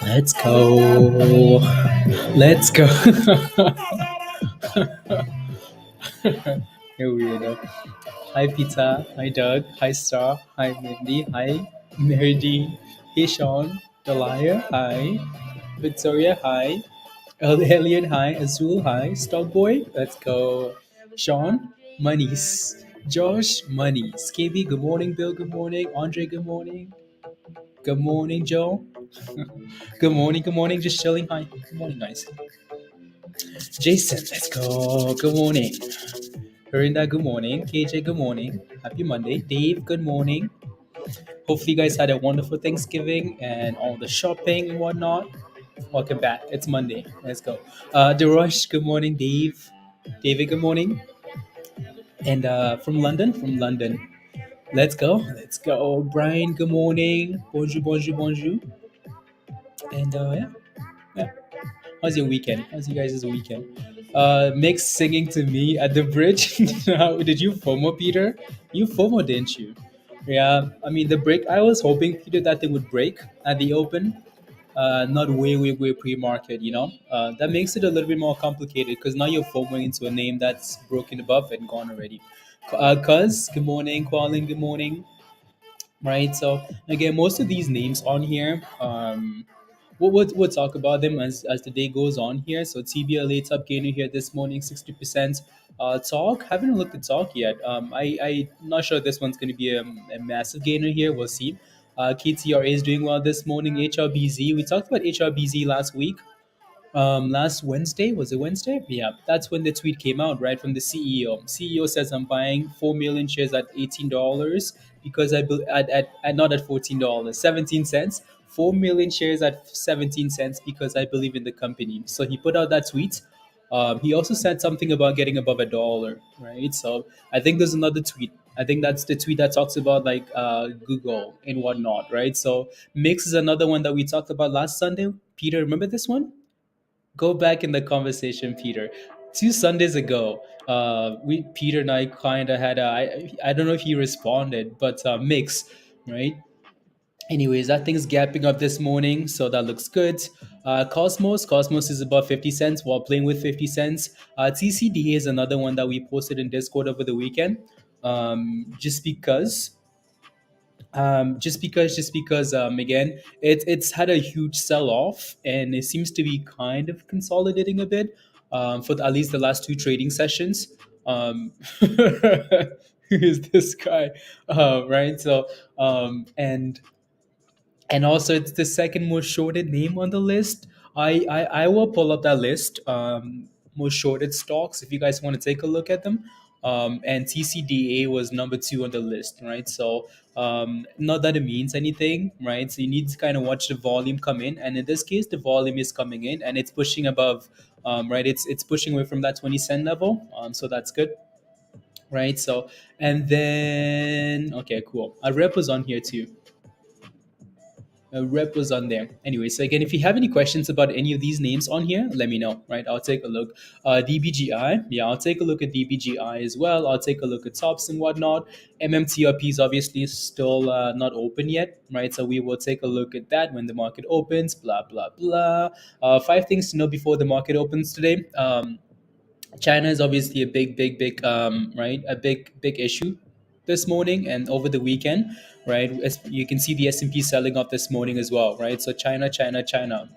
Let's go. Let's go. You're weirdo. Hi, Pizza. Hi, Doug. Hi, Star. Hi, Mindy. Hi, Mary D. Hey, Sean. Delia. Hi. Victoria. Hi. Elliot. Hi. Azul. Hi. Stockboy. Let's go. Sean. Monies. Josh. Monies. KB. Good morning, Bill. Good morning. Andre. Good morning. Good morning, Joe. Good morning. Good morning. Just chilling. Hi. Good morning, guys. Jason. Let's go. Good morning. Corinda, good morning. KJ, good morning. Happy Monday. Dave, good morning. Hopefully, you guys had a wonderful Thanksgiving and all the shopping and whatnot. Welcome back. It's Monday. Let's go. Derosh, good morning. Dave, David, good morning. And from London. Let's go. Let's go. Brian, good morning. Bonjour, bonjour, bonjour. And yeah. How's your weekend? How's you guys' weekend? Mix singing to me at the bridge. Did you FOMO, Peter? You FOMO, didn't you? Yeah, I mean the break. I was hoping, Peter, that they would break at the open, not way pre-market. That makes it a little bit more complicated because now you're FOMOing into a name that's broken above and gone already. Cuz, good morning. Qualin, good morning. Right. So again, most of these names on here, we'll talk about them as the day goes on here. So TBLA top gainer here this morning, 60%. Talk, haven't looked at Talk yet. I'm not sure this one's going to be a massive gainer here. We'll see. KTRA is doing well this morning. HLBZ, we talked about HLBZ last week. Last Wednesday, was it Wednesday? Yeah, that's when the tweet came out, right, from the CEO. CEO says I'm buying 4 million shares at $18 because at not at $14, 17 cents. 4 million shares at 17 cents because I believe in the company. So he put out that tweet. He also said something about getting above $1, right? So I think there's another tweet. I think that's the tweet that talks about like Google and whatnot, right? So Mix is another one that we talked about last Sunday. Peter, remember this one? Go back in the conversation, Peter. 2 Sundays ago, we Peter and I kind of had I don't know if he responded, but mix, right? Anyways, that thing's gapping up this morning, so that looks good. Cosmos is about 50 cents while playing with 50 cents. TCDA is another one that we posted in Discord over the weekend. Just because again it's had a huge sell off and it seems to be kind of consolidating a bit for at least the last two trading sessions. Who is this guy? Right, so and also it's the second most shorted name on the list. I will pull up that list, most shorted stocks, if you guys want to take a look at them. And TCDA was number two on the list, right? So not that it means anything, right? So you need to kind of watch the volume come in, and in this case the volume is coming in and it's pushing above, right? It's pushing away from that 20 cent level, so that's good, right? So and then okay, cool, a rep was on here too. Rep was on there. Anyway, so again, if you have any questions about any of these names on here, let me know, right? I'll take a look. DBGI, yeah, I'll take a look at DBGI as well. I'll take a look at tops and whatnot. MMTLP is obviously still not open yet, right? So we will take a look at that when the market opens, blah, blah, blah. Five things to know before the market opens today. China is obviously a big, right? A big issue this morning and over the weekend, right? As you can see, the S&P selling off this morning as well, right? So China,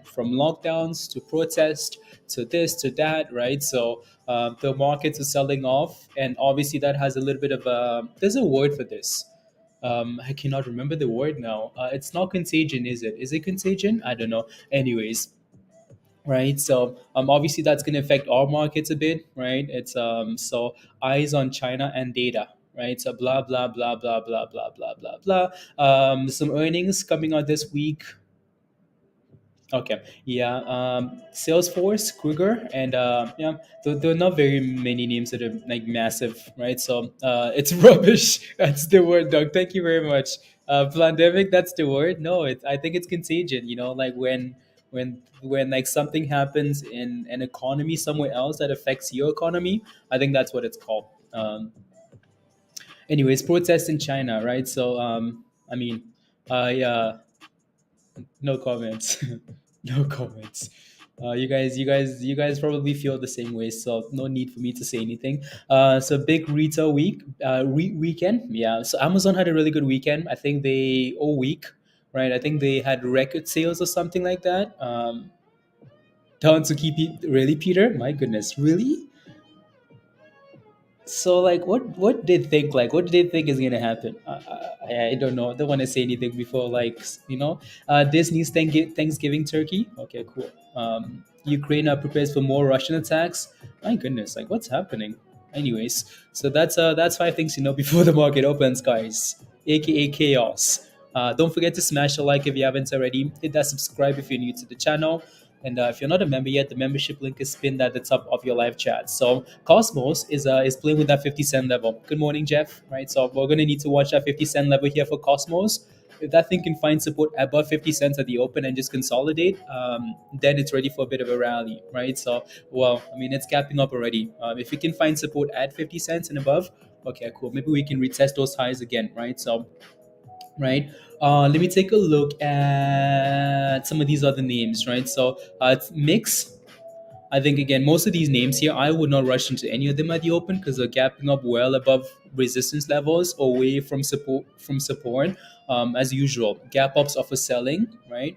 from lockdowns to protest to this to that, right? So the markets are selling off, and obviously that has a little bit of a. There's a word for this. I cannot remember the word now. It's not contagion, is it? Is it contagion? I don't know. Anyways, right, so obviously that's going to affect our markets a bit, right? It's so eyes on China and data, right? So blah blah blah blah blah blah blah blah blah. Some earnings coming out this week. Okay, yeah, Salesforce, Kruger, and yeah, there are not very many names that are like massive, right? So it's rubbish. That's the word, Doug. Thank you very much. Pandemic, that's the word. No, I think it's contagion. Like when like something happens in an economy somewhere else that affects your economy. I think that's what it's called. Anyways, protests in China, right? So I mean, yeah, no comments. No comments. You guys probably feel the same way, so no need for me to say anything. So big retail weekend, yeah. So Amazon had a really good weekend. I think they all week, right? I think they had record sales or something like that. Down to keep it really, Peter. My goodness, really? So like, what did they think? Like, what did they think is gonna happen? I don't know. I don't want to say anything before like Disney's Thanksgiving turkey. Okay, cool. Ukraine prepares for more Russian attacks. My goodness, like what's happening? Anyways, so that's five things you know before the market opens, guys. AKA chaos. Don't forget to smash the like if you haven't already. Hit that subscribe if you're new to the channel. And if you're not a member yet, the membership link is pinned at the top of your live chat. So Cosmos is playing with that 50 cent level. Good morning, Jeff. Right, so we're gonna need to watch that 50 cent level here for Cosmos. If that thing can find support above 50 cents at the open and just consolidate, then it's ready for a bit of a rally, right? So, well, I mean, it's capping up already. If we can find support at 50 cents and above, okay, cool. Maybe we can retest those highs again, right? So, right? Let me take a look at some of these other names, right? So it's Mix. I think again, most of these names here, I would not rush into any of them at the open because they're gapping up well above resistance levels, away from support. As usual, gap ups offer selling, right?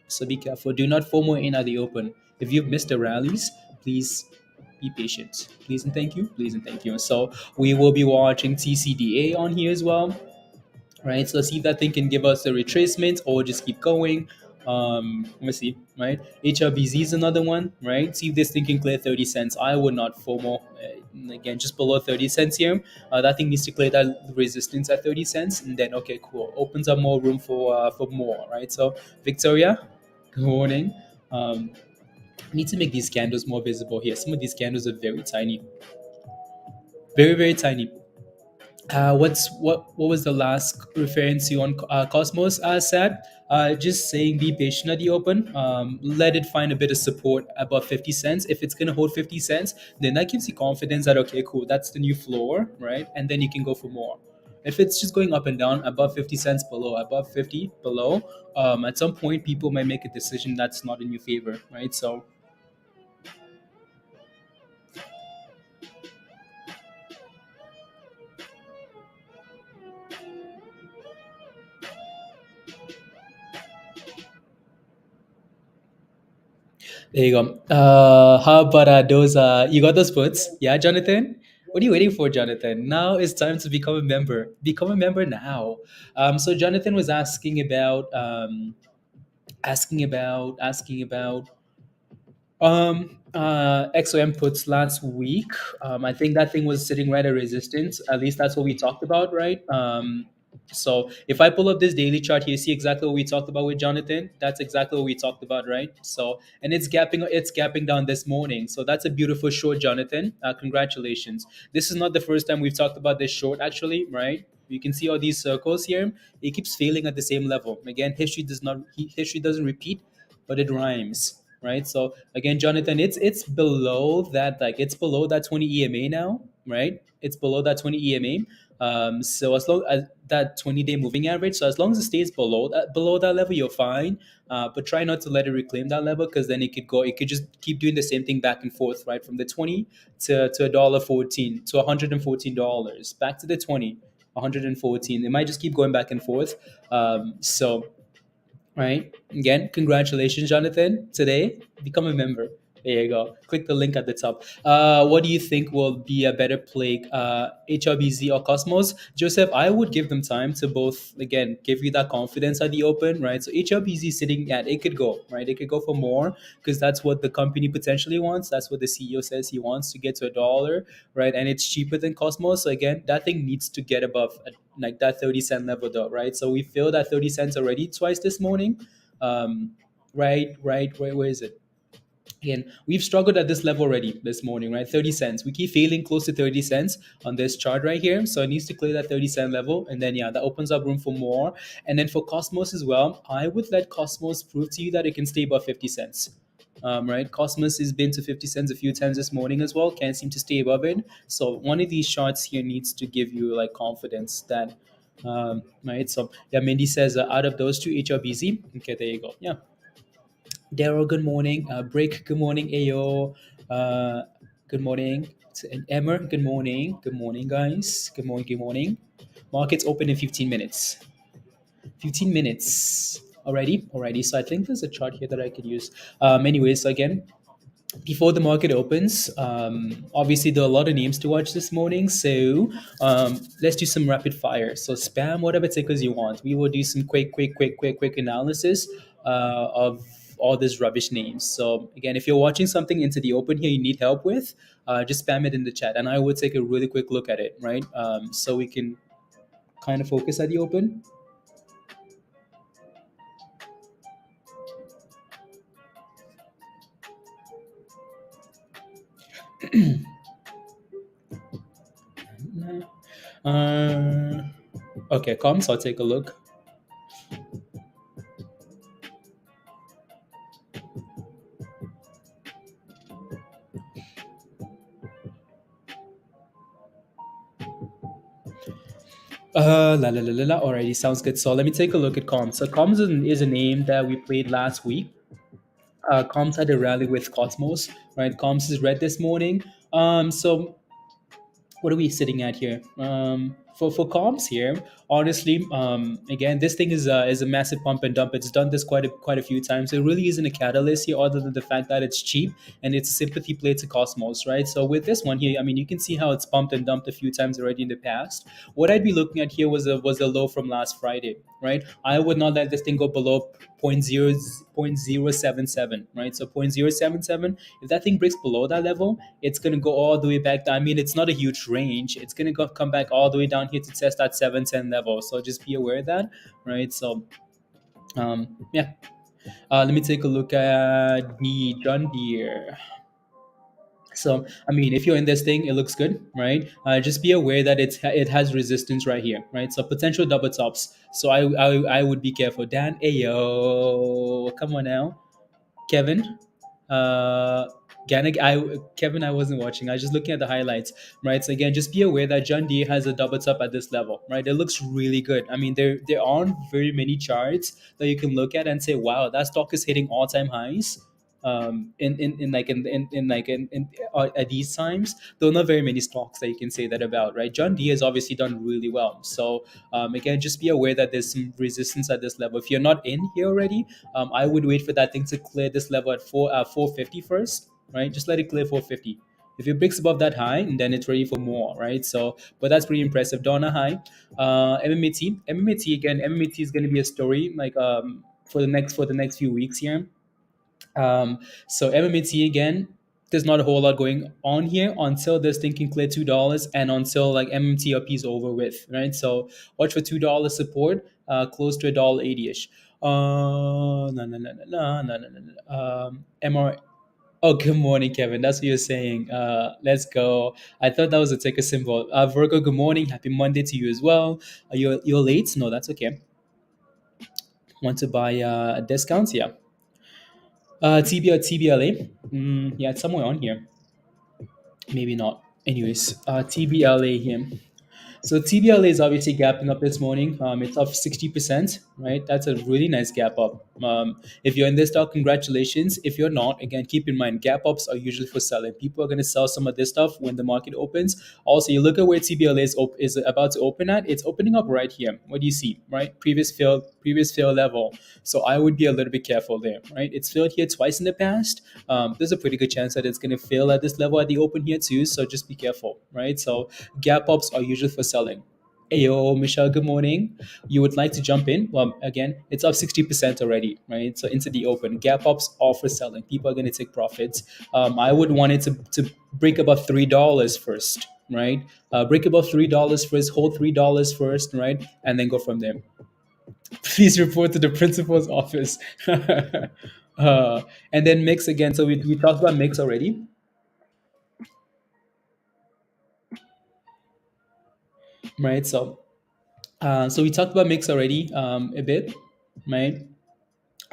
So be careful. Do not FOMO in at the open. If you've missed the rallies, please be patient. Please and thank you. Please and thank you. So we will be watching TCDA on here as well, right? So let's see if that thing can give us a retracement or just keep going. Let's see, right? HLBZ is another one, right? See if this thing can clear 30 cents. I would not FOMO. Again, just below 30 cents here. That thing needs to clear that resistance at 30 cents. And then, okay, cool. Opens up more room for more, right? So, Victoria, good morning. I need to make these candles more visible here. Some of these candles are very tiny. Very, very tiny. What was the last reference you on Cosmos said? Just saying be patient at the open. Let it find a bit of support above 50 cents. If it's gonna hold 50 cents, then that gives you confidence that okay, cool, that's the new floor, right? And then you can go for more. If it's just going up and down above 50 cents below, above 50 below, at some point people might make a decision that's not in your favor, right? So there you go. How about those? You got those puts? Yeah, Jonathan. What are you waiting for, Jonathan? Now it's time to become a member. Become a member now. So Jonathan was asking about XOM puts last week. I think that thing was sitting right at resistance. At least that's what we talked about, right? So if I pull up this daily chart here, see exactly what we talked about with Jonathan. That's exactly what we talked about, right? So and it's gapping down this morning. So that's a beautiful short, Jonathan. Congratulations. This is not the first time we've talked about this short, actually, right? You can see all these circles here. It keeps failing at the same level. Again, history doesn't repeat, but it rhymes, right? So again, Jonathan, it's below that, like it's below that 20 EMA now, right? It's below that 20 EMA. So as long as that 20-day moving average, so as long as it stays below that level, you're fine. But try not to let it reclaim that level because then it could just keep doing the same thing back and forth, right? From the 20 to $1.14 to $114, back to the 20, 114. It might just keep going back and forth. So right? Again, congratulations, Jonathan. Today, become a member. There you go. Click the link at the top. What do you think will be a better play, HLBZ or Cosmos? Joseph, I would give them time to both, again, give you that confidence at the open, right? So HLBZ sitting at, it could go, right? It could go for more because that's what the company potentially wants. That's what the CEO says he wants to get to $1, right? And it's cheaper than Cosmos. So again, that thing needs to get above like that 30 cent level though, right? So we feel that 30 cents already twice this morning. Right, where is it? Again, we've struggled at this level already this morning, right? 30 cents. We keep failing close to 30 cents on this chart right here. So it needs to clear that 30 cent level. And then, yeah, that opens up room for more. And then for Cosmos as well, I would let Cosmos prove to you that it can stay above 50 cents. right? Cosmos has been to 50 cents a few times this morning as well. Can't seem to stay above it. So one of these charts here needs to give you like confidence that, right? So yeah, Mindy says out of those two, HLBZ. Okay, there you go. Yeah, Daryl, good morning. Break, good morning. Ayo, good morning. And Emmer, good morning. Good morning, guys. Good morning. Good morning. Markets open in 15 minutes. 15 minutes already. Alrighty. So I think there's a chart here that I could use. Anyways, so again, before the market opens, obviously there are a lot of names to watch this morning. So let's do some rapid fire. So spam whatever tickers you want. We will do some quick analysis of all these rubbish names. So again, if you're watching something into the open here, you need help with, just spam it in the chat, and I will take a really quick look at it. Right, so we can kind of focus at the open. Uh, okay, come. So I'll take a look. La. Alrighty, sounds good. So let me take a look at Comms. So Comms is a name that we played last week. Comms had a rally with Cosmos, right? Comms is red this morning. So what are we sitting at here? For comps here, honestly, again, this thing is a massive pump and dump. It's done this quite a few times. It really isn't a catalyst here, other than the fact that it's cheap and it's a sympathy play to Cosmos, right? So with this one here, I mean, you can see how it's pumped and dumped a few times already in the past. What I'd be looking at here was a low from last Friday, right? I would not let this thing go below point zero seven seven, right? So 0.077, if that thing breaks below that level, it's going to go all the way back down. I mean, it's not a huge range. It's going to come back all the way down here to test that 710 level. So just be aware of that, right? So yeah, let me take a look at the John Deere. So, I mean, if you're in this thing, it looks good, right? Just be aware that it has resistance right here, right? So potential double tops. So I would be careful. Dan, ayo, come on now, Kevin. Kevin, I wasn't watching. I was just looking at the highlights, right? So again, just be aware that John Deere has a double top at this level, right? It looks really good. I mean, there aren't very many charts that you can look at and say, wow, that stock is hitting all time highs. At these times, there are not very many stocks that you can say that about, right? John Deere has obviously done really well. So again, just be aware that there's some resistance at this level. If you're not in here already, I would wait for that thing to clear this level at 450 first, right? Just let it clear 450. If it breaks above that high, and then it's ready for more, right? So, but that's pretty impressive. Donna high, MMAT again. MMAT is going to be a story like for the next few weeks here. So MMAT again, there's not a whole lot going on here until this thing can clear $2 and until like MMTLP is over with, right? So watch for $2 support, close to $1.80 ish. MR. Oh, good morning, Kevin. That's what you're saying. Let's go. I thought that was a ticker symbol. Virgo, good morning. Happy Monday to you as well. You're late? No, that's okay. Want to buy discounts? Yeah. TBLA. Yeah, it's somewhere on here. Maybe not. Anyways, TBLA here. So TBLA is obviously gapping up this morning. It's up 60%, right? That's a really nice gap up. If you're in this stock, congratulations. If you're not, again, keep in mind, gap ups are usually for selling. People are going to sell some of this stuff when the market opens. Also, you look at where TBLA is about to open at. It's opening up right here. What do you see, right? Previous fail level. So I would be a little bit careful there, right? It's failed here twice in the past. There's a pretty good chance that it's going to fail at this level at the open here too. So just be careful, right? So gap ups are usually for selling. Ayo, Michelle, good morning. You would like to jump in? Well, again, it's up 60% already, right? So into the open. Gap ups are for selling. People are going to take profits. I would want it to break above $3 first, right? Break above $3 first, hold $3 first, right? And then go from there. Please report to the principal's office. And then mix again. So we talked about mix already, right? So we talked about mix already a bit, right?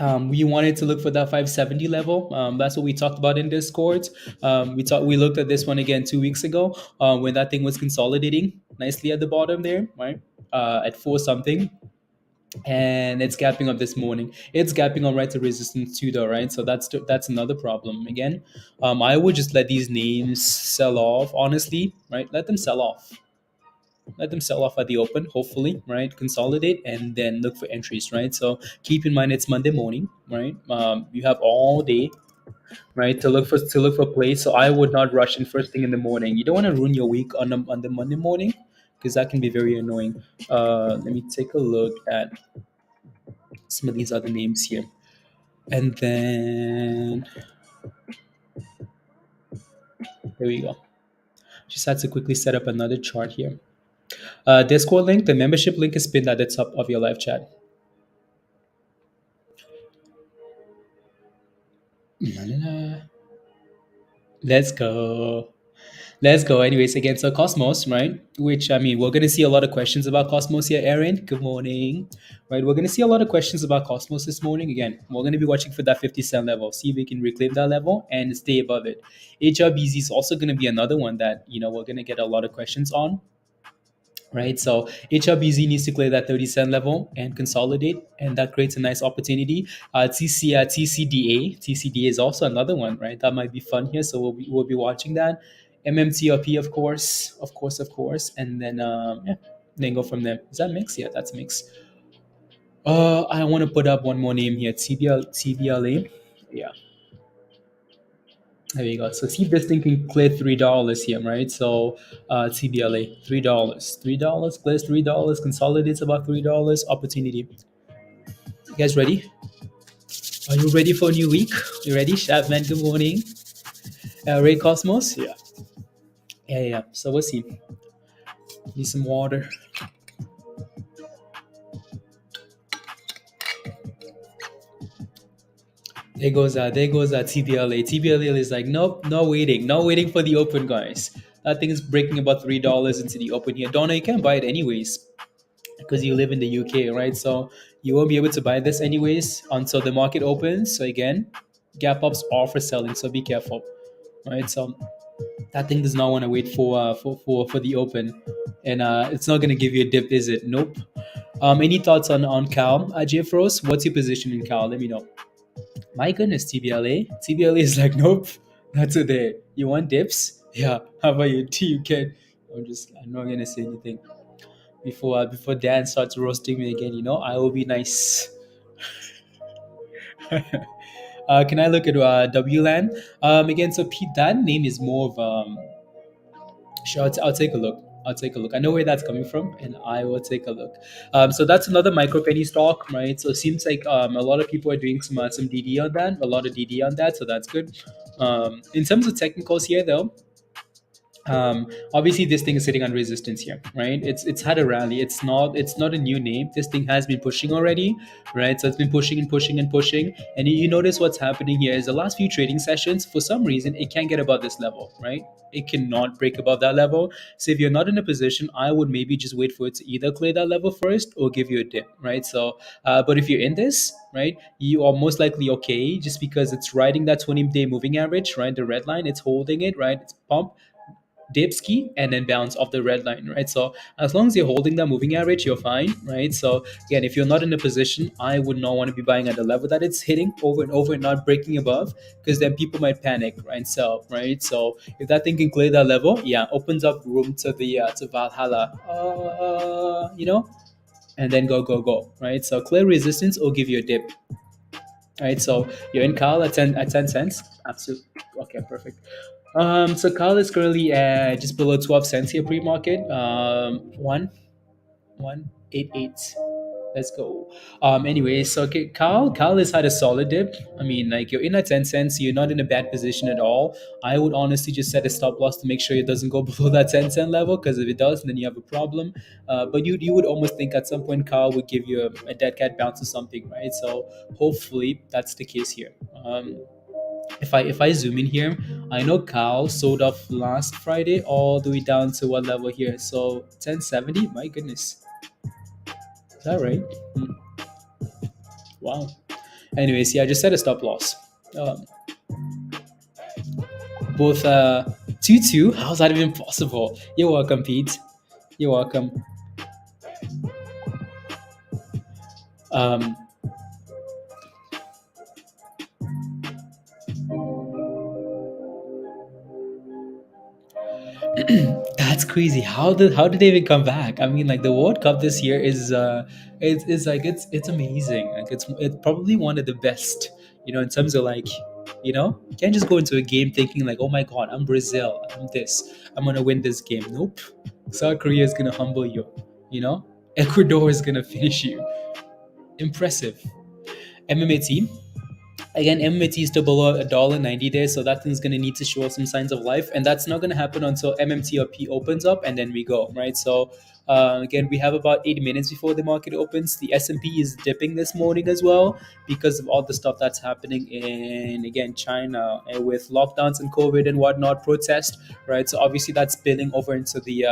We wanted to look for that 570 level. That's what we talked about in Discord. We looked at this one again 2 weeks ago when that thing was consolidating nicely at the bottom there, right? At four something, and it's gapping up this morning. It's gapping up right to resistance too, though, right? So that's another problem. Again, I would just let these names sell off. Honestly, right? Let them sell off. Let them sell off at the open, hopefully, right? Consolidate and then look for entries, right? So keep in mind it's Monday morning, right? You have all day, right, to look for plays. So I would not rush in first thing in the morning. You don't want to ruin your week on the Monday morning because that can be very annoying. Let me take a look at some of these other names here, and then there we go. Just had to quickly set up another chart here. Discord link, the membership link is pinned at the top of your live chat. Let's go. Let's go. Anyways, again, so Cosmos, right? Which I mean, we're gonna see a lot of questions about Cosmos here, Aaron. Good morning. Right, we're gonna see a lot of questions about Cosmos this morning. Again, we're gonna be watching for that 50 cent level. See if we can reclaim that level and stay above it. HLBZ is also gonna be another one that we're gonna get a lot of questions on. Right, so HLBZ needs to clear that 30 cent level and consolidate, and that creates a nice opportunity. TCDA is also another one, right? That might be fun here, so we'll be watching that. MMTLP, of course, and then yeah, then go from there. Is that mix? Yeah, that's mix. I want to put up one more name here, TBLA. Yeah, there you go. So see if this thing can clear $3 here, right? So TBLA, $3, clears $3, consolidates about $3, opportunity. You guys ready? Are you ready for a new week? You ready, Chapman? Good morning. Ray Cosmos? Yeah. Yeah. So we'll see. Need some water. There goes TBLA. TBLA is like, nope, no waiting for the open, guys. That thing is breaking about $3 into the open here. Donna, you can't buy it anyways because you live in the UK, right? So you won't be able to buy this anyways until the market opens. So again, gap ups are for selling, so be careful, right? So that thing does not want to wait for the open, and it's not gonna give you a dip, is it? Nope. Any thoughts on Cal? Jeff Rose, what's your position in Cal? Let me know. My goodness, TBLA. TBLA is like, nope, not today. You want dips? Yeah. How about you? You can. I'm not gonna say anything before Dan starts roasting me again. I will be nice. Can I look at WLAN again? So Pete, that name is more of sure. I'll take a look. I'll take a look. I know where that's coming from, and I will take a look. So that's another micro penny stock, right? So it seems like a lot of people are doing some DD on that, a lot of DD on that, so that's good. In terms of technicals here, though, obviously this thing is sitting on resistance here, right? It's had a rally. It's not a new name. This thing has been pushing already, right? So it's been pushing and pushing and pushing, and you notice what's happening here is the last few trading sessions, for some reason, it can't get above this level, right? It cannot break above that level. So if you're not in a position, I would maybe just wait for it to either clear that level first or give you a dip, right? So but if you're in this, right, you are most likely okay, just because it's riding that 20-day moving average, right? The red line, it's holding it, right? It's pump, dip ski, and then bounce off the red line, right? So as long as you're holding that moving average, you're fine, right? So again, if you're not in a position, I would not want to be buying at the level that it's hitting over and over and not breaking above, because then people might panic, right? So if that thing can clear that level, yeah, opens up room to the to Valhalla, and then go, right? So clear resistance or give you a dip, right? So you're in Carl at 10 cents. Absolutely. Okay, perfect. So Carl is currently at just below 12 cents here pre-market. 188. Let's go. Anyway, so okay, Carl has had a solid dip. I mean, like, you're in at 10 cents, so you're not in a bad position at all. I would honestly just set a stop loss to make sure it doesn't go below that 10-cent level, because if it does, then you have a problem. But you would almost think at some point Carl would give you a dead cat bounce or something, right? So hopefully that's the case here. If I zoom in here, I know Cal sold off last Friday all the way down to what level here? So 1070. My goodness, is that right? Wow. Anyways, yeah, I just set a stop loss. Um, both 2-2. How's that even possible? You're welcome, Pete. You're welcome. Um, That's crazy. How did they even come back? I mean, like the World Cup this year is like it's amazing. Like it's probably one of the best. In terms of like, you can't just go into a game thinking like, oh my God, I'm Brazil, I'm this, I'm gonna win this game. Nope. South Korea is gonna humble you. You know, Ecuador is gonna finish you. Impressive. MMAT. Again, MMAT is still below $1.90 there, so that thing's going to need to show some signs of life, and that's not going to happen until MMTLP opens up, and then we go, right? So again, we have about 8 minutes before the market opens. The S&P is dipping this morning as well because of all the stuff that's happening in, again, China, and with lockdowns and COVID and whatnot, protest, right? So obviously that's spilling over into the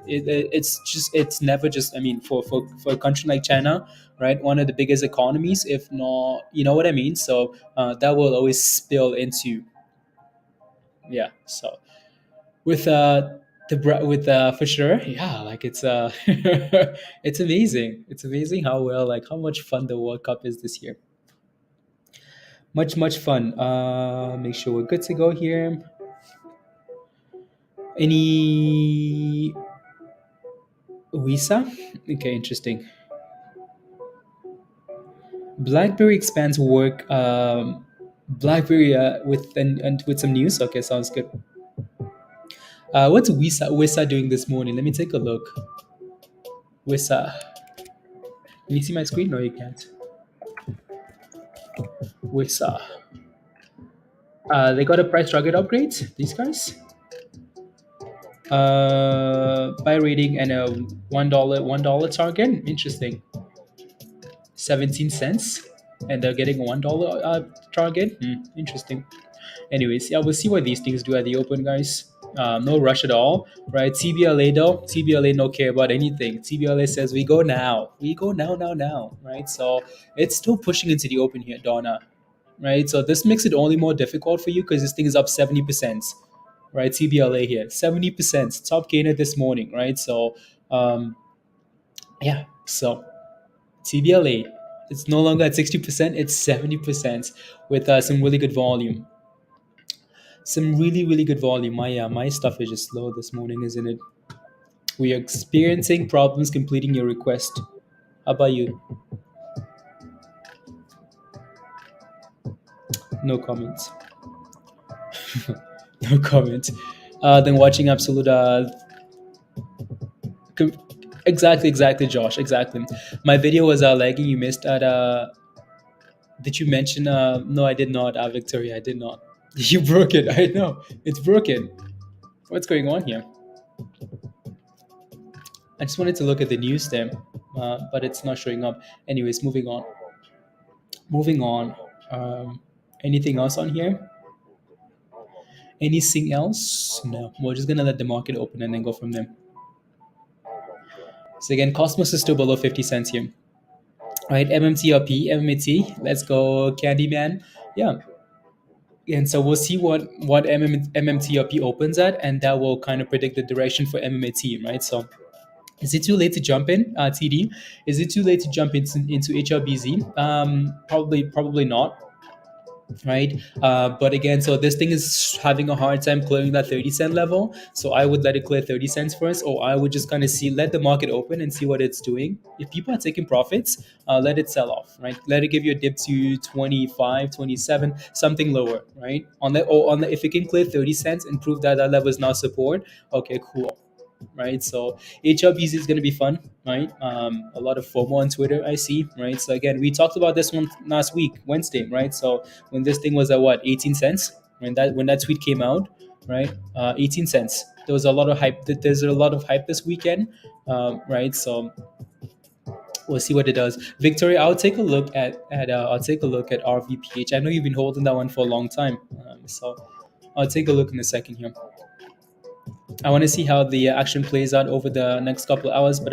it's never just, I mean, for a country like China, right, one of the biggest economies, if not, you know what I mean. So that will always spill into, yeah. So with for sure, yeah, like it's it's amazing. It's amazing how well, like how much fun the World Cup is this year. Much fun. Make sure we're good to go here. Any visa? Okay, interesting. BlackBerry expands work. BlackBerry and with some news. Okay, sounds good. What's Wisa doing this morning? Let me take a look. Wisa. Can you see my screen? No, you can't. Wisa. They got a price target upgrade. These guys. Buy rating and a $1 target. Interesting. 17 cents, and they're getting a $1 target. Interesting. Anyways, yeah, we'll see what these things do at the open, guys. No rush at all, right? TBLA though, TBLA no care about anything. TBLA says we go now, now, right? So it's still pushing into the open here, Donna, right? So this makes it only more difficult for you because this thing is up 70%, right? TBLA here, 70%, top gainer this morning, right? So, yeah, so TBLA, it's no longer at 60%, it's 70% with some really good volume. Some really good volume. My stuff is just slow this morning, isn't it? We are experiencing problems completing your request. How about you? No comments. No comment. Then watching absolute. Com- exactly, Josh. Exactly. My video was lagging. You missed at. Did you mention? No, I did not. Victoria, I did not. You broke it. I know it's broken. What's going on here? I just wanted to look at the news there, but it's not showing up. Anyways, moving on. Moving on. Anything else on here? Anything else? No. We're just gonna let the market open and then go from there. So again, Cosmos is still below 50 cents here. Right, MMTLP, MMAT. Let's go, Candyman. Yeah. And so we'll see what MMTLP opens at, and that will kind of predict the direction for MMAT, right? So is it too late to jump in, TD? Is it too late to jump into HLBZ? Probably not, right? But again, so this thing is having a hard time clearing that 30-cent level. So I would let it clear 30 cents first, or I would just kind of let the market open and see what it's doing. If people are taking profits, let it sell off, right? Let it give you a dip to 25, 27, something lower, right? If it can clear 30 cents and prove that that level is now support, okay, cool. Right, so HLBZ is going to be fun, right? A lot of FOMO on Twitter, I see, right? So again, we talked about this one last week, Wednesday, right? So when this thing was at 18 cents, when that tweet came out, right? 18 cents. There was a lot of hype. There's a lot of hype this weekend, right? So we'll see what it does. Victoria, I'll take a look at RVPH. I know you've been holding that one for a long time, so I'll take a look in a second here. I want to see how the action plays out over the next couple of hours, but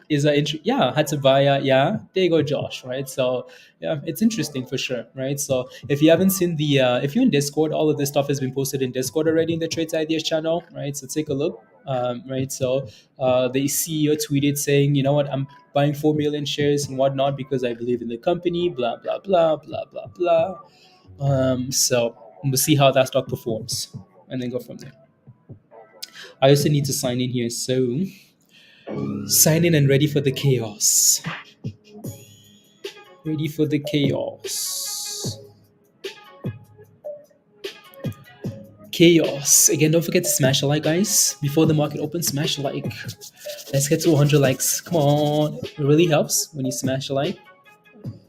is a yeah, had to buy yeah, there you go, Josh, right? So yeah, it's interesting for sure, right? So if you haven't seen the if you're in Discord, all of this stuff has been posted in Discord already in the Trades Ideas channel, right? So take a look. Right, so the CEO tweeted saying, you know what, I'm buying 4 million shares and whatnot because I believe in the company, blah blah blah blah blah blah. So we'll see how that stock performs and then go from there. I also need to sign in here, so sign in and ready for the chaos. Ready for the chaos. Chaos. Again, don't forget to smash a like, guys. Before the market opens, smash a like. Let's get to 100 likes. Come on. It really helps when you smash a like.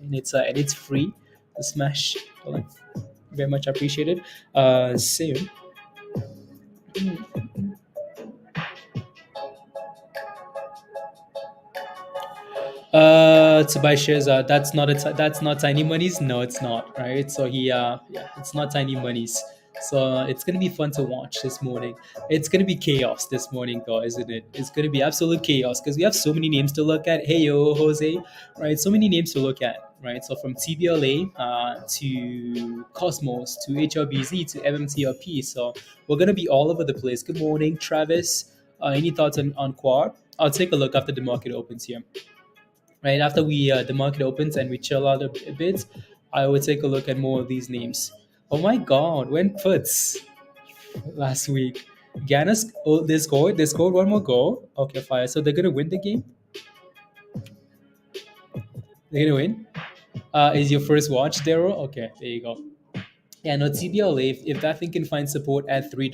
And it's free. The smash a like. Very much appreciated. So to buy shares, that's not tiny monies. No, it's not, right? So yeah, it's not tiny monies. So it's gonna be fun to watch this morning. It's gonna be chaos this morning, though, isn't it? It's gonna be absolute chaos because we have so many names to look at. Hey yo, Jose, right? So many names to look at, right? So from TBLA to Cosmos to HLBZ to MMTLP. So we're gonna be all over the place. Good morning, Travis. Any thoughts on Quad? I'll take a look after the market opens here, right after we the market opens and we chill out a bit. I would take a look at more of these names. Oh my god, when puts last week, Ganas, oh, they scored one more goal. Okay, fire, so they're gonna win the game. They're gonna win. Is your first watch, Daryl? Okay, there you go. Yeah, no, TBLA, if that thing can find support at $3,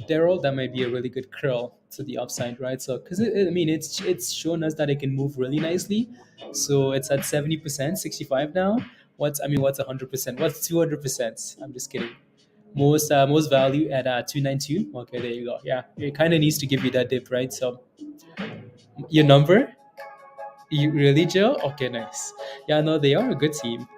Daryl, that might be a really good curl to the upside, right? So, because I mean, it's shown us that it can move really nicely. So it's at 70%, 65 now. What's 100%? What's 200%? I'm just kidding. Most value at 292. Okay, there you go. Yeah, it kind of needs to give you that dip, right? So your number, you really, Joe? Okay, nice. Yeah, no, they are a good team.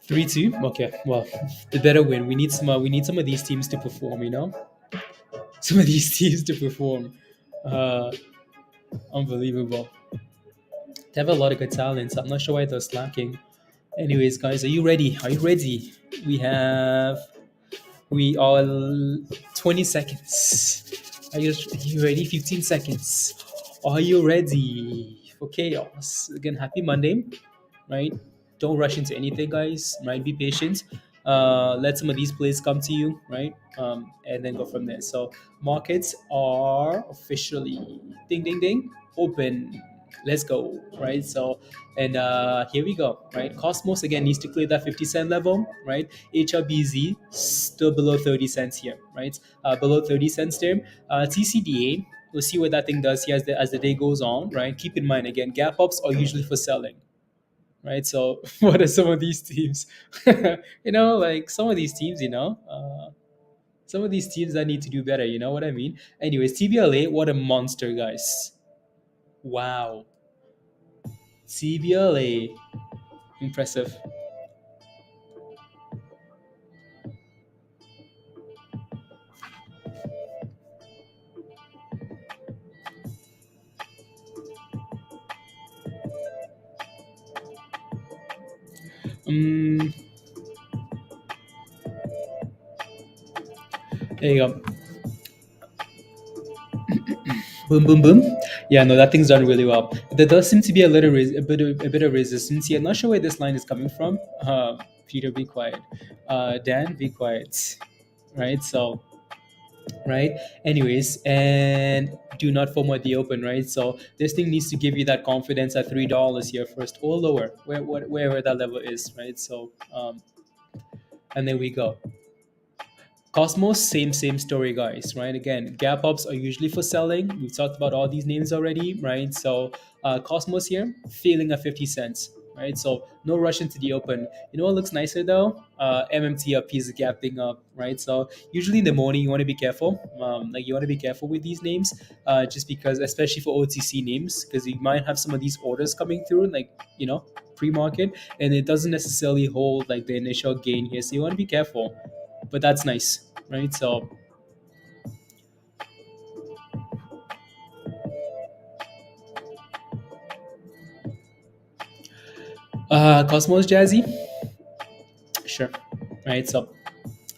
3-2. Okay, well, the better win. We need some of these teams to perform. Some of these teams to perform. Uh, Unbelievable. They have a lot of good talents. I'm not sure why they're slacking. Anyways, guys, are you ready? Are you ready? We are 20 seconds. Are you ready? 15 seconds. Are you ready for chaos? Again, happy Monday, right? Don't rush into anything, guys. Right? Be patient. Let some of these plays come to you, right? And then go from there. So markets are officially ding ding ding open. Let's go, right? So and here we go, right? Cosmos again needs to clear that 50 cent level, right? HLBZ still below 30 cents here, right? Below 30 cents there. TCDA, we'll see what that thing does here as the day goes on, right? Keep in mind again, gap ups are usually for selling, right? So what are some of these teams? Like some of these teams, some of these teams that need to do better. You know what I mean? Anyways, TBLA, what a monster, guys! Wow, TBLA, impressive. Um, there you go. Boom, boom, boom. Yeah, no, that thing's done really well. There does seem to be a bit of resistance here. I'm not sure where this line is coming from. Peter, be quiet. Dan, be quiet. Right. So right, anyways, and do not FOMO at the open, right? So this thing needs to give you that confidence at $3 here first or lower, wherever that level is, right? So and there we go. Cosmos, same story, guys, right? Again, gap ups are usually for selling. We've talked about all these names already, right? So Cosmos here failing at 50 cents, right? So no rush into the open. You know what looks nicer though? MMTLP is gapping up, right? So usually in the morning you want to be careful. Like you want to be careful with these names, just because, especially for OTC names, because you might have some of these orders coming through, like pre-market, and it doesn't necessarily hold like the initial gain here. So you want to be careful, but that's nice, right? So Cosmos Jazzy, sure, right? So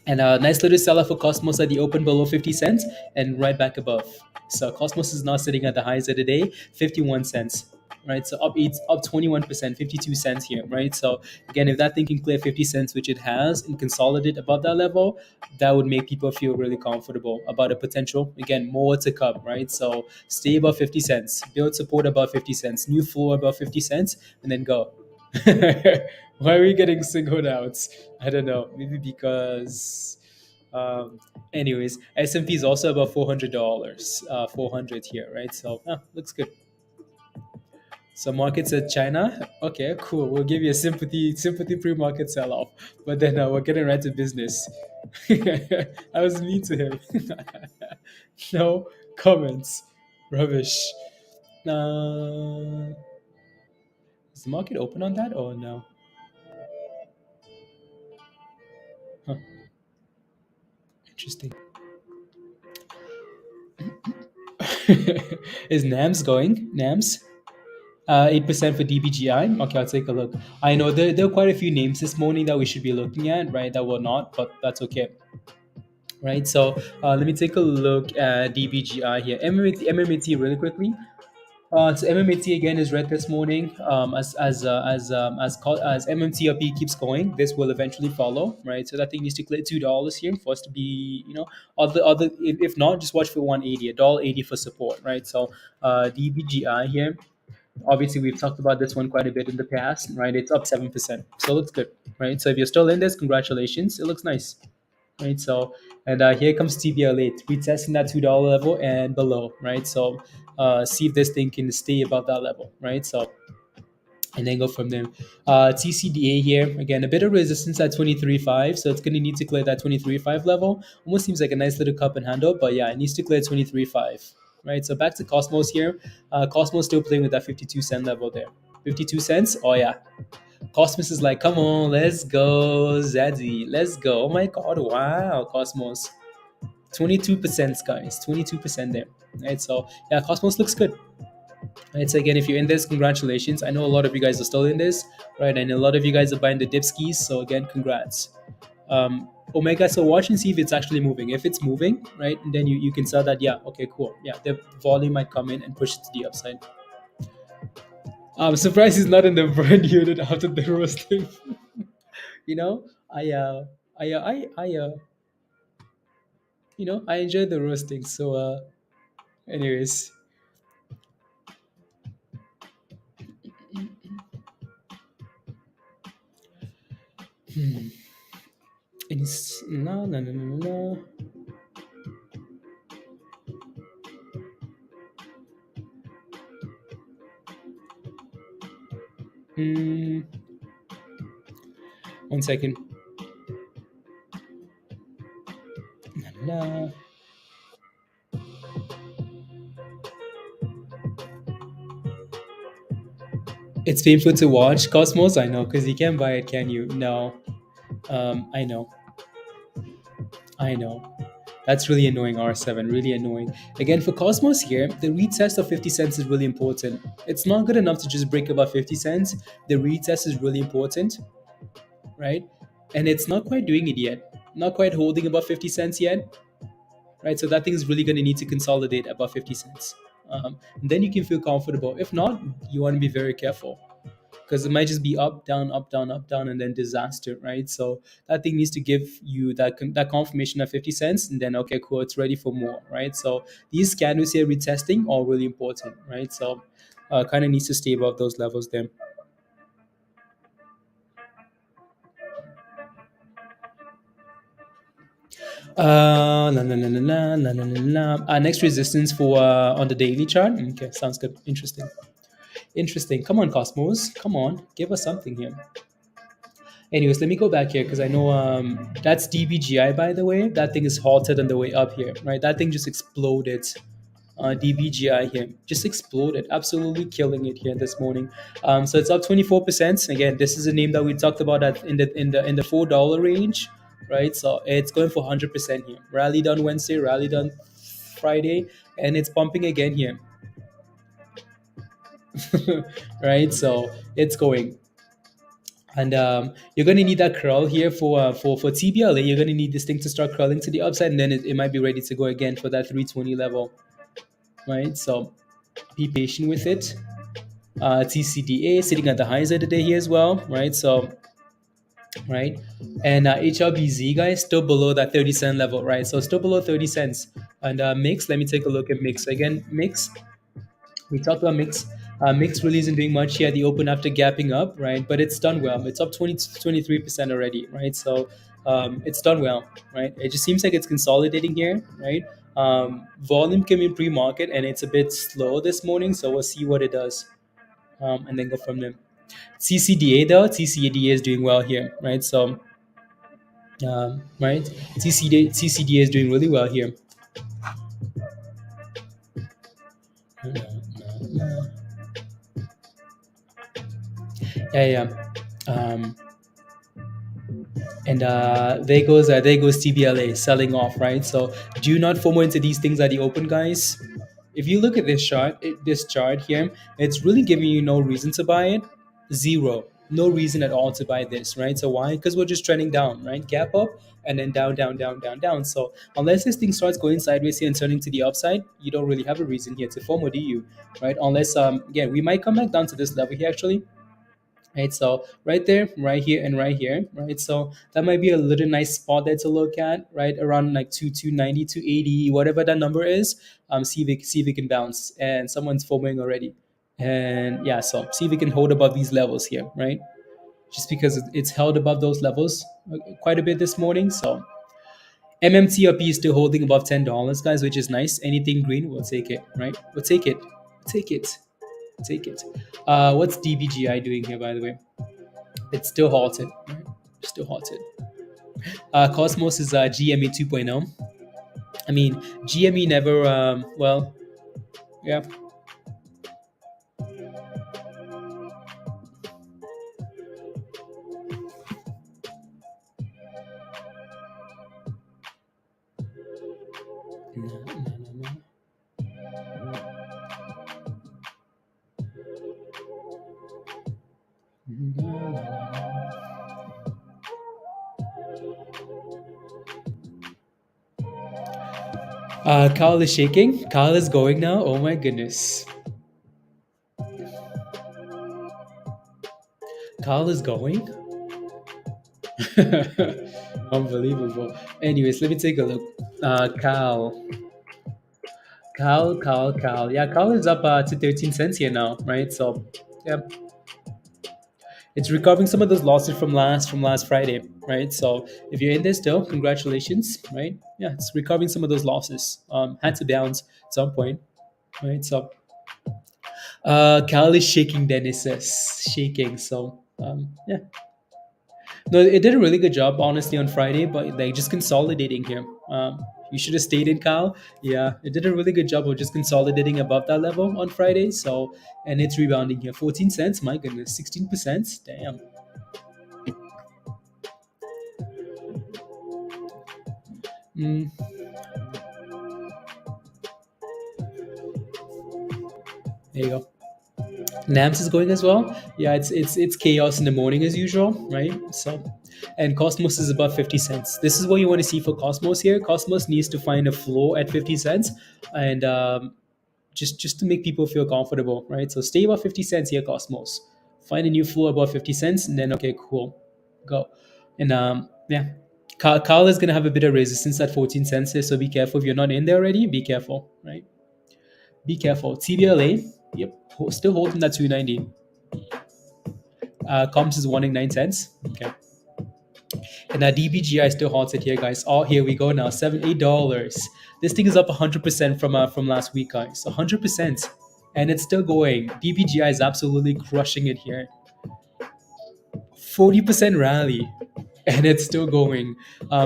and a nice little seller for Cosmos at the open below 50 cents and right back above. So Cosmos is now sitting at the highs of the day, 51 cents. Right, so up 21%, 52 cents here, right? So again, if that thing can clear 50 cents, which it has, and consolidate above that level, that would make people feel really comfortable about a potential. Again, more to come, right? So stay above 50 cents, build support above 50 cents, new floor above 50 cents, and then go. Why are we getting singled out? I don't know. Maybe because, um, anyways, S&P is also about $400, 400 here, right? So looks good. So markets at China, okay, cool. We'll give you a sympathy pre-market sell-off, but then we're getting right to business. I was mean to him. No comments. Rubbish. Uh, is the market open on that or no? Huh, interesting. Is NAMS going? NAMS? 8% for DBGI. Okay, I'll take a look. I know there are quite a few names this morning that we should be looking at, right? That were not, but that's okay, right? So let me take a look at DBGI here. MMAT really quickly. So MMAT again is red this morning. As MMTLP keeps going, this will eventually follow, right? So that thing needs to clear $2 here for us to be, other. If not, just watch for 180, $1.80 for support, right? So DBGI here. Obviously, we've talked about this one quite a bit in the past, right? It's up 7%, so it looks good, right? So if you're still in this, congratulations, it looks nice, right? So and here comes TBLA retesting that $2 level and below, right? So see if this thing can stay above that level, right? So and then go from there. TCDA here again, a bit of resistance at 23.5, so it's going to need to clear that 23.5 level. Almost seems like a nice little cup and handle, but yeah, it needs to clear 23.5, right? So back to Cosmos here. Cosmos still playing with that 52 cent level there. 52 cents. Oh yeah, Cosmos is like, come on, let's go, Zaddy, let's go. Oh my god, wow, Cosmos. 22%, guys, 22% there. Right, so yeah, Cosmos looks good. Right, so again, if you're in this, congratulations. I know a lot of you guys are still in this, right? And a lot of you guys are buying the dip skis. So again, congrats. Omega, so watch and see if it's actually moving. If it's moving, right, and then you can sell that. Yeah, okay, cool. Yeah, the volume might come in and push it to the upside. I'm surprised he's not in the burn unit after the roasting. you know, I uh, I enjoy the roasting. So, anyways, it's no, no, no, no, no. Hmm, 1 second. La, la, la. It's painful to watch Cosmos. I know because you can't buy it, can you? No. I know. I know. That's really annoying, R7. Really annoying. Again, for Cosmos here, the retest of 50 cents is really important. It's not good enough to just break above 50 cents. The retest is really important, right? And it's not quite doing it yet. Not quite holding above 50 cents yet, right? So that thing is really going to need to consolidate above 50 cents. And then you can feel comfortable. If not, you want to be very careful because it might just be up, down, up, down, up, down, and then disaster, right? So that thing needs to give you that confirmation of 50 cents, and then okay, cool, it's ready for more, right? So these candles here retesting are really important, right? So kind of needs to stay above those levels there. La, la, la, la, la, la, la, la. Next resistance for on the daily chart. Okay, sounds good. Interesting. Interesting. Come on, Cosmos. Come on, give us something here. Anyways, let me go back here because I know that's DBGI, by the way. That thing is halted on the way up here, right? That thing just exploded. DBGI here just exploded, absolutely killing it here this morning. So it's up 24%. Again, this is a name that we talked about at in the $4 range, right? So it's going for 100% here. Rallied on Wednesday, rallied on Friday, and it's pumping again here, right? So it's going. And you're going to need that curl here for TBLA. You're going to need this thing to start curling to the upside, and then it might be ready to go again for that 320 level, right? So be patient with it. TCDA sitting at the highs of the day here as well, right? So, right, and HLBZ guys still below that 30-cent level, right? So still below 30 cents. And mix, let me take a look at mix again. Mix, we talked about mix. Mix really isn't doing much here at the open after gapping up, right? But it's done well. It's up 23% already, right? So it's done well, right? It just seems like it's consolidating here, right? Volume came in pre-market and it's a bit slow this morning, so we'll see what it does, and then go from there. TCDA though, TCDA is doing well here, right? So, right, TCDA is doing really well here. Yeah. And there goes TBLA selling off, right? So do not FOMO into these things at the open, guys. If you look at this chart here, it's really giving you no reason to buy it. Zero, no reason at all to buy this, right? So why? Because we're just trending down, right? Gap up and then down, down, down, down, down. So unless this thing starts going sideways here and turning to the upside, you don't really have a reason here to FOMO, do you? Right? Unless again, we might come back down to this level here actually. Right, so right there, right here, and right here, right? So that might be a little nice spot there to look at, right? Around like 290, 280, whatever that number is. See if we can bounce. And someone's foaming already. And yeah, so see if we can hold above these levels here, right? Just because it's held above those levels quite a bit this morning. So MMTLP is still holding above $10, guys, which is nice. Anything green, we'll take it, right? We'll take it. Take it. Take it. What's DBGI doing here, by the way? It's still halted. Right? Still halted. Cosmos is GME 2.0. I mean, GME never, well, yeah. Kyle is shaking. Kyle is going now. Oh my goodness. Kyle is going? Unbelievable. Anyways, let me take a look. Kyle. Yeah, Kyle is up to 13 cents here now, right? So, yeah. It's recovering some of those losses from last Friday, right? So if you're in there still, congratulations, right? Yeah, it's recovering some of those losses. Had to bounce at some point, right? So Cal is shaking. Dennis says shaking. So yeah, no, it did a really good job, honestly, on Friday, but like just consolidating here. You should have stayed in, Cal. Yeah, it did a really good job of just consolidating above that level on Friday. So, and it's rebounding here. 14 cents, my goodness, 16%. Damn. There you go. NAMS is going as well. Yeah, it's chaos in the morning as usual, right? So, and Cosmos is above 50 cents. This is what you want to see for Cosmos here. Cosmos needs to find a floor at 50 cents, and just to make people feel comfortable, right? So stay above 50 cents here, Cosmos. Find a new floor above 50 cents, and then okay, cool, go. And yeah, Carl is gonna have a bit of resistance at 14 cents here, so be careful if you're not in there already. Be careful, right? Be careful. TBLA, yep, still holding that 290. Comps is wanting 9 cents. Okay. And DBGI still halted here, guys. Oh, here we go now. $8. This thing is up 100% from last week, guys. 100%. and it's still going. DBGI is absolutely crushing it here. 40% rally, and it's still going.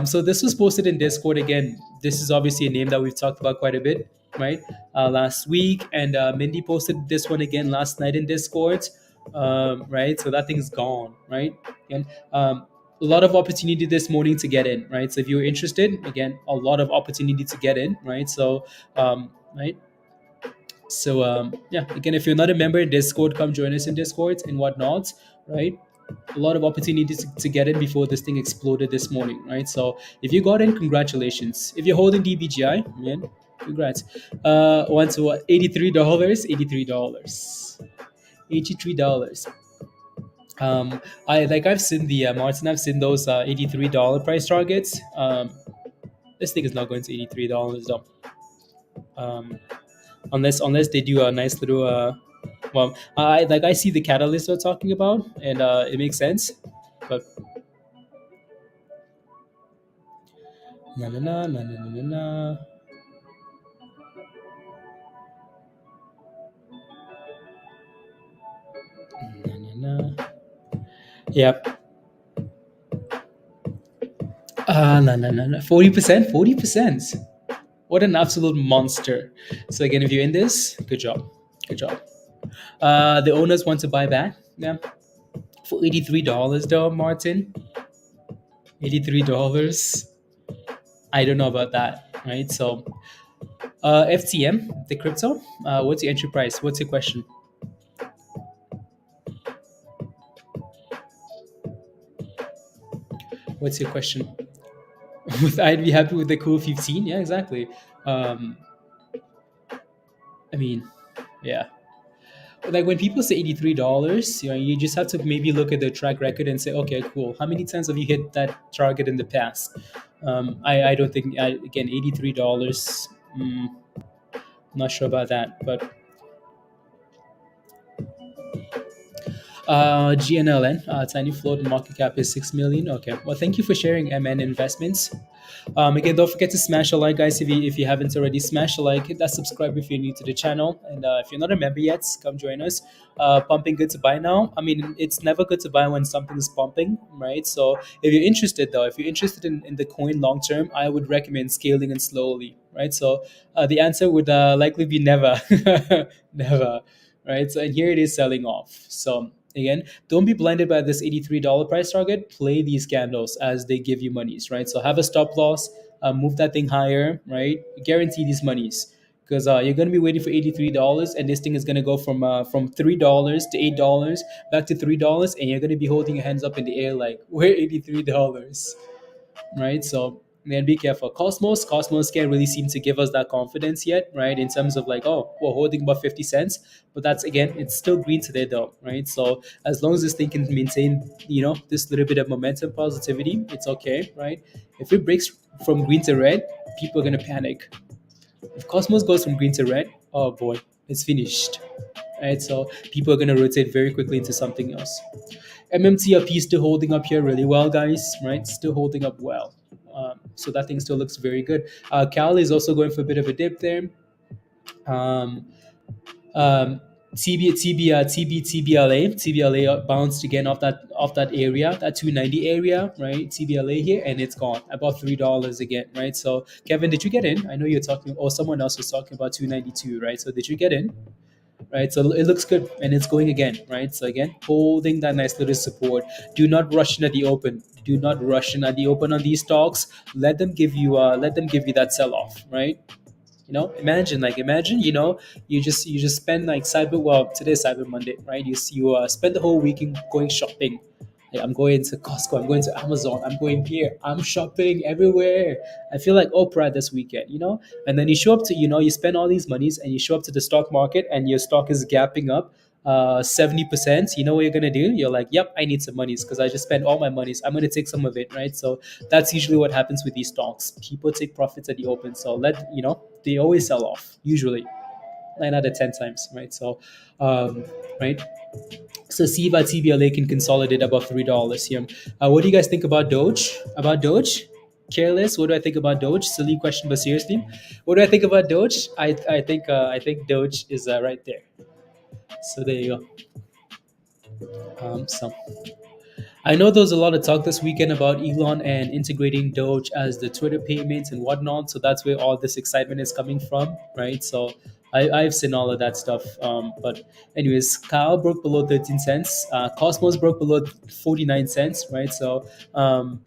So this was posted in Discord again. This is obviously a name that we've talked about quite a bit, right? Last week, and Mindy posted this one again last night in Discord, right? So that thing's gone, right? And a lot of opportunity this morning to get in, right? So if you're interested, again, a lot of opportunity to get in, right? So, right? So yeah, again, if you're not a member in Discord, come join us in Discord and whatnot, right? A lot of opportunities to get in before this thing exploded this morning, right? So if you got in, congratulations. If you're holding DBGI, man, congrats. Once what? $83, $83, $83. I've seen the Martin. I've seen those $83 price targets. This thing is not going to $83 though. Unless they do a nice little well, I see the catalyst they're talking about, and it makes sense, but na na na na na na na. Na, na, na. Yep. Na na na na. 40%, 40%. What an absolute monster! So again, if you're in this, good job, good job. The owners want to buy back, yeah, for $83 though, Martin. $83. I don't know about that, right? So, FTM, the crypto. What's your entry price? What's your question? What's your question? I'd be happy with the cool 15. Yeah, exactly. Um, I mean, yeah. Like when people say $83, you just have to maybe look at the track record and say, okay, cool. How many times have you hit that target in the past? I don't think, again, $83. Not sure about that, but GNLN, tiny float market cap is 6 million. Okay, well, thank you for sharing, MN Investments. Again, don't forget to smash a like, guys. If you haven't already, smash a like, hit that subscribe if you're new to the channel, and if you're not a member yet, come join us. Pumping good to buy now. I mean, it's never good to buy when something is pumping, right? So if you're interested, though, if you're interested in the coin long term, I would recommend scaling and slowly, right? So the answer would likely be never, never, right? So and here it is selling off. So again, don't be blinded by this $83 price target. Play these candles as they give you monies, right? So have a stop loss, move that thing higher, right? Guarantee these monies, because you're going to be waiting for $83, and this thing is going to go from $3 to $8 back to $3, and you're going to be holding your hands up in the air like, we're $83, right? So man, be careful. Cosmos can't really seem to give us that confidence yet, right? In terms of like, oh, we're holding about 50 cents, but that's again, it's still green today though, right? So as long as this thing can maintain, this little bit of momentum positivity, it's okay, right? If it breaks from green to red, people are gonna panic. If Cosmos goes from green to red, oh boy, it's finished, right? So people are gonna rotate very quickly into something else. MMTLP is still holding up here really well, guys, right? Still holding up well. So that thing still looks very good. Cal is also going for a bit of a dip there. Um, TBLA bounced again off that area, that 290 area, right? TBLA here, and it's gone about $3 again, right? So Kevin, did you get in? I know you're talking, or someone else was talking about 292, right? So did you get in? Right, so it looks good, and it's going again, right? So again, holding that nice little support. Do not rush in at the open. Do not rush in at the open on these stocks. Let them give you that sell off, right? Imagine, you just spend like today's Cyber Monday, right? You spend the whole weekend going shopping. Like, I'm going to Costco, I'm going to Amazon, I'm going here, I'm shopping everywhere. I feel like Oprah this weekend, and then you show up to, you spend all these monies and you show up to the stock market and your stock is gapping up 70%. You know what you're gonna do? You're like, yep, I need some monies because I just spent all my monies. I'm gonna take some of it, right? So that's usually what happens with these stocks. People take profits at the open, so they always sell off usually 9 out of 10 times, right? So right, so SIVA TBLA can consolidate above $3 here. What do you guys think about Doge? careless. What do I think about Doge? Silly question, but seriously, what do I think about Doge? I think Doge is right there. So there you go. So I know there was a lot of talk this weekend about Elon and integrating Doge as the Twitter payments and whatnot. So that's where all this excitement is coming from, right? So I've seen all of that stuff. But anyways, Kyle broke below 13 cents. Cosmos broke below 49 cents, right? So,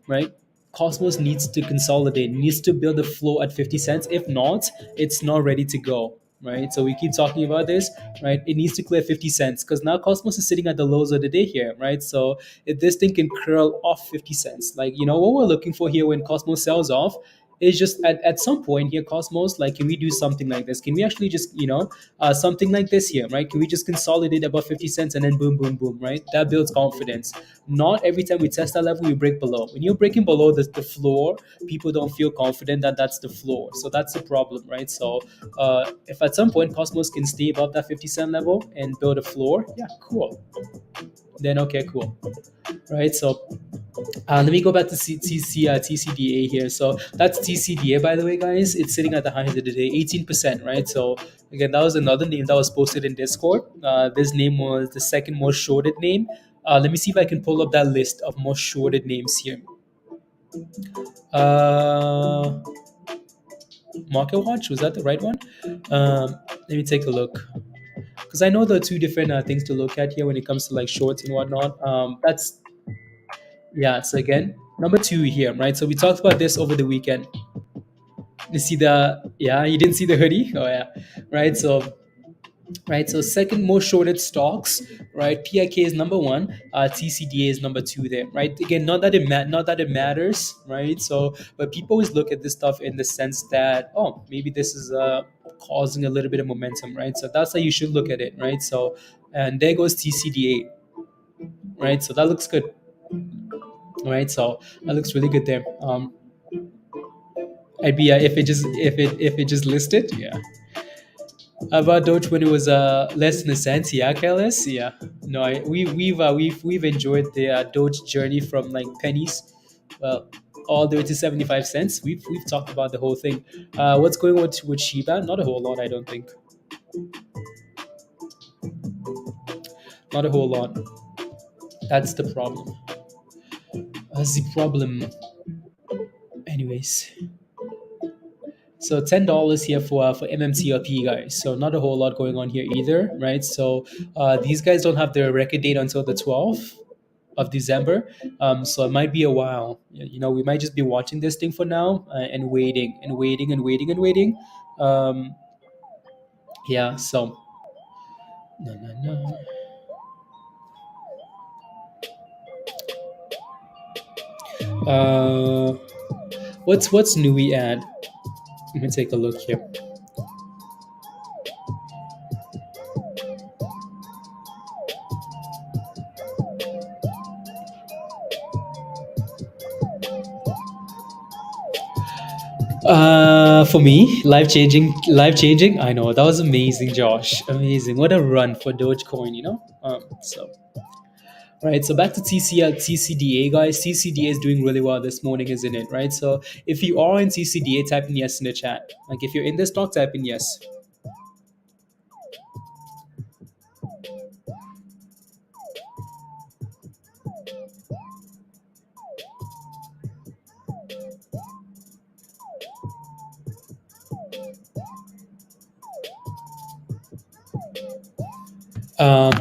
right. Cosmos needs to consolidate, needs to build a flow at 50 cents. If not, it's not ready to go, right? So we keep talking about this, right? It needs to clear 50 cents because now Cosmos is sitting at the lows of the day here, right? So if this thing can curl off 50 cents, like, what we're looking for here when Cosmos sells off is just at some point here, Cosmos, like, can we do something like this? Can we actually just, something like this here, right? Can we just consolidate above 50 cents and then boom, boom, boom, right? That builds confidence. Not every time we test that level, we break below. When you're breaking below the floor, people don't feel confident that that's the floor. So that's the problem, right? So if at some point Cosmos can stay above that 50-cent level and build a floor, yeah, cool. Then okay, cool, right? So let me go back to TCDA here. So that's TCDA, by the way, guys. It's sitting at the highs of the day, 18%, right? So again, that was another name that was posted in Discord. This name was the second most shorted name. Let me see if I can pull up that list of most shorted names here. Uh, Market Watch, was that the right one? Let me take a look. Because I know there are two different things to look at here when it comes to like shorts and whatnot. That's Yeah, so again, number two here, right? So we talked about this over the weekend. You see you didn't see the hoodie? Oh yeah, right. So second most shorted stocks, right? PIK is number one, TCDA is number two there, right? Again, not that it matters, right? So, but people always look at this stuff in the sense that, oh, maybe this is causing a little bit of momentum, right? So that's how you should look at it, right? So, and there goes TCDA, right? So that looks good, right? So that looks really good there. I'd be if it just listed, yeah. About Doge when it was less than a cent, yeah, careless, yeah. No, we've enjoyed the Doge journey from like pennies, well, all the way to 75 cents. We've talked about the whole thing. What's going on with Shiba? Not a whole lot, I don't think. Not a whole lot. That's the problem. That's the problem. Anyways. So $10 here for MMTLP guys. So not a whole lot going on here either, right? So these guys don't have their record date until the 12th of December. So it might be a while. We might just be watching this thing for now and waiting and waiting and waiting and waiting. Yeah. So no, no, no. What's NUWE at? Let me take a look here. For me, life changing, life changing. I know that was amazing, Josh. Amazing. What a run for Dogecoin. So right. So back to TCDA, guys. TCDA is doing really well this morning, isn't it? Right. So if you are in TCDA, type in yes in the chat. Like if you're in the stock, type in yes.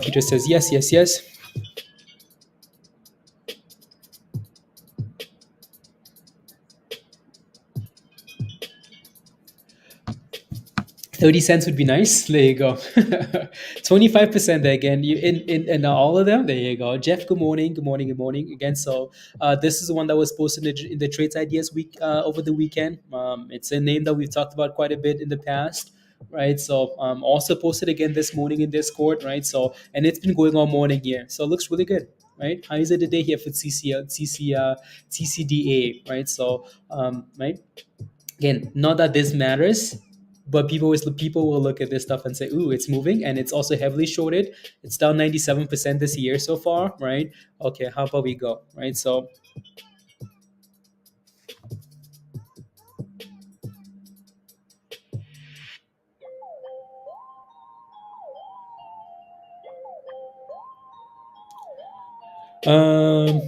Peter says yes, yes, yes. 30 cents would be nice. There you go. 25% there again. You in all of them. There you go. Jeff, good morning. Good morning. Good morning again. So this is the one that was posted in the Trades Ideas week over the weekend. It's a name that we've talked about quite a bit in the past, right? So also posted again this morning in Discord, right? So and it's been going all morning here. So it looks really good, right? Highs of the day here for TCDA, right? So right. Again, not that this matters, but people will look at this stuff and say, "Ooh, it's moving," and it's also heavily shorted. It's down 97% this year so far, right? Okay, how about we go, right? So Um,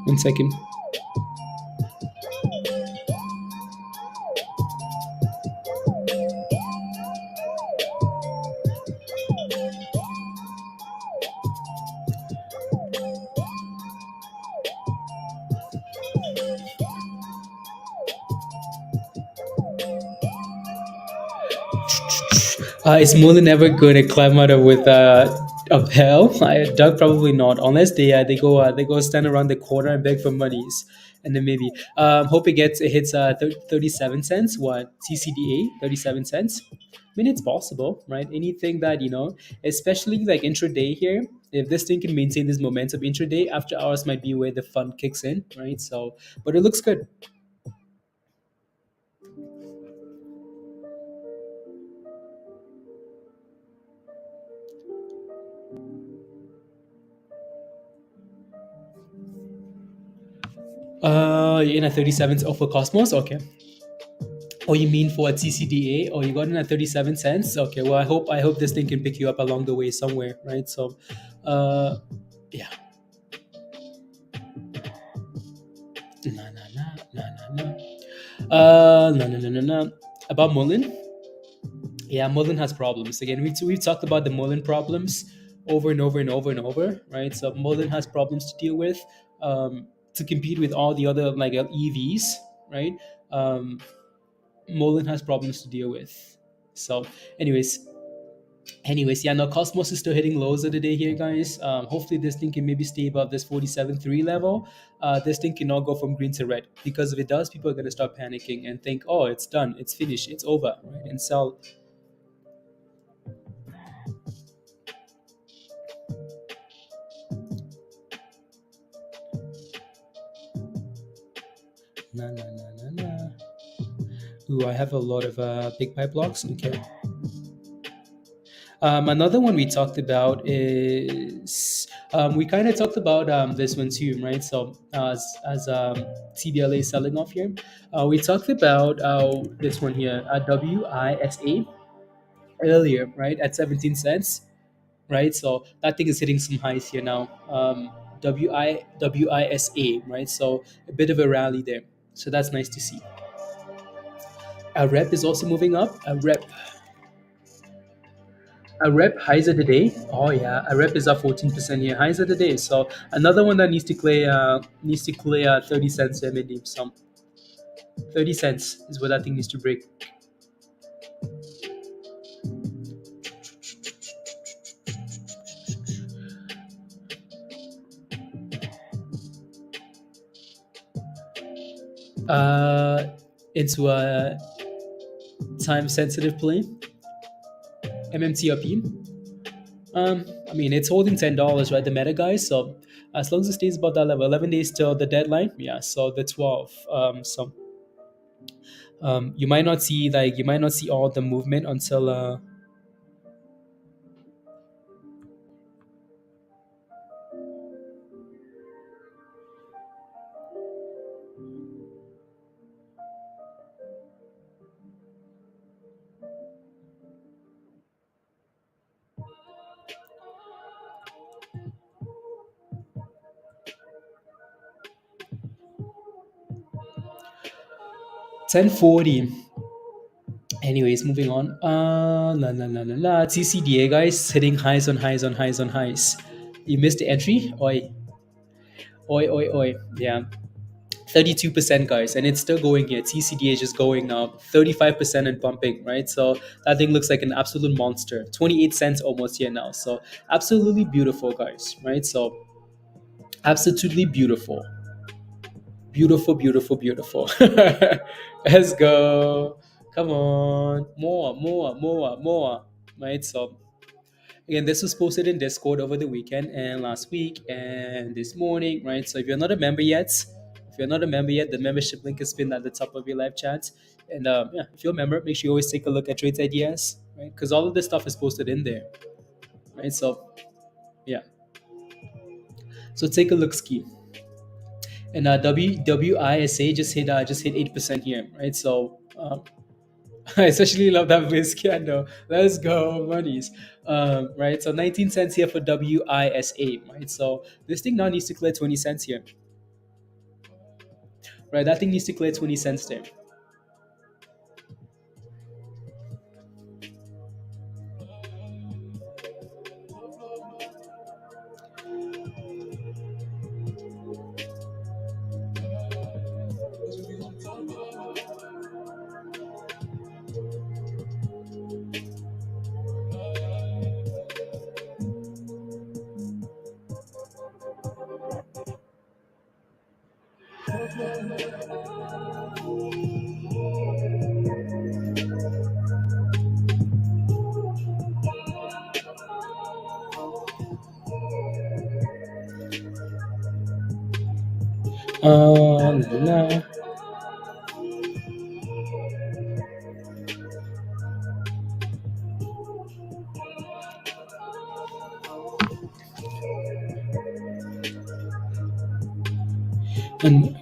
1 second. Is Mullen ever going to climb out of with a hell? Doug probably not, unless they go stand around the corner and beg for monies, and then maybe hope it hits 37 cents. What TCDA 37 cents? I mean, it's possible, right? Anything that especially like intraday here. If this thing can maintain this momentum intraday, after hours might be where the fun kicks in, right? So, but it looks good. In a 37 for Cosmos, okay. Oh, you mean for a TCDA? Oh, you got in at 37 cents? Okay, well, I hope this thing can pick you up along the way somewhere, right? So, uh, yeah. Nah, nah, nah, nah, nah, nah. No, no, no, no, no. About Mullen, yeah, Mullen has problems. Again, we've talked about the Mullen problems over and over and over and over, right? So Mullen has problems to deal with, to compete with all the other like EVs, right? Um, Mullen has problems to deal with. So, anyways, yeah, no, Cosmos is still hitting lows of the day here, guys. Hopefully, this thing can maybe stay above this 47.3 level. This thing cannot go from green to red, because if it does, people are going to start panicking and think, oh, it's done, it's finished, it's over, right? And sell. Nah, nah, nah, nah, nah. Ooh, I have a lot of big pipe blocks. Okay. Another one we talked about is we kind of talked about this one too, right? So as TBLA selling off here, we talked about this one here, WISA earlier, right, at 17 cents, right? So that thing is hitting some highs here now. WISA, right? So a bit of a rally there. So that's nice to see. AREB is also moving up. A rep highs of the day. Oh yeah, a rep is up 14% here. Highs of the day. So another one that needs to clear 30 cents there, maybe some 30 cents is what that thing needs to break. Uh, into a time sensitive play. MMTLP. I mean, it's holding $10, right? The meta guys. So as long as it stays above that level, 11 days till the deadline. Yeah. So the 12. So you might not see all the movement until 10:40. Anyways, moving on. La la la la la. TCDA guys hitting highs on highs on highs on highs. You missed the entry. Oi, oi, oi, oi. Yeah, 32% guys, and it's still going here. TCDA is just going now, 35% and pumping, right? So that thing looks like an absolute monster. 28 cents almost here now. So absolutely beautiful, guys, right? So absolutely beautiful. Beautiful, beautiful, beautiful. Let's go. Come on. More, more, more, more. Right? So, again, this was posted in Discord over the weekend and last week and this morning, right? So, if you're not a member yet, the membership link is pinned at the top of your live chat. And yeah, if you're a member, make sure you always take a look at Trades Ideas, right? Because all of this stuff is posted in there, right? So, yeah. So, take a look, Ski. And WISA just hit 8% here, right? So I especially love that whiz candle. Let's go, monies. Right, so 19 cents here for WISA, right? So this thing now needs to clear 20 cents here, right? That thing needs to clear 20 cents there. Nah. And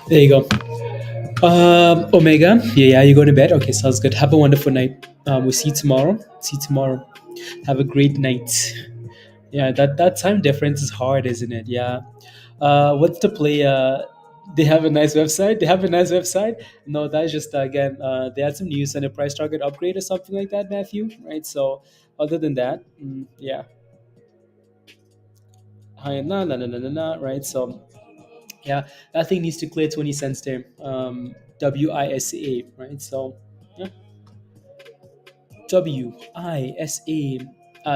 there you go. Omega, yeah, you're going to bed. Okay, sounds good. Have a wonderful night. We'll see you tomorrow. See you tomorrow. Have a great night. Yeah, that time difference is hard, isn't it? Yeah. What's the play? They have a nice website. They have a nice website. No, that's just again. They had some news and a price target upgrade or something like that, Matthew. Right. So other than that, yeah. Hi, right. So yeah, that thing needs to clear 20 cents there. WISA, right? So yeah, WISA.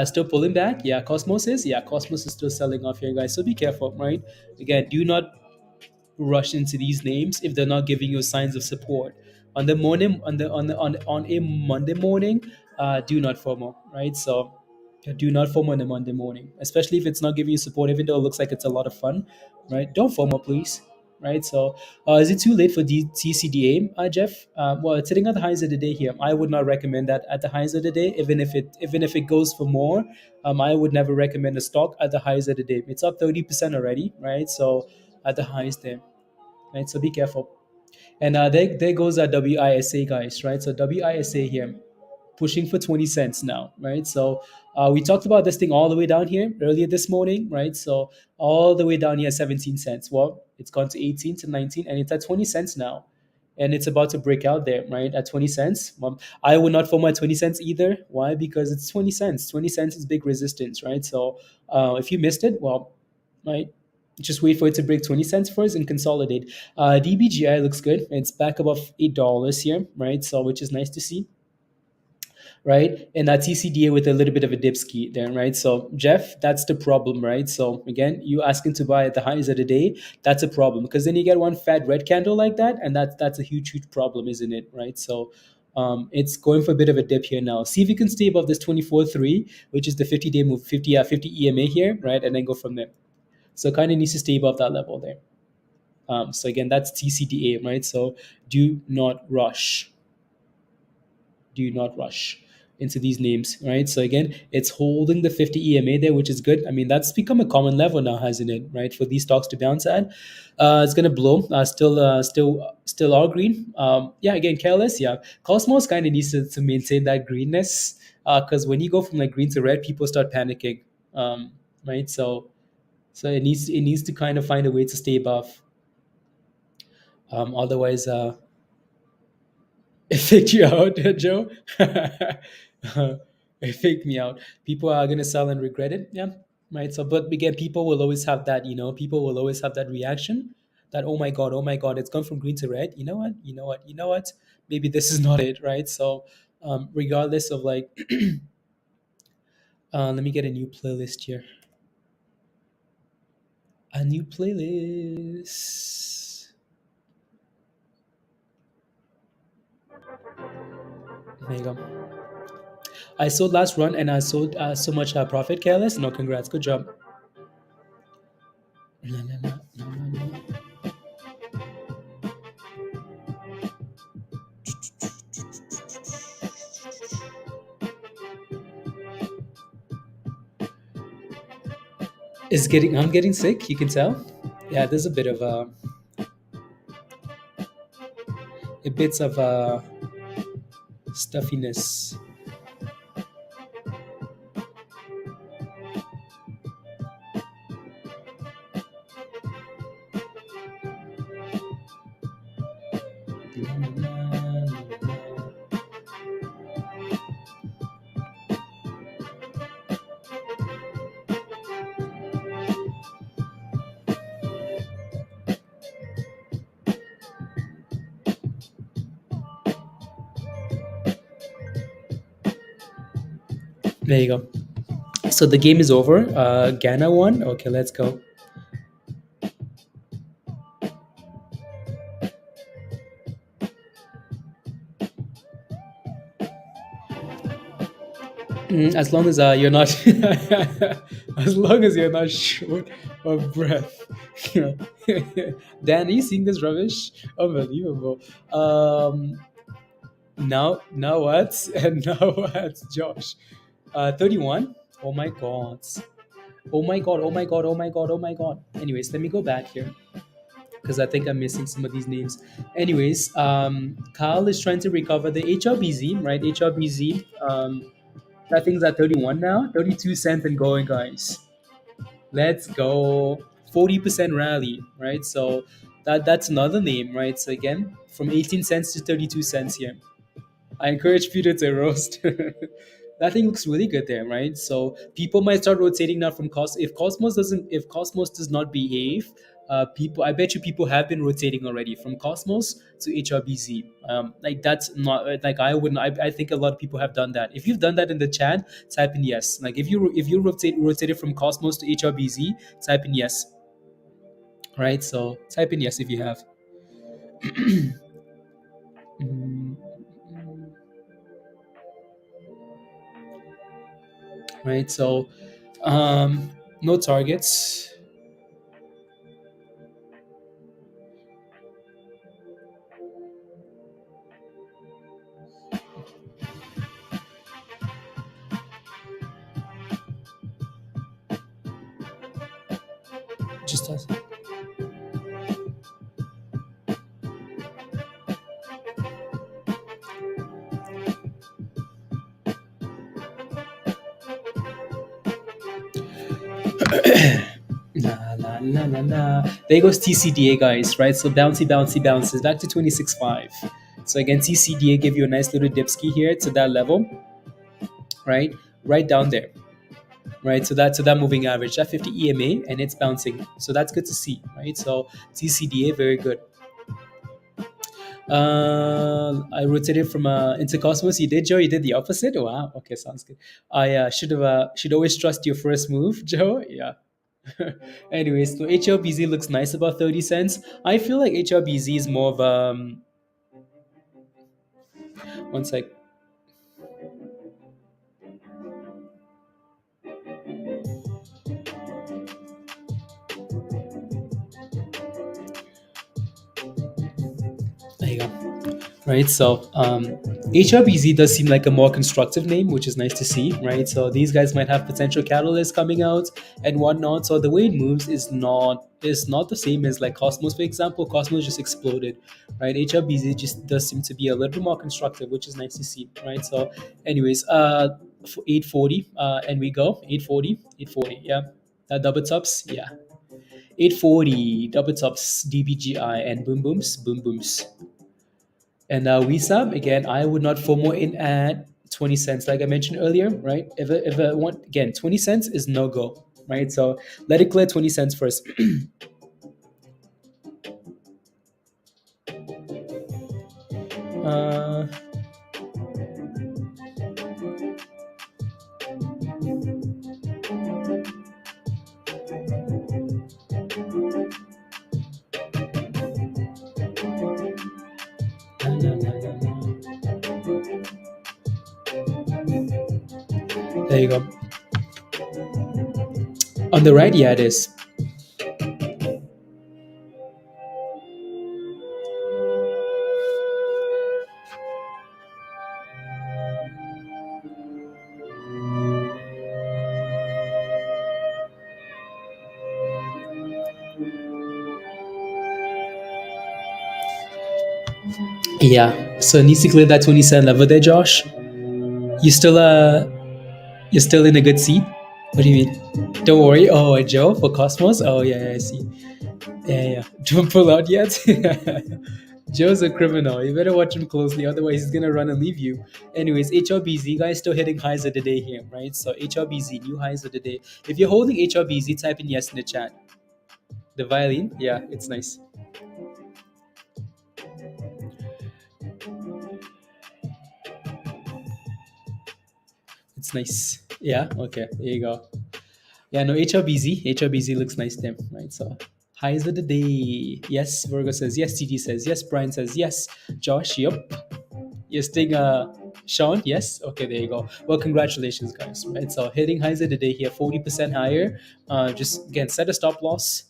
Still pulling back. Yeah, Cosmos is. Yeah, Cosmos is still selling off here, guys. So be careful, right? Again, do not rush into these names if they're not giving you signs of support. On the morning, on a Monday morning, do not FOMO, right? So do not FOMO on a Monday morning, especially if it's not giving you support, even though it looks like it's a lot of fun, right? Don't FOMO, please. Right, so is it too late for TCDA, Jeff? Well, it's sitting at the highs of the day here. I would not recommend that at the highs of the day, even if it goes for more. I would never recommend a stock at the highs of the day. It's up 30% already, right? So at the highs there, right? So be careful. And there goes our WISA, guys, right? So WISA here, pushing for 20 cents now, right? So we talked about this thing all the way down here earlier this morning, right? So all the way down here, 17 cents. Well, it's gone to 18 to 19, and it's at 20 cents now. And it's about to break out there, right? At 20 cents. I would not form at 20 cents either. Why? Because it's 20 cents. 20 cents is big resistance, right? So if you missed it, well, right, just wait for it to break 20 cents first and consolidate. DBGI looks good. It's back above $8 here, right? So which is nice to see, right? And that TCDA with a little bit of a dip ski there, right? So Jeff, that's the problem, right? So again, you asking to buy at the highs of the day, that's a problem because then you get one fat red candle like that, and that's a huge problem, isn't it? Right? So it's going for a bit of a dip here now. See if you can stay above this 24.3, which is the 50-day move, 50 EMA here, right? And then go from there. So kind of needs to stay above that level there. So again, that's TCDA, right? So do not rush. Do not rush into these names, right? So again, it's holding the 50 EMA there, which is good. I mean, that's become a common level now, hasn't it? Right, for these stocks to bounce at. It's gonna blow. Still all green. Yeah, again, careless. Yeah, Cosmos kind of needs to maintain that greenness because when you go from like green to red, people start panicking. Right, so it needs to kind of find a way to stay above. Otherwise, it faked you out, Joe. It faked me out. People are gonna sell and regret it. Yeah, right. So, but again, people will always have that. People will always have that reaction. That oh my god, it's gone from green to red. You know what? You know what? You know what? Maybe this is not it, right? So, regardless of like, let me get a new playlist here. A new playlist. There you go. I sold last run and I sold so much profit. Careless? No, congrats. Good job. No, no, no, no, no, no. I'm getting sick, you can tell. Yeah, there's a bit of a bits of stuffiness. There you go. So the game is over. Ghana won. Okay, let's go. As long as you're not, as long as you're not short of breath. Dan, are you seeing this rubbish? Unbelievable. Now what? And now what, Josh? 31. Oh my god. Oh my god. Oh my god. Oh my god. Oh my god. Anyways, let me go back here because I think I'm missing some of these names. Anyways, Kyle is trying to recover the HLBZ, right? HLBZ. That thing's at 31 now. 32 cents and going, guys. Let's go. 40% rally, right? So that's another name, right? So again, from 18 cents to 32 cents here. I encourage Peter to roast. That thing looks really good there, right? So people might start rotating now from Cos. If Cosmos does not behave, people, I bet you people have been rotating already from Cosmos to HRBZ. Like that's not like I wouldn't. I think a lot of people have done that. If you've done that in the chat, type in yes. Like if you rotated from Cosmos to HRBZ, type in yes. Right. So type in yes if you have. Mm, right. So no targets. Just us. La, la, la, la, la. There goes TCDA, guys, right? So bouncy, bouncy, bounces back to 26.5. So again, TCDA gave you a nice little dipski here to that level, right? Right down there, right? So that moving average, that 50 EMA, and it's bouncing. So that's good to see, right? So TCDA, very good. I rotated from into Cosmos. You did, Joe. You did the opposite. Wow. Okay, sounds good. I should always trust your first move, Joe. Yeah. Anyways, so HLBZ looks nice about 30 cents. I feel like HLBZ is more of one sec. There you go. Right. So HLBZ does seem like a more constructive name, which is nice to see, right? So these guys might have potential catalysts coming out and whatnot. So the way it moves is not the same as like Cosmos, for example. Cosmos just exploded, right? HLBZ just does seem to be a little bit more constructive, which is nice to see, right? So, anyways, for 840, and we go 840, 840, yeah. That double tops, yeah. 840 double tops, DBGI and boom booms, boom booms. And we sub again. I would not FOMO in at 20 cents, like I mentioned earlier, right? If I want again, 20 cents is no go, right? So let it clear 20 cents first. uh, there you go. On the right, yeah, it is. Yeah. So it needs to clear that 27 level there, Josh. You still you're still in a good seat? What do you mean? Don't worry. Oh, Joe for Cosmos. Oh yeah, I see. Yeah, yeah. Don't pull out yet. Joe's a criminal. You better watch him closely, otherwise he's gonna run and leave you. Anyways, HLBZ guys still hitting highs of the day here, right? So HLBZ new highs of the day. If you're holding HLBZ, type in yes in the chat. The violin, yeah, it's nice. It's nice. Yeah. Okay. There you go. Yeah. No, HLBZ looks nice there, right? So highs of the day. Yes. Virgo says yes. TD says yes. Brian says yes. Josh, yep. You're staying, Sean? Yes? Okay, there you go. Well, congratulations, guys. Right, so hitting highs of the day here, 40% higher. Just again, set a stop loss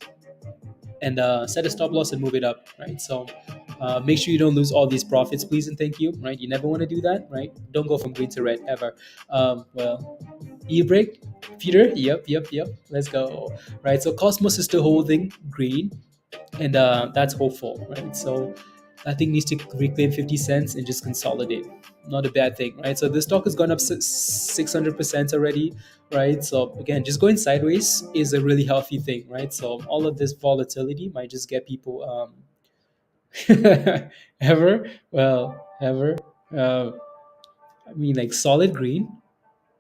and set a stop loss and move it up, right? So make sure you don't lose all these profits, please and thank you, right? You never want to do that, right? Don't go from green to red ever. Well, e-break, Peter, yep. Let's go, right? So Cosmos is still holding green, and that's hopeful, right? So I think needs to reclaim 50 cents and just consolidate. Not a bad thing, right? So this stock has gone up 600% already, right? So again, just going sideways is a really healthy thing, right? So all of this volatility might just get people ever. Uh, I mean, like solid green,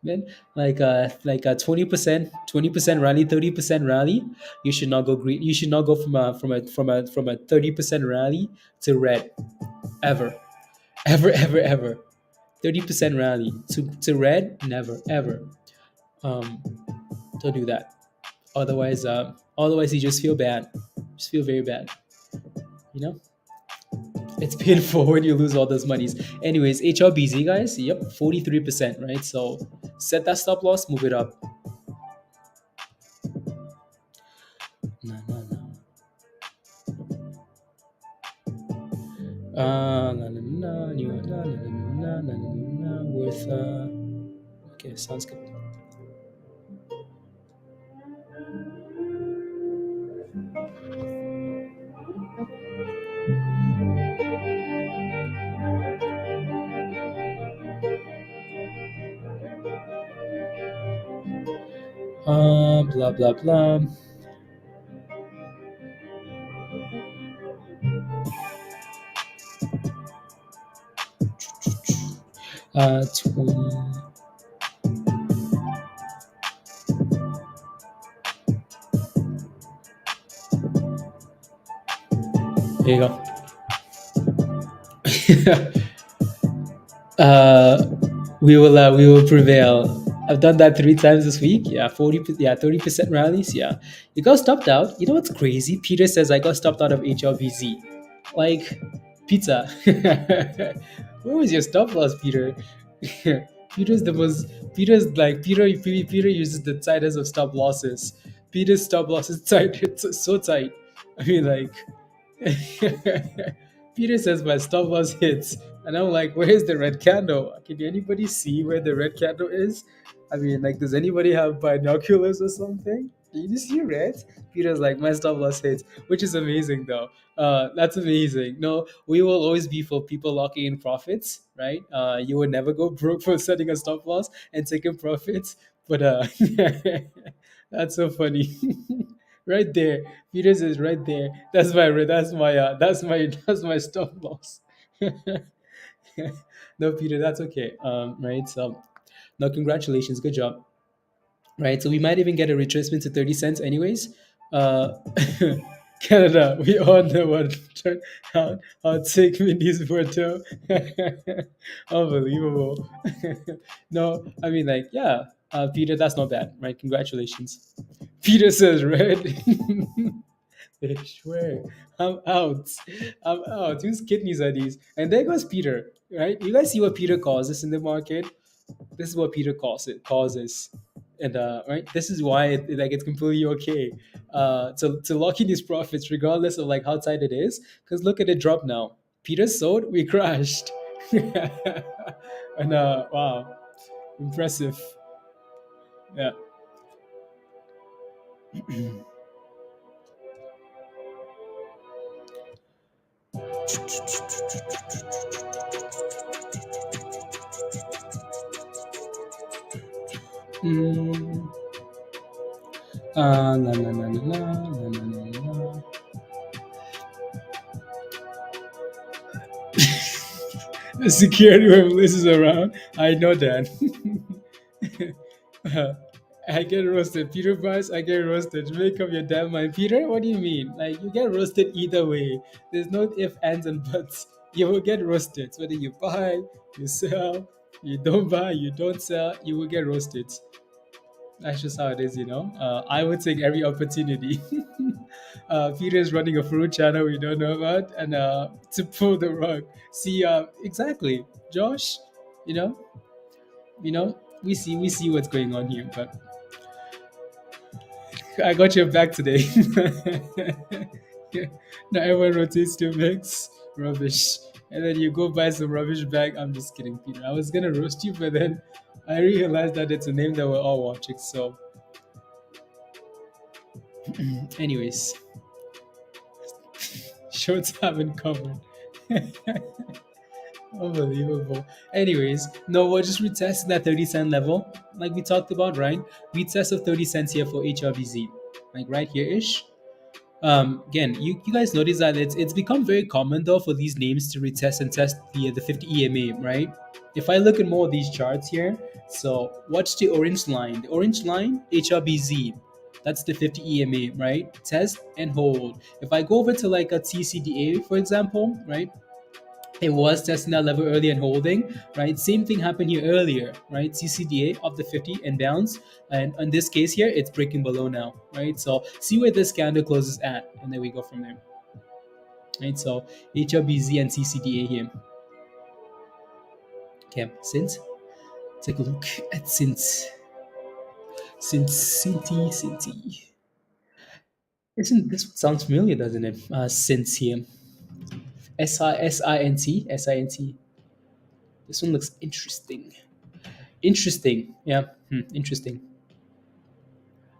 man. Like a 20% rally, 30% rally. You should not go green. You should not go from a 30% rally to red ever, ever. 30% rally to red, never ever. Um, don't do that. Otherwise you just feel bad. Just feel very bad. You know, it's painful when you lose all those monies. Anyways, HLBZ guys, yep, 43%, right? So set that stop loss, move it up. No. Worth okay, sounds good. Blah blah blah. 20. There you go. uh, we will prevail. I've done that 3 times this week. Yeah, 30% rallies. Yeah, you got stopped out. You know what's crazy? Peter says I got stopped out of HLBZ. Like, pizza. Where was your stop loss, Peter? Peter's the most. Peter's like Peter. Peter uses the tightest of stop losses. Peter's stop loss is tight. It's so tight. I mean, like, Peter says my stop loss hits, and I'm like, where's the red candle? Can anybody see where the red candle is? I mean, like, does anybody have binoculars or something? Can you see red? Peter's like, my stop loss hits, which is amazing though. That's amazing. No, we will always be for people locking in profits, right? You would never go broke for setting a stop loss and taking profits, but that's so funny. Right there, Peters is right there. That's my stop loss. No, Peter, that's okay. Right. So, no, congratulations, good job. Right. So we might even get a retracement to 30 cents, anyways. Uh, Canada, we all know what turn out. I'll take Mindy's photo. Unbelievable. No, I mean, like, yeah, Peter, that's not bad, right? Congratulations. Peter says red. I swear, I'm out. I'm out. Whose kidneys are these? And there goes Peter, right? You guys see what Peter causes in the market? This is what Peter causes. And right, this is why like it's completely okay to lock in these profits regardless of like how tight it is. Because look at it drop now. Peter sold, we crashed. And wow, impressive. Yeah. Mm. La, la, la, la, la, la, la, la. The security when Bliss is around. I know that. I get roasted. Peter buys, I get roasted. Make up your damn mind. Peter, what do you mean? Like, you get roasted either way. There's no if, ands, and buts. You will get roasted. Whether you buy, you sell, you don't buy, you don't sell, you will get roasted. That's just how it is, you know. I would take every opportunity. Peter is running a fruit channel we don't know about, and to pull the rug. See, exactly, Josh. You know, we see what's going on here, but I got your back today. Now everyone rotates to mix rubbish, and then you go buy some rubbish bag. I'm just kidding, Peter. I was gonna roast you, but then I realized that it's a name that we're all watching. So, anyways, shorts haven't covered. Unbelievable. Anyways, no, we're just retesting that 30 cent level, like we talked about, right? Retest of 30 cents here for HLBZ, like right here ish. Again, you guys notice that it's become very common though for these names to retest and test the 50 EMA, right? If I look at more of these charts here, so watch the orange line. The orange line, HLBZ, that's the 50 EMA, right? Test and hold. If I go over to like a TCDA, for example, right? It was testing that level early and holding, right? Same thing happened here earlier, right? CCDA of the 50 and bounce. And in this case here, it's breaking below now, right? So see where this candle closes at, and then we go from there. Right? So HLBZ and CCDA here. Okay, since take a look at since Sinti. Isn't this one sounds familiar, doesn't it? Since here. SINT. This one looks interesting. Interesting. Yeah. Interesting.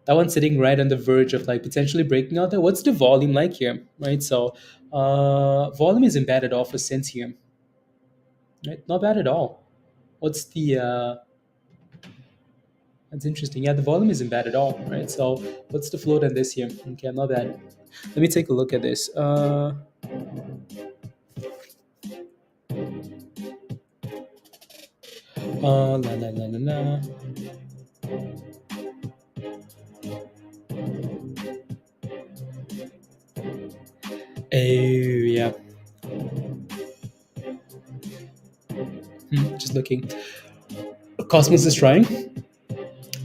That one's sitting right on the verge of like potentially breaking out there. What's the volume like here? Right. So volume isn't bad at all for Sense here. Right? Not bad at all. What's the that's interesting. Yeah, the volume isn't bad at all. Right. So what's the float on this here? Okay, not bad. Let me take a look at this. La la la la la. Oh yeah. Just looking. Cosmos is trying.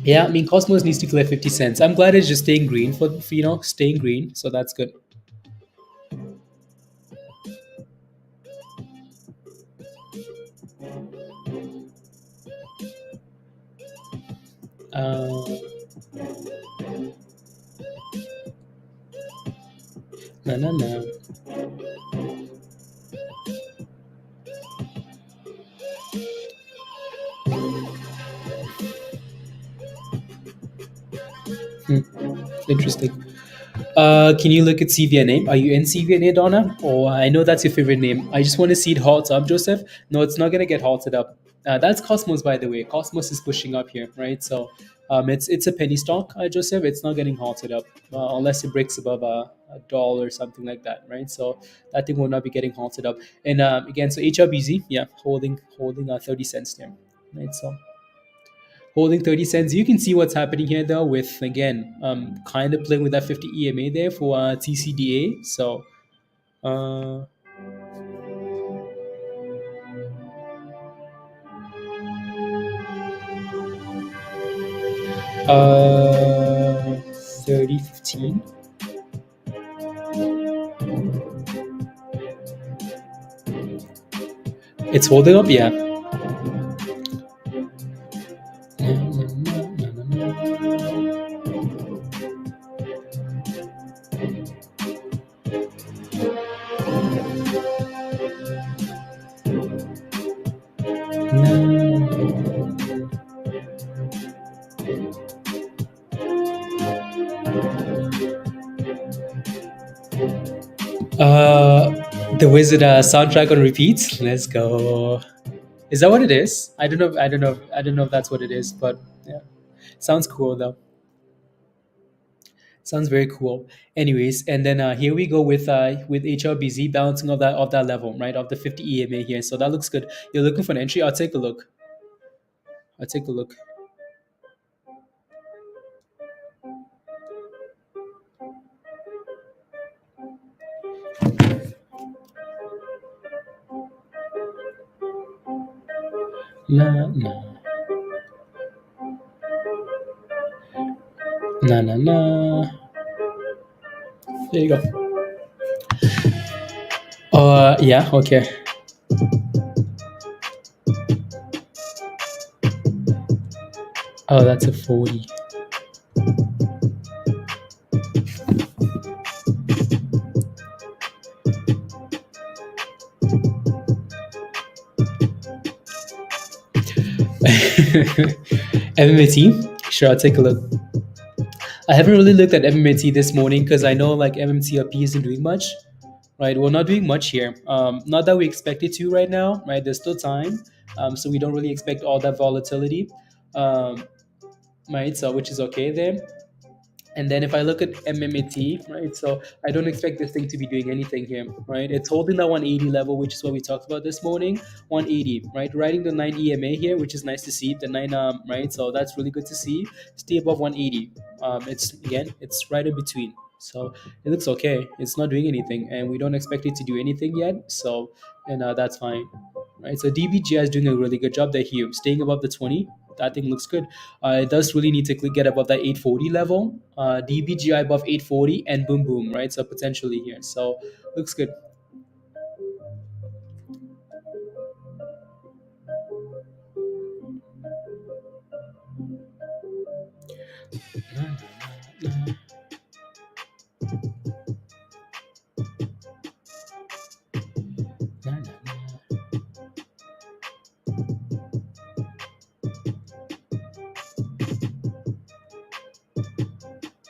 Yeah, I mean Cosmos needs to clear 50 cents. I'm glad it's just staying green for staying green. So that's good. No. Interesting. Can you look at CVNA? Are you in CVNA, Donna? Or I know that's your favorite name. I just want to see it halt up, Joseph. No, it's not going to get halted up. That's Cosmos, by the way. Cosmos is pushing up here, right? So it's a penny stock, Joseph. It's not getting halted up unless it breaks above a dollar or something like that, right? So that thing will not be getting halted up. And again, so HLBZ, yeah, holding 30 cents there, right? So holding 30 cents. You can see what's happening here though with, again, kind of playing with that 50 EMA there for TCDA. So uh, 30.15. It's holding up, yeah. The Wizard soundtrack on repeat. Let's go. Is that what it is? I don't know. I don't know. I don't know if that's what it is, but yeah, sounds cool though. Sounds very cool. Anyways, and then here we go with HLBZ balancing of that level, right? Of the 50 EMA here. So that looks good. You're looking for an entry? I'll take a look. I'll take a look. Na na na. There you go. Yeah, okay. Oh, that's a 40. MMAT? Sure, I'll take a look. I haven't really looked at MMAT this morning because I know like MMTLP isn't doing much, right? We're not doing much here. Not that we expect it to right now, right? There's still time, so we don't really expect all that volatility, um, right? So which is okay there. And then if I look at MMAT, right, so I don't expect this thing to be doing anything here, right? It's holding that 180 level, which is what we talked about this morning, 180, right? Riding the 9 EMA here, which is nice to see. The 9, right? So that's really good to see. Stay above 180. It's again, it's right in between. So it looks okay. It's not doing anything, and we don't expect it to do anything yet. So, and that's fine, right? So DBGI is doing a really good job there here, staying above the 20. That thing looks good. It does really need to get above that 840 level. DBGI above 840 and boom boom, right? So potentially here. So looks good.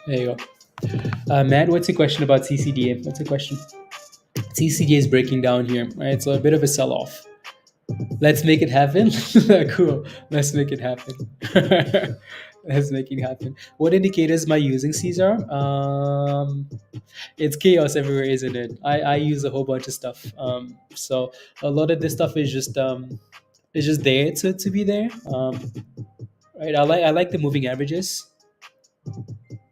There you go. Matt, what's your question about TCDA? What's the question? TCDA is breaking down here, right? So a bit of a sell off. Let's make it happen. Cool. Let's make it happen. Let's make it happen. What indicators am I using, Caesar? It's chaos everywhere, isn't it? I use a whole bunch of stuff. So a lot of this stuff is just there to be there. Right. I like the moving averages.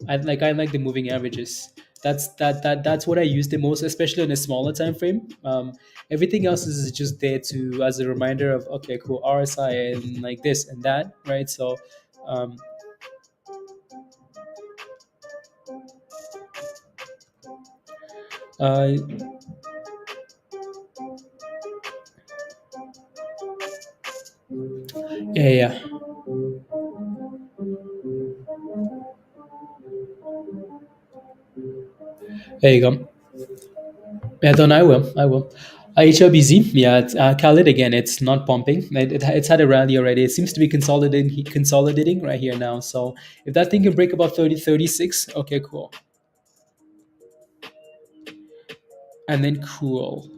I like the moving averages. That's what I use the most, especially in a smaller time frame. Everything else is just there to as a reminder of okay, cool RSI and like this and that, right? So, um, uh, yeah, yeah. There you go. Yeah, then I will. I will. HLBZ, yeah, call it again. It's not pumping. It's had a rally already. It seems to be consolidating right here now. So if that thing can break above 30 36, okay, cool. And then cool.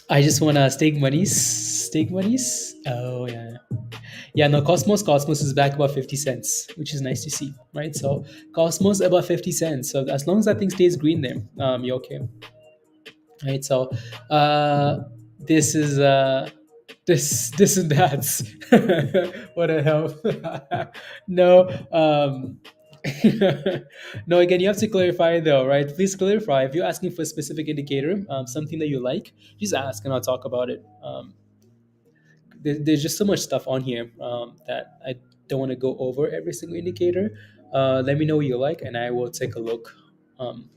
I just want to stake monies. Stake monies. Oh yeah. Yeah, no, Cosmos is back about 50 cents, which is nice to see, right? So Cosmos about 50 cents. So as long as that thing stays green there, you're okay. Right. So this is this and that's what the hell. No, no, again, you have to clarify though, right? Please clarify if you're asking for a specific indicator, something that you like, just ask and I'll talk about it. There's just so much stuff on here that I don't want to go over every single indicator. Let me know what you like, and I will take a look. Um,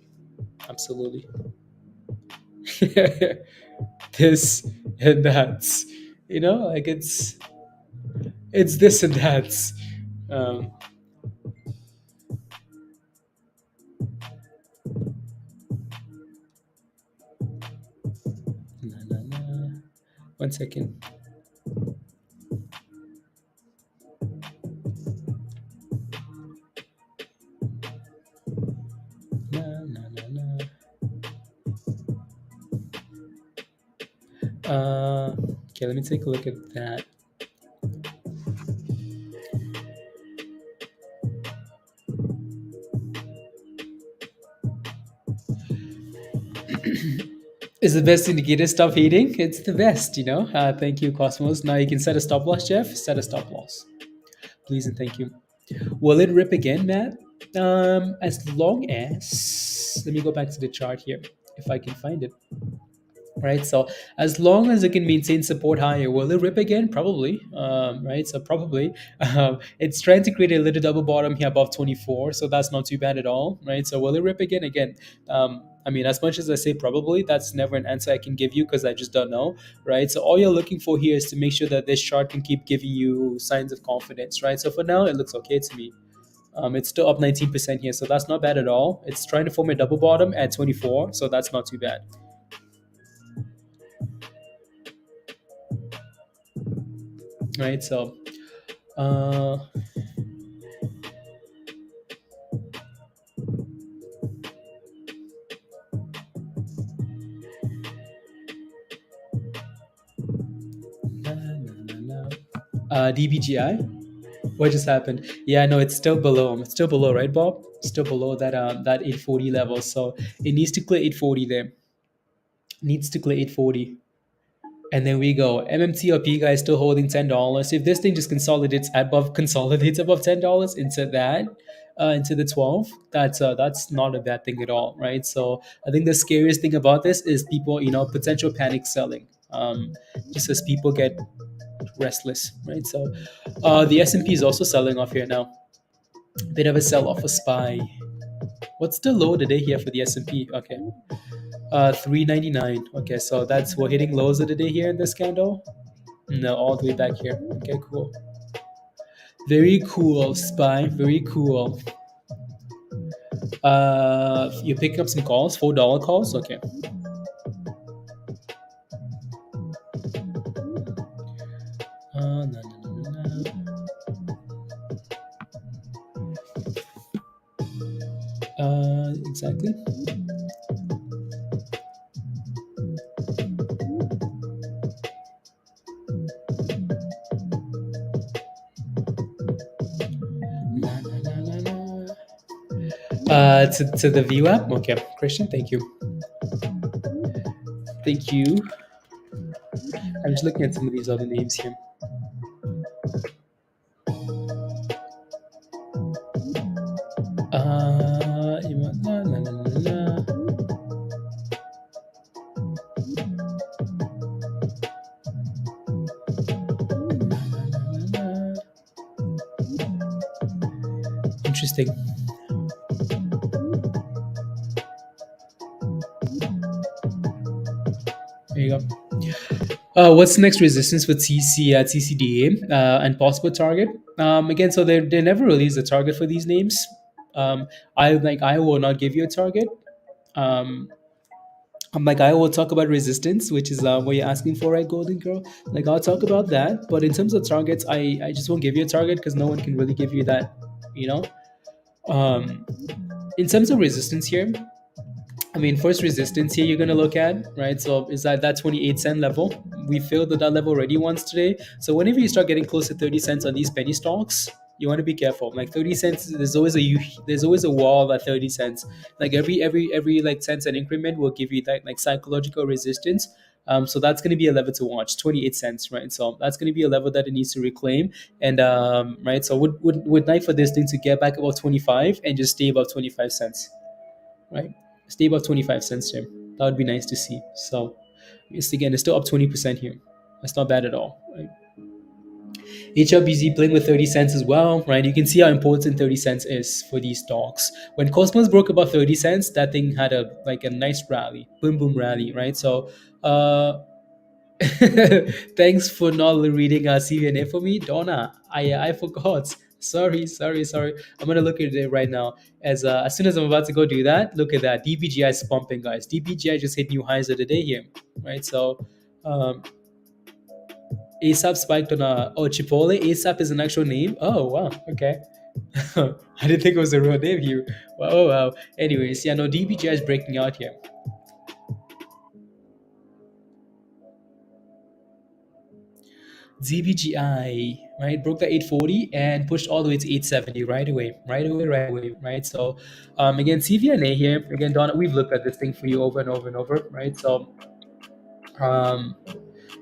absolutely. This and that, like it's this and that. Um, na, na, na. 1 second. Okay, let me take a look at that. Is the best indicator stop hating? It's the best, you know. Thank you, Cosmos. Now you can set a stop loss, Jeff. Set a stop loss, please and thank you. Will it rip again, Matt? As long as, let me go back to the chart here if I can find it. Right, so as long as it can maintain support higher, will it rip again? Probably. Right, so probably. It's trying to create a little double bottom here above 24, so that's not too bad at all. Right, so will it rip again? I mean, as much as I say probably, that's never an answer I can give you because I just don't know. Right, so all you're looking for here is to make sure that this chart can keep giving you signs of confidence. Right, so for now it looks okay to me. It's still up 19% here, so that's not bad at all. It's trying to form a double bottom at 24, so that's not too bad. Right, so uh DBGI, what just happened? Yeah, no, it's still below. It's still below, right, Bob? Still below that 840 level, so it needs to clear 840 there. Needs to clear 840. And then we go. MMTLP guys still holding $10. If this thing just consolidates above $10 into that, into the 12, that's not a bad thing at all, right? So I think the scariest thing about this is people, potential panic selling. Just as people get restless, right? So the S&P is also selling off here now. Bit of a sell off, a spy. What's the low today here for the S&P? Okay. 399. Okay, so we're hitting lows of the day here in this candle. No, all the way back here. Okay, cool. Very cool, spy. Very cool. You're picking up some calls, $4 calls. Okay. Exactly. To the view app. Okay, Christian, thank you. Thank you. I'm just looking at some of these other names here. Interesting. There you go. What's the next resistance for TCDA and possible target? Again, so they never release a target for these names. I will not give you a target. I will talk about resistance, which is what you're asking for, right, Golden Girl? Like, I'll talk about that. But in terms of targets, I just won't give you a target because no one can really give you that, you know? In terms of resistance here, I mean, first resistance here you're going to look at, right? So is that 28 cent level. We filled that level already once today. So whenever you start getting close to 30 cents on these penny stocks, you want to be careful. Like 30 cents, there's always a wall at 30 cents. Like every like cents an increment will give you that like psychological resistance. So that's going to be a level to watch, 28 cents, right? So that's going to be a level that it needs to reclaim. And right, so would like for this thing to get back about 25 and just stay above 25 cents, right? Stay above 25 cents here. That would be nice to see. So it's still up 20% here. That's not bad at all, right? HLBZ playing with 30 cents as well, right? You can see how important 30 cents is for these stocks. When Cosmos broke above 30 cents, that thing had a nice rally, boom boom rally, right? So thanks for not reading CVNA for me, Donna. I forgot. Sorry. I'm gonna look at it right now. As soon as I'm about to go do that, look at that. DBGI is pumping, guys. DBGI just hit new highs of the day here, right? So ASAP spiked on Chipotle. ASAP is an actual name. Oh wow, okay. I didn't think it was a real name here. Wow. Anyways, yeah, no, DBGI is breaking out here. DBGI, right, broke the 840 and pushed all the way to 870 right away, right? So, again, CVNA here, again, Donna, we've looked at this thing for you over and over and over, right? So, um,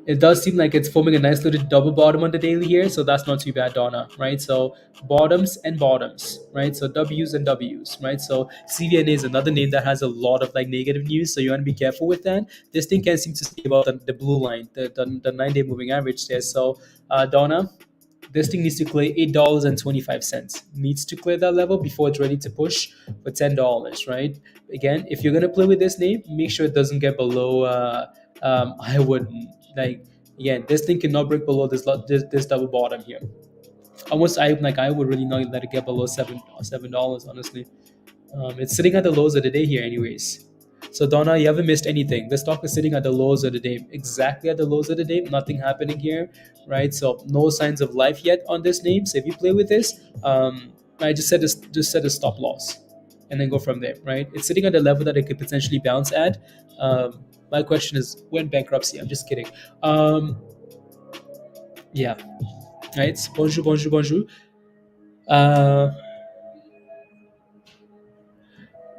it does seem like it's forming a nice little double bottom on the daily here, so that's not too bad, Donna, right? So bottoms and bottoms, right? So W's and W's, right? So CVNA is another name that has a lot of like negative news, so you want to be careful with that. This thing can seem to stay about the blue line, the 9-day moving average there. So Donna, this thing needs to clear $8.25. Needs to clear that level before it's ready to push for $10, right? Again, if you're gonna play with this name, make sure it doesn't get below. I wouldn't like again. This thing cannot break below this double bottom here. Almost, I would really not let it get below $7, honestly. It's sitting at the lows of the day here, anyways. So Donna, you haven't missed anything. The stock is sitting at the lows of the day, exactly at the lows of the day. Nothing happening here, right? So no signs of life yet on this name. So if you play with this, I just set a stop loss, and then go from there, right? It's sitting at the level that it could potentially bounce at. My question is, when bankruptcy? I'm just kidding. Yeah, right. Bonjour, bonjour, bonjour. Uh,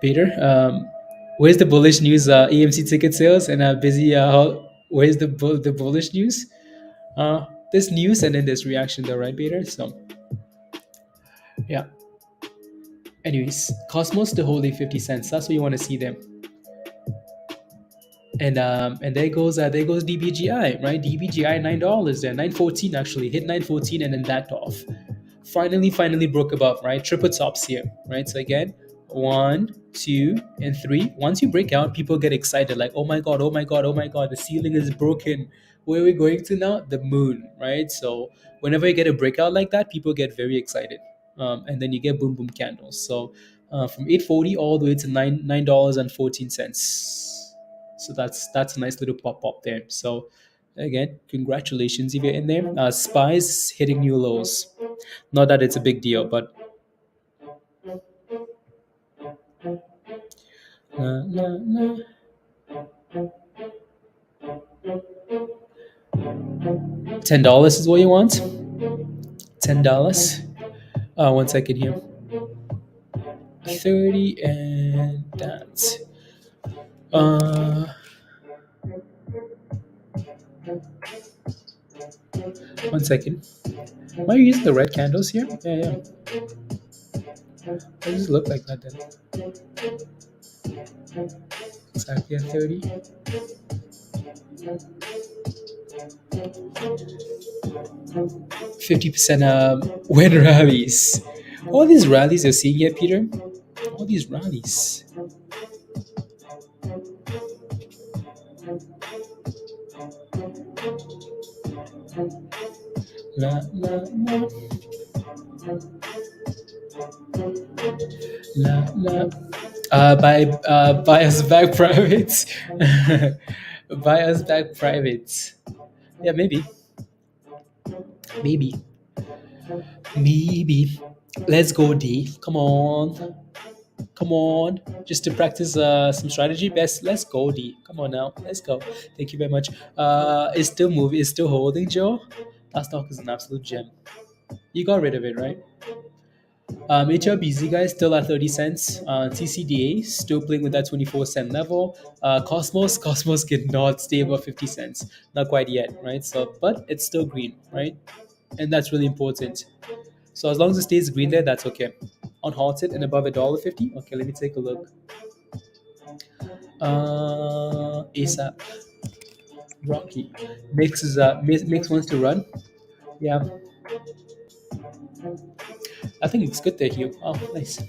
Peter, where's the bullish news? EMC ticket sales and busy. Where's the bullish news? This news and then this reaction, though, right, Peter? So, yeah. Anyways, Cosmos still holding 50 cents. That's what you want to see there. And there goes DBGI, right? DBGI $9 there, 914 actually hit 914 and then backed off. Finally broke above, right? Triple tops here, right? So again, 1, 2, and 3. Once you break out, people get excited, like, oh my god, oh my god, oh my god, the ceiling is broken. Where are we going to now? The moon, right? So whenever you get a breakout like that, people get very excited, and then you get boom boom candles. So from 840 all the way to $9.14. So that's a nice little pop there. So again, congratulations if you're in there. Spies hitting new lows. Not that it's a big deal, but $10 is what you want. $10. 1 second here. 30 and that. 1 second. Am I using the red candles here? Yeah. It just look like that then. Exactly at 30. %, when rallies. All these rallies you're seeing here, Peter. All these rallies. La, la, la. La, la. Buy us back private. Buy us back private. Yeah, maybe. Let's go, D. Come on. Just to practice some strategy. Let's go, D. Come on now. Let's go. Thank you very much. It's still moving. It's still holding, Joe. That stock is an absolute gem. You got rid of it, right? HLBZ guys still at 30 cents. TCDA still playing with that 24-cent level. Cosmos cannot stay above 50 cents. Not quite yet, right? So, but it's still green, right? And that's really important. So as long as it stays green there, that's okay. Unhalted and above $1.50. Okay, let me take a look. ASAP. Rocky. Mix wants to run. Yeah. I think it's good there, Hugh. Oh, nice.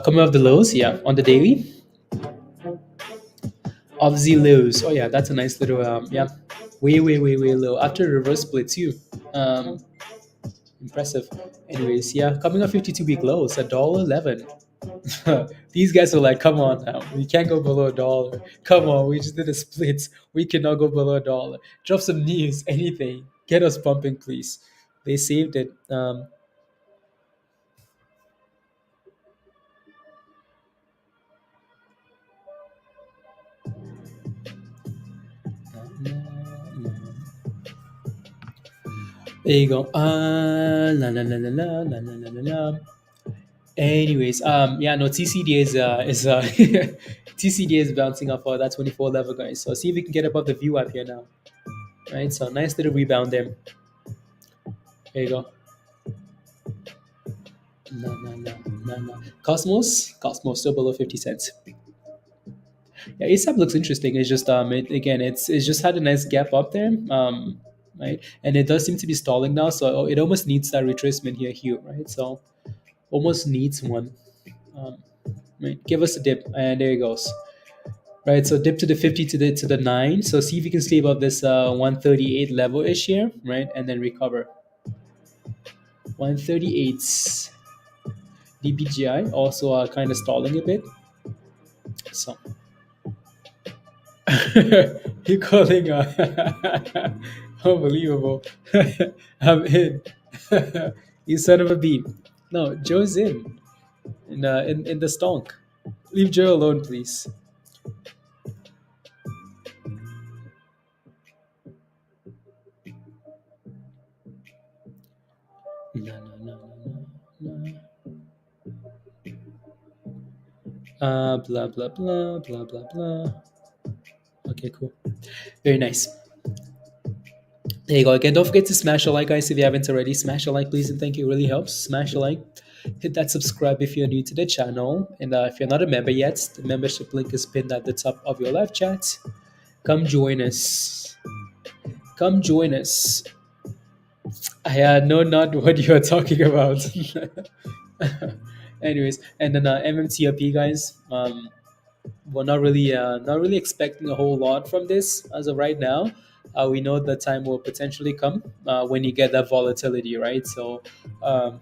Coming off the lows, yeah, on the daily. Of the lows. Oh yeah, that's a nice little yeah, way low after reverse split too. Impressive. Anyways, yeah, coming off 52-week lows, $1.11. These guys were like, come on now, we can't go below a dollar. Come on, we just did a split. We cannot go below a dollar. Drop some news, anything. Get us pumping, please. They saved it. There you go. La la la la la la la la la la. Anyways, yeah, no, TCDA is TCDA is bouncing off that 24 level, guys. So see if we can get above the view up here now. Right, so nice little rebound there. There you go. No. Cosmos still below 50 cents. Yeah, ASAP looks interesting. It's just it's just had a nice gap up there. Right, and it does seem to be stalling now, so it almost needs that retracement here, right? So almost needs one. Um, right, give us a dip, and there it goes. Right, so dip to the 50 to the 9. So see if you can stay above this 138 level ish here, right, and then recover. 138. DBGI also kind of stalling a bit. So you're calling unbelievable. I'm in. You son of a beep. No, Joe's in the stonk. Leave Joe alone, please. No. Blah blah blah blah blah blah. Okay, cool. Very nice. There you go. Again, don't forget to smash a like, guys. If you haven't already, smash a like, please, and thank you. It really helps. Smash a like. Hit that subscribe if you're new to the channel. And if you're not a member yet, the membership link is pinned at the top of your live chat. Come join us. Come join us. I know not what you're talking about. Anyways, and then MMTLP, guys. We're not really expecting a whole lot from this as of right now. We know the time will potentially come when you get that volatility, right? So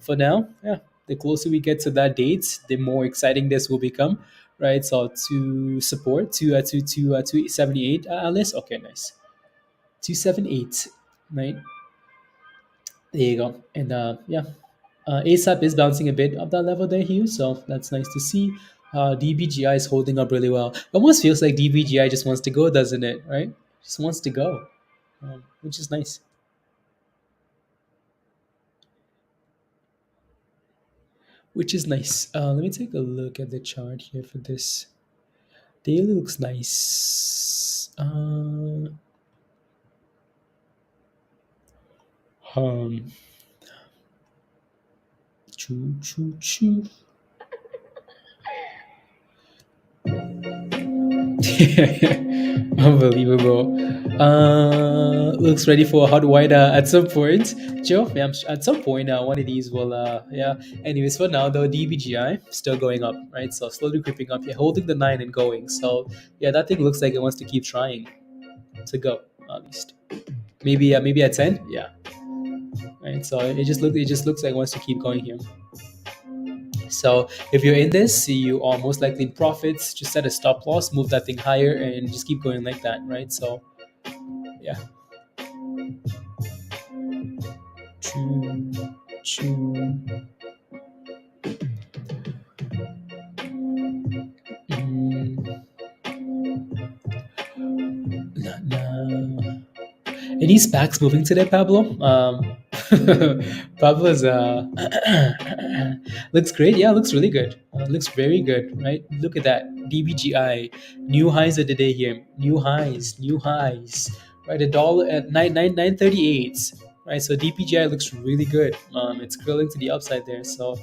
for now, yeah, the closer we get to that date, the more exciting this will become, right? So to support 278 Alice, okay, nice, 278, right? There you go, and yeah. ASAP is bouncing a bit up that level there, Hugh. So that's nice to see. DBGI is holding up really well. It almost feels like DBGI just wants to go, doesn't it? Right? Just wants to go, which is nice. Which is nice. Let me take a look at the chart here for this. Daily looks nice. Choo. Unbelievable. Looks ready for a hot white at some point. Joe, yeah, at some point, one of these will, yeah. Anyways, for now, though, DBGI still going up, right? So slowly creeping up here, holding the 9 and going. So, yeah, that thing looks like it wants to keep trying to go, at least. Maybe at 10? Yeah. Right, so it just looks like it wants to keep going here. So if you're in this, you are most likely in profits. Just set a stop loss, move that thing higher, and just keep going like that, right? So, yeah. Choo. Any SPACs moving today, Pablo? Pablo's looks great. Yeah, looks really good. Looks very good, right? Look at that. DBGI, new highs of the day here. New highs. Right, $1 at 938. Right, so DBGI looks really good. It's curling to the upside there. So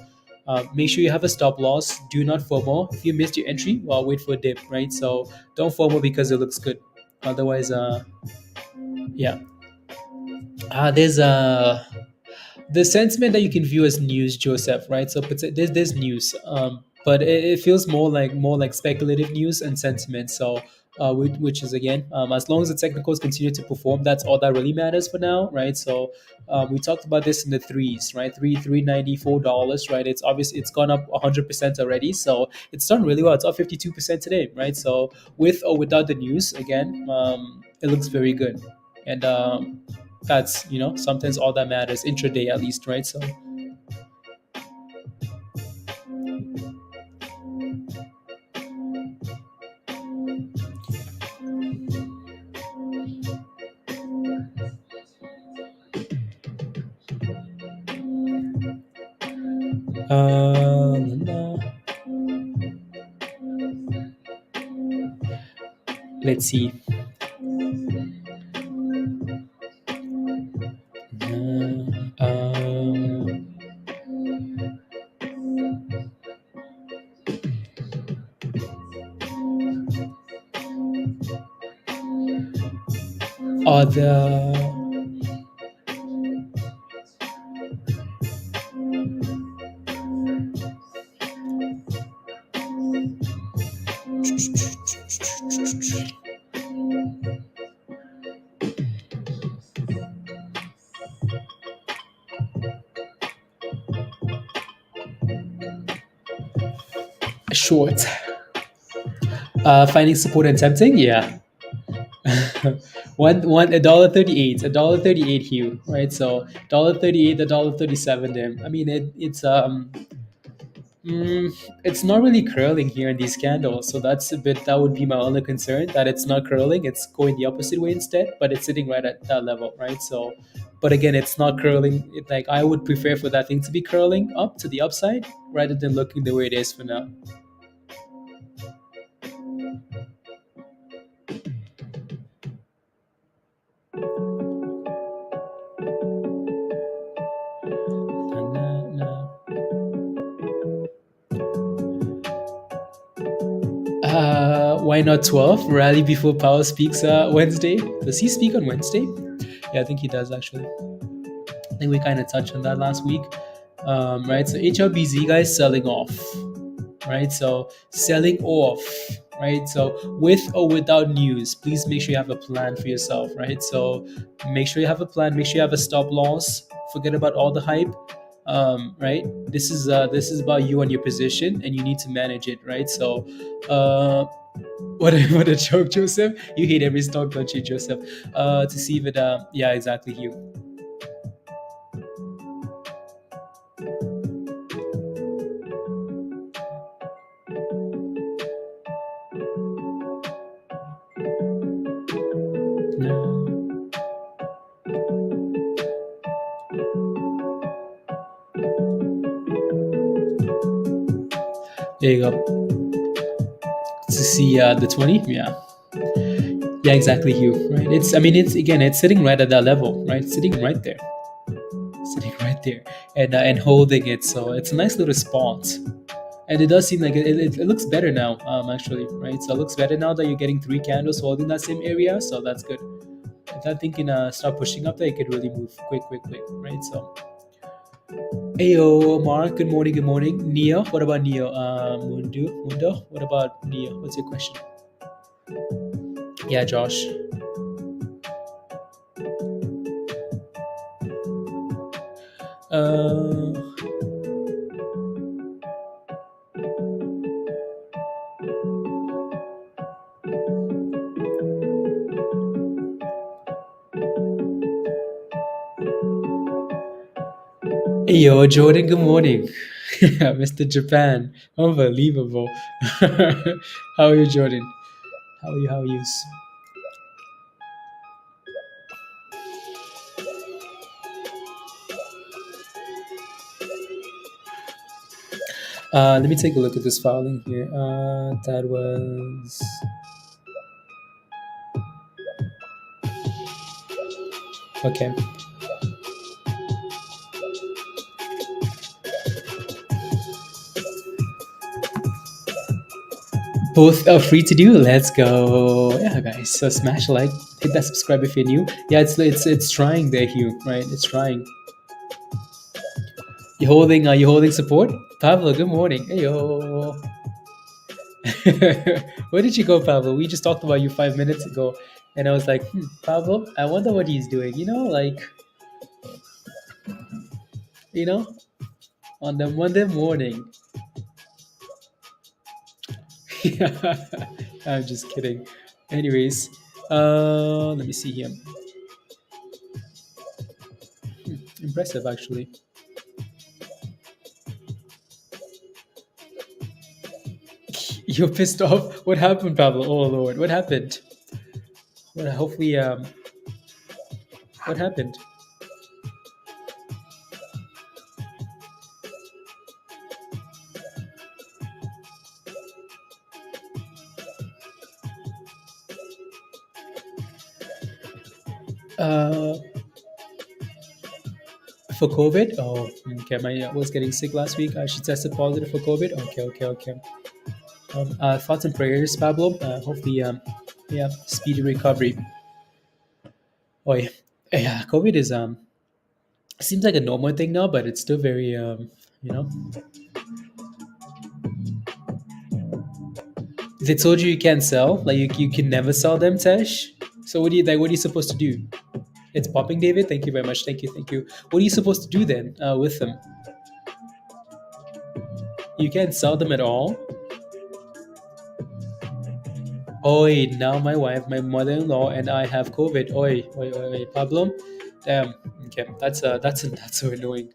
make sure you have a stop loss. Do not FOMO. If you missed your entry, well, wait for a dip, right? So don't FOMO because it looks good. Otherwise, yeah. There's the sentiment that you can view as news, Joseph, right? So there's news, but it feels more like speculative news and sentiment. So which is again, as long as the technicals continue to perform, that's all that really matters for now, right? So we talked about this in the threes, right? $394, right? It's obviously it's gone up 100% already, so it's done really well. It's up 52% today, right? So with or without the news, again, it looks very good, and that's sometimes all that matters intraday at least, right? So let's see. Other short, finding support and tempting, yeah. one $1.38 here, right? So $1.38, $1.37 there. I mean it's not really curling here in these candles, so that would be my only concern, that it's not curling, it's going the opposite way instead, but it's sitting right at that level, right? So but again, it's not curling. Like I would prefer for that thing to be curling up to the upside rather than looking the way it is for now. Why not 12? Rally before Powell speaks Wednesday. Does he speak on Wednesday? Yeah, I think he does actually. I think we kind of touched on that last week. Right, so HLBZ guys selling off. Right, so selling off. Right, so with or without news, please make sure you have a plan for yourself. Right, so make sure you have a plan. Make sure you have a stop loss. Forget about all the hype. Right, this is about you and your position, and you need to manage it. Right, so what a joke, Joseph. You hate every stock, don't you, Joseph? To see if it yeah, exactly, Hugh. There you go. To see the 20, yeah, exactly, Hugh. Right, it's sitting right at that level, right? Sitting right there, and holding it. So it's a nice little spot, and it does seem like it looks better now, actually, right? So it looks better now that you're getting 3 candles holding that same area, so that's good. If that thing can start pushing up there, it could really move quick, right? So Ayo, Mark, good morning. Neo, what about Neo? Mundo, what about Neo? What's your question? Yeah, Josh. Yo, Jordan, good morning. Mr. Japan, unbelievable. How are you, Jordan? How are you? Let me take a look at this filing here. That was... Okay. Both are free to do. Let's go. Yeah, guys. So smash a like, hit that subscribe if you're new. Yeah, it's trying there, Hugh. Right, it's trying. You holding support? Pablo, good morning. Hey yo. Where did you go, Pablo? We just talked about you 5 minutes ago, and I was like, Pablo, I wonder what he's doing. You know, on the Monday morning. I'm just kidding. Anyways, let me see here. Impressive, actually. You're pissed off. What happened, Pablo? Oh Lord, what happened? Well, hopefully, what happened? Uh, for COVID? Oh, okay. My was getting sick last week. She tested positive for COVID. Okay, okay, okay. Thoughts and prayers, Pablo. Hopefully, yeah, speedy recovery. Oh yeah. COVID is seems like a normal thing now, but it's still very you know. They told you can't sell, like you can never sell them, Tesh. So what do you like? What are you supposed to do? It's popping, David. Thank you very much. Thank you, thank you. What are you supposed to do then with them? You can't sell them at all. Oi, now my wife, my mother-in-law, and I have COVID. Oi, oi, oi, oi, problem. Damn. Okay, that's so annoying.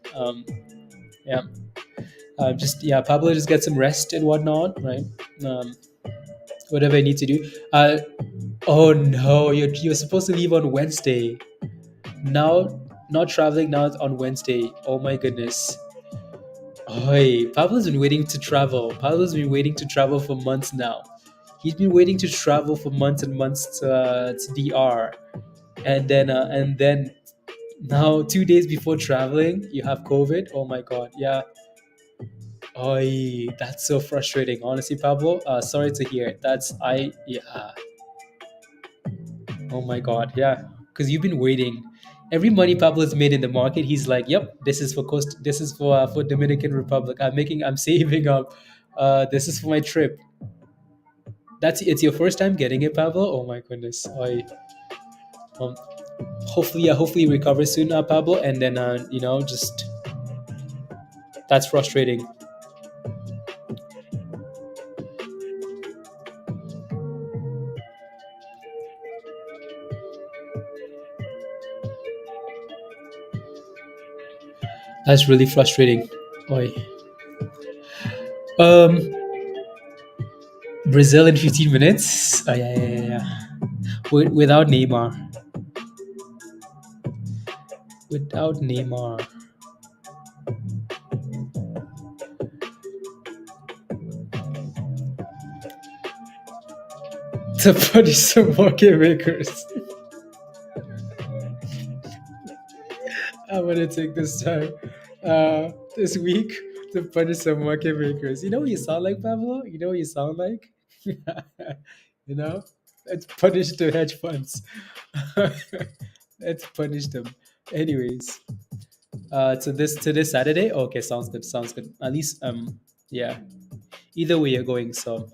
Yeah. Just yeah, Pablo, just get some rest and whatnot, right? Um, whatever I need to do. Oh no, you're supposed to leave on Wednesday. Now, not traveling now on Wednesday. Oh my goodness. Oi, Pablo's been waiting to travel. Pablo's been waiting to travel for months now. He's been waiting to travel for months and months to DR, and then now 2 days before traveling, you have COVID. Oh my God, yeah. Oi, that's so frustrating. Honestly, Pablo, sorry to hear it. Yeah. Oh my God, yeah. Because you've been waiting. Every money Pablo's made in the market, he's like, "Yep, this is for Coast. This is for Dominican Republic. I'm saving up. This is for my trip." It's your first time getting it, Pablo. Oh my goodness. Um, hopefully you recover soon, Pablo. And then just that's frustrating. That's really frustrating. Oi. Um, Brazil in 15 minutes. Oh, yeah, yeah, yeah, yeah. Without Neymar. Without Neymar. To punish some market makers. I'm gonna take this time, this week, to punish some market makers. You know what you sound like, Pablo? You know what you sound like? you know, let's punish the hedge funds. Let's punish them. Anyways, to this Saturday. Okay, sounds good. Sounds good. At least yeah. Either way you're going. So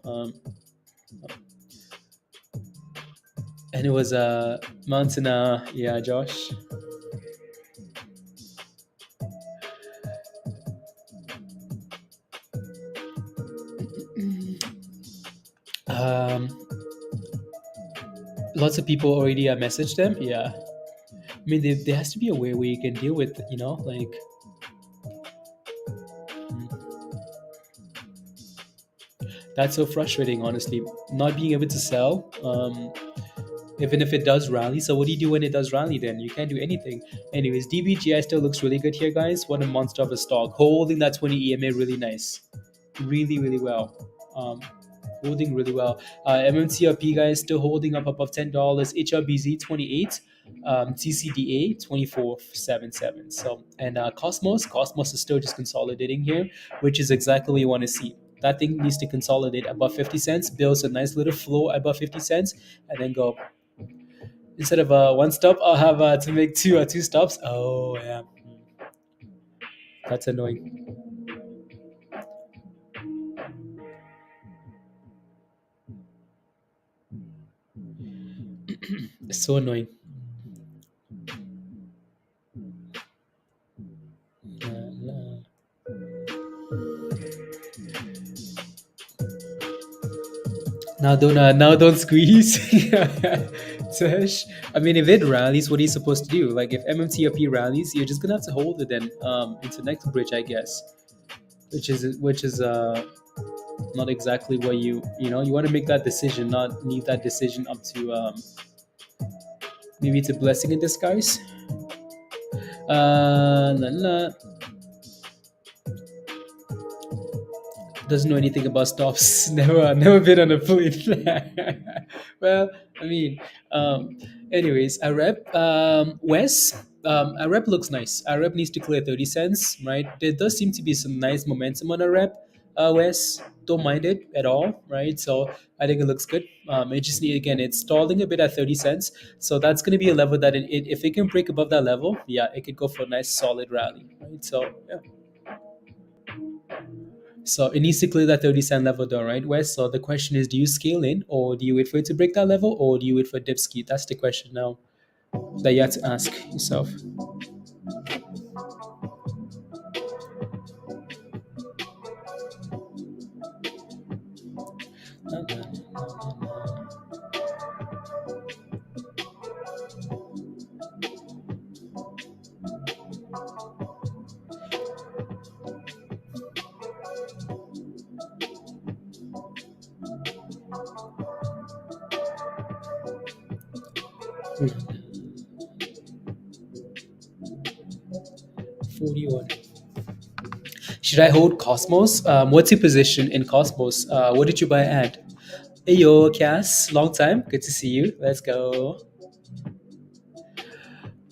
and it was mountain. Yeah, Josh. Um, lots of people already messaged them. Yeah. I mean, there has to be a way where you can deal with, like, that's so frustrating, honestly, not being able to sell, even if it does rally. So, what do you do when it does rally then? You can't do anything. Anyways, DBGI still looks really good here, guys. What a monster of a stock. Holding that 20 EMA really nice. Really, really well. Um, Holding really well. MMTLP guys still holding up above $10. HLBZ 28. TCDA 2477. So and Cosmos is still just consolidating here, which is exactly what you want to see. That thing needs to consolidate above 50 cents, builds a nice little floor above 50 cents, and then go. Instead of one stop, I'll have to make two stops. Oh yeah, that's annoying. It's so annoying. Now don't squeeze. Sesh. I mean, if it rallies, what are you supposed to do? Like, if MMTLP rallies, you're just gonna have to hold it then into next bridge, I guess. Which is not exactly what you want to make that decision, not leave that decision up to maybe it's a blessing in disguise. La, la. Doesn't know anything about stops. Never been on a plane. Well, I mean, um, anyways, AREB, Wes, AREB looks nice. AREB needs to clear 30 cents, right? There does seem to be some nice momentum on AREB. Wes, don't mind it at all, right? So I think it looks good. It just need again, it's stalling a bit at 30 cents, so that's going to be a level that if it can break above that level, yeah, it could go for a nice solid rally, right? So yeah. So it needs to clear that 30-cent level though, right, Wes? So the question is, do you scale in or do you wait for it to break that level or do you wait for dipski? That's the question now that you have to ask yourself. Okay. 41. Should I hold Cosmos? What's your position in Cosmos? What did you buy at? Hey yo, Cass, long time. Good to see you. Let's go.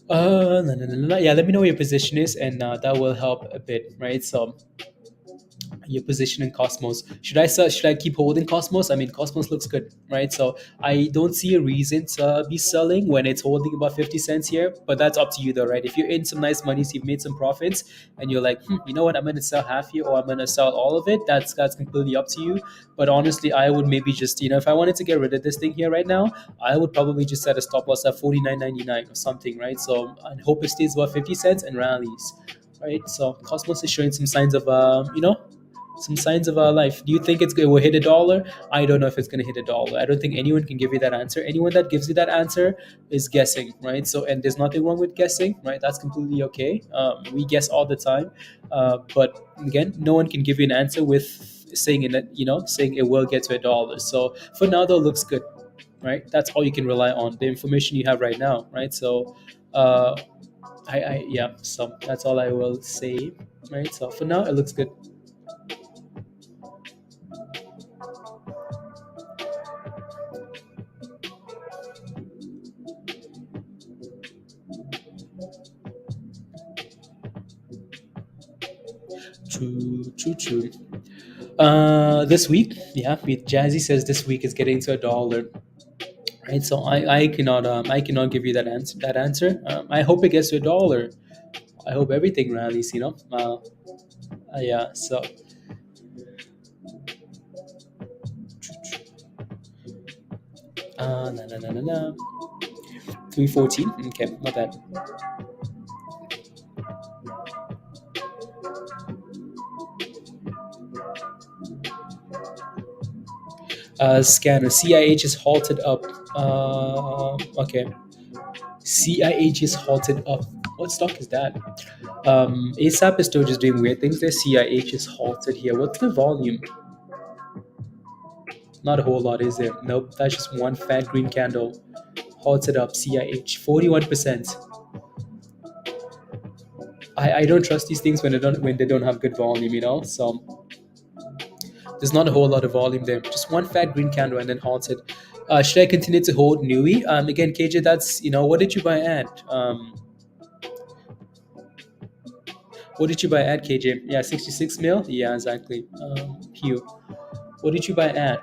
No, no, no, no, no. Yeah, let me know what your position is, and that will help a bit, right? So your position in Cosmos. Should I keep holding Cosmos? I mean, Cosmos looks good, right? So I don't see a reason to be selling when it's holding about 50 cents here, but that's up to you though, right? If you're in some nice money, so you've made some profits, and you're like, you know what, I'm gonna sell half here or I'm gonna sell all of it. That's completely up to you. But honestly, I would maybe just if I wanted to get rid of this thing here right now, I would probably just set a stop loss at 49.99 or something, right? So I hope it stays about 50 cents and rallies, right? So Cosmos is showing some signs of some signs of our life. Do you think it will hit a dollar? I don't know if it's going to hit a dollar. I don't think anyone can give you that answer. Anyone that gives you that answer is guessing, right? So, and there's nothing wrong with guessing, right? That's completely okay. We guess all the time, but again, no one can give you an answer with saying saying it will get to a dollar. So for now, though, looks good, right? That's all you can rely on, the information you have right now, right? So, uh, yeah. So that's all I will say, right? So for now, it looks good. True, true, true. This week, yeah, Jazzy says this week is getting to a dollar, right? So I cannot give you that answer. I hope it gets to a dollar. I hope everything rallies. Yeah. So na na na na na. 314. Okay, not bad. Scanner CIH is halted up. Okay. CIH is halted up. What stock is that? ASAP is still just doing weird things there. CIH is halted here. What's the volume? Not a whole lot, is there? Nope, that's just one fat green candle. Halted up. CIH 41%. I don't trust these things when they don't have good volume, So there's not a whole lot of volume there. Just one fat green candle and then halted. Should I continue to hold NUWE? Again, KJ, that's what did you buy at? What did you buy at, KJ? Yeah, 66 mil. Yeah, exactly. Hugh, what did you buy at?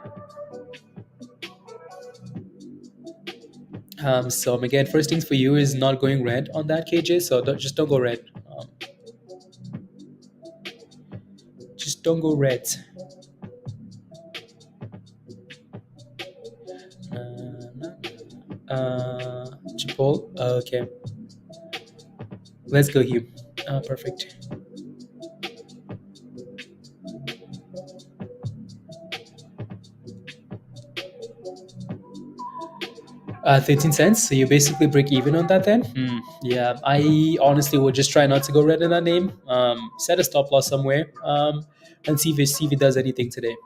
So again, first things for you is not going red on that, KJ. So just don't go red. Just don't go red. Chipotle. Okay, let's go here. Perfect. 13 cents. So you basically break even on that then? Yeah, I honestly would just try not to go red in that name. Set a stop loss somewhere. And see if it does anything today.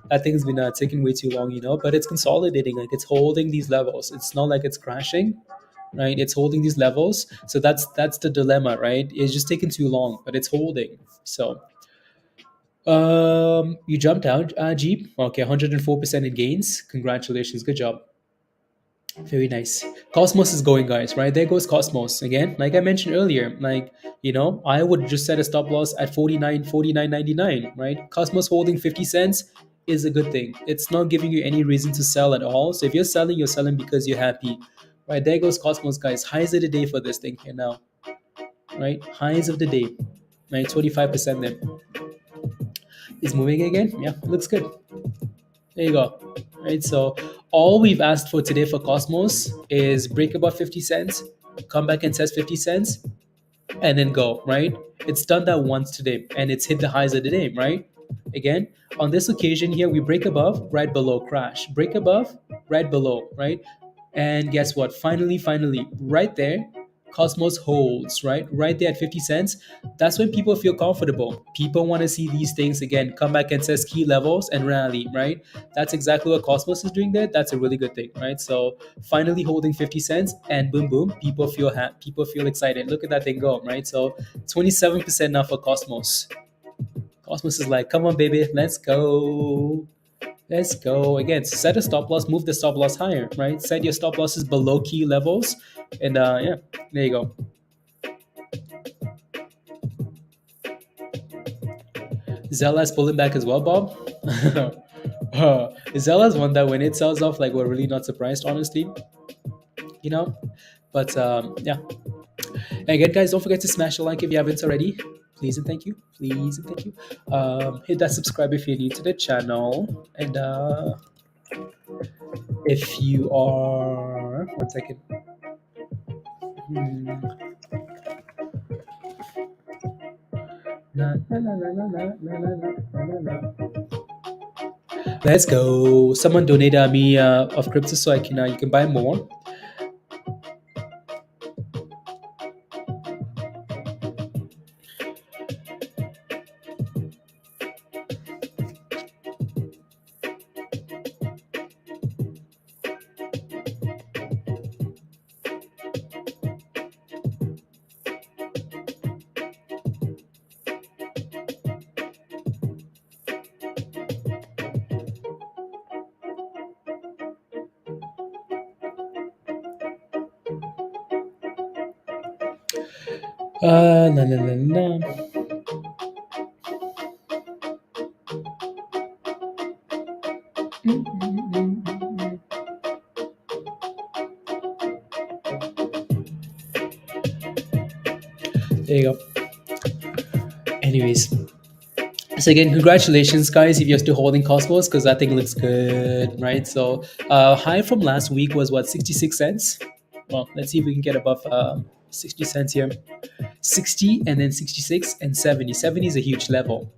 That thing's been taking way too long, but it's consolidating. Like it's holding these levels. It's not like it's crashing, right? It's holding these levels. So that's the dilemma, right? It's just taking too long, but it's holding. So you jumped out, Jeep. Okay, 104% in gains. Congratulations, good job. Very nice. Cosmos is going, guys, right? There goes Cosmos again. Like I mentioned earlier, I would just set a stop loss at 49.99, right? Cosmos holding 50 cents is a good thing. It's not giving you any reason to sell at all. So if you're selling because you're happy, right? There goes Cosmos, guys. Highs of the day for this thing here now, right? Highs of the day, right? 25% there. Is moving again. Yeah, looks good. There you go. Right. So all we've asked for today for Cosmos is break above 50 cents, come back and test 50 cents, and then go. Right. It's done that once today and it's hit the highs of the day. Right. Again, on this occasion here, we break above, right below, crash. Break above, right below. Right. And guess what? Finally, right there, Cosmos holds, right? Right there at 50 cents. That's when people feel comfortable. People want to see these things again come back and test key levels and rally, right? That's exactly what Cosmos is doing there. That's a really good thing, right? So finally holding 50 cents and boom, boom, people feel happy, people feel excited. Look at that thing go, right? So 27% now for Cosmos. Cosmos is like, come on, baby, let's go. Let's go. Again, set a stop loss, move the stop loss higher, right? Set your stop losses below key levels. And yeah, there you go. Zella's pulling back as well, Bob. Zella's one that when it sells off, like we're really not surprised, honestly. You know? But yeah. And again, guys, don't forget to smash the like if you haven't already. Please and thank you. Please and thank you. Hit that subscribe if you're new to the channel. And if you are, one second. Let's go. Someone donated me of crypto so I can you can buy more. La la la la. There you go. Anyways, so again, congratulations, guys, if you're still holding Cosmos because that thing looks good, right? So high from last week was what, 66 cents? Well, let's see if we can get above 60 cents here. 60 and then 66 and 70. 70 is a huge level.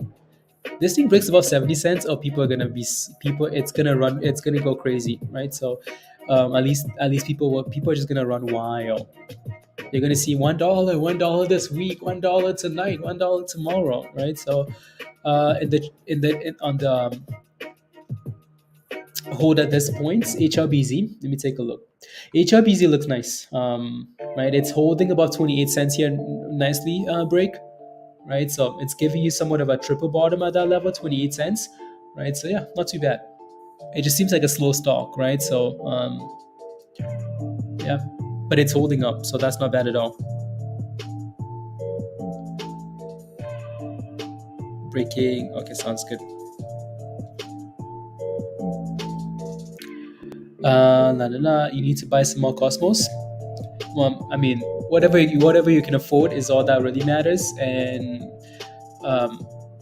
This thing breaks above 70 cents, or people are gonna be it's gonna run, it's gonna go crazy, right? So at least people are just gonna run wild. You're gonna see $1 this week, $1 tonight, $1 tomorrow, right? So on the hold at this point, HLBZ. Let me take a look. HLBZ looks nice, right? It's holding above 28 cents here, nicely break, right? So it's giving you somewhat of a triple bottom at that level, 28 cents, right? So yeah, not too bad. It just seems like a slow stock, right? So yeah, but it's holding up, so that's not bad at all. Breaking, okay, sounds good. You need to buy some more Cosmos. Well, I mean, whatever you can afford is all that really matters, and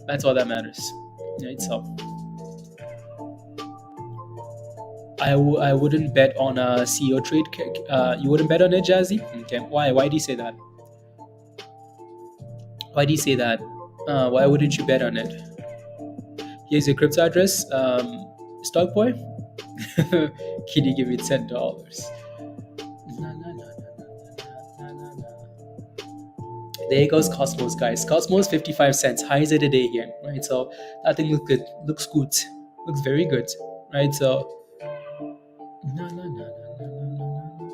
that's all that matters, right? So I wouldn't bet on a CEO trade. You wouldn't bet on it, Jazzy? Okay. Why do you say that? Why do you say that? Why wouldn't you bet on it? Here's your crypto address. Stock boy. Can you give me $10? Na, na, na, na, na, na, na. There goes Cosmos, guys. Cosmos 55 cents. Highs of the day here, right? So that thing looks good. Looks good. Looks very good, right? So no, no, no, no, no, no, no, no.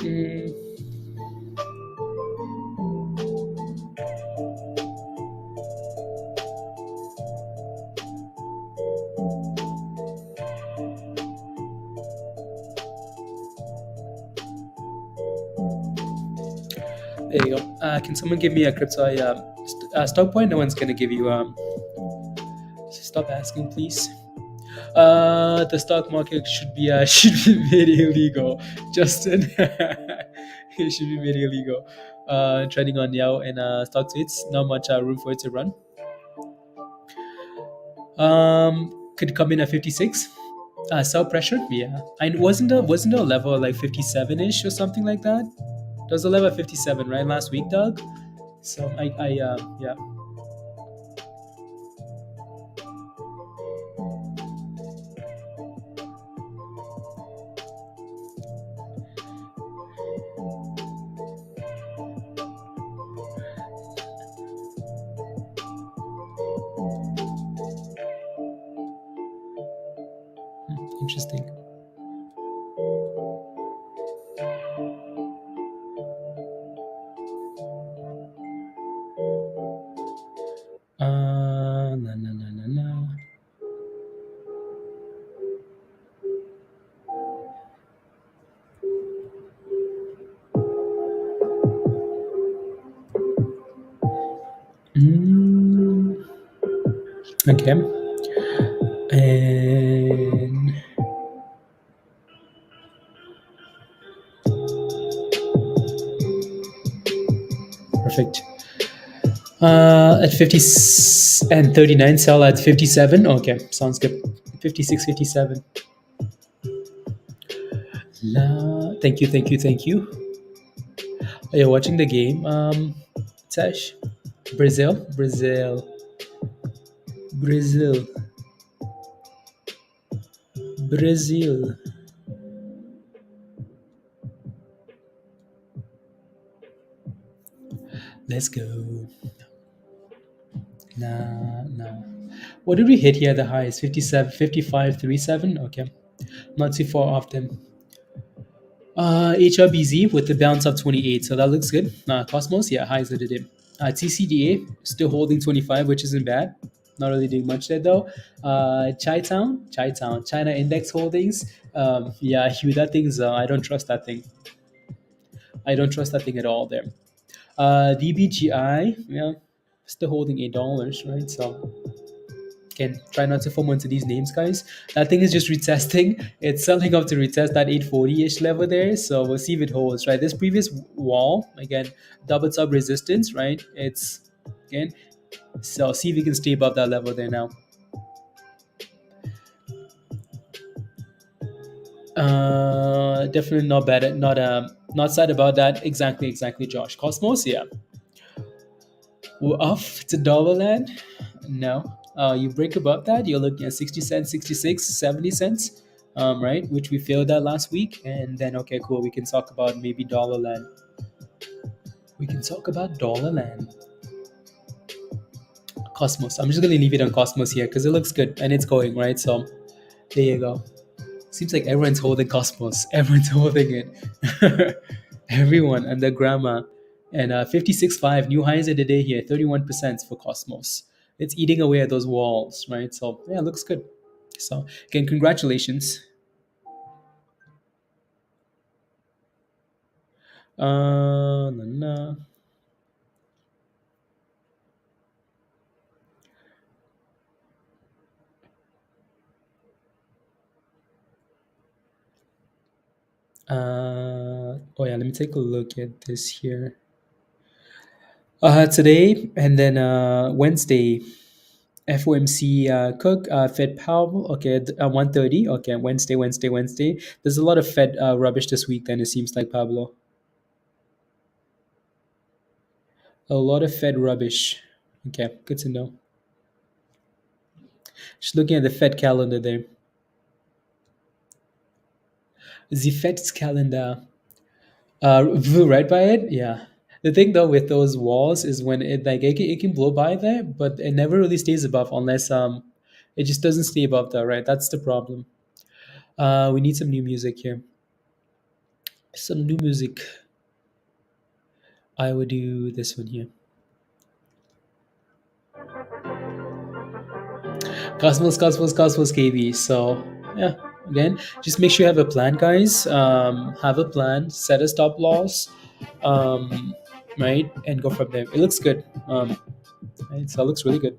Mm, there you go. Can someone give me a crypto stock point? No one's gonna give you. Stop asking, please. The stock market should be should be made illegal, Justin. It should be made illegal. Trading on Yao and stock tweets, not much room for it to run. Could come in at 56. Sell pressure, yeah. And wasn't the level like 57 ish or something like that? There was a level at 57 right last week, Doug. So yeah. Interesting. No, no, no, no, no. Okay. And perfect. At 50 and 39, sell at 57. Okay, sounds good. 56, 57. Thank you, thank you, thank you. Are you watching the game, Tash? Brazil, Brazil, Brazil, Brazil. Let's go. Nah. What did we hit here? The highs 57, 55, 37. Okay, not too far off them. HLBZ with the bounce of 28, so that looks good. Cosmos, yeah, highs of the day. TCDA still holding 25, which isn't bad. Not really doing much there though. China Index Holdings. Yeah, Hugh, that thing's. I don't trust that thing. I don't trust that thing at all there. DBGI, yeah, still holding $8, right? So again, try not to fall into these names, guys. That thing is just retesting. It's selling up to retest that 840-ish level there. So we'll see if it holds, right? This previous wall, again, double top resistance, right? It's, again, so see if we can stay above that level there now. Definitely not bad. Not sad about that. Exactly, Josh. Cosmos, yeah. We're off to dollar land. No. You break above that, you're looking at 60 cents, 66, 70 cents, right? Which we failed at last week. And then, okay, cool. We can talk about maybe dollar land. We can talk about dollar land. Cosmos. I'm just going to leave it on Cosmos here because it looks good and it's going, right? So there you go. Seems like everyone's holding Cosmos. Everyone's holding it. Everyone and the grammar. And 56.5, new highs of the day here, 31% for Cosmos. It's eating away at those walls, right? So yeah, it looks good. So again, congratulations. Na, na. Oh yeah, let me take a look at this here. Today and then Wednesday, FOMC Cook, Fed Powell. Okay, 1:30. Okay, Wednesday. There's a lot of Fed rubbish this week. Then it seems like Pablo, a lot of Fed rubbish. Okay, good to know. Just looking at the Fed calendar there. The Fed's calendar. Right by it, yeah. The thing though with those walls is when it can blow by there, but it never really stays above unless it just doesn't stay above there, right? That's the problem. We need some new music here. Some new music. I would do this one here. Cosmos KB. So yeah, again, just make sure you have a plan, guys. Have a plan. Set a stop loss. Um, right, and go from there. It looks good. Right, so it looks really good.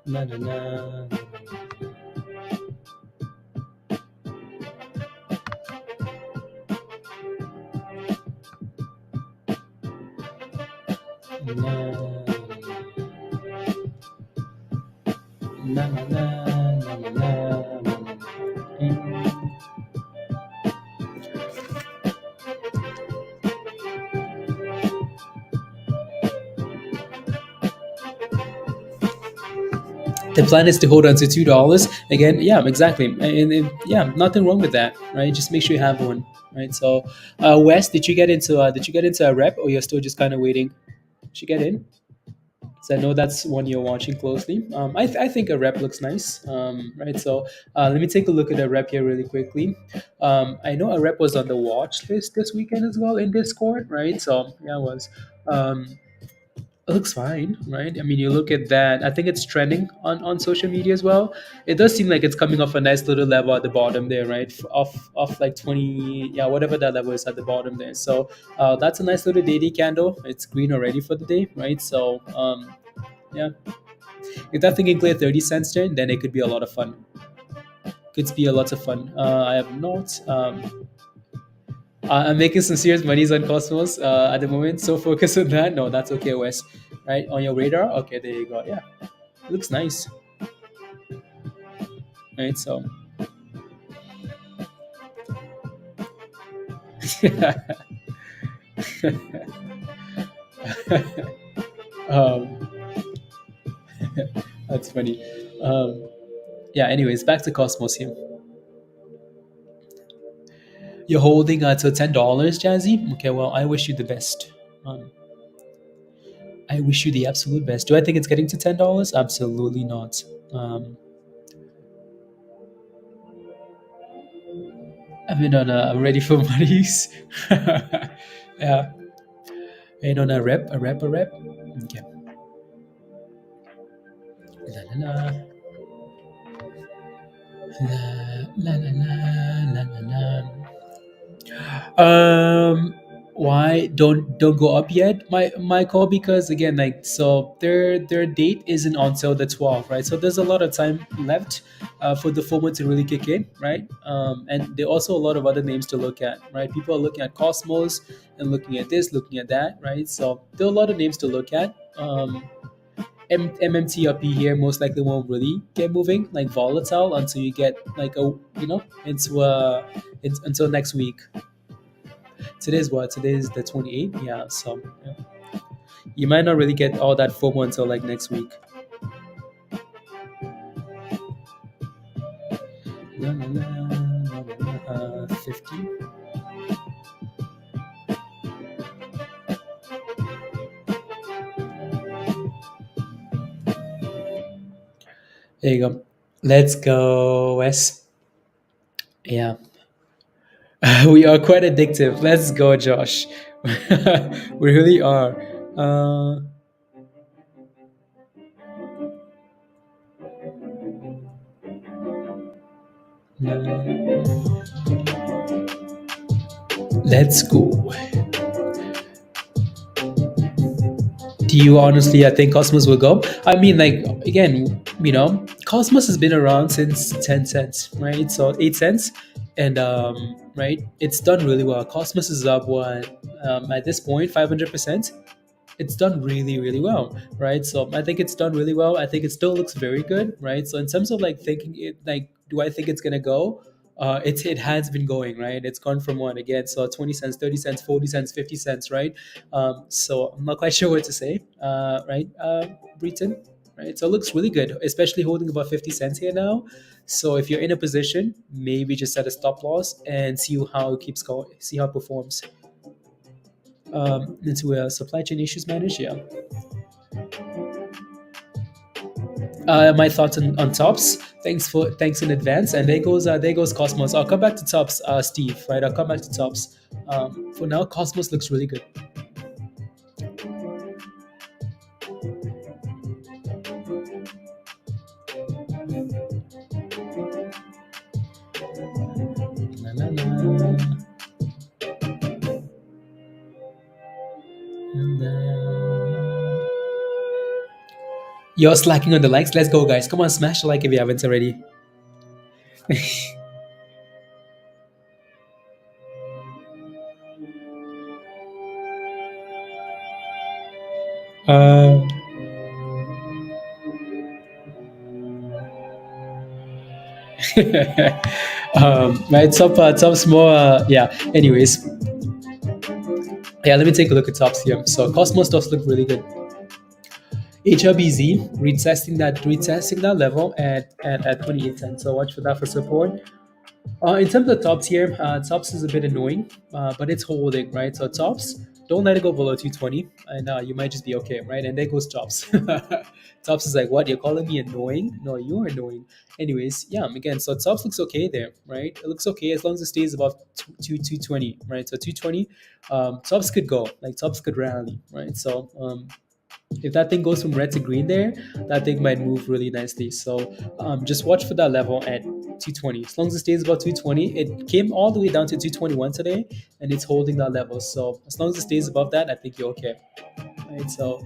La, la, la. La, la, la, la, la, la, la, la. The plan is to hold on to $2 again. Yeah, exactly, and yeah, nothing wrong with that, right? Just make sure you have one, right? So, Wes, did you get into a rep, or you're still just kind of waiting? Did you get in? So I know that's one you're watching closely. I think a rep looks nice, right? So let me take a look at a rep here really quickly. I know a rep was on the watch list this weekend as well in Discord, right? So yeah, it was. Um, it looks fine, right? I mean, you look at that. I think it's trending on social media as well. It does seem like it's coming off a nice little level at the bottom there, right? Off like 20, yeah, whatever that level is at the bottom there. So that's a nice little daily candle. It's green already for the day, right? So yeah, if that thing can clear 30 cents turn, then it could be a lot of fun. Could be a lot of fun. I have not. I'm making some serious monies on Cosmos at the moment. So focus on that. No, that's okay, Wes. Right on your radar. Okay, there you go. Yeah, it looks nice. Right. So. um, that's funny. Yeah. Anyways, back to Cosmos here. You're holding to $10, Jazzy. Okay. Well, I wish you the best. Um, I wish you the absolute best. Do I think it's getting to $10? Absolutely not. Um, I've been on a ready for monies. Yeah, and on a rep. Okay. La la la la la la la la la. Why don't go up yet, Michael? Because again, like, so their date isn't until the 12th, right? So there's a lot of time left for the FOMO to really kick in, right? And there are also a lot of other names to look at, right? People are looking at Cosmos and looking at this, looking at that, right? So there are a lot of names to look at. MMTLP here most likely won't really get moving, like volatile, until you get like it's until next week. Today's what? Today's the 28th. Yeah, so yeah. You might not really get all that FOMO until like next week. La, la, la, la, la, 50. There you go. Let's go, Wes. Yeah. We are quite addictive. Let's go, Josh. We really are. Uh, Let's go. Do you honestly, I think Cosmos will go? I mean, like, again, Cosmos has been around since 10 cents, right? So 8 cents. And, right, it's done really well. Cosmos is up, what, at this point, 500%. It's done really, really well, right? So I think it's done really well. I think it still looks very good, right? So in terms of like thinking it, like, do I think it's gonna go? It has been going, right? It's gone from one again, so 20 cents, 30 cents, 40 cents, 50 cents, right? So I'm not quite sure what to say, right? Britain, right? So it looks really good, especially holding about 50 cents here now. So if you're in a position, maybe just set a stop loss and see how it keeps going, see how it performs. Into a supply chain issues managed, yeah. My thoughts on tops. Thanks in advance. And there goes Cosmos. I'll come back to tops, Steve. Right, I'll come back to tops. For now, Cosmos looks really good. Na, na, na. You're slacking on the likes. Let's go, guys. Come on, smash the like if you haven't already. Uh, right, top's more. Yeah. Anyways, yeah. Let me take a look at tops here. So Cosmos tops look really good. HLBZ retesting that level at 28 cents. So watch for that for support. In terms of tops here, tops is a bit annoying, but it's holding, right? So tops, don't let it go below 220, and you might just be okay, right? And there goes tops. Tops is like, what? You're calling me annoying? No, you're annoying. Anyways, yeah, again, so tops looks okay there, right? It looks okay as long as it stays above 220, right? So 220, tops could go, like tops could rally, right? So if that thing goes from red to green there, that thing might move really nicely. So just watch for that level at 220. As long as it stays above 220, it came all the way down to 221 today, and it's holding that level. So as long as it stays above that, I think you're okay. Right. So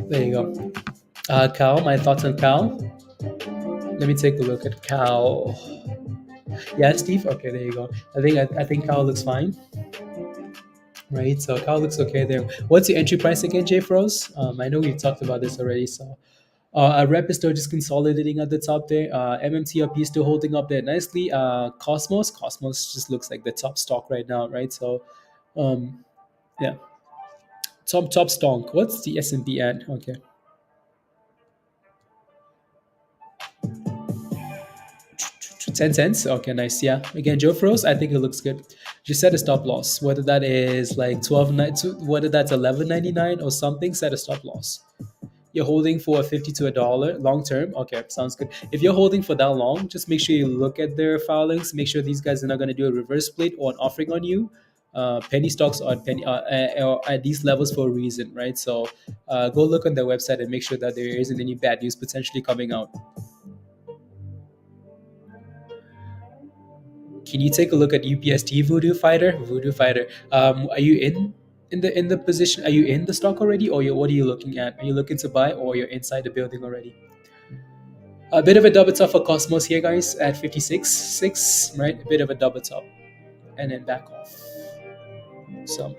there you go. Cal, my thoughts on Cal. Let me take a look at Cal. Yeah, Steve. Okay, there you go. I think Cal looks fine. Right, so Cal looks okay there. What's your entry price again, Jay Froze? I know we've talked about this already. So AREB is still just consolidating at the top there. MMTLP is still holding up there nicely. Cosmos just looks like the top stock right now, right? So, yeah, top stock. What's the S&P at? Okay, 10 cents. Okay, nice. Yeah, again, Joe Froze. I think it looks good. Just set a stop loss. Whether that is like 12, whether that's 11.99 or something, set a stop loss. You're holding for 50 to $1 long term. Okay, sounds good. If you're holding for that long, just make sure you look at their filings. Make sure these guys are not going to do a reverse split or an offering on you. Penny stocks are at these levels for a reason, right? So go look on their website and make sure that there isn't any bad news potentially coming out. Can you take a look at UPST Voodoo Fighter? Voodoo Fighter. Are you in the position? Are you in the stock already, or what are you looking at? Are you looking to buy, or you're inside the building already? A bit of a double top for Cosmos here, guys, at 56.6, right? A bit of a double top, and then back off. So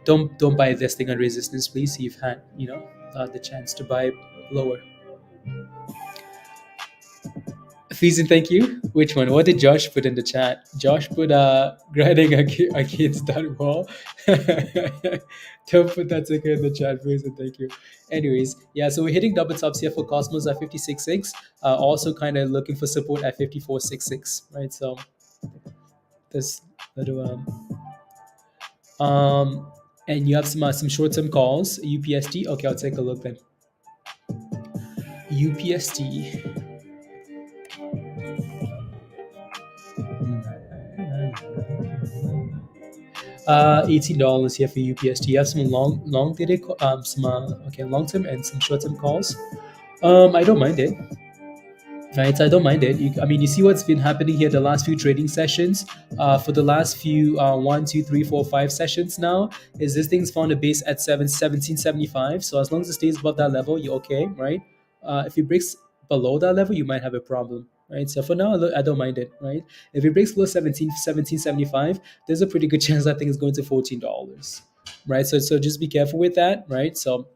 don't buy this thing on resistance, please. You've had the chance to buy lower. Please and thank you. Which one? What did Josh put in the chat? Josh put grinding our kids done well. Don't put that ticker in the chat, please and thank you. Anyways, yeah, so we're hitting double tops here for Cosmos at 56.6. Also kind of looking for support at 54.66, right? So this little and you have some short-term calls. UPST. Okay, I'll take a look then. UPST. $18 here for UPST. You have some long dated some okay, long term and some short term calls. I don't mind it. Right, I don't mind it. I mean, you see what's been happening here the last few trading sessions. For the last few 1, 2, 3, 4, 5 sessions now, is this thing's found a base at 1775. So as long as it stays above that level, you're okay, right? If it breaks below that level, you might have a problem, right? So for now, I don't mind it, right? If it breaks below 1775, there's a pretty good chance that thing is going to $14, right? So just be careful with that, right? So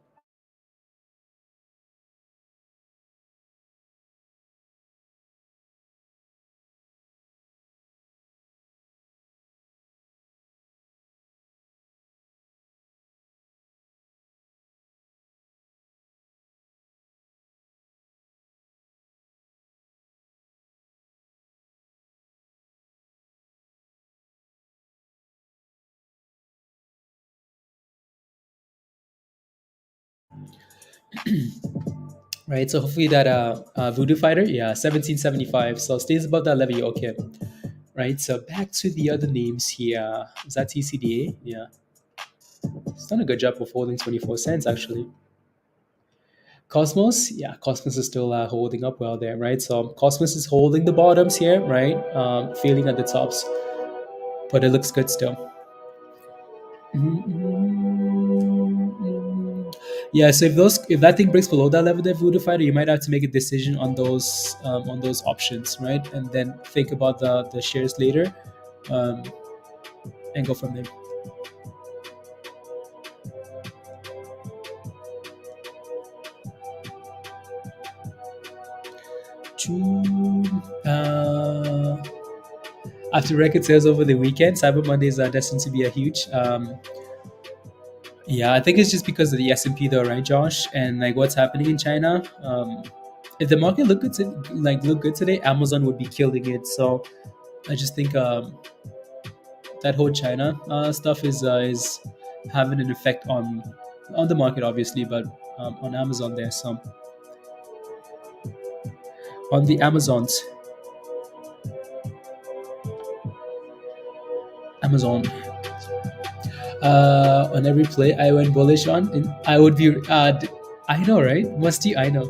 right, so hopefully that Voodoo Fighter, yeah, 1775. So stays above that level, you're okay. Right, so back to the other names here. Is that TCDA? Yeah, it's done a good job of holding 24 cents actually. Cosmos, yeah, Cosmos is still holding up well there, right? So Cosmos is holding the bottoms here, right? Failing at the tops, but it looks good still. Yeah, so if that thing breaks below that level, that Voodoo Fighter, you might have to make a decision on those options, right? And then think about the shares later, um, and go from there. Uh, After record sales over the weekend, Cyber Mondays are destined to be a huge. Yeah, I think it's just because of the S&P though, right, Josh? And like what's happening in China. If the market look good today, Amazon would be killing it. So I just think that whole China stuff is having an effect on the market, obviously, but on Amazon there. So on the Amazons, Amazon. On every play I went bullish on, and I would be. I know, right? Musty, I know.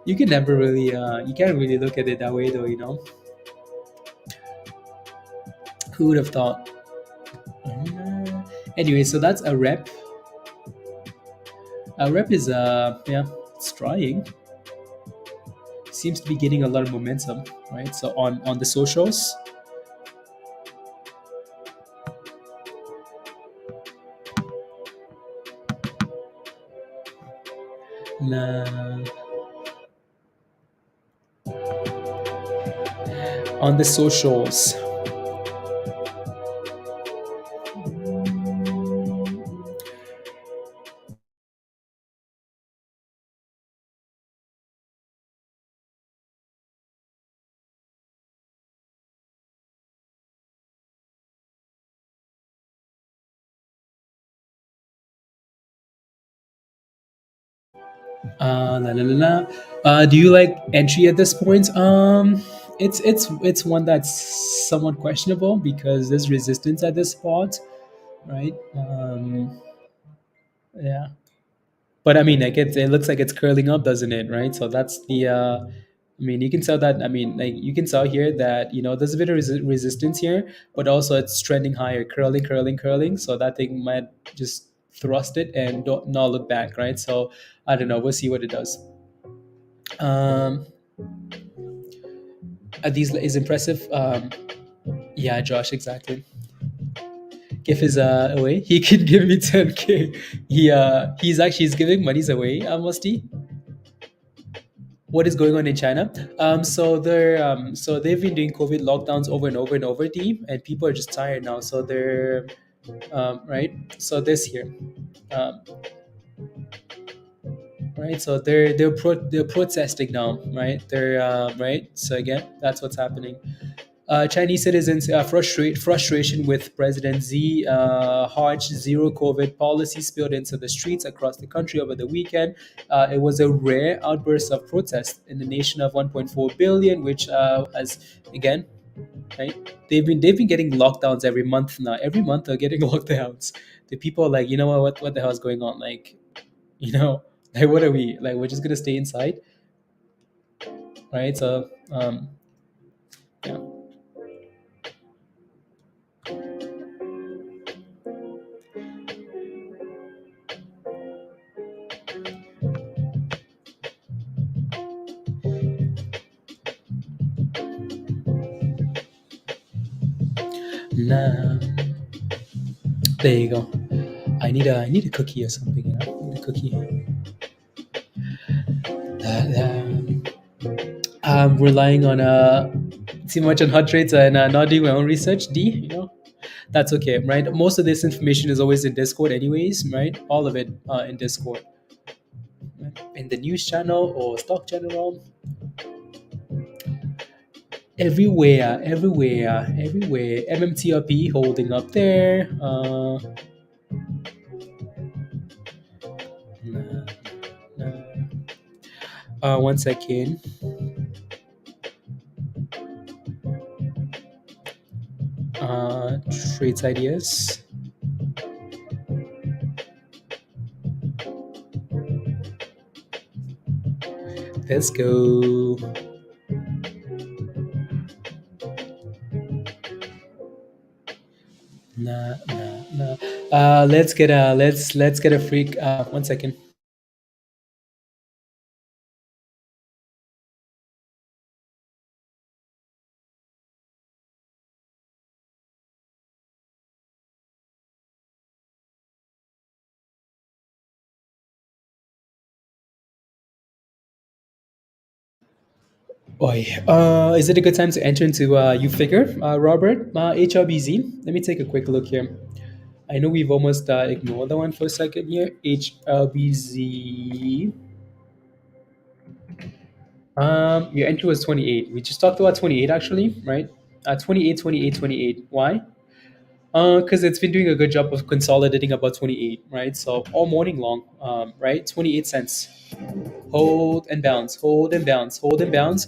You can never really, you can't really look at it that way, though. Who would have thought? Anyway, so that's a rep. A rep is yeah, it's trying. Seems to be getting a lot of momentum, right? So on the socials, nah, on the socials. La la la la. Do you like entry at this point? It's one that's somewhat questionable because there's resistance at this spot, right? Yeah, but I mean, like it looks like it's curling up, doesn't it? Right. So that's the. I mean, you can tell that. I mean, like you can tell here that there's a bit of resistance here, but also it's trending higher, curling, curling, curling. So that thing might just thrust it and don't not look back, right? So I don't know. We'll see what it does. Um, these is impressive. Yeah, Josh, exactly. If is away, he could give me 10K. He's giving monies away. Musty. What is going on in China? So they've been doing COVID lockdowns over and over and over, deep, and people are just tired now. So they're right. So this here. Um, right. So they're protesting now, right? They're right. So again, that's what's happening. Chinese citizens frustration with President Xi harsh zero COVID policy spilled into the streets across the country over the weekend. It was a rare outburst of protest in the nation of 1.4 billion, which has again right? They've been getting lockdowns every month now. Every month they're getting lockdowns. The people are like, you know what the hell is going on? Like, you know, like what are we like? We're just gonna stay inside, right? So yeah. Nah, there you go. I need a cookie or something. You know, I need a cookie. I'm relying on too much on hot trades and not doing my own research. D, you know, that's okay, right? Most of this information is always in Discord, anyways, right? All of it in Discord, right? In the news channel or stock channel, everywhere. MMTLP holding up there. Nah, nah. One second. Trades ideas. Let's go. Nah. Let's get a freak. One second. Oi. Is it a good time to enter into you figure, Robert? HLBZ. Let me take a quick look here. I know we've almost ignored that one for a second here. HLBZ. Your entry was 28. We just talked about 28 actually, right? 28, 28, 28. Why? Because it's been doing a good job of consolidating about 28, right? So all morning long, right? 28 cents. Hold and bounce, hold and bounce, hold and bounce.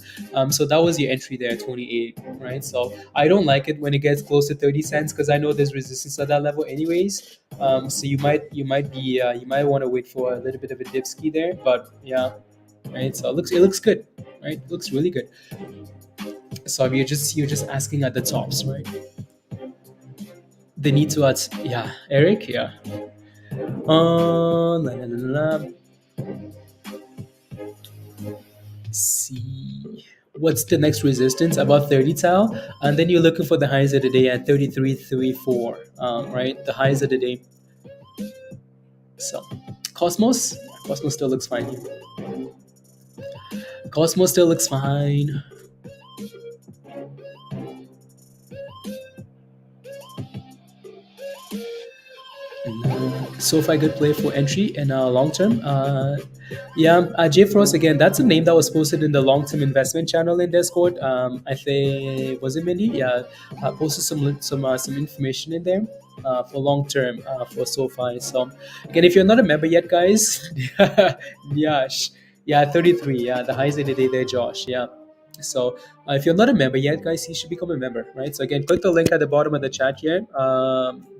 So that was your entry there, 28, right? So I don't like it when it gets close to 30 cents because I know there's resistance at that level anyways. So you might want to wait for a little bit of a dip ski there, but yeah, right? So it looks good, right? It looks really good. So you're just asking at the tops, right? They need to add, yeah, Eric, yeah. La, la, la, la. See what's the next resistance about 30 tau, and then you're looking for the highs of the day at 33.34, right? The highs of the day. So Cosmos still looks fine here. Cosmos still looks fine. So far, good play for entry in long term. J Frost again. That's a name that was posted in the long term investment channel in Discord. I think was it Mindy? Yeah, posted some information in there for long term for SoFi. So again, if you're not a member yet, guys, yeah, 33. Yeah, the highs of the day there, Josh. Yeah. So if you're not a member yet, guys, you should become a member, right? So again, click the link at the bottom of the chat here.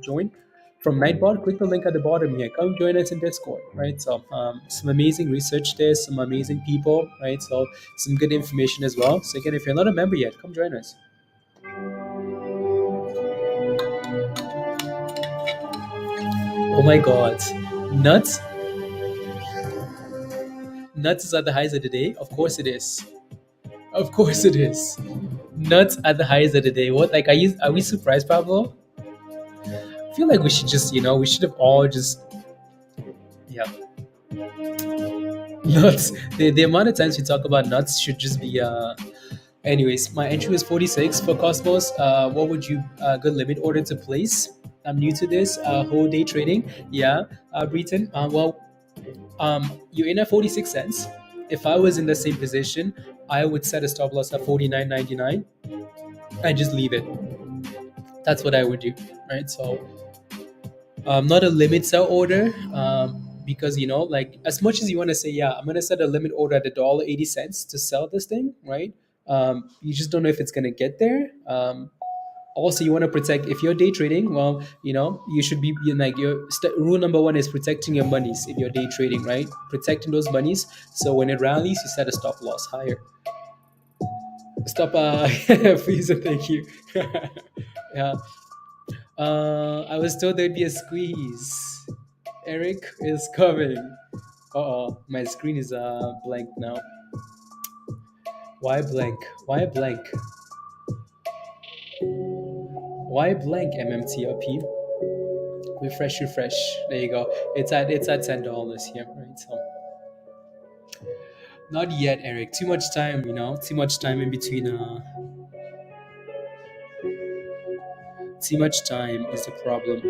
Join from Nightbot. Click the link at the bottom here. Come join us in Discord, right? So some amazing research there, some amazing people, right? So some good information as well. So again, if you're not a member yet, come join us. Oh my God, nuts! Nuts is at the highs of the day. Of course it is. Of course it is. Nuts at the highs of the day. What? Like, are we surprised, Pablo? I feel like we should just, we should have all just, yeah. Nuts. The amount of times we talk about nuts should just be, anyways, my entry was 46 for Cosmos. What would you, good limit order to place? I'm new to this, whole day trading. Yeah, Breton. You're in at 46 cents. If I was in the same position, I would set a stop loss at 49.99 and just leave it. That's what I would do, right? So, not a limit sell order, because like as much as you want to say, yeah, I'm gonna set a limit order at $1.80 to sell this thing, right? You just don't know if it's going to get there. Also, you want to protect, if you're day trading, well, you should be, like, rule number one is protecting your monies. If you're day trading, right, protecting those monies, so when it rallies, you set a stop loss higher. Stop. Please and thank you. Yeah. I was told there'd be a squeeze. Eric is coming. Uh-oh, my screen is blank now. Why blank? Why blank? Why blank, MMTLP? Refresh, refresh. There you go. It's at $10 here, right? So not yet, Eric. Too much time, Too much time in between. Too much time is the problem.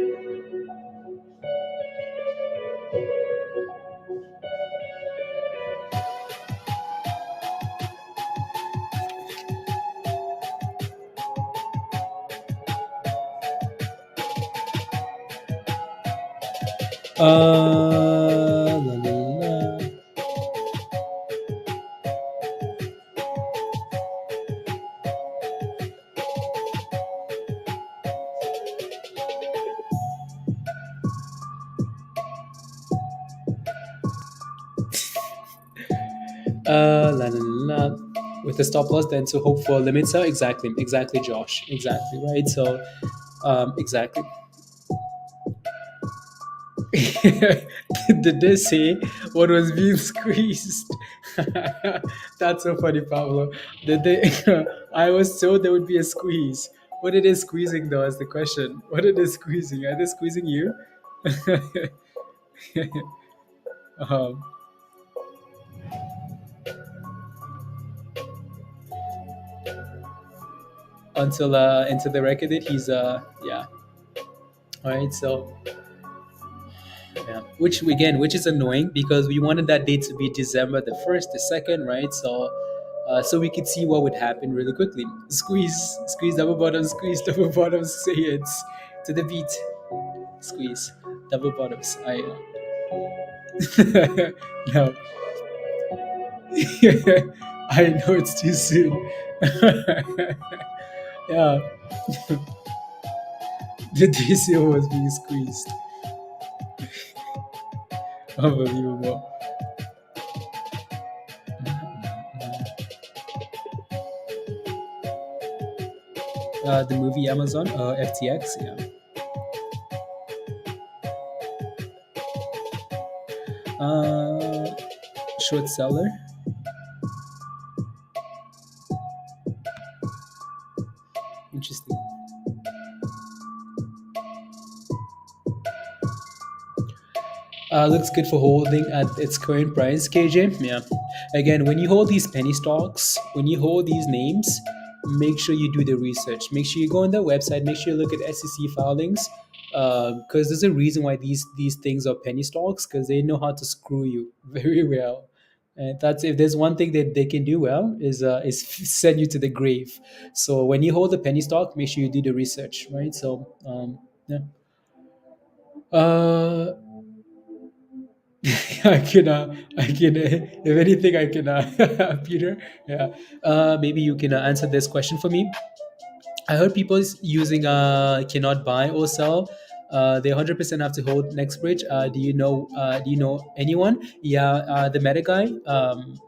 La, la, la. La, la, la. With the stop loss, then to hope for limit sell. Exactly, Josh. Exactly, right? So, exactly. Did they say what was being squeezed? That's so funny, Pablo. Did they? I was told there would be a squeeze. What are they squeezing, though? Is the question. What are they squeezing? Are they squeezing you? um, until into the record that he's yeah. All right, so yeah, which is annoying because we wanted that date to be December the 1st, the 2nd, right? So so we could see what would happen really quickly. Squeeze double bottoms, squeeze double bottoms. Say it to the beat. Squeeze double bottoms. I no. I know it's too soon. Yeah, the DCO was being squeezed. Unbelievable. The movie Amazon, FTX, yeah. Short seller. Interesting. Looks good for holding at its current price, KJ. Yeah. Again, when you hold these penny stocks, when you hold these names, make sure you do the research. Make sure you go on their website. Make sure you look at SEC filings, because there's a reason why these things are penny stocks, because they know how to screw you very well. And that's, if there's one thing that they can do well, is send you to the grave. So when you hold a penny stock, make sure you do the research, right? So yeah. Uh, if anything, I can, Peter, yeah. Maybe you can answer this question for me. I heard people is using cannot buy or sell. They 100% have to hold next bridge. Do you know anyone? Yeah, the meta guy,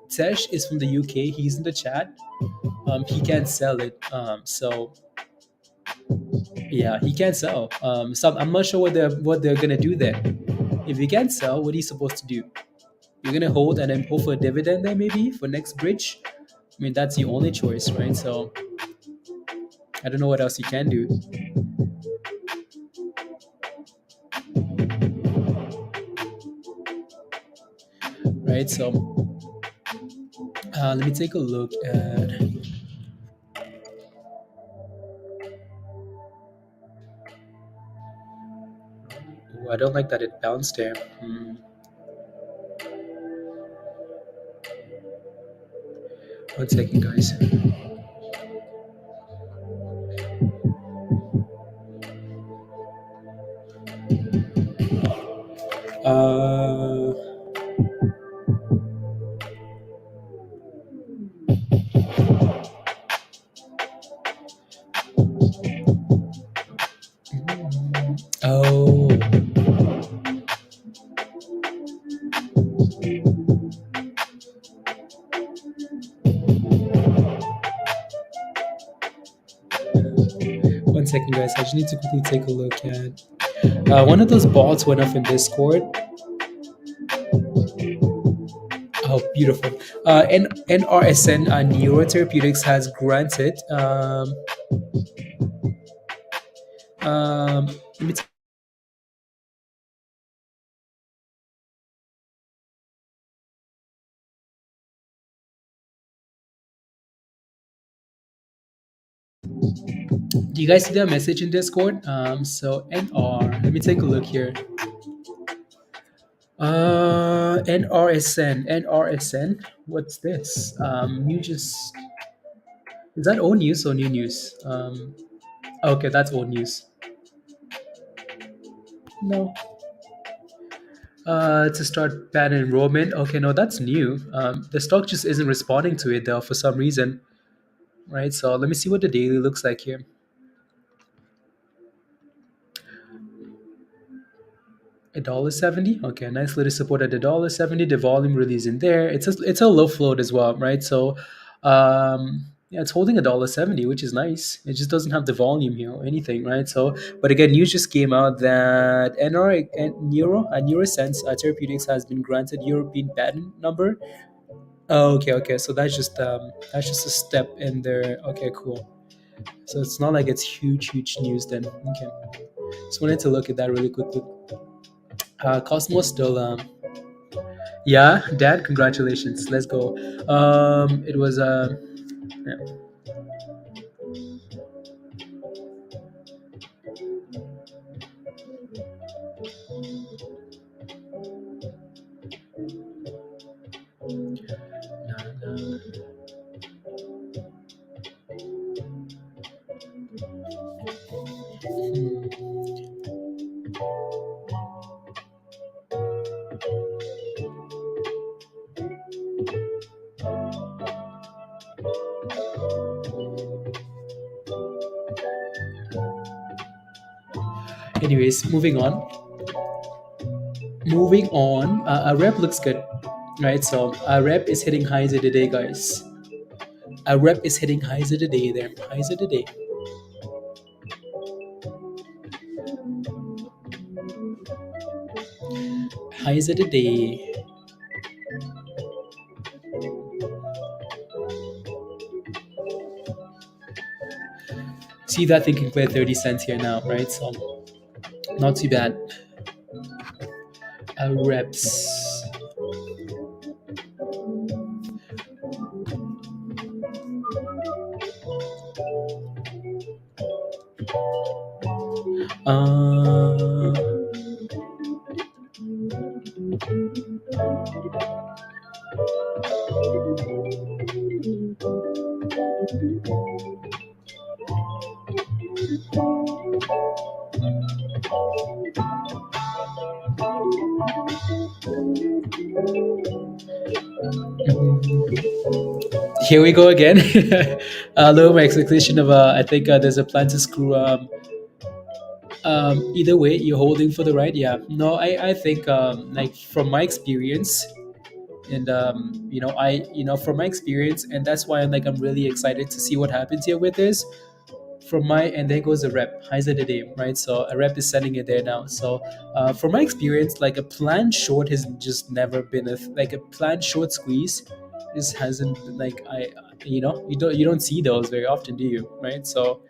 Tesh is from the UK. He's in the chat. He can't sell it. So yeah, he can't sell. So I'm not sure what they're gonna do there. If you can't sell, what are you supposed to do? You're gonna hold and then hope for a dividend there, maybe for next bridge. I mean, that's the only choice, right? So I don't know what else you can do, right? So let me take a look at. Ooh, I don't like that it bounced there. One second, guys. second, guys. I just need to quickly take a look at one of those bots went off in Discord. Oh, beautiful. NRSN Neurotherapeutics has granted. Let me do you guys see that message in Discord? So NR. Let me take a look here. NRSN. What's this? You just is that old news or new news? Okay, that's old news. No. To start ban enrollment. Okay, no, that's new. The stock just isn't responding to it though for some reason, right? So let me see what the daily looks like here. $1.70. Okay, nice little support at $1.70. The volume really isn't there. It's a low float as well, right? So, yeah, it's holding $1.70, which is nice. It just doesn't have the volume here or anything, right? So, but again, news just came out that Neurosense Therapeutics has been granted European patent number. Oh, okay. So that's just a step in there. Okay, cool. So it's not like it's huge news then. Okay, just wanted to look at that really quickly. Cosmos still yeah, dad, congratulations, let's go. It was yeah. Anyways, moving on, a rep looks good, right? So a rep is hitting highs of the day, guys. A rep is hitting highs of the day there, highs of the day. Highs of the day. See that thing can clear 30 cents here now, right? So not too bad. Reps. Here we go again. Lower my expectation of I think there's a plan to screw either way you're holding for the right. Yeah, no, I think like from my experience, and from my experience, and that's why I'm really excited to see what happens here with this. From my and there goes a rep highs of the day, right? So a rep is sending it there now. So from my experience, like a planned short has just never been like a planned short squeeze. Just hasn't like I you don't see those very often, do you? Right? So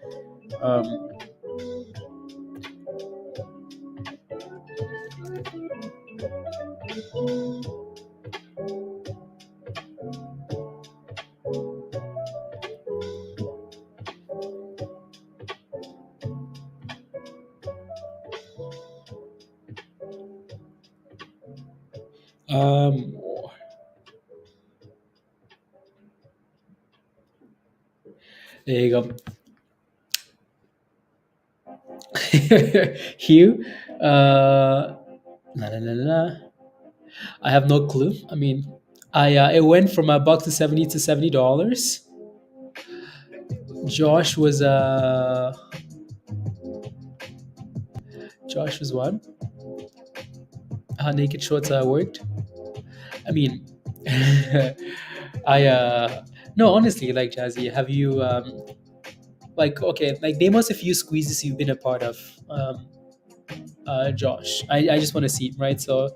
um, um, there you go. Hugh, la, la, la, la. I have no clue. I mean, I it went from a buck to $70 to $70. Josh was Josh was what? How naked shorts worked. I mean, I no honestly, like Jazzy, have you like, okay, like name us a few squeezes you've been a part of. Josh, I just want to see, right? So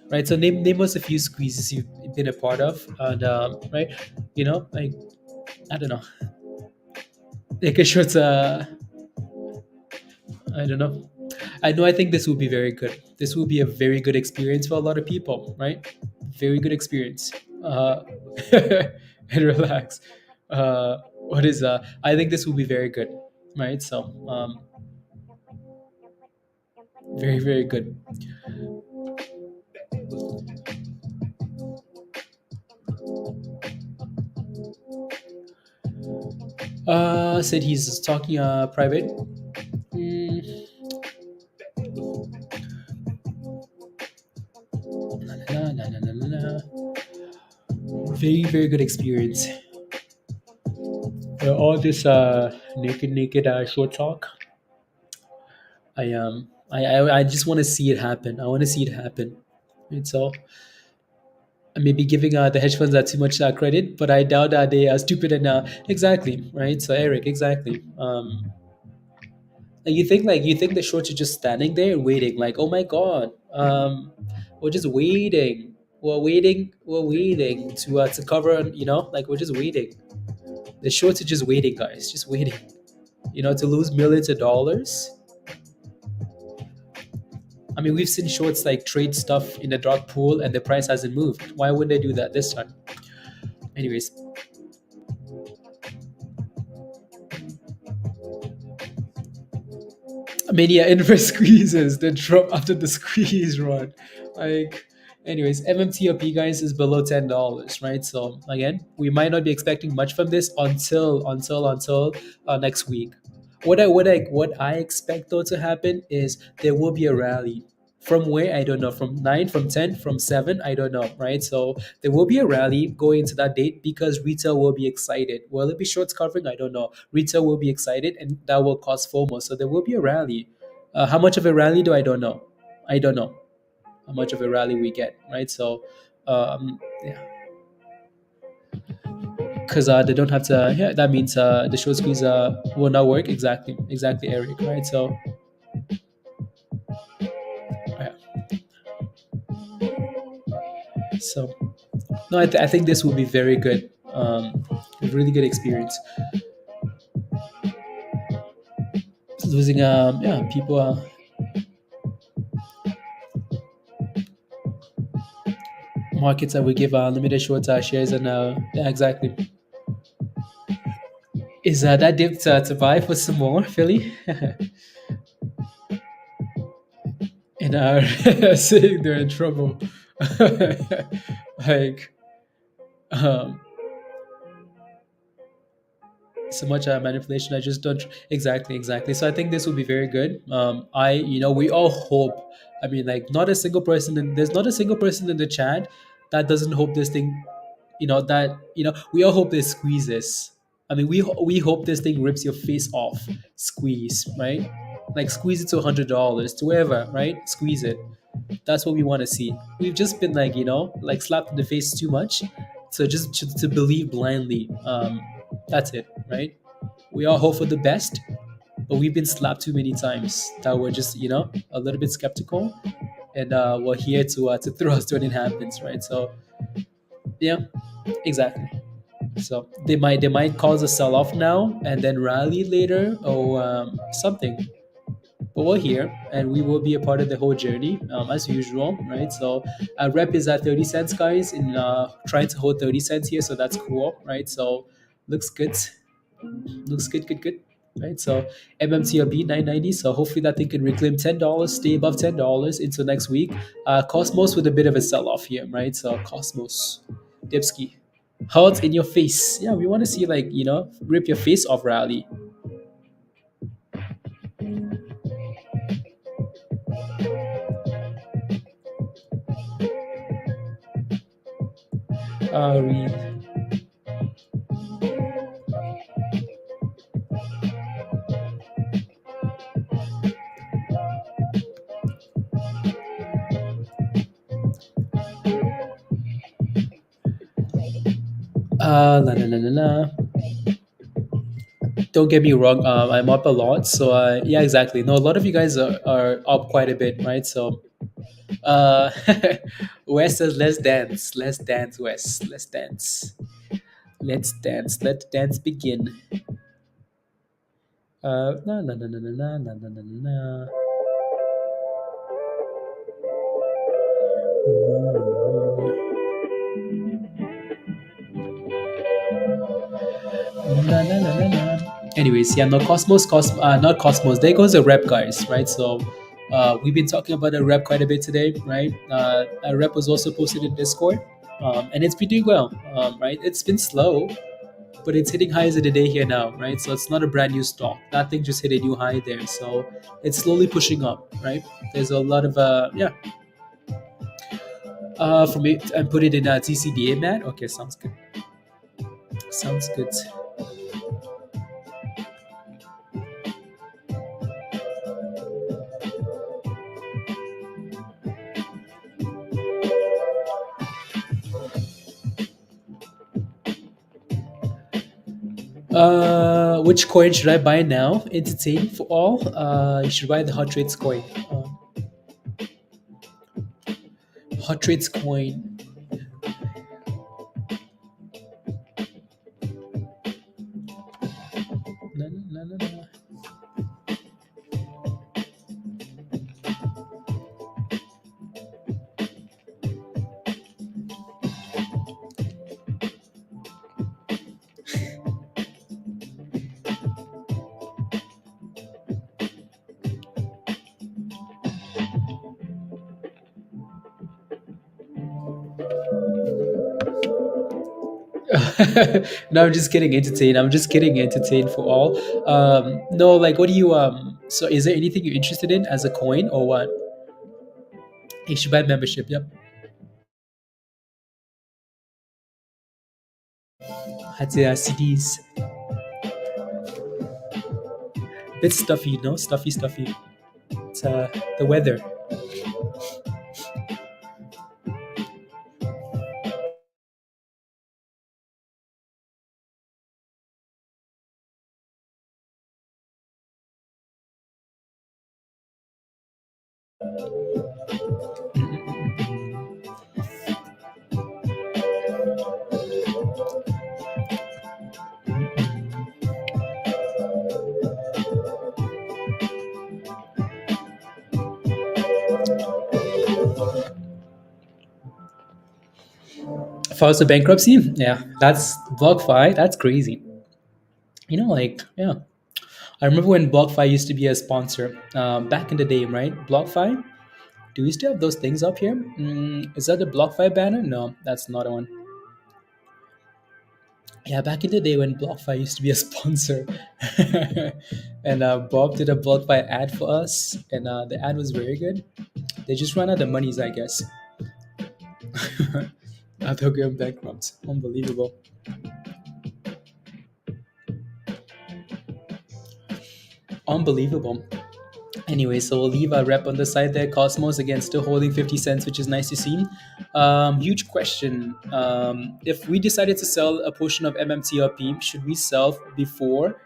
right, so name us a few squeezes you've been a part of, and right, like, I don't know, like a short, I don't know. I know. I think this will be very good. This will be a very good experience for a lot of people, right? Very good experience. And relax. What is I think this will be very good, right? So, very very good. Said he's talking private. Mm, la, la, la, la, la, la. Very very good experience. All this naked short talk. I just want to see it happen. I want to see it happen. And so I may be giving the hedge funds too much credit, but I doubt that they are stupid and exactly, right. So Eric, exactly. Like you think the shorts are just standing there waiting, like, oh my god, we're just waiting. We're waiting to cover. Like we're just waiting. The shorts are just waiting, guys, just waiting. To lose millions of dollars. I mean, we've seen shorts like trade stuff in the dark pool and the price hasn't moved. Why would they do that this time? Anyways, I mean, yeah, inverse squeezes, the drop after the squeeze run. Like, anyways, MMTLP guys is below $10, right? So again, we might not be expecting much from this until next week. What I expect though to happen is there will be a rally. From where, I don't know, from 9, from 10, from 7, I don't know, right? So there will be a rally going into that date because retail will be excited. Will it be shorts covering? I don't know. Retail will be excited and that will cause FOMO. So there will be a rally. How much of a rally do I don't know. I don't know how much of a rally we get, right? So, yeah, because they don't have to. Yeah, that means the short squeeze will not work. Exactly, Eric, right? So, yeah. So no, I think this will be very good. A really good experience. Losing, yeah, people, markets that will give limited short shares, and yeah, exactly. Is that dip to buy for some more, Philly? And saying they're in trouble. Like, um, so much manipulation. I just don't exactly. So I think this will be very good. We all hope. I mean, like, not a single person. There's not a single person in the chat that doesn't hope this thing. We all hope this squeezes. I mean, we hope this thing rips your face off. Squeeze, right? Like squeeze it to $100 to wherever, right? Squeeze it. That's what we want to see. We've just been like, like slapped in the face too much. So just to believe blindly. That's it, right? We all hope for the best, but we've been slapped too many times that we're just, a little bit skeptical, and we're here to throw us when it happens, right? So yeah, exactly. So they might cause a sell off now and then rally later, or something. But we're here and we will be a part of the whole journey, as usual, right? So rep is at 30 cents, guys, in trying to hold 30 cents here, so that's cool, right? So looks good. Looks good. Right, so MMTLB 990. So hopefully that thing can reclaim $10, stay above $10 into next week. Cosmos with a bit of a sell-off here, right? So Cosmos, Dipsky, hot in your face. Yeah, we want to see, like, rip your face off rally. Read. La la la la la. Don't get me wrong. I'm up a lot, so yeah, exactly. No, a lot of you guys are up quite a bit, right? So, uh, Wes says, "Let's dance, let's dance, Wes, let's dance, let's dance, let the dance begin." Na na na na na na na na na na. Na, na, na, na, na. Anyways, yeah, no not Cosmos. There goes the rep, guys, right? So, we've been talking about a rep quite a bit today, right? A rep was also posted in Discord, and it's been doing well, right? It's been slow, but it's hitting highs of the day here now, right? So it's not a brand new stock. That thing just hit a new high there, so it's slowly pushing up, right? There's a lot of yeah. For me, and put it in a TCDA, man. Okay, sounds good. Sounds good. Which coin should I buy now? Entertain for all. You should buy the Hot Trades coin. Hot Trades coin. Na, na, na, na. No, I'm just kidding. Entertain. I'm just kidding. Entertain for all. No, like, what do you So, is there anything you're interested in as a coin or what? You should buy membership. Yep. Had CDs. Bit stuffy, no? Stuffy, stuffy. It's the weather. Files of bankruptcy. Yeah, that's BlockFi. That's crazy. Like, yeah. I remember when BlockFi used to be a sponsor back in the day, right? BlockFi. Do we still have those things up here? Is that the BlockFi banner? No, that's not one. Yeah, back in the day when BlockFi used to be a sponsor, and Bob did a BlockFi ad for us, and the ad was very good. They just ran out of monies, I guess. After going bankrupt, unbelievable. Unbelievable. Anyway, so we'll leave our rep on the side there. Cosmos again still holding 50 cents, which is nice to see. Huge question. If we decided to sell a portion of MMTLP, should we sell before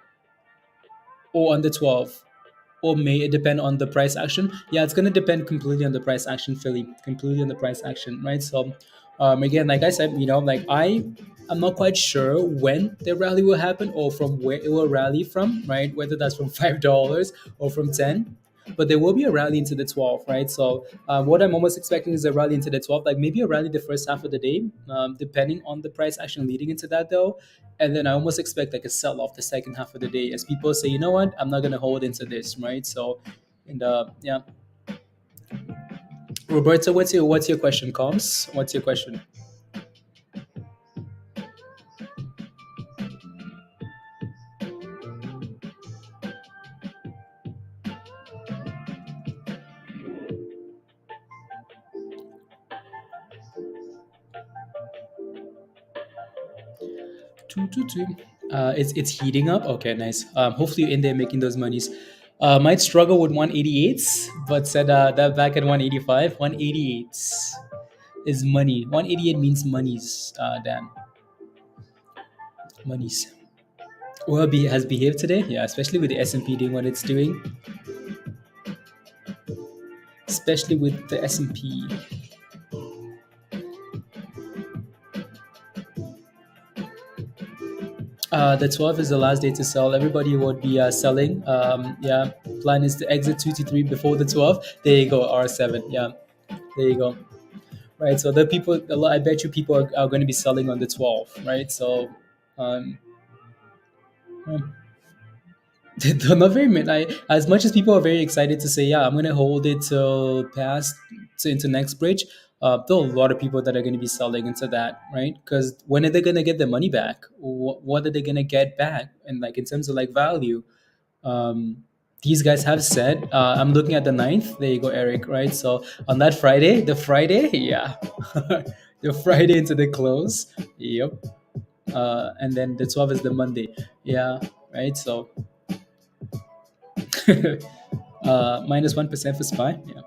or on the 12th? Or may it depend on the price action? Yeah, it's going to depend completely on the price action, Philly. Completely on the price action, right? So, again, like I said, like I'm not quite sure when the rally will happen or from where it will rally from, right? Whether that's from $5 or from 10. But there will be a rally into the 12th, right? So what I'm almost expecting is a rally into the 12th, like maybe a rally the first half of the day, depending on the price action leading into that though. And then I almost expect like a sell off the second half of the day as people say, you know what, I'm not gonna hold into this, right? So, and yeah, Roberto, what's your question, Coms? What's your question? Two, two, two. It's heating up. Okay, nice. Hopefully you're in there making those monies. Might struggle with 188s, but said that back at 185. 188 is money. 188 means monies, Dan. Monies. Well, has behaved today, yeah, especially with the S&P doing what it's doing, especially with the S&P. The 12th is the last day to sell. Everybody would be selling. Yeah, plan is to exit 2 to 3 before the 12th. There you go, R7. Yeah, there you go. Right. So the people, I bet you people are going to be selling on the 12th. Right. So, um, um, they're not very as much as people are very excited to say, yeah, I'm going to hold it till past into next bridge. There are a lot of people that are going to be selling into that, right? Because when are they going to get their money back? What are they going to get back? And like in terms of like value, um, these guys have said, I'm looking at the 9th. There you go, Eric, right? So on that Friday, yeah, the Friday into the close, yep. And then the 12th is the Monday, yeah, right? So minus 1% for SPY, yeah.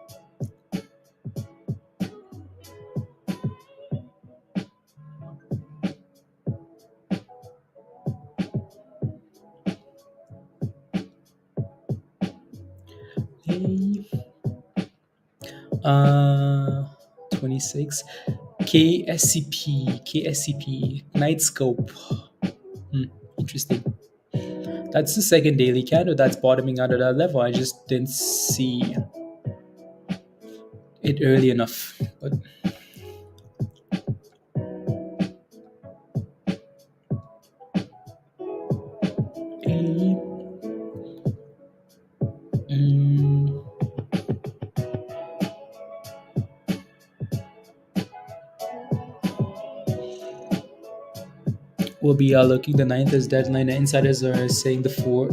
Hey, 26 KSCP night scope. Interesting. That's the second daily candle that's bottoming out at that level. I just didn't see it early enough. But eh, mm, we'll be looking the 9th as deadline. The insiders are saying the 4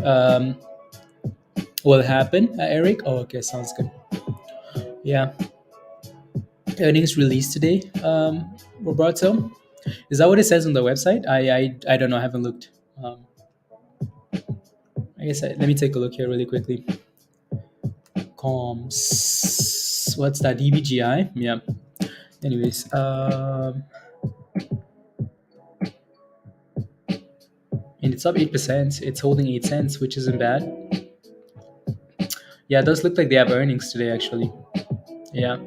will happen. Eric? Oh, okay, sounds good. Yeah. Earnings released today, Roberto. Is that what it says on the website? I don't know. I haven't looked. I guess let me take a look here really quickly. Comms. What's that? DBGI? Yeah. Anyways, and it's up 8%. It's holding 8 cents, which isn't bad. Yeah, it does look like they have earnings today, actually. Yeah.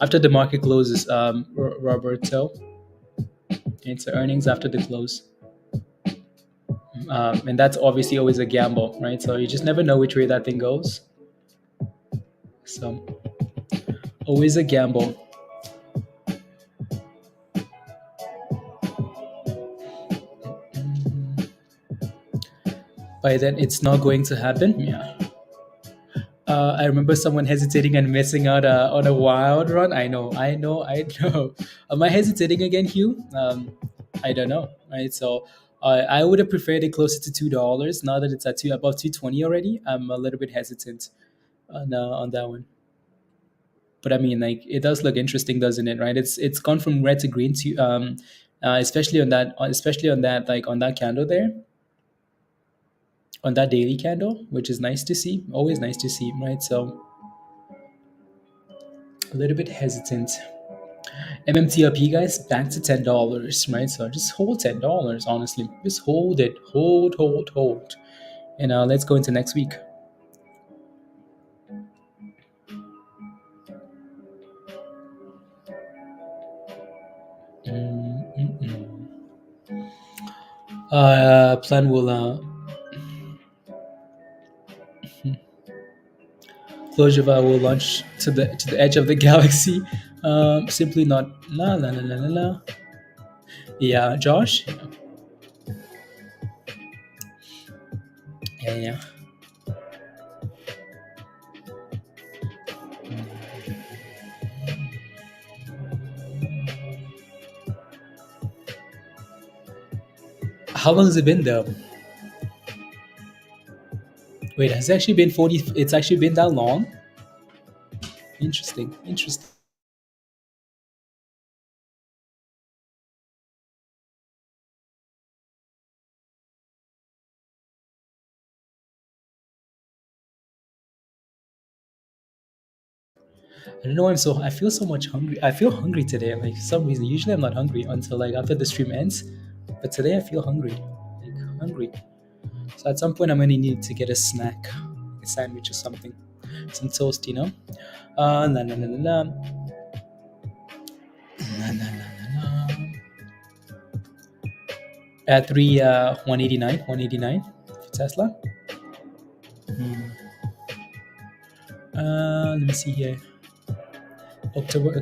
After the market closes, Roberto. It's earnings after the close. And that's obviously always a gamble, right? So you just never know which way that thing goes. So always a gamble. By then, it's not going to happen. Yeah. I remember someone hesitating and missing out on a wild run. I know. Am I hesitating again, Hugh? I don't know. Right. So I would have preferred it closer to $2. Now that it's at above 220 already, I'm a little bit hesitant on that one. But I mean, like, it does look interesting, doesn't it? Right? It's gone from red to green to especially on that like on that candle there, on that daily candle, which is nice to see. Always nice to see, right? So a little bit hesitant. MMTLP guys back to $10, right? So just hold $10. Honestly, just hold it, hold, and let's go into next week. Plan will closure will launch to the edge of the galaxy. Simply not la. Yeah, Josh. Yeah. How long has it been though? Wait, has it actually been 40? It's actually been that long? Interesting. I don't know why I feel so much hungry. I feel hungry today. Like for some reason. Usually I'm not hungry until like after the stream ends. But today I feel hungry. hungry. So at some point, I'm gonna need to get a snack, a sandwich or something, some toast, La la la la la. La, la, la, la, la. At 189 for Tesla. Let me see here. October.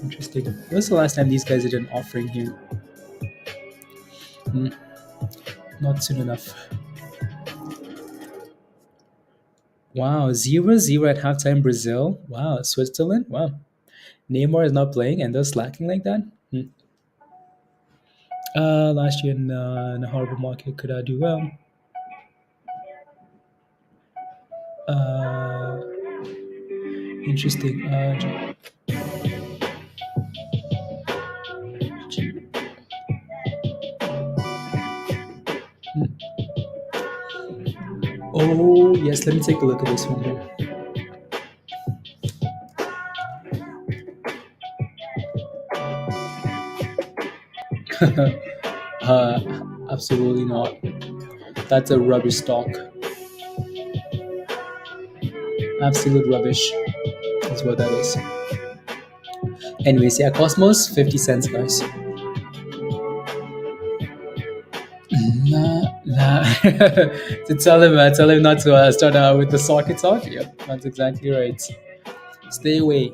Interesting. When's the last time these guys did an offering here? Not soon enough. Wow, 0-0 at halftime Brazil. Wow, Switzerland. Wow. Neymar is not playing and they're slacking like that. Last year in a horrible market, could I do well? Interesting. Oh yes, let me take a look at this one here. Absolutely not. That's a rubbish stock. Absolute rubbish is what that is. Anyways, yeah, Cosmos, 50 cents, guys. To tell him not to start with the socket talk. Yep, that's exactly right. Stay away.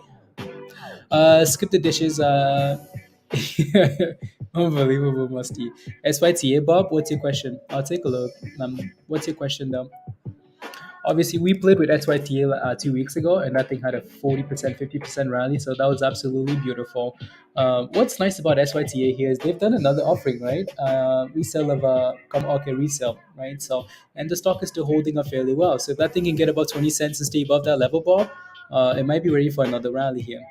Skip the dishes. Unbelievable, musty. SYTA, Bob, what's your question? I'll take a look. What's your question, though? Obviously, we played with SYTA 2 weeks ago, and that thing had a 40%, 50% rally, so that was absolutely beautiful. What's nice about SYTA here is they've done another offering, right? Resale of resale, right? So, and the stock is still holding up fairly well. So if that thing can get about 20 cents and stay above that level, Bob, it might be ready for another rally here.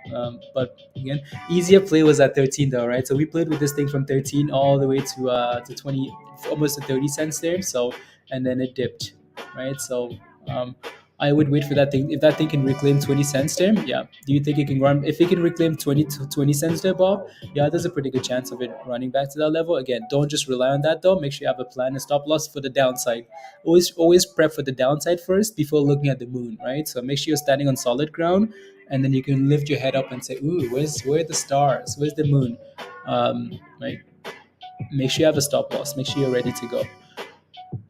But again, easier play was at 13 though, right? So we played with this thing from 13 all the way to 20, almost to 30 cents there. So, and then it dipped, right? So I would wait for that thing. If that thing can reclaim 20 cents there, yeah. Do you think it can run? If it can reclaim 20 cents there, Bob, yeah, there's a pretty good chance of it running back to that level. Again, don't just rely on that though. Make sure you have a plan and stop loss for the downside. Always prep for the downside first before looking at the moon, right? So make sure you're standing on solid ground, and then you can lift your head up and say, "Ooh, where are the stars? Where's the moon?" Right? Make sure you have a stop loss. Make sure you're ready to go.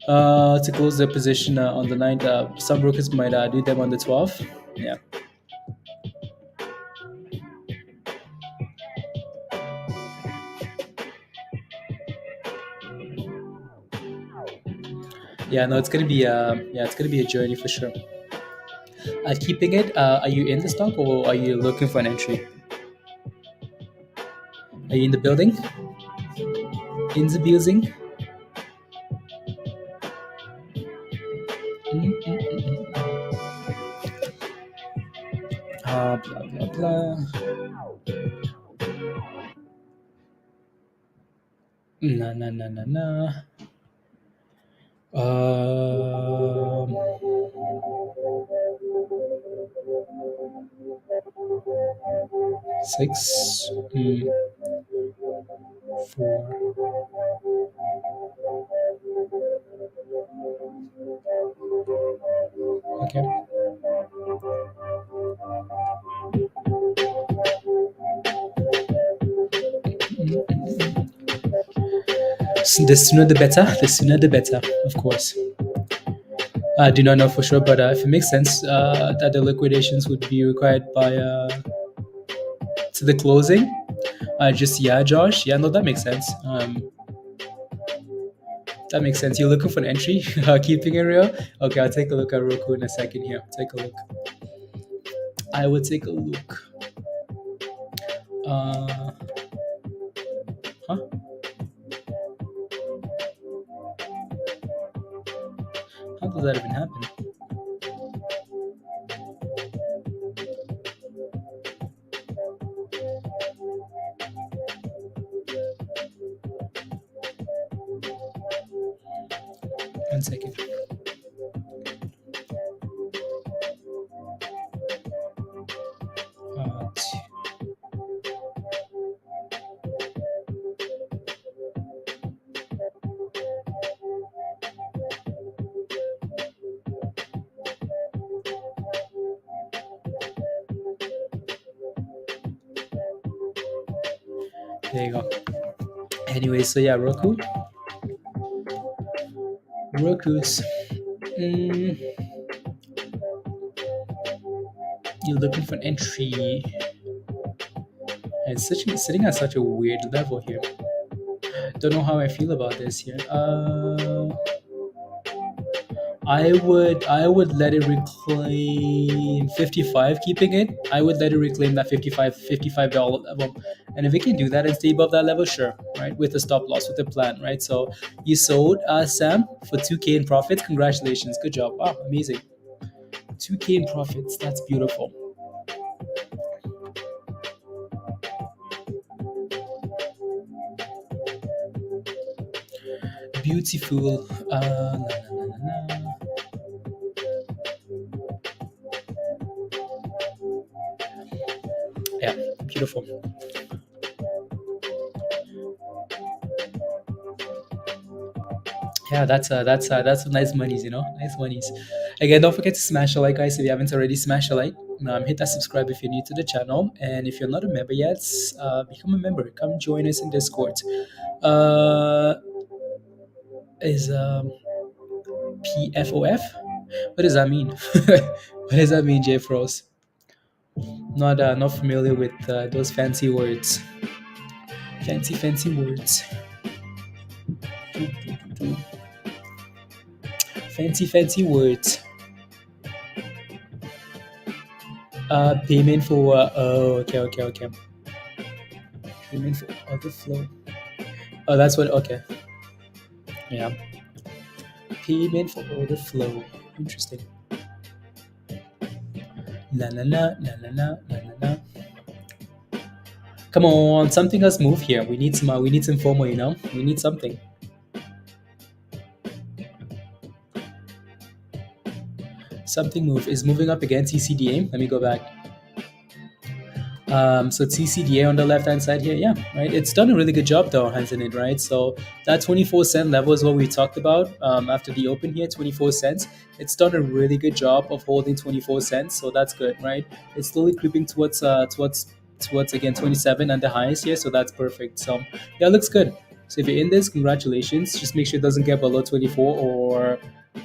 To close the position on the 9th, some brokers might do them on the 12th. Yeah. Yeah, no, it's gonna be a journey for sure. Keeping it, are you in the stock or are you looking for an entry? Are you in the building? In the building? Blah blah blah. Na. 6, 4. Okay. The sooner the better. The sooner the better, of course. I do not know for sure, but if it makes sense that the liquidations would be required by to the closing, Josh. Yeah, no, that makes sense. That makes sense. You're looking for an entry, keeping it real. Okay, I'll take a look at Roku in a second here. Take a look. I will take a look. Huh? How does that even happen? One second. There you go. Anyway, so yeah, Roku's. Mm, you're looking for an entry. It's sitting at such a weird level here. Don't know how I feel about this here. I would let it reclaim 55, keeping it. I would let it reclaim that $55 level. And if it can do that and stay above that level, sure, right? With a stop loss, with a plan, right? So you sold Sam for 2K in profits. Congratulations. Good job. Wow, amazing. 2K in profits. That's beautiful. Beautiful. Yeah, beautiful. Yeah, that's some nice monies, nice monies. Again, don't forget to smash a like, guys. If you haven't already, smash a like. Hit that subscribe if you're new to the channel, and if you're not a member yet, become a member. Come join us in Discord. Uh, is PFOF? What does that mean? What does that mean, J Frost? Not familiar with those fancy words. Fancy words. Fancy words. Payment for okay. Payment for order flow. Oh, that's what. Okay. Yeah. Payment for order flow. Interesting. La. Come on, something has moved here. We need some. We need some FOMO. We need something. Something is moving up again. TCDA. Let me go back. So TCDA on the left hand side here, yeah, right. It's done a really good job though, hasn't it? Right. So that 24-cent level is what we talked about after the open here, 24 cents. It's done a really good job of holding 24 cents, so that's good, right? It's slowly creeping towards again 27 and the highest here, so that's perfect. So yeah, it looks good. So if you're in this, congratulations. Just make sure it doesn't get below 24 or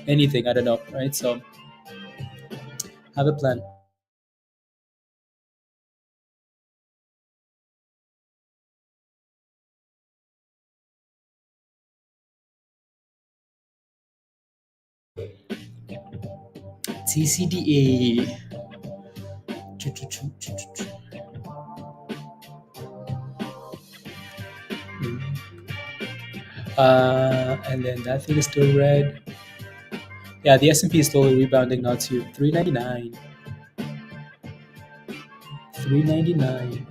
anything. I don't know, right? So have a plan. TCDA. And then that thing is still red. Yeah, the S&P is slowly rebounding now to 399. 399.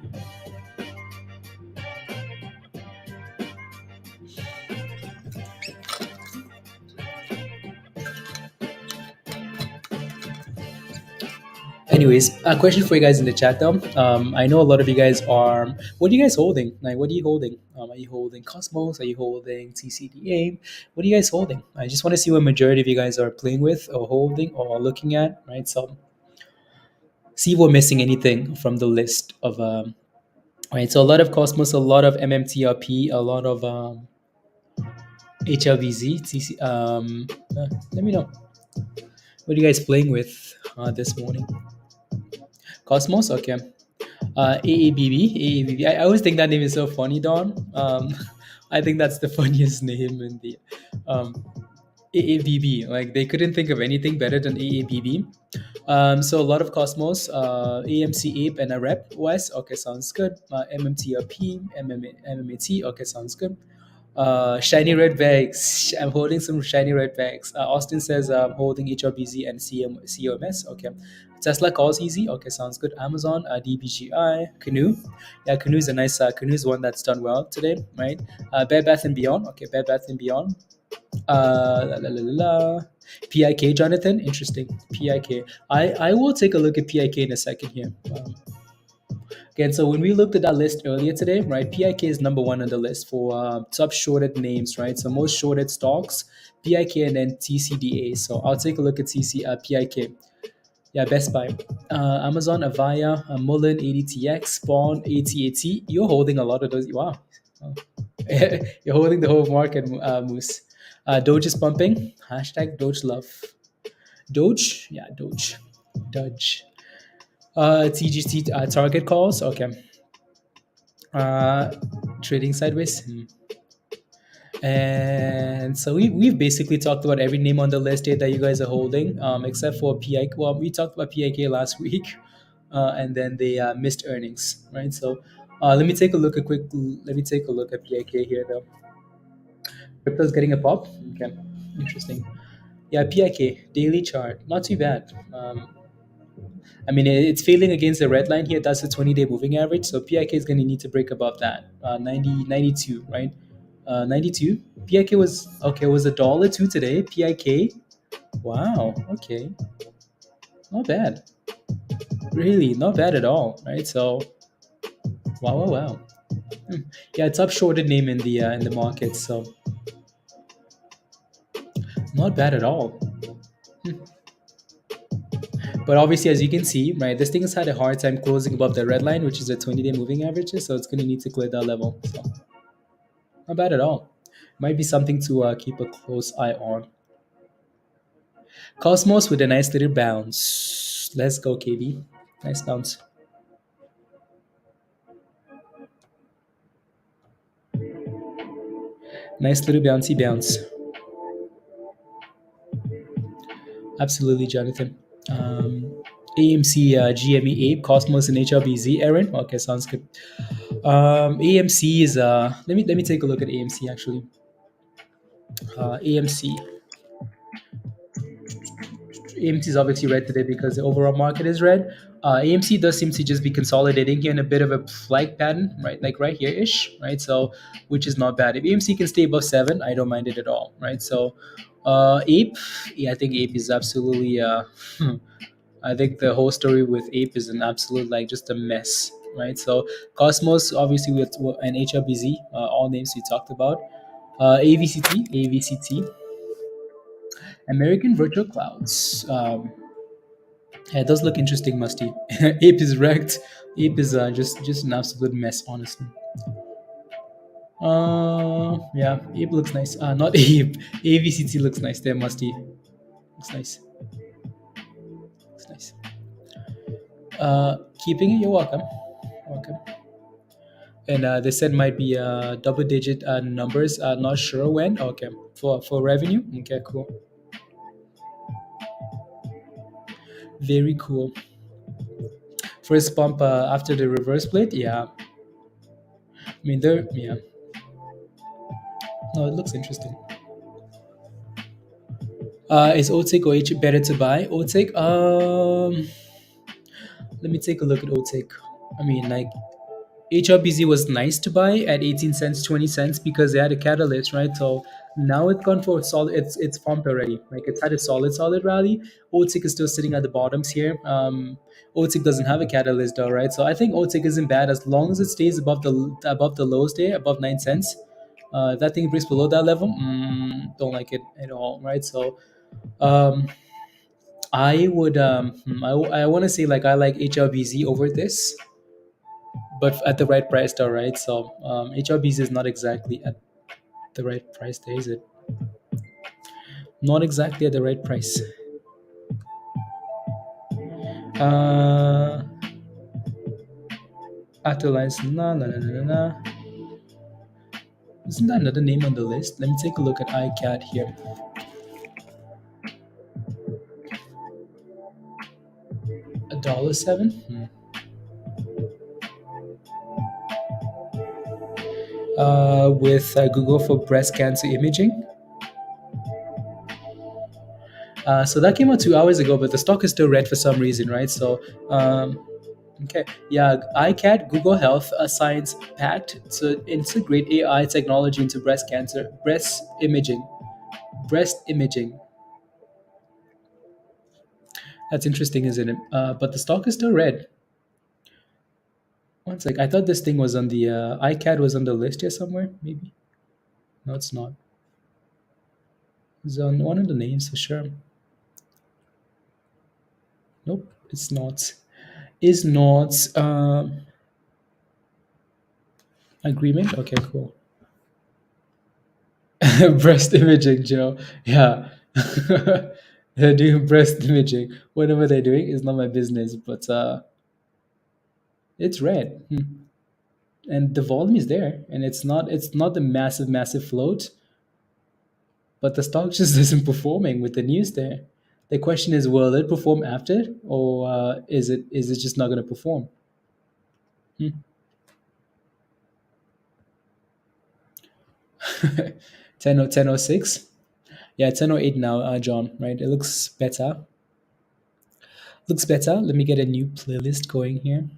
Anyways, a question for you guys in the chat though. I know a lot of you guys are. What are you guys holding? Like, what are you holding? Are you holding Cosmos? Are you holding TCDA? What are you guys holding? I just want to see what majority of you guys are playing with or holding or looking at, right? So, see if we're missing anything from the list of. Right. So a lot of Cosmos, a lot of MMTLP, a lot of HLBZ, TC. Let me know. What are you guys playing with this morning? Cosmos, okay. AABB. I always think that name is so funny, Don. I think that's the funniest name in the AABB. Like they couldn't think of anything better than AABB. So a lot of Cosmos, AMC Ape and AREB OS. Okay, sounds good. MMTLP, MMAT. Okay, sounds good. Shiny red bags. I'm holding some shiny red bags. Austin says I'm holding HLBZ and COMS. Okay. Tesla calls easy. Okay, sounds good. Amazon, DBGI, Canoe. Yeah, Canoe is a nice. Canoe is one that's done well today, right? Bed Bath and Beyond. Okay, Bed Bath and Beyond. PIK, Jonathan. Interesting. PIK. I will take a look at PIK in a second here. Again, so when we looked at that list earlier today, right, PIK is number one on the list for top shorted names, right? So most shorted stocks, PIK and then TCDA. So I'll take a look at PIK. Yeah, Best Buy, Amazon, Avaya, Mullen, ADTX, Spawn, ATAT. You're holding a lot of those. Wow. Oh. You're holding the whole market, Moose. Doge is pumping. Hashtag Doge love. Doge? Yeah, Doge. Doge. TGT target calls. Okay. Uh, Trading sideways. And so we've basically talked about every name on the list here that you guys are holding, except for PIK. Well, we talked about PIK last week, and then they missed earnings, right? So let me take a look. Let me take a look at PIK here, though. Crypto's getting a pop. Okay, interesting. Yeah, PIK daily chart, not too bad. I mean, it's failing against the red line here. That's the 20-day moving average. So PIK is going to need to break above that. 92, right? 92. PIK was okay. It was $1.02 today. PIK. Wow. Okay. Not bad. Really, not bad at all. Right. So, wow, wow, wow. Yeah, top shorted name in the market. So, not bad at all. But obviously, as you can see, right, this thing has had a hard time closing above the red line, which is the 20-day moving averages. So it's going to need to clear that level. So not bad at all. Might be something to keep a close eye on. Cosmos with a nice little bounce. Let's go, KB. Nice bounce. Nice little bouncy bounce. Absolutely, Jonathan. AMC, GME, Ape, Cosmos, and HLBZ. Aaron. Okay, sounds good. AMC is let me take a look at AMC actually. AMC. AMC is obviously red today because the overall market is red. AMC does seem to just be consolidating here in a bit of a flag pattern, right? Like right here ish, right? So, which is not bad. If AMC can stay above 7, I don't mind it at all, right? So, Ape, yeah, I think Ape is absolutely. I think the whole story with Ape is an absolute like just a mess, right? So, Cosmos, obviously, with and HLBZ, all names we talked about. AVCT, American Virtual Clouds. Yeah, it does look interesting, Musty. Ape is wrecked. Ape is just an absolute mess, honestly. Yeah, Ape looks nice. Not Ape. AVCT looks nice. There, Musty. Looks nice. Looks nice. Keeping it. You're welcome. Welcome. And they said might be double-digit numbers. Not sure when. Okay, for revenue. Okay, cool. Very cool. First pump after the reverse plate. Yeah. I mean, there. Yeah. No, it looks interesting. Is OTIC or H better to buy? OTIC. Let me take a look at OTIC. I mean, like HLBZ was nice to buy at 18 cents, 20 cents because they had a catalyst, right? So now it's gone for a solid. It's pumped already. Like it's had a solid rally. OTIC is still sitting at the bottoms here. OTIC doesn't have a catalyst though, right? So I think OTIC isn't bad as long as it stays above the lows there, above 9 cents. If that thing breaks below that level, don't like it at all, right? So um, I would I want to say like I like HLBZ over this, but at the right price though, right? So HLBZ is not exactly at the right price there, is it? Not exactly at the right price. Uh Atolines, nah. Isn't that another name on the list? Let me take a look at iCat here. $1.07. With Google for breast cancer imaging. So that came out 2 hours ago, but the stock is still red for some reason, right? So, okay, yeah, iCat, Google Health, Science Pact to integrate AI technology into breast imaging. That's interesting, isn't it? But the stock is still red. One sec, I thought this thing was on the iCat was on the list here somewhere. Maybe no, it's not. It's on one of the names for sure. Nope, it's not. Is not agreement. Okay, cool. Breast imaging, Joe. Yeah. They're doing breast imaging. Whatever they're doing is not my business, but it's red. And the volume is there, and it's not the massive float, but the stock just isn't performing with the news there. The question is, will it perform after, or is it just not going to perform? Hmm. 10:06. Yeah, 10:08 now, John. Right, it looks better. Looks better. Let me get a new playlist going here.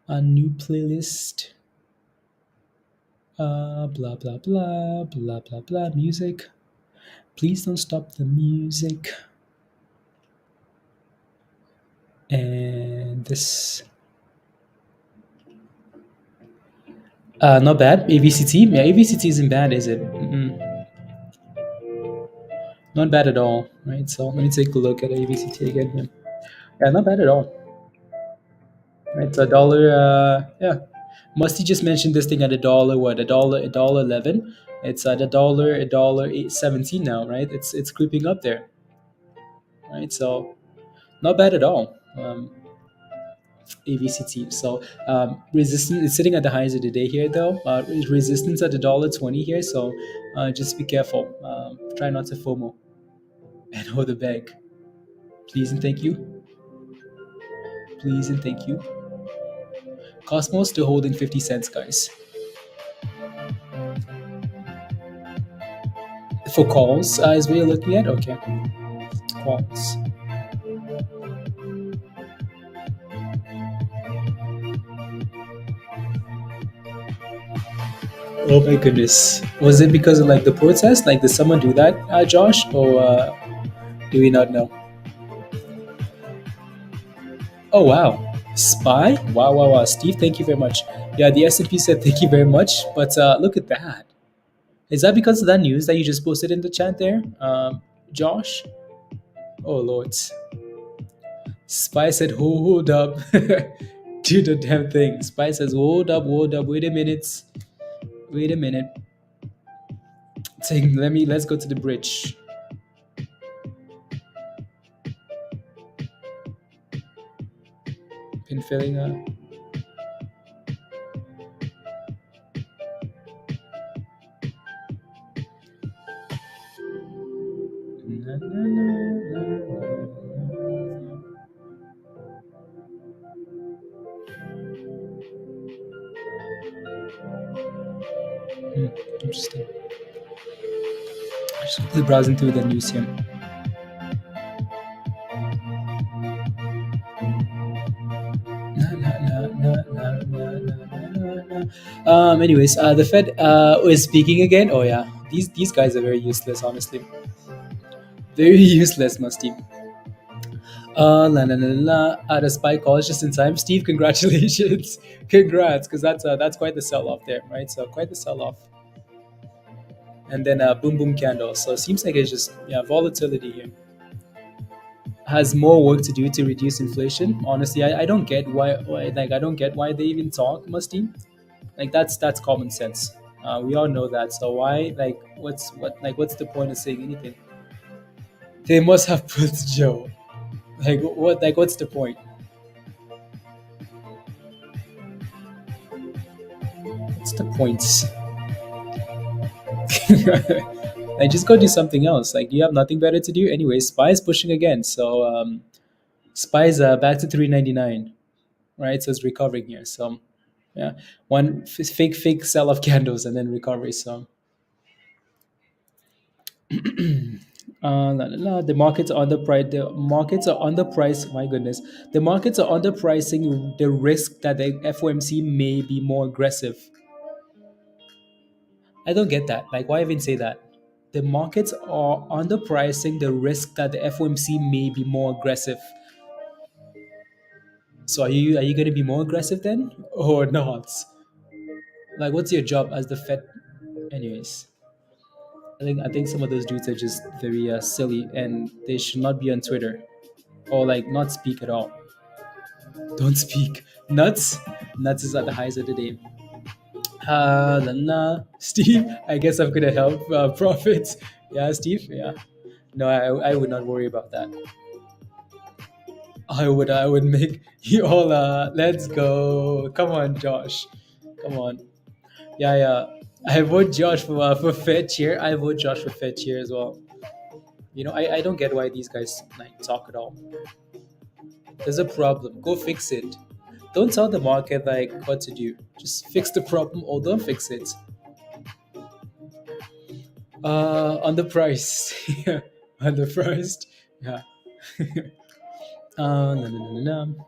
A new playlist. Blah blah blah blah blah blah. Music. Please don't stop the music. And this. Not bad. AVCT. Yeah, AVCT isn't bad, is it? Not bad at all. Right. So let me take a look at AVCT again here. Yeah, not bad at all. Right. So a dollar. Yeah. Musty just mentioned this thing at a dollar. What? A dollar 11. It's at a dollar 17 now. Right. It's creeping up there. Right. So not bad at all. AVCT. So resistance is sitting at the highs of the day here, though. Resistance at $1.20 here. So just be careful. Try not to FOMO and hold the bag. Please and thank you. Please and thank you. Cosmos still holding 50 cents, guys. For calls, is what you're looking at? Okay. Calls. Oh my goodness. Was it because of like the protest? Like, did someone do that, Josh? Or do we not know? Oh wow. Spy? Wow, wow, wow. Steve, thank you very much. Yeah, the S&P said thank you very much. But look at that. Is that because of that news that you just posted in the chat there, Josh? Oh lord. Spy said, hold up. Do the damn thing. Spy says, hold up, wait a minute. Wait a minute. Let's go to the bridge. Pin filling up. Na, na, na, na. Interesting. Just quickly browsing through the news here. Na, na, na, na, na, na, na, na, na. Anyways, the Fed is speaking again. Oh yeah, these guys are very useless, honestly. Very useless, Musty. La la la la. The spy calls just in time. Steve, congratulations, congrats, because that's quite the sell off there, right? So quite the sell off. And then boom boom candle. So it seems like it's just volatility here. Has more work to do to reduce inflation. Honestly, I don't get why like I don't get why they even talk, Musty. Like that's common sense. We all know that. So why what's the point of saying anything? They must have put Joe. What's the point? What's the point? I just go do something else. Like you have nothing better to do. Anyway, Spy is pushing again. So Spy is back to 399, right? So it's recovering here. So yeah, one fake sell of candles and then recovery. So the markets are underpriced. The markets are underpriced. My goodness, the markets are underpricing the risk that the FOMC may be more aggressive. I don't get that. Like, why even say that? The markets are underpricing the risk that the FOMC may be more aggressive. So are you going to be more aggressive then, or not? Like, what's your job as the Fed? Anyways, I think some of those dudes are just very silly, and they should not be on Twitter or like not speak at all. Don't speak. Nuts is at the highs of the day. Steve, I guess I'm gonna help profits. Yeah, Steve. Yeah. No, I would not worry about that. I would make you all. Let's go. Come on, Josh. Come on. Yeah, yeah. I vote Josh for Fed chair. I vote Josh for Fed chair as well. I don't get why these guys like talk at all. There's a problem. Go fix it. Don't tell the market like what to do. Just fix the problem or don't fix it. On the price. Yeah, on the price. Yeah. No, no, no, no, no.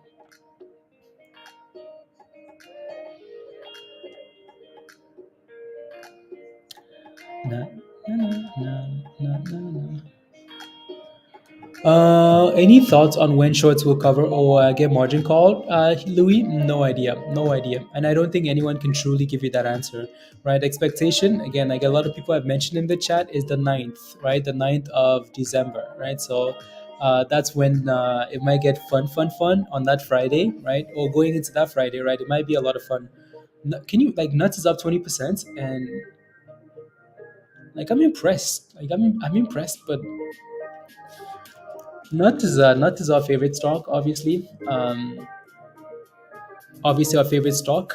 Na, na, na, na, na, na. Any thoughts on when shorts will cover or get margin called, Louis? No idea, no idea, and I don't think anyone can truly give you that answer, right? Expectation again, like a lot of people have mentioned in the chat, is the 9th, right? The 9th of December, right? So that's when it might get fun on that Friday, right? Or going into that Friday, right? It might be a lot of fun. Can you like nuts is up 20%, and like I'm impressed. Like I'm impressed, but Nut is our favorite stock, obviously. Obviously, our favorite stock.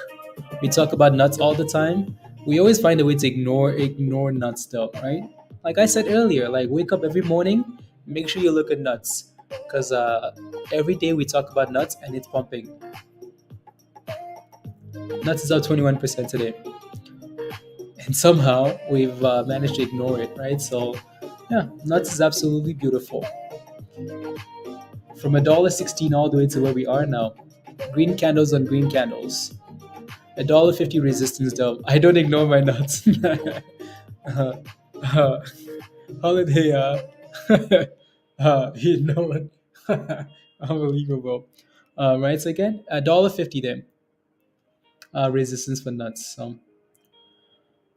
We talk about nuts all the time. We always find a way to ignore nuts, though, right? Like I said earlier, like wake up every morning, make sure you look at nuts, because every day we talk about nuts and it's pumping. Nuts is up 21% today, and somehow we've managed to ignore it, right? So, yeah, nuts is absolutely beautiful. From $1.16 all the way to where we are now. Green candles on green candles. $1.50 resistance though. I don't ignore my nuts. uh, uh, holiday, you know what? Unbelievable. Right, so again, $1.50 there. Resistance for nuts. So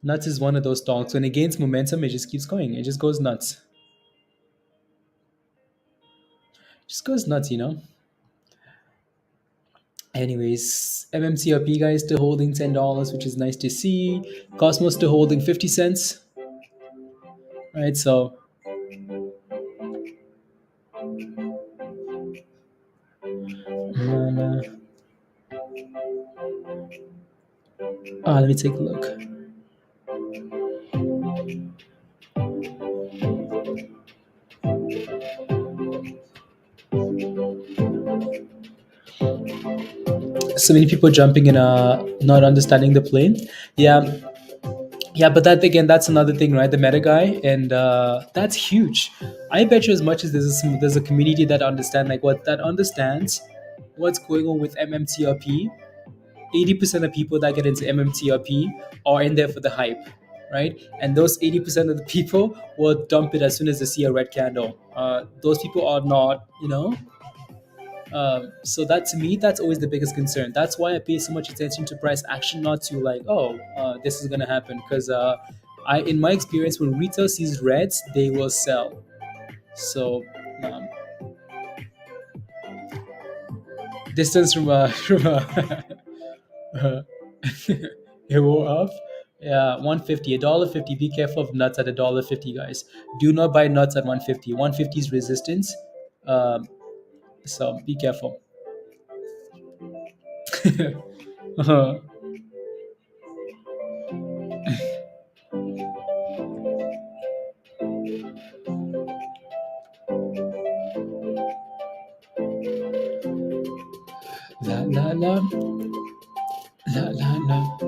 nuts is one of those stocks. When it gains momentum, it just keeps going. It just goes nuts. Just goes nuts. Anyways, MMTLP guys still holding $10, which is nice to see. Cosmos still holding 50 cents. Right, so let me take a look. So many people jumping in, not understanding the plane. Yeah, but that again, that's another thing, right? The meta guy, and that's huge. I bet you as much as there's a community that understands what's going on with MMTRP. 80% of people that get into MMTRP are in there for the hype, right? And those 80% of the people will dump it as soon as they see a red candle. Those people are not. So that to me, that's always the biggest concern. That's why I pay so much attention to price action, not to like, oh, this is gonna happen. Because in my experience, when retail sees reds, they will sell. So distance from it wore up. Yeah, 150, $1.50. Be careful of nuts at $1.50, guys. Do not buy nuts at 150. 150 is resistance. So be careful. uh, la la la la la la.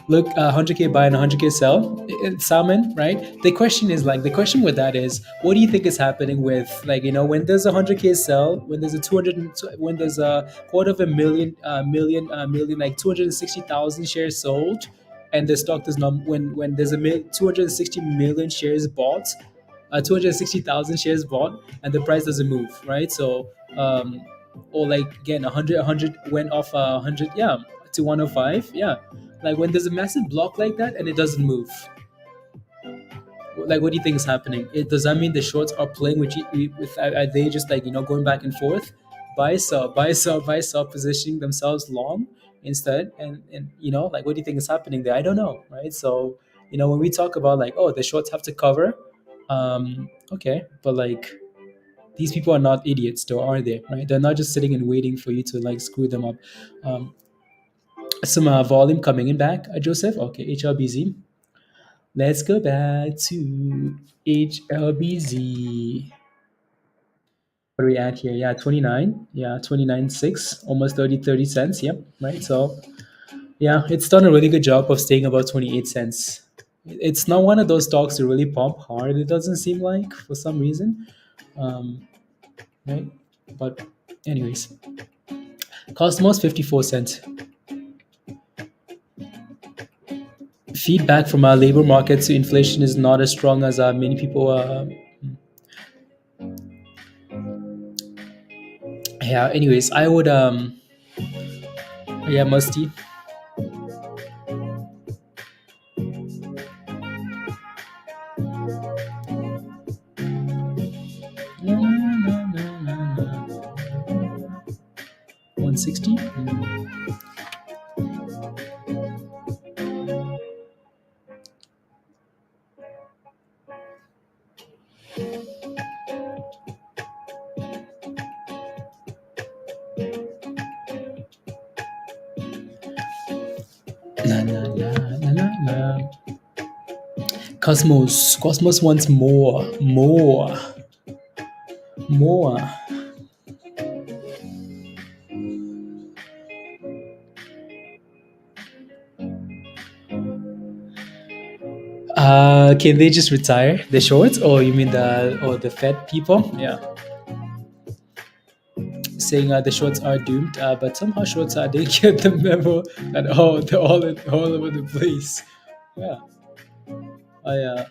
Look, 100K buy and 100K sell. It's salmon, right? The question with that is, what do you think is happening with, like, when there's a 100K sell, when there's a 200, when there's a quarter of a million, like 260,000 shares sold, and the stock does not, when there's 260 million shares bought, 260,000 shares bought, and the price doesn't move, right? So, or like again, 100 went off 100, yeah, to 105, yeah. Like when there's a massive block like that and it doesn't move, like, what do you think is happening? Does that mean the shorts are playing with are they just like, going back and forth, buy sell, buy sell, buy sell, positioning themselves long instead? And like, what do you think is happening there? I don't know, right? So when we talk about like, oh, the shorts have to cover, okay, but like, these people are not idiots though, are they? Right? They're not just sitting and waiting for you to like screw them up. um, some volume coming in back, Joseph. Okay, HLBZ. Let's go back to HLBZ. What are we at here? Yeah, 29. Yeah, 29.6, almost 30 cents. Yep, right. So, yeah, it's done a really good job of staying about 28 cents. It's not one of those stocks to really pump hard, it doesn't seem like, for some reason. Um, right? But, anyways, Cosmos, 54 cents. Feedback from our labor market to inflation is not as strong as many people. Yeah. Anyways, I would. Yeah, Musty. Na, na, na, na, na. 160. La, la, la, la, la, la. Cosmos wants more. Can they just retire the shorts, or you mean the Fed people? Yeah, saying the shorts are doomed, but somehow shorts they get the memo that they're all over the place. Yeah, I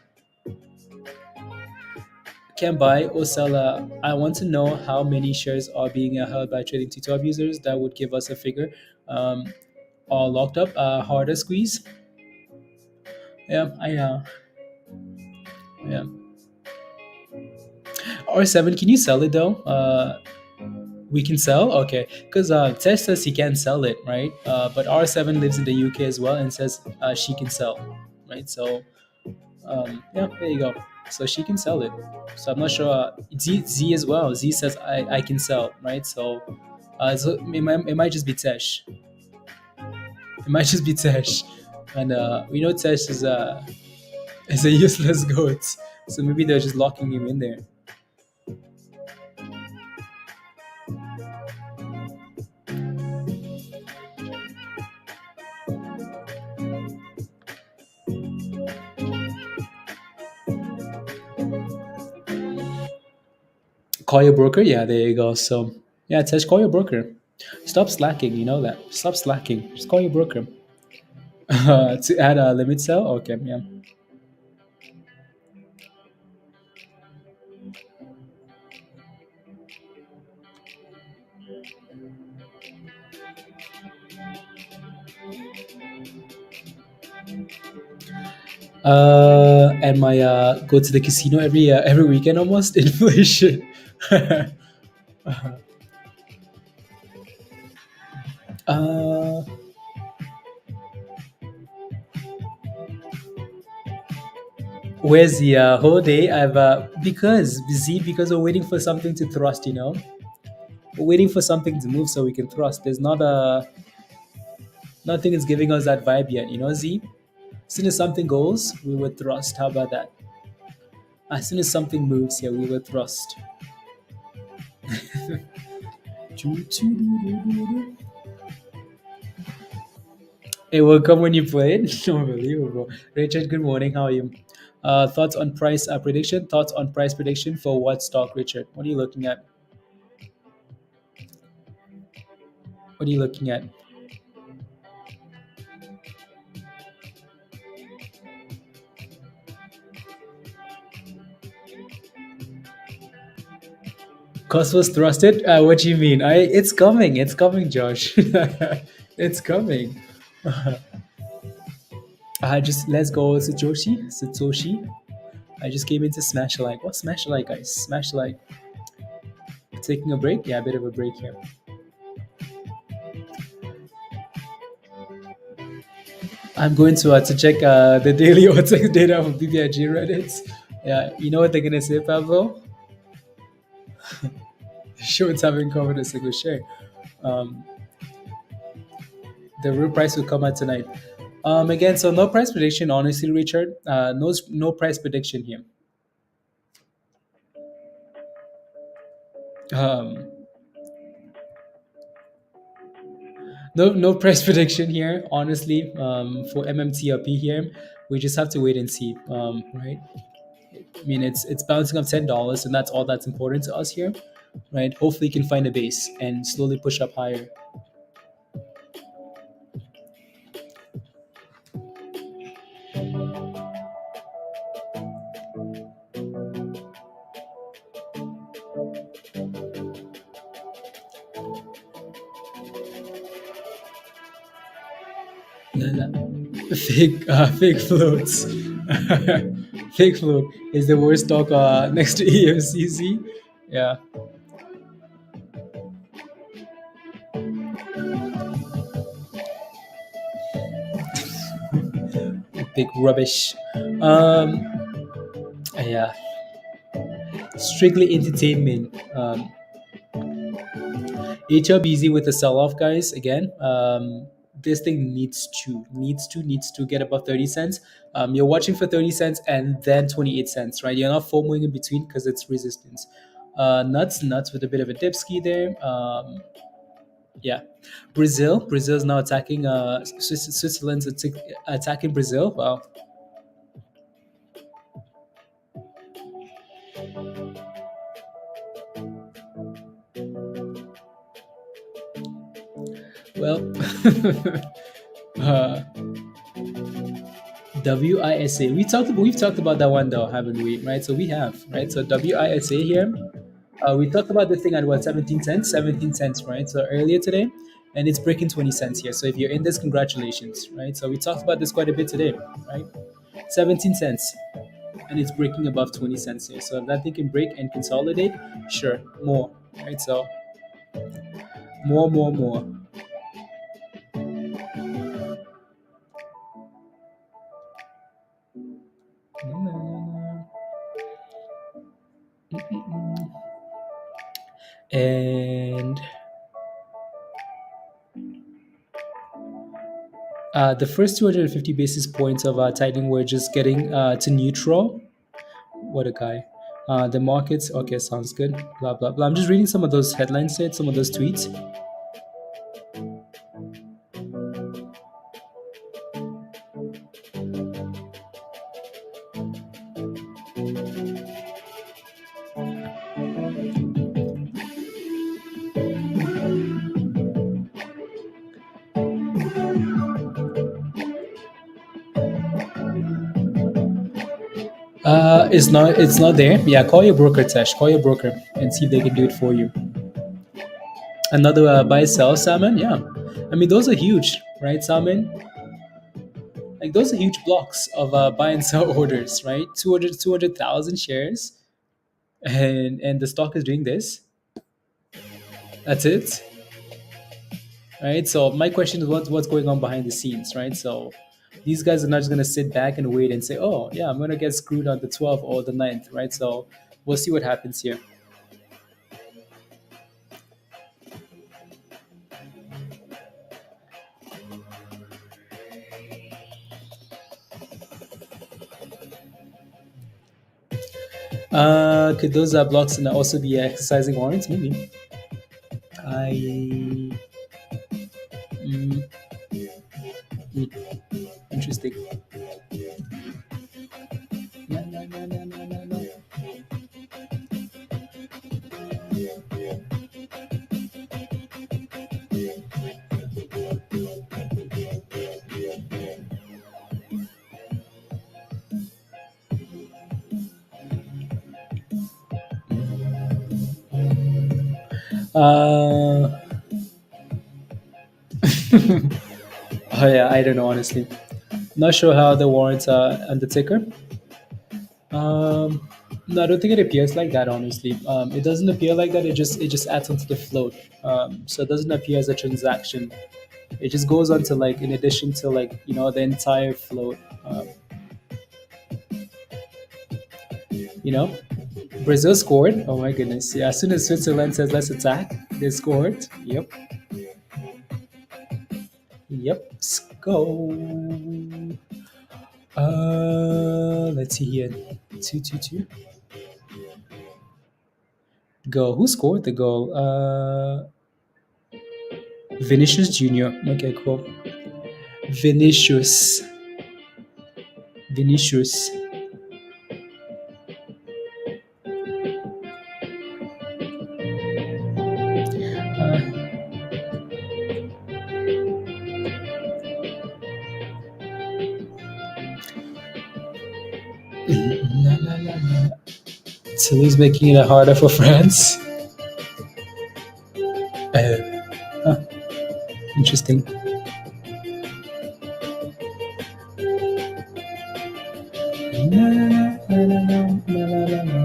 can buy or sell. I want to know how many shares are being held by trading T12 users. That would give us a figure. All locked up. Harder squeeze. Yeah, yeah. R7, can you sell it though? We can sell, okay, because Tesh says he can't sell it, right? But R7 lives in the UK as well and says she can sell, right? So yeah, there you go. So she can sell it. So I'm not sure. Z as well. Z says I can sell, right? So it might just be Tesh. It might just be Tesh, and we know Tesh is a useless goat. So maybe they're just locking him in there. Call your broker. Yeah, there you go. So yeah, Tesh, call your broker. Stop slacking. You know that. Stop slacking. Just call your broker. To add a limit sell. Okay, yeah. And my go to the casino every weekend almost. Inflation. uh, where's the whole day? I've because we're waiting for something to thrust. We're waiting for something to move so we can thrust. There's not a nothing is giving us that vibe yet. Z. As soon as something goes, we will thrust. How about that? As soon as something moves, yeah, we will thrust. It will come when you play it. Unbelievable. Richard, good morning. How are you? Thoughts on price prediction? Thoughts on price prediction for what stock, Richard? What are you looking at? What are you looking at? Cost was thrusted? What do you mean? It's coming. It's coming, Josh. It's coming. Just let's go, Satoshi. I just came in to smash a like. What smash a like, guys? Smash a like. Taking a break? Yeah, a bit of a break here. I'm going to check the daily OTEX data for BBIG Reddit. Yeah, you know what they're gonna say, Pablo? Shorts haven't covered a single share. Um, the real price will come out tonight. Again, so no price prediction, honestly, Richard. No price prediction here. Um, no price prediction here, honestly. For MMTLP here, we just have to wait and see. Right? I mean, it's bouncing up $10, and that's all that's important to us here, right? Hopefully, you can find a base and slowly push up higher. Fake floats. Fake float is the worst stock next to EFCC. Yeah, big rubbish. Um, yeah, strictly entertainment. HLBZ with the sell-off, guys. Again, this thing needs to get above 30 cents. You're watching for 30 cents and then 28 cents, right? You're not FOMOing in between because it's resistance. Nuts with a bit of a dip ski there. Yeah, Brazil is now attacking. Switzerland's attacking Brazil. Wow. Well, uh, WISA. We've talked about that one though, haven't we? Right. So we have, right. So WISA here. We talked about this thing at what, 17 cents, 17 cents, right? So earlier today, and it's breaking 20 cents here. So if you're in this, congratulations, right? So we talked about this quite a bit today, right? 17 cents, and it's breaking above 20 cents here. So if that thing can break and consolidate, sure, more, right? So more. And the first 250 basis points of tightening were just getting to neutral. What a guy. The markets, okay, sounds good. Blah, blah, blah. I'm just reading some of those headlines, some of those tweets. It's not there. Yeah, call your broker, Tesh. Call your broker and see if they can do it for you. Another buy sell salmon. Yeah, I mean those are huge, right? Salmon. Like those are huge blocks of buy and sell orders, right? 200,000 shares, and the stock is doing this. That's it, right? So my question is, what's going on behind the scenes, right? So these guys are not just gonna sit back and wait and say, oh yeah, I'm gonna get screwed on the 12th or the 9th, right? So we'll see what happens here. Could those blocks also be exercising warrants? Maybe. I. Mm, Interesting. No. Uh, oh yeah, I don't know honestly. Not sure how the warrants are on the ticker. Um, no, I don't think it appears like that. Honestly, it doesn't appear like that. It just adds onto the float. So it doesn't appear as a transaction. It just goes on to like in addition to like the entire float. You know, Brazil scored. Oh my goodness! Yeah, as soon as Switzerland says let's attack, they scored. Yep, yep. Let's go. Let's see here. 2-2-2. Goal. Who scored the goal? Vinicius Junior. Okay, cool. Vinicius. Vinicius. Uh, la, la, la, la. Toulouse making it harder for France. Huh, interesting. La, la, la, la, la, la, la, la, la.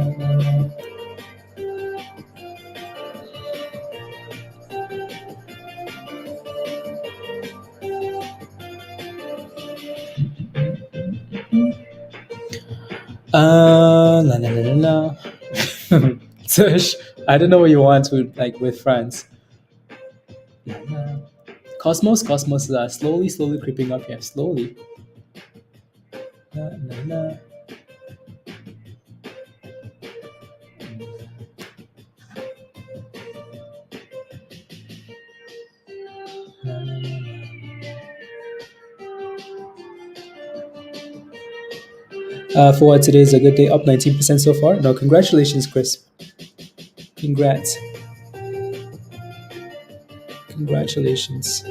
La la la la la. Tush, I don't know what you want with with France. La, la. Cosmos is slowly creeping up here. Slowly. La, la, la. La, la, la, for what today is a good day, up 19% so far. No, congratulations, Chris. Congrats. Congratulations.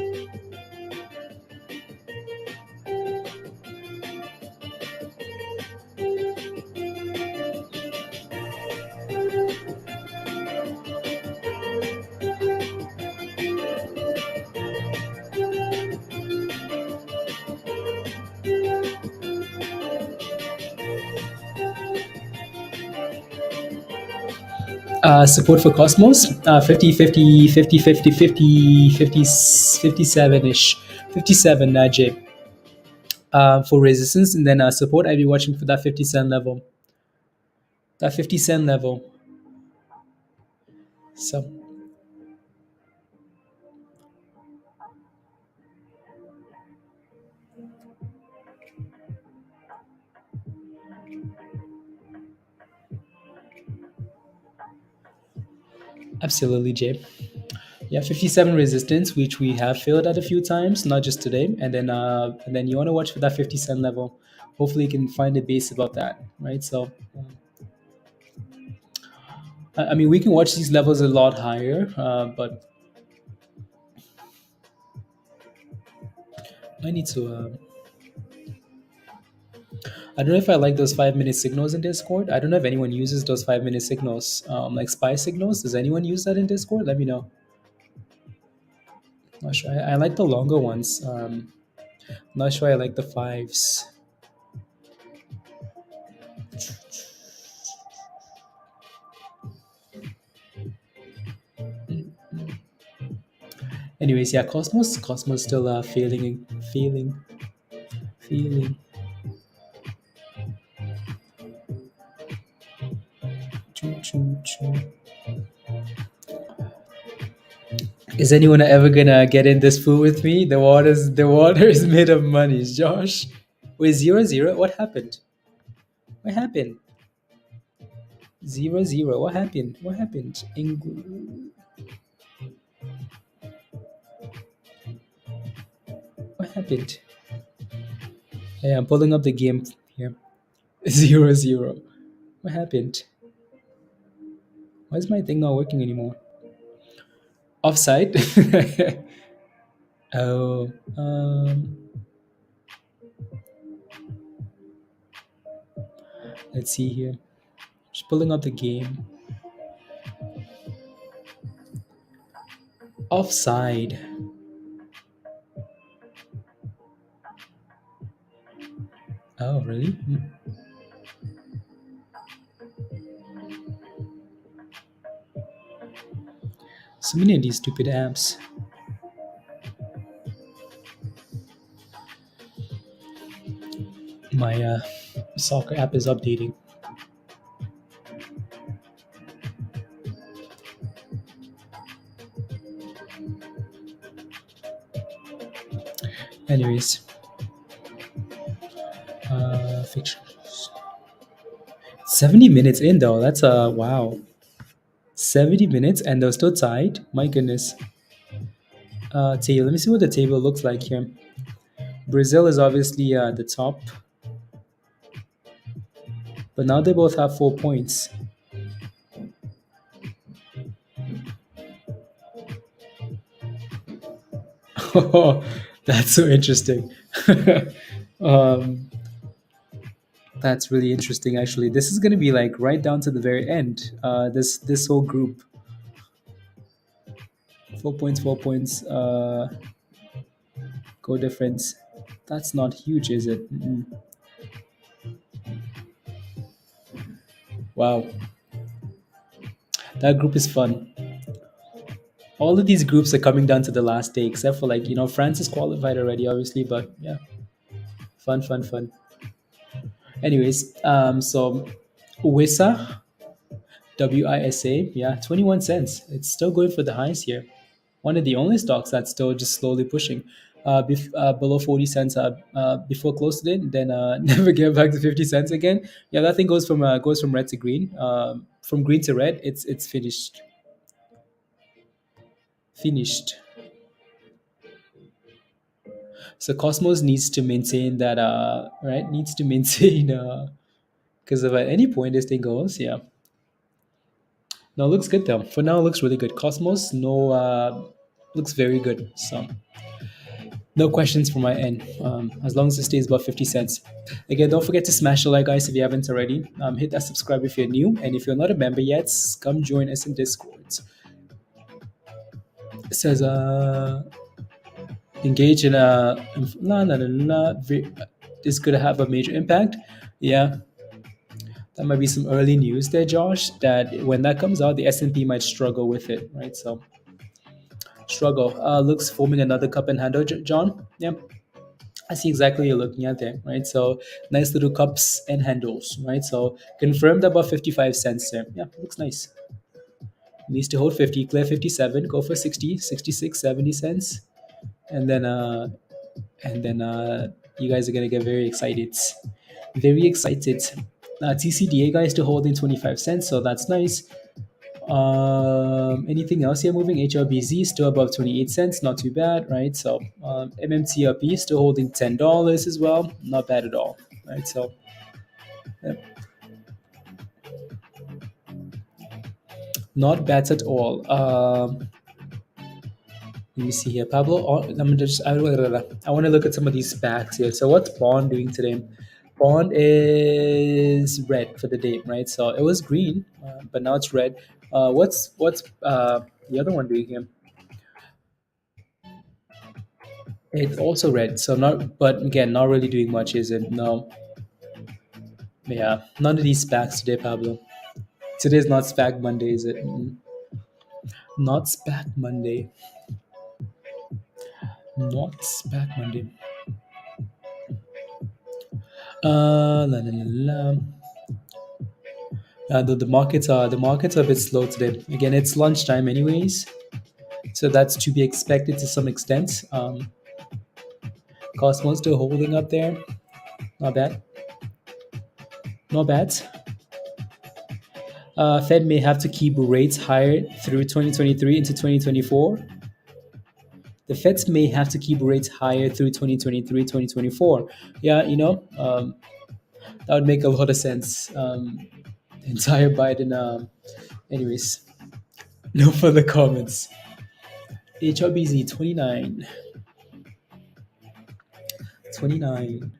Support for Cosmos, 50, 50, 50, 50, 50, 50, 57-ish, 57 J. For resistance, and then support, I'll be watching for that 50 cent level. That 50 cent level. So, absolutely, Jay. Yeah, 57 resistance, which we have failed at a few times, not just today. And then you want to watch for that 50 cent level. Hopefully, you can find a base above that, right? So, I mean, we can watch these levels a lot higher, but I need to. I don't know if I like those 5 minute signals in Discord. I don't know if anyone uses those 5 minute signals, like spy signals. Does anyone use that in Discord? Let me know. Not sure. I like the longer ones. Not sure I like the fives. Anyways, yeah, Cosmos still failing. Choo, choo, choo. Is anyone ever gonna get in this pool with me? The water is made of money, Josh. Wait, 0-0. What happened? What happened? 0-0. What happened? What happened? What happened? Hey, I'm pulling up the game here. 0-0. What happened? Why is my thing not working anymore? Offside? Oh, let's see here. Just pulling up the game. Offside. Oh, really? So many of these stupid apps. My soccer app is updating. Anyways, fictions. 70 minutes in though. That's a wow. 70 minutes and they're still tied. My goodness. Table. Let me see what the table looks like here. Brazil is obviously the top, but now they both have 4 points. Oh, that's so interesting. um, that's really interesting. Actually, this is going to be like right down to the very end. This whole group, 4 points, 4 points, goal difference. That's not huge, is it? Mm-mm. Wow, that group is fun. All of these groups are coming down to the last day, except for like France is qualified already, obviously, but yeah, fun, fun, fun. Anyways, so WISA, WISA, yeah, 21 cents. It's still going for the highs here. One of the only stocks that's still just slowly pushing. Below 40 cents before close today, then never get back to 50 cents again. Yeah, that thing goes from red to green. From green to red, it's finished. Finished. So Cosmos needs to maintain that, right? Needs to maintain, because if at any point this thing goes, yeah. No, it looks good though. For now, it looks really good. Cosmos, no, looks very good. So no questions from my end. As long as it stays above 50 cents. Again, don't forget to smash the like, guys, if you haven't already. Hit that subscribe if you're new, and if you're not a member yet, come join us in Discord. It says, engage in a this could have a major impact. Yeah, that might be some early news there, Josh, that when that comes out, the S&P might struggle with it, right? So struggle. Looks forming another cup and handle, John. Yeah, I see exactly what you're looking at there, right? So nice little cups and handles, right? So confirmed above 55 cents there. Yeah, looks nice. Needs to hold 50, clear 57, go for 60, 66, 70 cents. And then you guys are gonna get very excited. Very excited. TCDA guys to hold in 25 cents, so that's nice. Anything else here moving? HLBZ still above 28 cents, not too bad, right? So MMTLP still holding $10 as well, not bad at all, right? So yep. Not bad at all. Let me see here, Pablo. I want to look at some of these SPACs here. So what's Bond doing today? Bond is red for the day, right? So it was green, but now it's red. What's the other one doing here? It's also red. So not, but again, not really doing much, is it? No. Yeah, none of these SPACs today, Pablo. Today's not SPAC Monday, is it? Not SPAC Monday. Not SPAC Monday. La, la, la, la. The markets are a bit slow today. Again, it's lunchtime, anyways, so that's to be expected to some extent. Cosmos still holding up there. Not bad. Not bad. Fed may have to keep rates higher through 2023 into 2024. The Feds may have to keep rates higher through 2023, 2024. Yeah, that would make a lot of sense. The entire Biden. Anyways, no further comments. HLBZ 29. 29.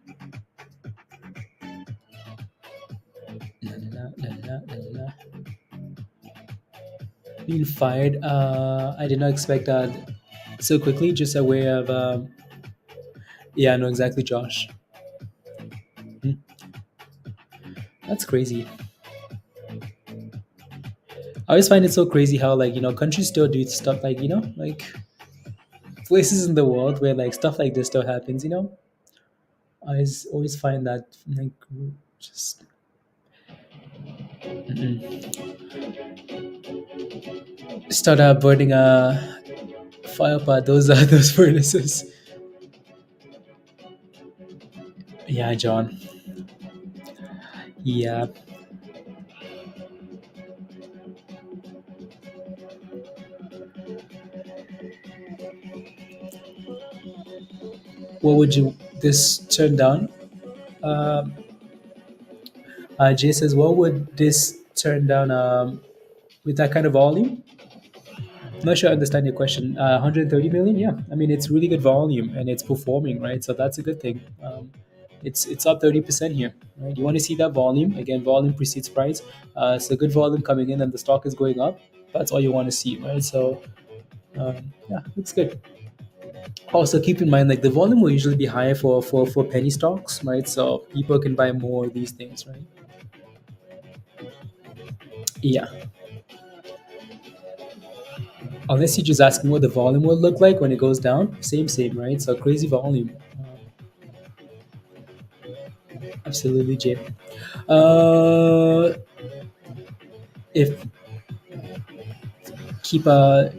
La, la, la, la, la, la. Being fired. I did not expect that so quickly. Just a way of. Yeah, I know exactly, Josh. Hmm. That's crazy. I always find it so crazy how like countries still do stuff like like places in the world where like stuff like this still happens. I always find that like just start burning a fire apart those those furnaces. Yeah, John. Yeah. What would you this turn down? Um, Jay says, what would this turn down with that kind of volume? I'm not sure I understand your question. 130 million, yeah. I mean, it's really good volume and it's performing, right? So that's a good thing. It's up 30% here, right? You want to see that volume again? Volume precedes price. So good volume coming in and the stock is going up. That's all you want to see, right? So yeah, it's good. Also, keep in mind, like the volume will usually be higher for penny stocks, right? So people can buy more of these things, right? Yeah. Unless you just ask me what the volume will look like when it goes down, same, right? So crazy volume. Absolutely, Jay. Uh, if keep a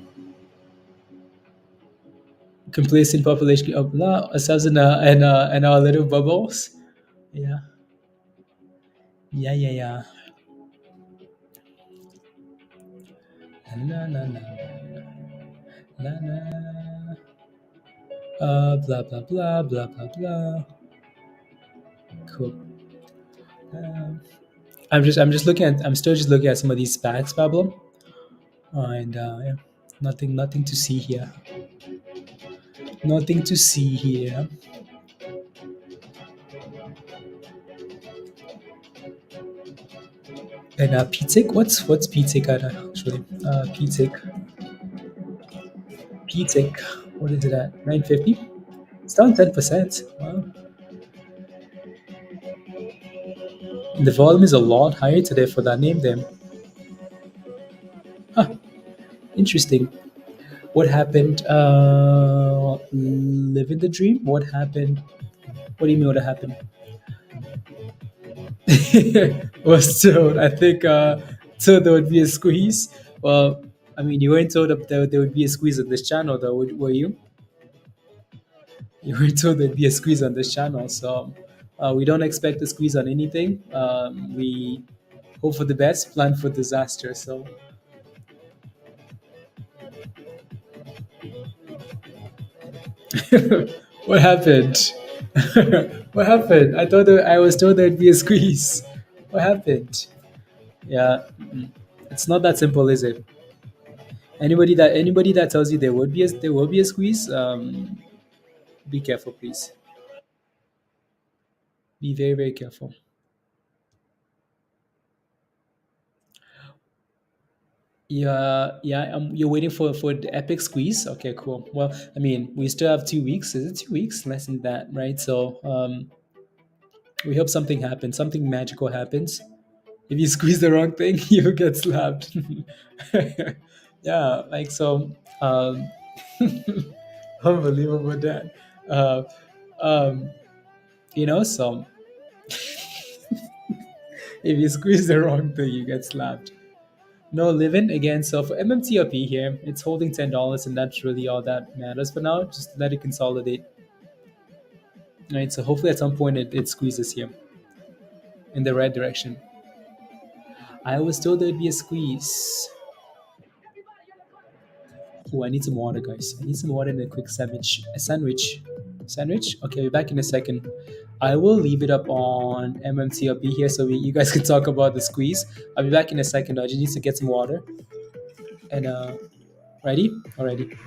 complacent population of ourselves in our little bubbles. Yeah, yeah. La, la, la, la, la. Blah blah blah blah blah blah. Cool. Um, I'm just looking at I'm still just looking at some of these specs, Pablo, and yeah, nothing to see here. Nothing to see here. And PTIC, what's PTIC at actually? PTIC, what is it at? 950. It's down 10%. Wow. The volume is a lot higher today for that name. Then, huh, interesting. What happened? Living the dream. What happened? What do you mean? What happened? Was told. I think told there would be a squeeze. Well, I mean, you weren't told that there would be a squeeze on this channel, though, were you? You were told there'd be a squeeze on this channel, so we don't expect a squeeze on anything. We hope for the best, plan for disaster. So, what happened? What happened? I thought I was told there'd be a squeeze. What happened? Yeah, it's not that simple, is it? Anybody that tells you there will be a squeeze, be careful, please. Be very careful. Yeah. You're waiting for the epic squeeze. Okay, cool. Well, I mean, we still have 2 weeks. Is it 2 weeks? Less than that, right? So, we hope something happens. Something magical happens. If you squeeze the wrong thing, you get slapped. Yeah, like so. Um, unbelievable that. Uh, um, so if you squeeze the wrong thing, you get slapped. No living again. So for MMTLP here, it's holding $10, and that's really all that matters for now. Just let it consolidate. Right. So hopefully at some point it squeezes here in the right direction. I was told there'd be a squeeze. Oh, I need some water, guys. I need some water and a quick sandwich. A sandwich. Sandwich? Okay, I'll be back in a second. I will leave it up on MMTLP here so you guys can talk about the squeeze. I'll be back in a second. I just need to get some water. And ready? Alrighty.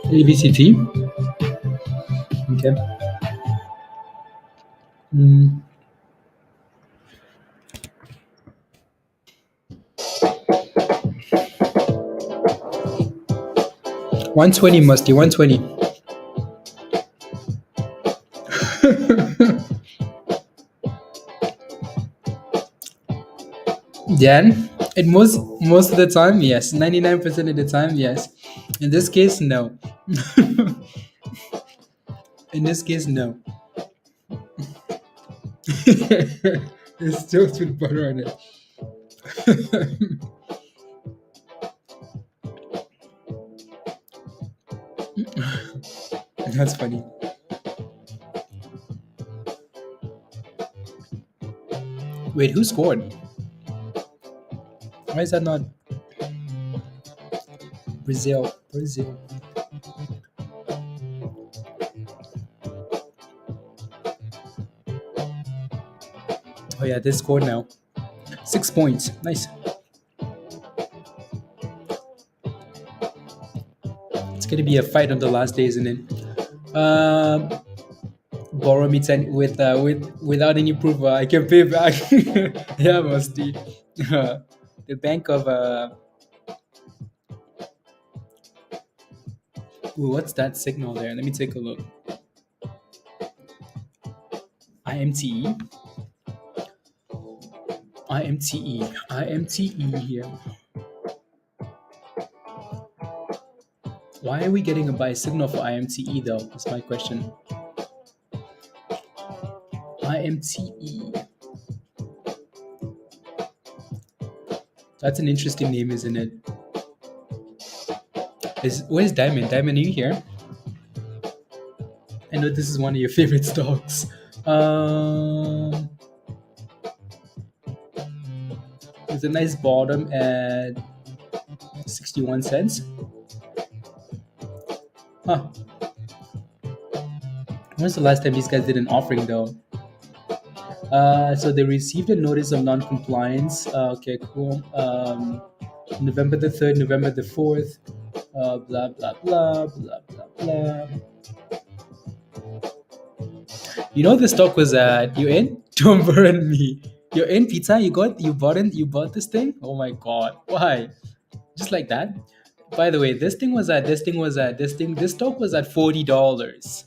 ABCT. Okay. Mm. 120 musty, 120. Then, and most of the time, yes. 99% of the time, yes. In this case, no. In this case, no. It's still with butter on it. That's funny. Wait, who scored? Why is that not Brazil? Brazil. Oh yeah, they scored now. 6 points. Nice. It's gonna be a fight on the last day, isn't it? Borrow me 10 with without any proof. I can pay back. Yeah, musty. The bank of ooh, what's that signal there? Let me take a look. IMTE. IMTE here. Why are we getting a buy signal for IMTE though? That's my question. IMTE. That's an interesting name, isn't it? Where's Diamond? Diamond, are you here? I know this is one of your favorite stocks. There's a nice bottom at 61 cents. Huh. When's the last time these guys did an offering though? So they received a notice of non-compliance. Okay, cool. November the 3rd, November the 4th. Blah, blah, blah, blah, blah, blah. You know the stock was at, you in? Don't burn me. You're in, pizza? You bought this thing? Oh my god. Why? Just like that? By the way, this stock was at $40.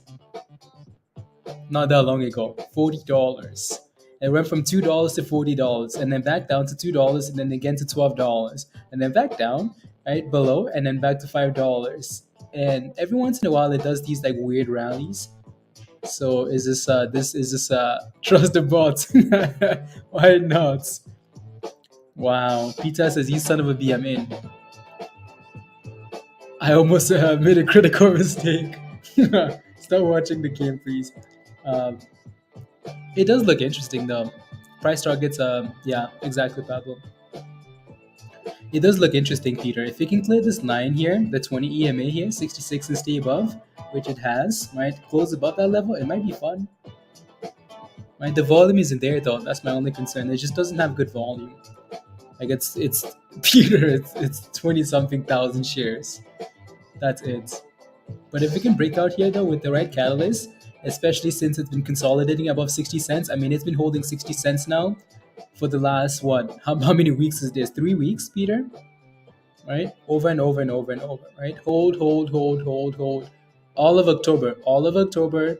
Not that long ago. $40. It went from $2 to $40 and then back down to $2 and then again to $12 and then back down, right, below, and then back to $5. And every once in a while it does these like weird rallies. So is this trust the bots? Why not? Wow. Peter says, you son of a B, I'm in. I almost made a critical mistake. Stop watching the game, please. It does look interesting though. Price targets, yeah, exactly, Pablo. It does look interesting, Peter. If we can clear this line here, the 20 EMA here, 66, and stay above, which it has, right? Close above that level, it might be fun. Right? The volume isn't there though. That's my only concern. It just doesn't have good volume. Like it's Peter, it's 20 something thousand shares. That's it. But if we can break out here though with the right catalyst, especially since it's been consolidating above 60 cents. I mean, it's been holding 60 cents now for the last, what? How many weeks is this? 3 weeks, Peter? Right? Over and over and over and over, right? Hold. All of October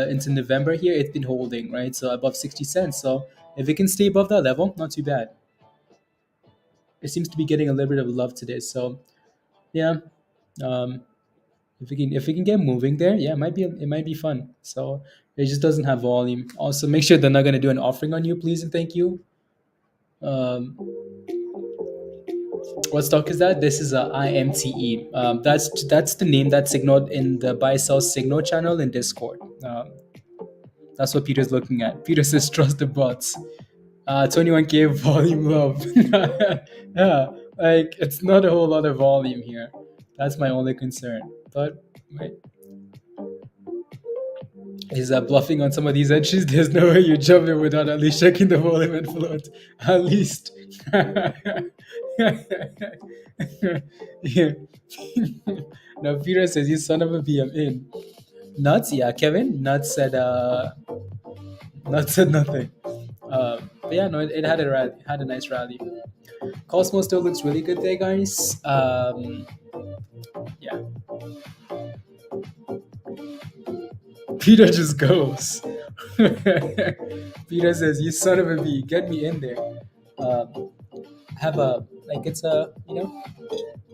into November here, it's been holding, right? So above 60 cents. So if it can stay above that level, not too bad. It seems to be getting a little bit of love today. So yeah, if we can get moving there, yeah, it might be fun. So it just doesn't have volume. Also, make sure they're not going to do an offering on you, please and thank you. What stock is that? This is a IMTE. That's the name that's signaled in the buy sell signal channel in Discord. That's what Peter's looking at. Peter says trust the bots. 21K volume love. Yeah, like it's not a whole lot of volume here. That's my only concern. But wait. is bluffing on some of these entries. There's no way you jump in without at least checking the volume and float. At least. Yeah. Now Peter says, "You son of a B, I'm in." Nuts, yeah. Kevin, Nuts said nothing. But yeah, no, it had a rally, had a nice rally. Cosmo still looks really good there, guys. Yeah. Peter just goes. Peter says, "You son of a B, get me in there." Have a like it's a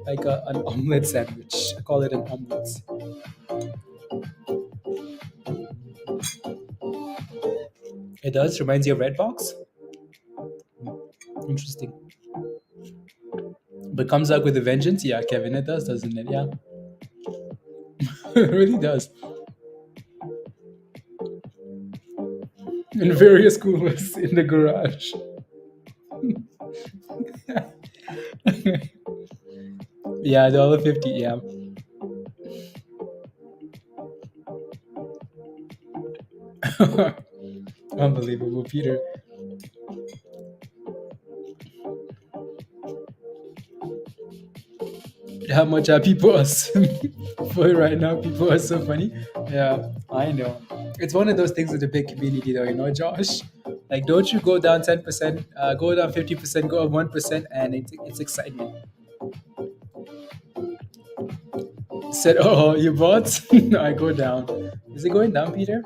like an omelet sandwich. I call it an omelet. It does reminds you of Redbox. Interesting. But comes out with a vengeance. Yeah, Kevin, it does, doesn't it? Yeah, it really does. And various coolers in the garage. Yeah, $1.50. Yeah. Unbelievable, Peter. How much are people are for it right now? People are so funny. Yeah, I know. It's one of those things with the big community, though. Josh. Like, don't you go down 10%, go down 50%, go up 1%, and it's excitement. Said, "Oh, you bought?" No, I go down. Is it going down, Peter?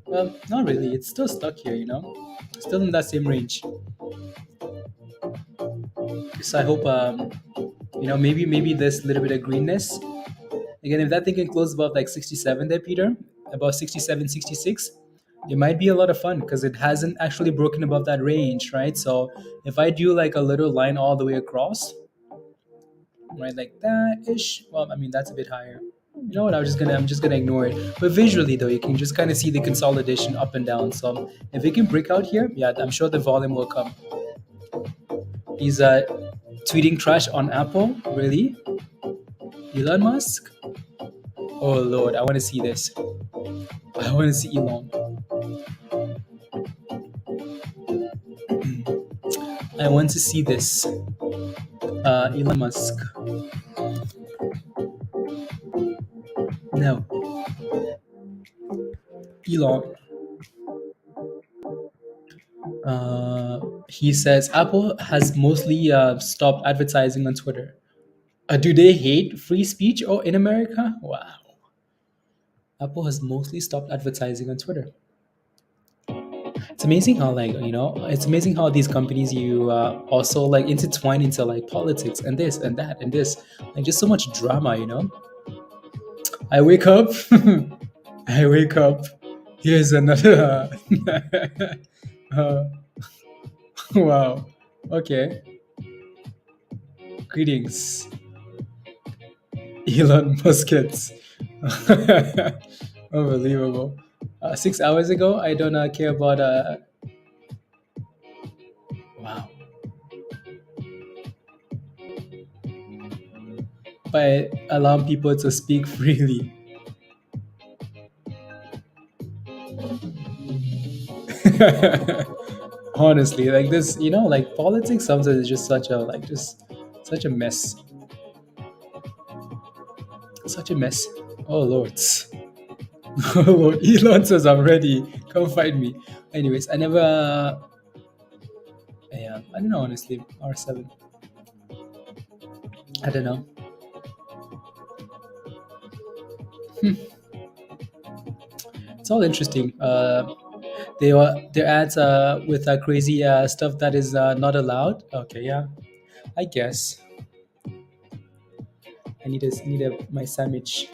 Well, not really. It's still stuck here. Still in that same range. So I hope, maybe there's a little bit of greenness. Again, if that thing can close above like 67 there, Peter, about 67, 66, it might be a lot of fun because it hasn't actually broken above that range, right? So if I do like a little line all the way across, right, like that ish, well, I mean, that's a bit higher. You know what? I'm just gonna ignore it. But visually, though, you can just kind of see the consolidation up and down. So if it can break out here, yeah, I'm sure the volume will come. He's tweeting trash on Apple, really? Elon Musk? Oh Lord, I want to see this. I want to see Elon. I want to see this. Elon Musk. No. Elon. He says Apple has mostly stopped advertising on Twitter. Do they hate free speech in America? Wow. Apple has mostly stopped advertising on Twitter. It's amazing how it's amazing how these companies you also like intertwine into like politics and this and that and this, like just so much drama. I wake up. I wake up. Here's another. Wow. Okay. Greetings, Elon Muskets. Unbelievable. 6 hours ago, I don't care about. Wow. By allowing people to speak freely. Honestly, like this, like politics sometimes is just such a mess. Such a mess. Oh lords. Oh Lord, Elon says I'm ready. Come fight me. Anyways, I never. Yeah, I don't know honestly. R7. I don't know. It's all interesting. Their ads with crazy stuff that is not allowed. Okay, yeah, I guess. I need my sandwich.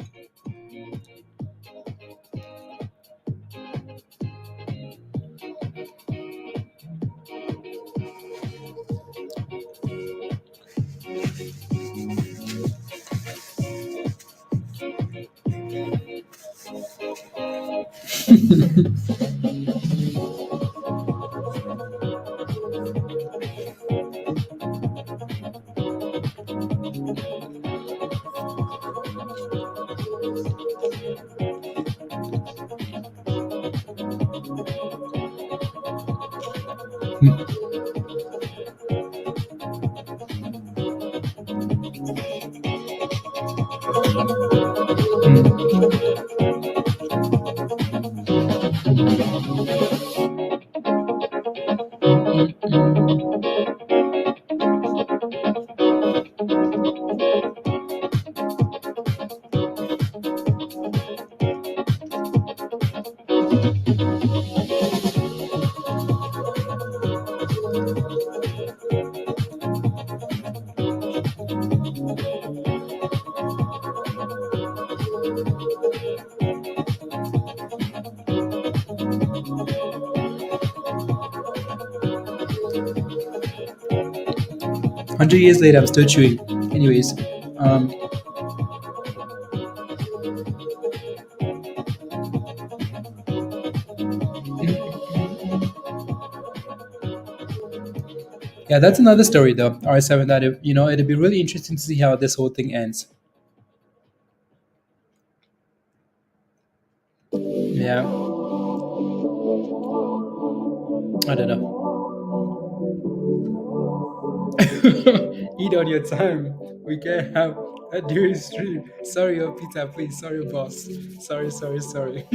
100 years later, I'm still chewing. Anyways, um, yeah, that's another story though. R7 that it'd be really interesting to see how this whole thing ends. Yeah, I don't know. Eat on your time. We can't have a during stream. Sorry, oh Peter, please. Sorry, boss. Sorry, sorry, sorry.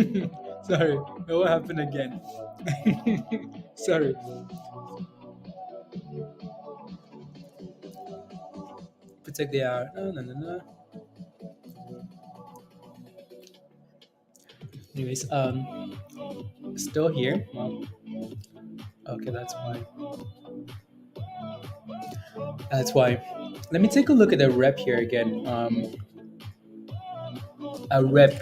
Sorry. It won't happen again. Sorry. Protect the hour. No, no, no, no. Anyways, still here. Well, okay, that's why. That's why. Let me take a look at the rep here again. A rep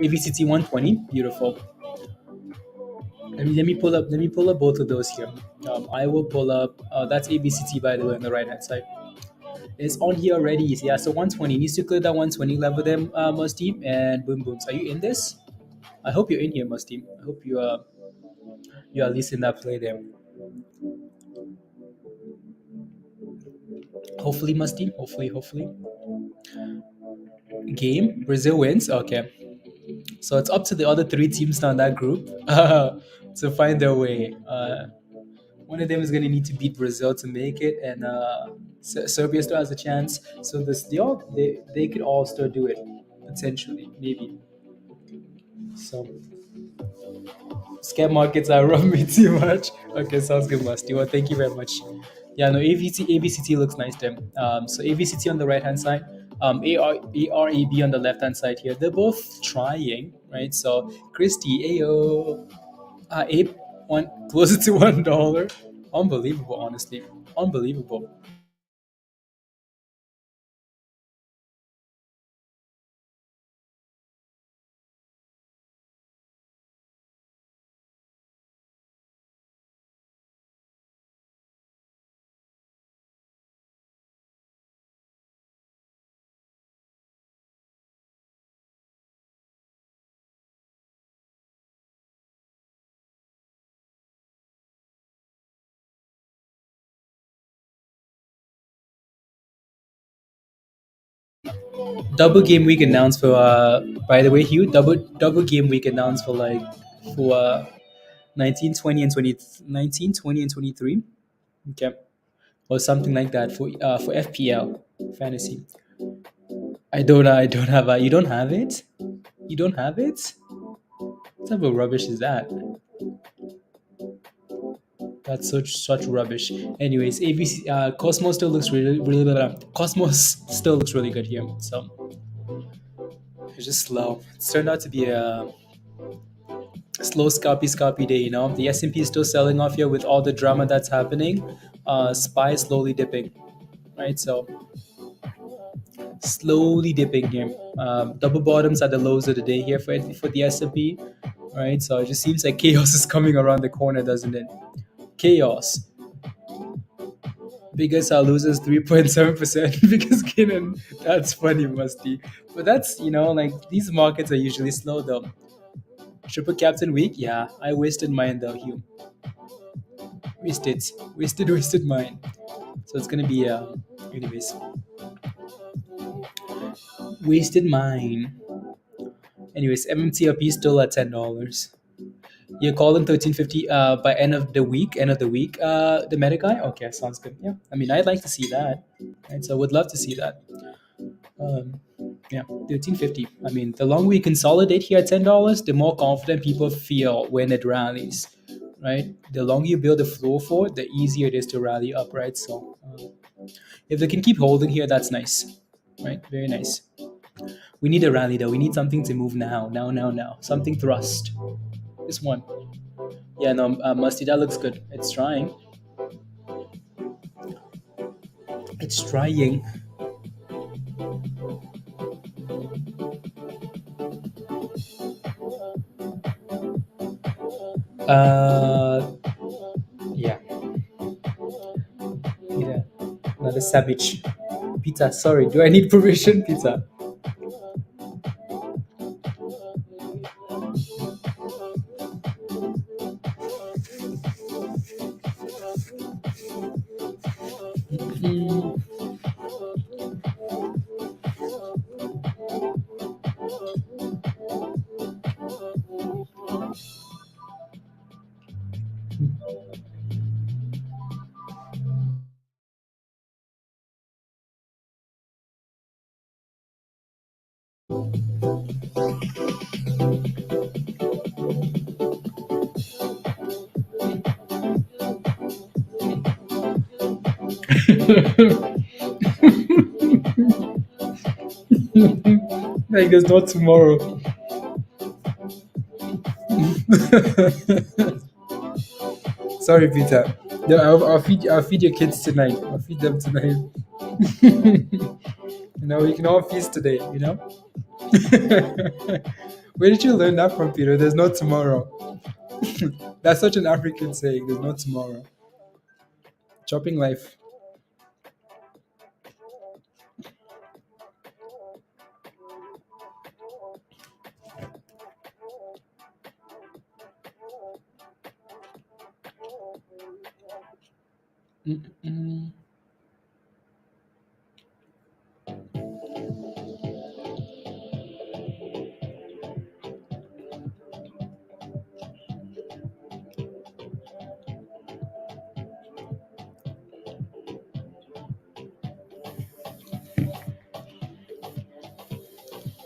AVCT 120. Beautiful. Let me pull up both of those here. I will pull up. That's ABCT by the way on the right hand side. It's on here already. Yeah, so 120 needs to clear that 120 level then, Musty, and boom booms. Are you in this? I hope you're in here, Musty. I hope you're at least in that play there. Hopefully, Musty. Hopefully. Game. Brazil wins. Okay. So it's up to the other three teams now in that group to find their way. One of them is going to need to beat Brazil to make it, and Serbia still has a chance. So they could all still do it potentially, maybe. So scam markets are run me too much. Okay, sounds good, Musty. Well, thank you very much. Yeah, no, AVCT looks nice then. So AVCT on the right hand side, AREB on the left hand side here. They're both trying, right? So Christy, Ayo, Ape one closer to $1. Unbelievable, honestly, unbelievable. Double game week announced for by the way, Hugh, double game week announced for like for 19, 20, and 20, 19, 20, and 23. Okay, or something like that for FPL fantasy. I don't have you don't have it. You don't have it. What type of rubbish is that? That's such rubbish. Anyways, ABC Cosmos still looks really Cosmos still looks really good here. So it's just slow. It's turned out to be a slow scalpy day. The S&P is still selling off here with all the drama that's happening. Spy slowly dipping, right? So slowly dipping here. Double bottoms at the lows of the day here for the S&P, right? So it just seems like chaos is coming around the corner, doesn't it? Chaos. Biggest loses 3.7% because Kenan. That's funny, Musty. But that's like these markets are usually slow though. Triple Captain Week, yeah, I wasted mine though, Hugh. Wasted mine. So it's gonna be anyways, wasted mine. Anyways, MMTLP still at $10. You're calling 1350 by end of the week, the meta guy? Okay, sounds good. Yeah. I mean I'd like to see that. Right? So I would love to see that. Um, yeah, 1350. I mean, the longer we consolidate here at $10, the more confident people feel when it rallies, right? The longer you build a floor for it, the easier it is to rally up, right? So if they can keep holding here, that's nice, right? Very nice. We need a rally though. We need something to move now. Something thrust. This one. Yeah, no, Musty, that looks good. It's trying. It's trying. Uh, yeah. Yeah. savage. Peter, sorry. Do I need permission, Peter? Mm. Like there's no tomorrow. Sorry, Peter. No, I'll feed your kids tonight. I'll feed them tonight. We can all feast today. Where did you learn that from, Peter? There's no tomorrow. That's such an African saying. There's no tomorrow. Chopping life. Mm-mm.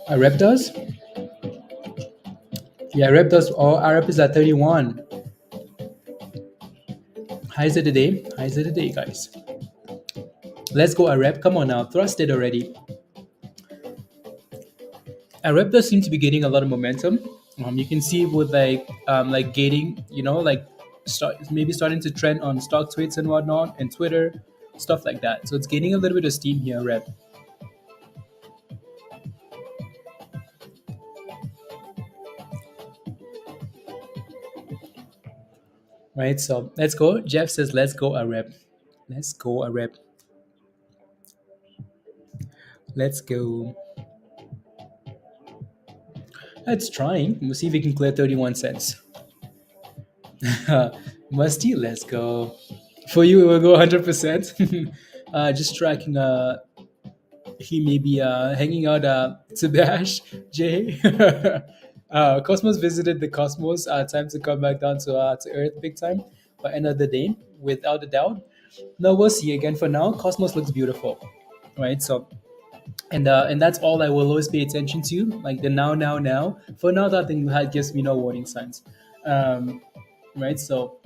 AREB does? Yeah, AREB does. Oh, AREB is at 31. Highs of the day. Highs of the day, guys. Let's go, AREB. Come on now. Thrust it already. AREB does seem to be gaining a lot of momentum. You can see with like gaining, maybe starting to trend on stock tweets and whatnot and Twitter, stuff like that. So it's gaining a little bit of steam here, AREB. Right, so let's go. Jeff says, let's go, AREB. Let's go, AREB. Let's go. Let's trying. We'll see if we can clear 31 cents. Musty, let's go. For you, it will go 100%. Just tracking. He may be hanging out to Bash. Jay. Cosmos visited the Cosmos. Time to come back down to Earth big time. By end of the day, without a doubt. No, we'll see. Again, for now, Cosmos looks beautiful, right? So, and that's all I will always pay attention to, like the now. For now, that thing gives me no warning signs, right? So,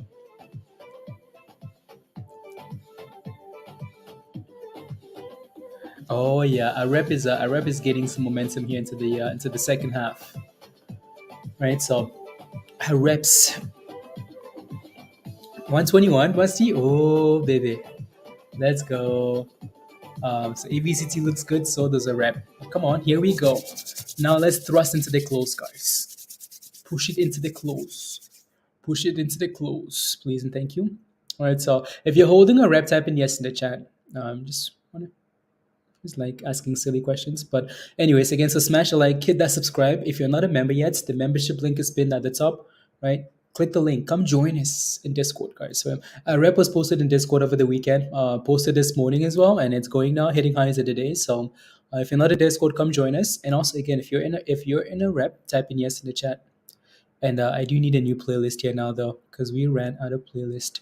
oh yeah, AREB is getting some momentum here into the second half, right? So, AREB's 121. What's the oh baby, let's go. So ABCT looks good, so does AREB. Come on, here we go. Now let's thrust into the close, guys. Push it into the close. Push it into the close, please and thank you. All right, so if you're holding AREB, type in yes in the chat. Just want to just like asking silly questions. But anyways, again, so smash a like, hit that subscribe. If you're not a member yet, the membership link is pinned at the top, right? Click the link. Come join us in Discord, guys. So AREB was posted in Discord over the weekend. Posted this morning as well, and it's going now, hitting highs of the day. So if you're not a Discord, come join us. And also, again, if you're in a rep, type in yes in the chat. And I do need a new playlist here now, though, because we ran out of playlist.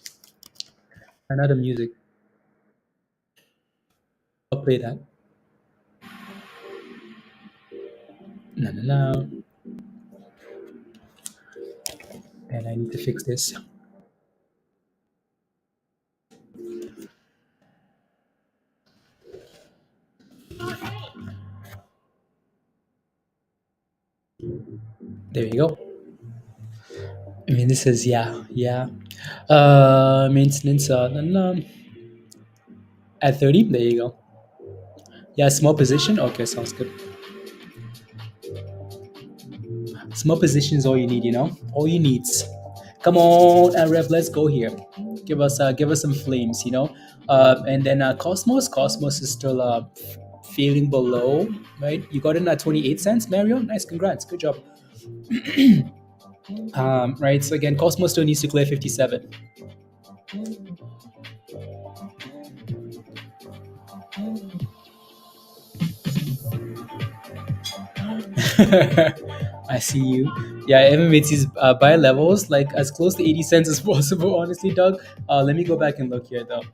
Ran out of music. I'll play that. No. And I need to fix this. There you go. I mean, this is yeah. Maintenance at 30. There you go. Yeah, small position. Okay, sounds good. Small position is all you need, all you need. Come on, AREB, let's go here. Give us some flames, And then Cosmos is still failing below, right? You got in at 28 cents, Mario. Nice, congrats, good job. Right, so again, Cosmos still needs to clear 57. I see you. Yeah, MMAT's buy levels like as close to 80 cents as possible. Honestly, Doug. Let me go back and look here though.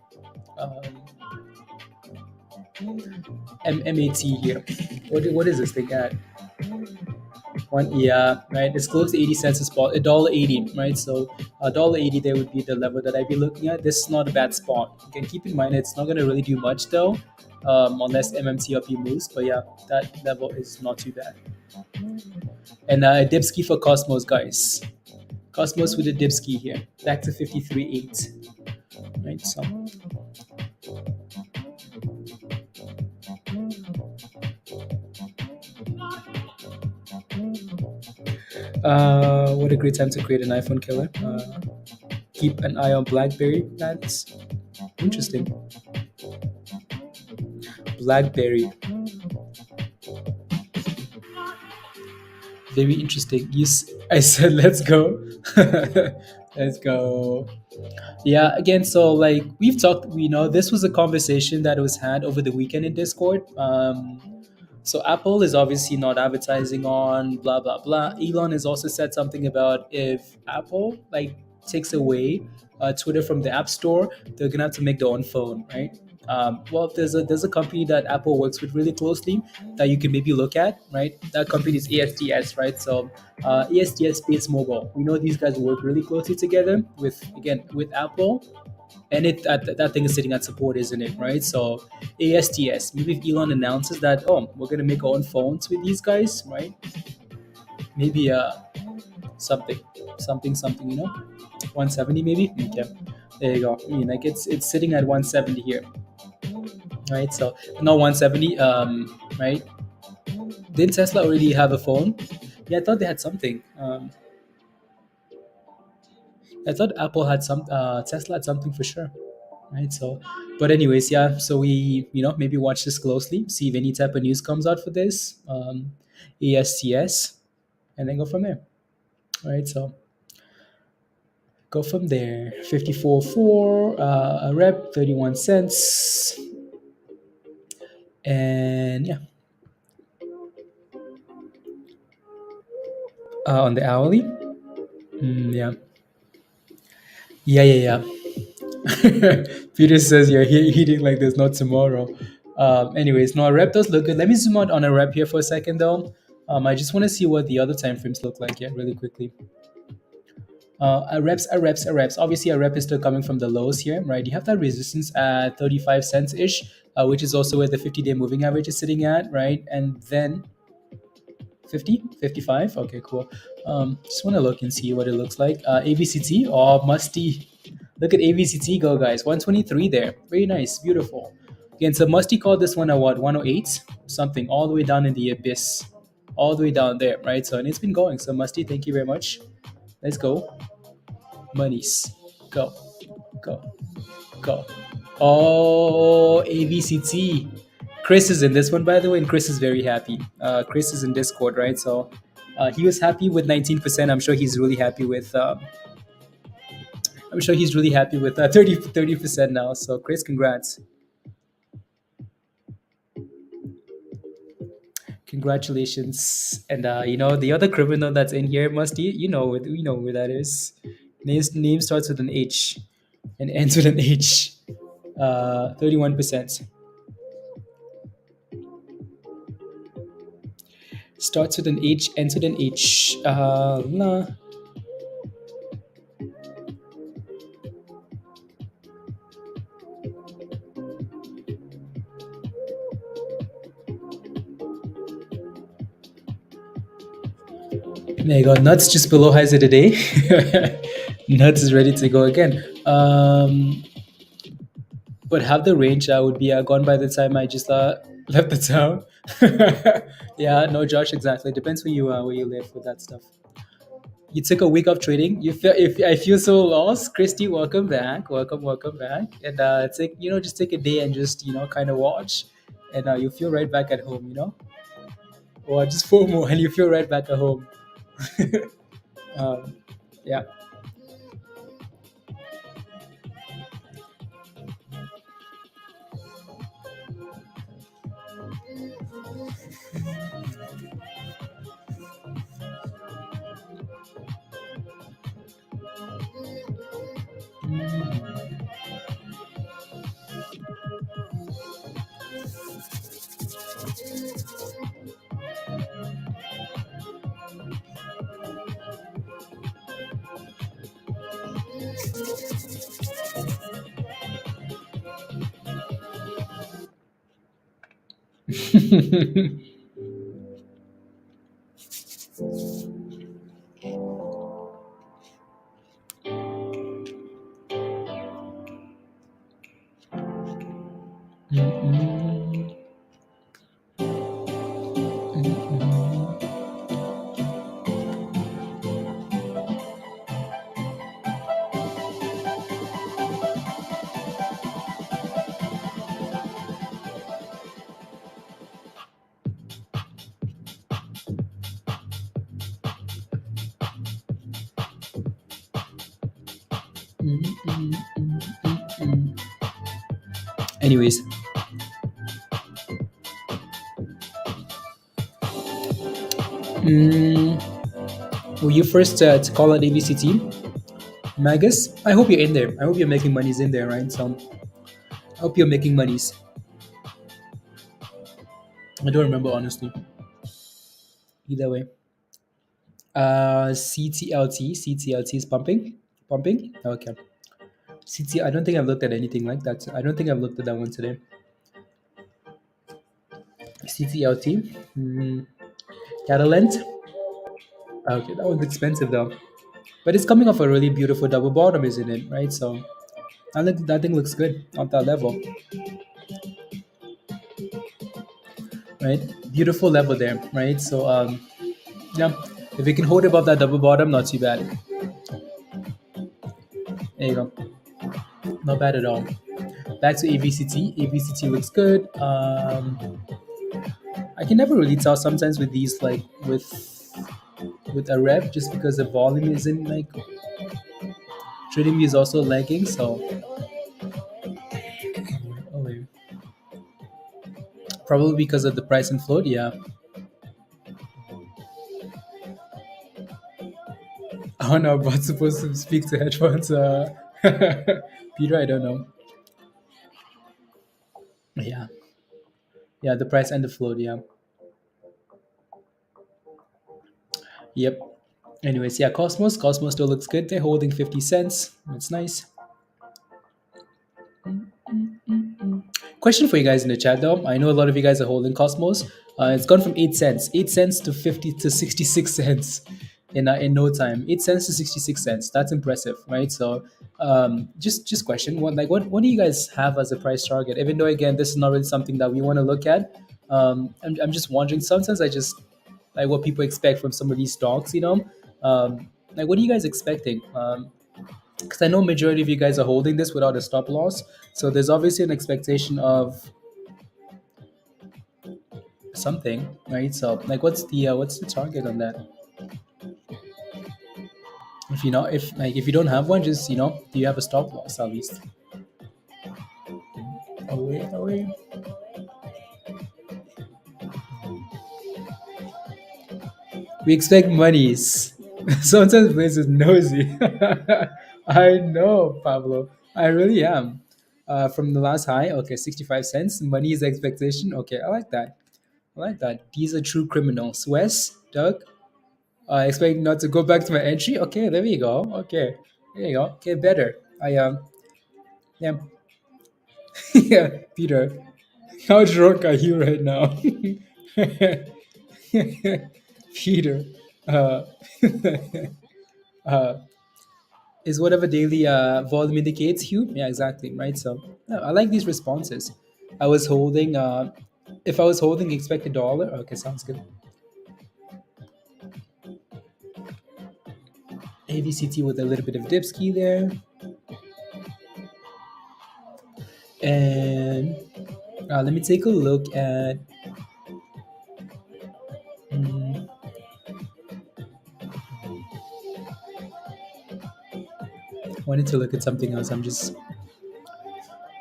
MMAT here. What is this thing at? Yeah, right. It's close to 80 cents a spot. $1.80, right? So $1.80 there would be the level that I'd be looking at. This is not a bad spot. Again, keep in mind it's not going to really do much though, unless MMTLP moves. But yeah, that level is not too bad. And a dipski for Cosmos, guys. Cosmos with a dipski here, back to 53.8. Right, so. What a great time to create an iPhone killer. Keep an eye on BlackBerry plans. Interesting. BlackBerry. Very interesting. I said, let's go. Let's go. Yeah, again, so like we've talked, this was a conversation that was had over the weekend in Discord. So Apple is obviously not advertising on blah blah blah. Elon has also said something about if Apple like takes away Twitter from the App Store, they're gonna have to make their own phone, right? Well, there's a company that Apple works with really closely that you can maybe look at, right? That company is ASDS, right? So ASDS Space Mobile. We know these guys work really closely together with Apple, and that thing is sitting at support, isn't it, right? So ASDS. Maybe if Elon announces that, oh, we're gonna make our own phones with these guys, right? Maybe something, 170 maybe. Okay, there you go. I mean, like it's sitting at 170 here, right? So not 170, right? Didn't Tesla already have a phone? Yeah, I thought they had something. I thought Apple had Tesla had something for sure, right? So, but anyways, yeah. So we, maybe watch this closely, see if any type of news comes out for this, ASTS, and then go from there, right? So go from there. 54.4, a rep, 31 cents, and yeah. On the hourly, yeah. Yeah. Peter says you're eating like there's no tomorrow. Anyways, no, a rep does look good. Let me zoom out on a rep here for a second, though. I just want to see what the other time frames look like here really quickly. A reps. Obviously, a rep is still coming from the lows here, right? You have that resistance at 35 cents ish, which is also where the 50-day moving average is sitting at, right? And then 50, 55. Okay, cool. Just want to look and see what it looks like. ABCT, oh, musty. Look at ABCT go, guys. 123 there. Very nice, beautiful. Again, so musty called this one a what? 108 something, all the way down in the abyss, all the way down there, right? So, and it's been going. So musty, thank you very much. Let's go. Monies, go. Oh, ABCT. Chris is in this one, by the way, and Chris is very happy. Chris is in Discord, right? So he was happy with 19%. I'm sure he's really happy with. I'm sure he's really happy with 30% now. So Chris, congrats. Congratulations. And the other criminal that's in here, Musty, you know where that is. Name starts with an H and ends with an H. 31%. Starts with an H, ends with an H. Nah. There you go. Nuts just below highs of the day. Nuts is ready to go again. But half the range would be gone by the time I just left the town. Yeah, no, Josh, exactly. Depends where you live with that stuff. You took a week of trading. You feel if I feel so lost, Christy, welcome back. Welcome back. And take just take a day and just kind of watch, and you feel right back at home. Or just FOMO and you feel right back at home. um, yeah. Mm-mm. Mm-mm. Mm-mm. Mm-mm. Anyways, mm, were you first to call out ABC team? Magus, I hope you're in there. I hope you're making monies in there, right? So I hope you're making monies. I don't remember honestly. Either way. CTLT is pumping. Okay. CT. I don't think I've looked at anything like that. I don't think I've looked at that one today. CTLT. Catalent. Okay, that one's expensive though, but it's coming off a really beautiful double bottom, isn't it? Right. So I think that thing looks good on that level. Right. Beautiful level there. Right. So yeah, if we can hold above that double bottom, not too bad. There you go. Not bad at all. Back to AVCT. AVCT looks good. I can never really tell sometimes with these, like with AREB, just because the volume isn't like TradingView is also lagging. So oh, wait. Probably because of the price and float. Yeah. Oh no, but supposed to speak to hedge funds. Peter, I don't know. Yeah, yeah, the price and the float. Yeah, yep. Anyways, yeah, Cosmos still looks good. They're holding 50 cents. That's nice. Question for you guys in the chat though. I know a lot of you guys are holding Cosmos. It's gone from 8 cents, 8 cents to 50 to 66 cents in no time. 8 cents to 66 cents. That's impressive, right? So just question what do you guys have as a price target? Even though again this is not really something that we want to look at. I'm just wondering. Sometimes I just like what people expect from some of these stocks. Like what are you guys expecting? Because I know majority of you guys are holding this without a stop loss. So there's obviously an expectation of something, right? So like, what's the target on that? If you don't have one, just do you have a stop loss at least? Away. We expect monies. Sometimes place is nosy. I know, Pablo. I really am. From the last high, okay, 65 cents. Money is expectation. Okay, I like that. I like that. These are true criminals. Wes, Doug, I expect not to go back to my entry. Okay, there we go. Okay, there you go. Okay, better. Yeah, yeah, Peter. How drunk are you right now, Peter? Uh, uh, is whatever daily volume indicates, Hugh? Yeah, exactly. Right. So yeah, I like these responses. I was holding. If I was holding, expect $1. Okay, sounds good. AVCT with a little bit of dipski there. And let me take a look at wanted to look at something else. I'm just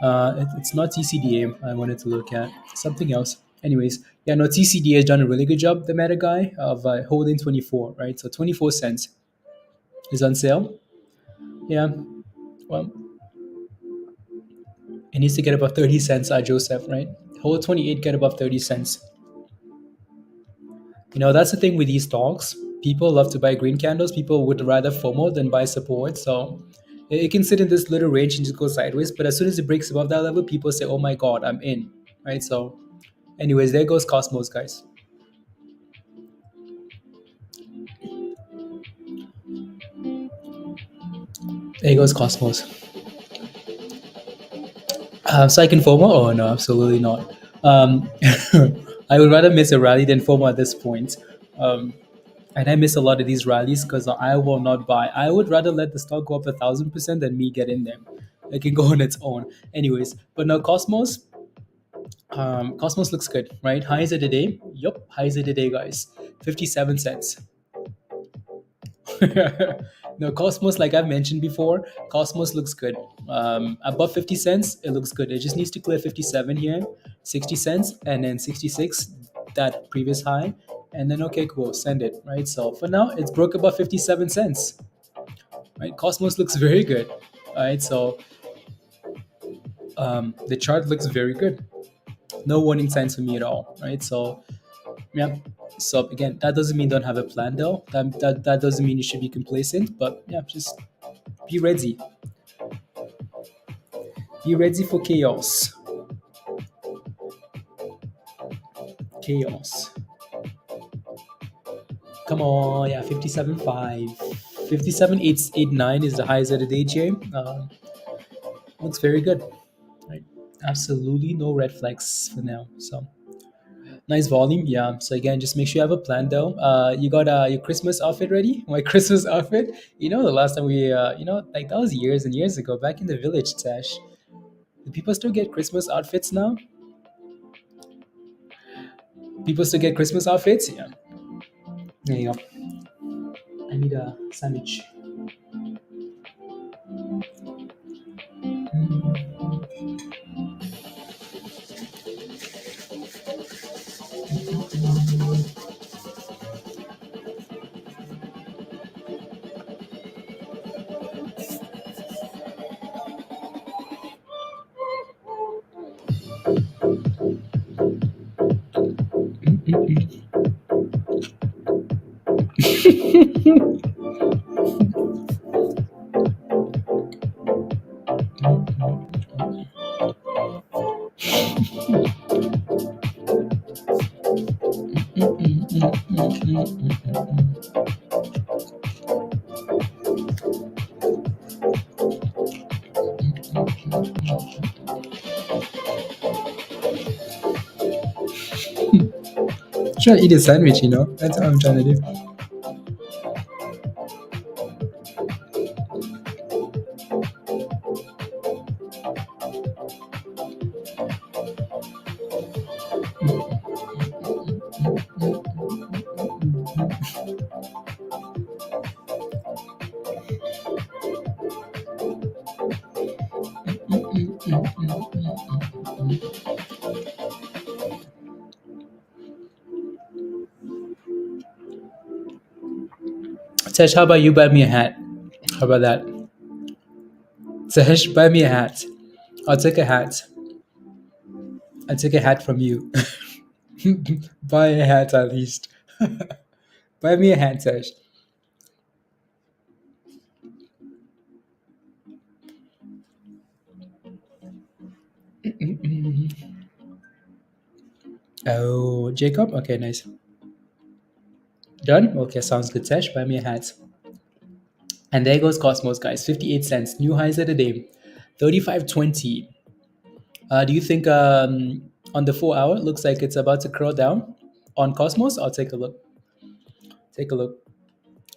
it's not TCDA. I wanted to look at something else. Anyways, yeah, no, TCDA has done a really good job. The meta guy of holding 24, right? So 24 cents is on sale. Yeah, well, it needs to get above 30 cents. Joseph, right? Hold 28, get above 30 cents. You know, that's the thing with these stocks. People love to buy green candles. People would rather FOMO than buy support. So it can sit in this little range and just go sideways. But as soon as it breaks above that level, people say, oh my God, I'm in. Right? So anyways, there goes Cosmos, guys. There goes Cosmos. So I can FOMO? Oh, no, absolutely not. I would rather miss a rally than FOMO at this point. And I miss a lot of these rallies because I will not buy. I would rather let the stock go up 1,000% than me get in there. It can go on its own. Anyways, but now Cosmos. Cosmos looks good, right? Highs of the day. Yup, highs of the day, guys. 57 cents. No, Cosmos, like I've mentioned before, Cosmos looks good. Above 50 cents, it looks good. It just needs to clear 57 here, 60 cents, and then 66, that previous high. And then, okay, cool, send it, right? So for now, it's broke above 57 cents, right? Cosmos looks very good, right? So the chart looks very good. No warning signs for me at all, right? So, yeah. So again, that doesn't mean don't have a plan though. That doesn't mean you should be complacent, but yeah, just be ready. Be ready for chaos. Chaos. Come on, yeah, 57.5. 57.889 is the highest of the day, Jay. Looks very good. Right. Absolutely no red flags for now. So nice volume, yeah. So again, just make sure you have a plan though. You got your Christmas outfit ready? My Christmas outfit. You know, the last time we, like that was years and years ago, back in the village, Tash. Do people still get Christmas outfits now? People still get Christmas outfits? Yeah. There you go. I need a sandwich. Trying to eat a sandwich, you know? That's what I'm trying to do. Tesh, how about you buy me a hat? How about that? Tesh, buy me a hat. I'll take a hat. I'll take a hat from you. Buy a hat at least. Buy me a hat, Tesh. Oh, Jacob? Okay, nice. Done? Okay, sounds good, Tesh. Buy me a hat. And there goes Cosmos, guys. 58 cents. New highs of the day. 35.20. Do you think on the 4 hour looks like it's about to curl down on Cosmos? I'll take a look. Take a look.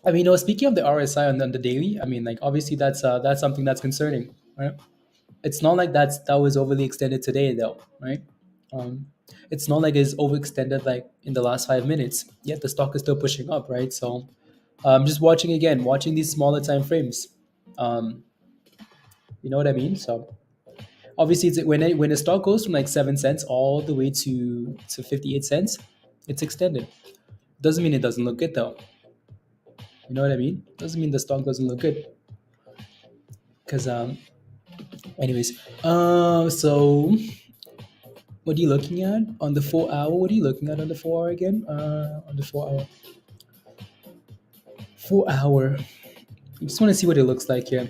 I mean, speaking of the RSI on the daily, I mean, like obviously that's something that's concerning, right? It's not like that was overly extended today, though, right? Um, it's not like it's overextended like in the last 5 minutes. Yet the stock is still pushing up, right? So, just watching again, watching these smaller time frames. Um, you know what I mean? So obviously, it's when a stock goes from like 7 cents all the way to 58 cents, it's extended. Doesn't mean it doesn't look good though. You know what I mean? Doesn't mean the stock doesn't look good. Because anyways, so what are you looking at on the 4 hour? What are you looking at on the 4 hour again? On the 4 hour, 4 hour. I just want to see what it looks like here.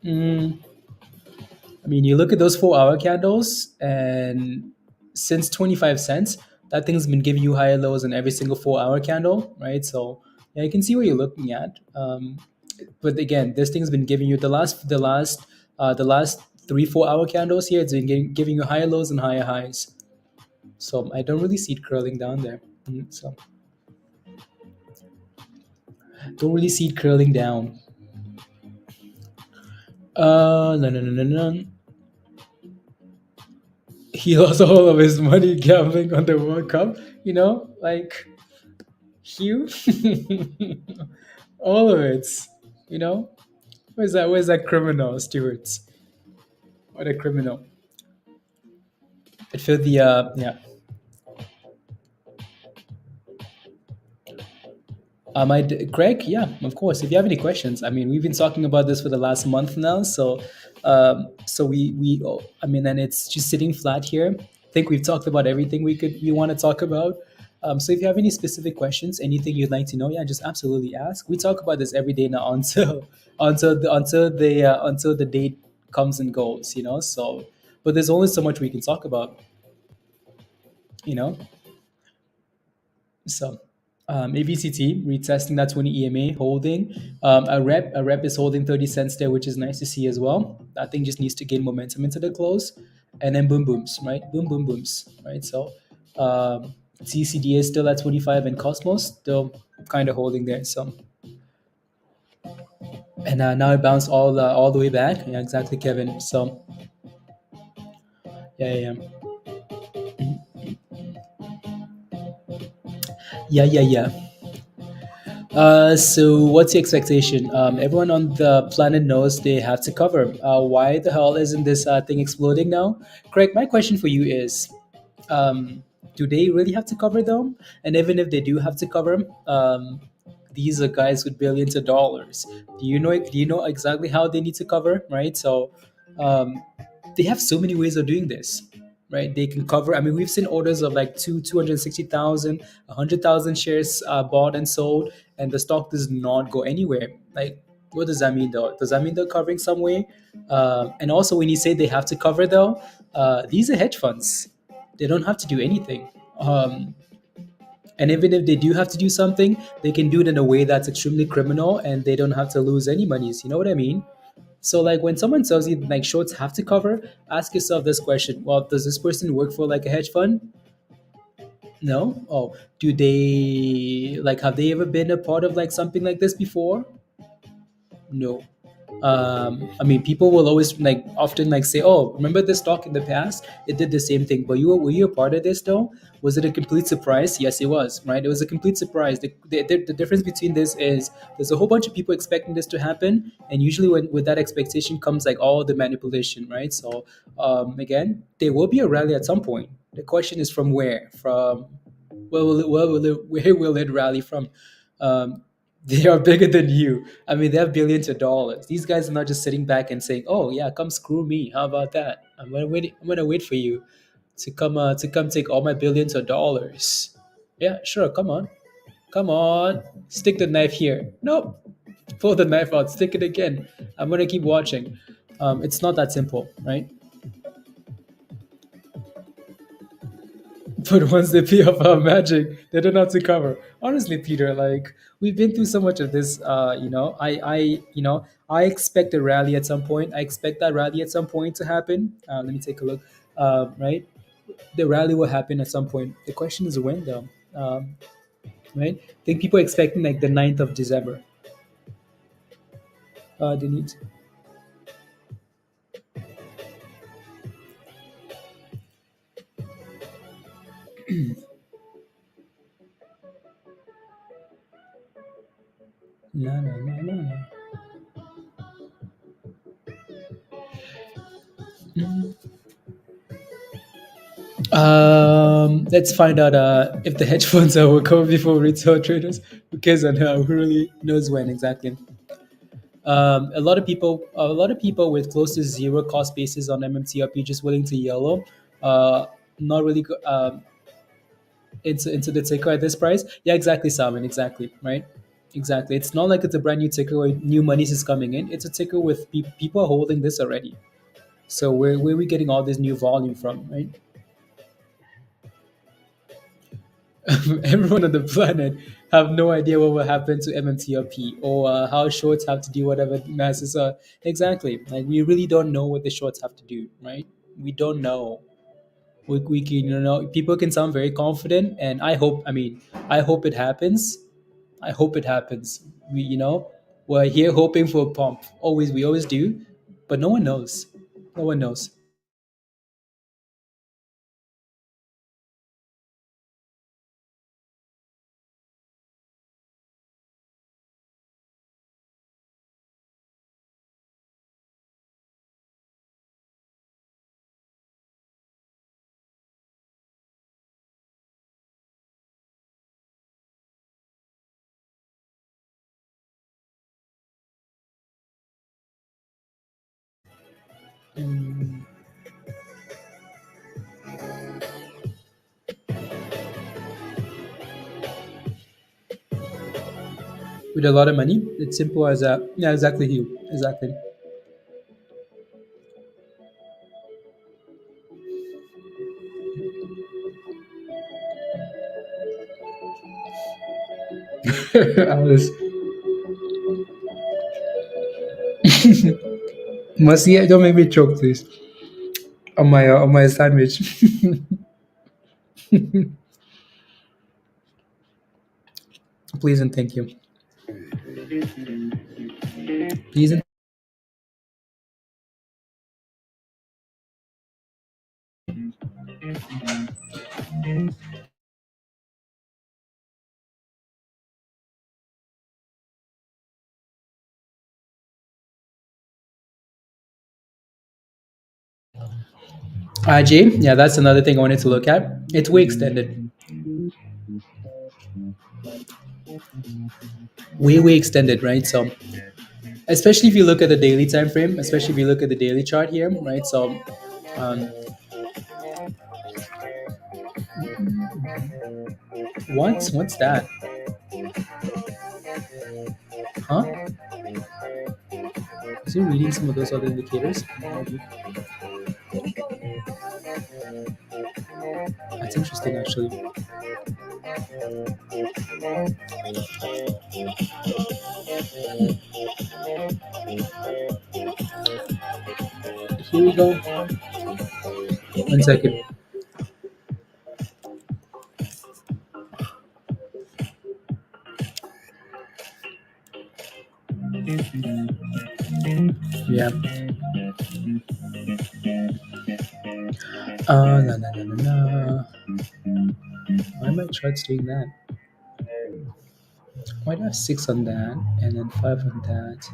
Mm, I mean, you look at those 4 hour candles, and since 25 cents, that thing's been giving you higher lows in every single 4 hour candle, right? So yeah, you can see what you're looking at. But again, this thing's been giving you the last 3 4 hour candles here. It's been giving you higher lows and higher highs. So I don't really see it curling down there. So don't really see it curling down. No, no, no, no, no. He lost all of his money gambling on the World Cup. Like Hugh, all of it. You know, Where's that criminal, Stewards? What a criminal! I feel the yeah. Greg, yeah, of course. If you have any questions, I mean, we've been talking about this for the last month now, so I mean, and it's just sitting flat here. I think we've talked about everything we want to talk about. So if you have any specific questions, anything you'd like to know, yeah, just absolutely ask. We talk about this every day now until until the date comes and goes, So, but there's only so much we can talk about, you know. So ABCT retesting that 20 EMA holding. A rep is holding 30 cents there, which is nice to see as well. That thing just needs to gain momentum into the close, and then boom booms, right? Boom boom booms, right? So TCDA is still at 25, and Cosmos still kind of holding there. So and now it bounced all the way back. Yeah, exactly, Kevin. So yeah, yeah, yeah, yeah, yeah. So what's the expectation? Everyone on the planet knows they have to cover. Why the hell isn't this thing exploding now? Craig, my question for you is, um, do they really have to cover them? And even if they do have to cover, these are guys with billions of dollars. Do you know exactly how they need to cover, right? So um, they have so many ways of doing this, right? They can cover. I mean, we've seen orders of like 260,000, 100,000 shares bought and sold, and the stock does not go anywhere. Like, what does that mean, though? Does that mean they're covering some way? And also, when you say they have to cover, though, these are hedge funds. They don't have to do anything. And even if they do have to do something, they can do it in a way that's extremely criminal, and they don't have to lose any monies. You know what I mean? So like when someone tells you like shorts have to cover, ask yourself this question: well, does this person work for like a hedge fund? No. Oh, do they like have they ever been a part of like something like this before? No. I mean, people will always like often like say, "Oh, remember this stock in the past? It did the same thing." But were you a part of this though? Was it a complete surprise? Yes, it was. Right, it was a complete surprise. The difference between this is there's a whole bunch of people expecting this to happen, and usually when with that expectation comes like all the manipulation, right? So again, there will be a rally at some point. The question is from where? From where will it rally from? Um, they are bigger than you. I mean, they have billions of dollars. These guys are not just sitting back and saying, "Oh yeah, come screw me. How about that? I'm gonna wait for you to come take all my billions of dollars." Yeah, sure. Come on. Stick the knife here. Nope. Pull the knife out. Stick it again. I'm gonna keep watching. It's not that simple, right? But once they pee off our magic, they don't have to cover. Honestly, Peter, like we've been through so much of this. I expect a rally at some point. I expect that rally at some point to happen. Let me take a look. Right, the rally will happen at some point. The question is when, though. right? I think people are expecting like the 9th of December. They need. No, no, no, no, no. Let's find out if the hedge funds are recover before retail traders, because and who really knows when exactly. A lot of people with close to zero cost basis on MMTLP just willing to yellow, not really into the ticker at this price. Yeah, exactly, Simon. Exactly, right. Exactly. It's not like it's a brand new ticker where new monies is coming in. It's a ticker with people holding this already. So where are we getting all this new volume from, right? Everyone on the planet have no idea what will happen to MMTLP or how shorts have to do whatever masses are. Exactly. Like we really don't know what the shorts have to do, right? We don't know. We can, people can sound very confident, and I hope it happens. I hope it happens. We're here hoping for a pump. We always do, but no one knows. No one knows. Mm, with a lot of money, it's simple as that. Yeah, exactly, Hugh. Exactly. Alice. Mercy, don't make me choke, please. On my sandwich. Please and thank you. Please and Jay. Yeah, that's another thing I wanted to look at. It's way extended. Way extended, right? So especially if you look at the daily time frame, especially if you look at the daily chart here, right? So um, what's that? Huh? Is he reading some of those other indicators? That's interesting, actually. Here we go. 1 second. Yeah. La, la, la, la, la. Why am I charts doing that? Why do I have 6 on that and then 5 on that?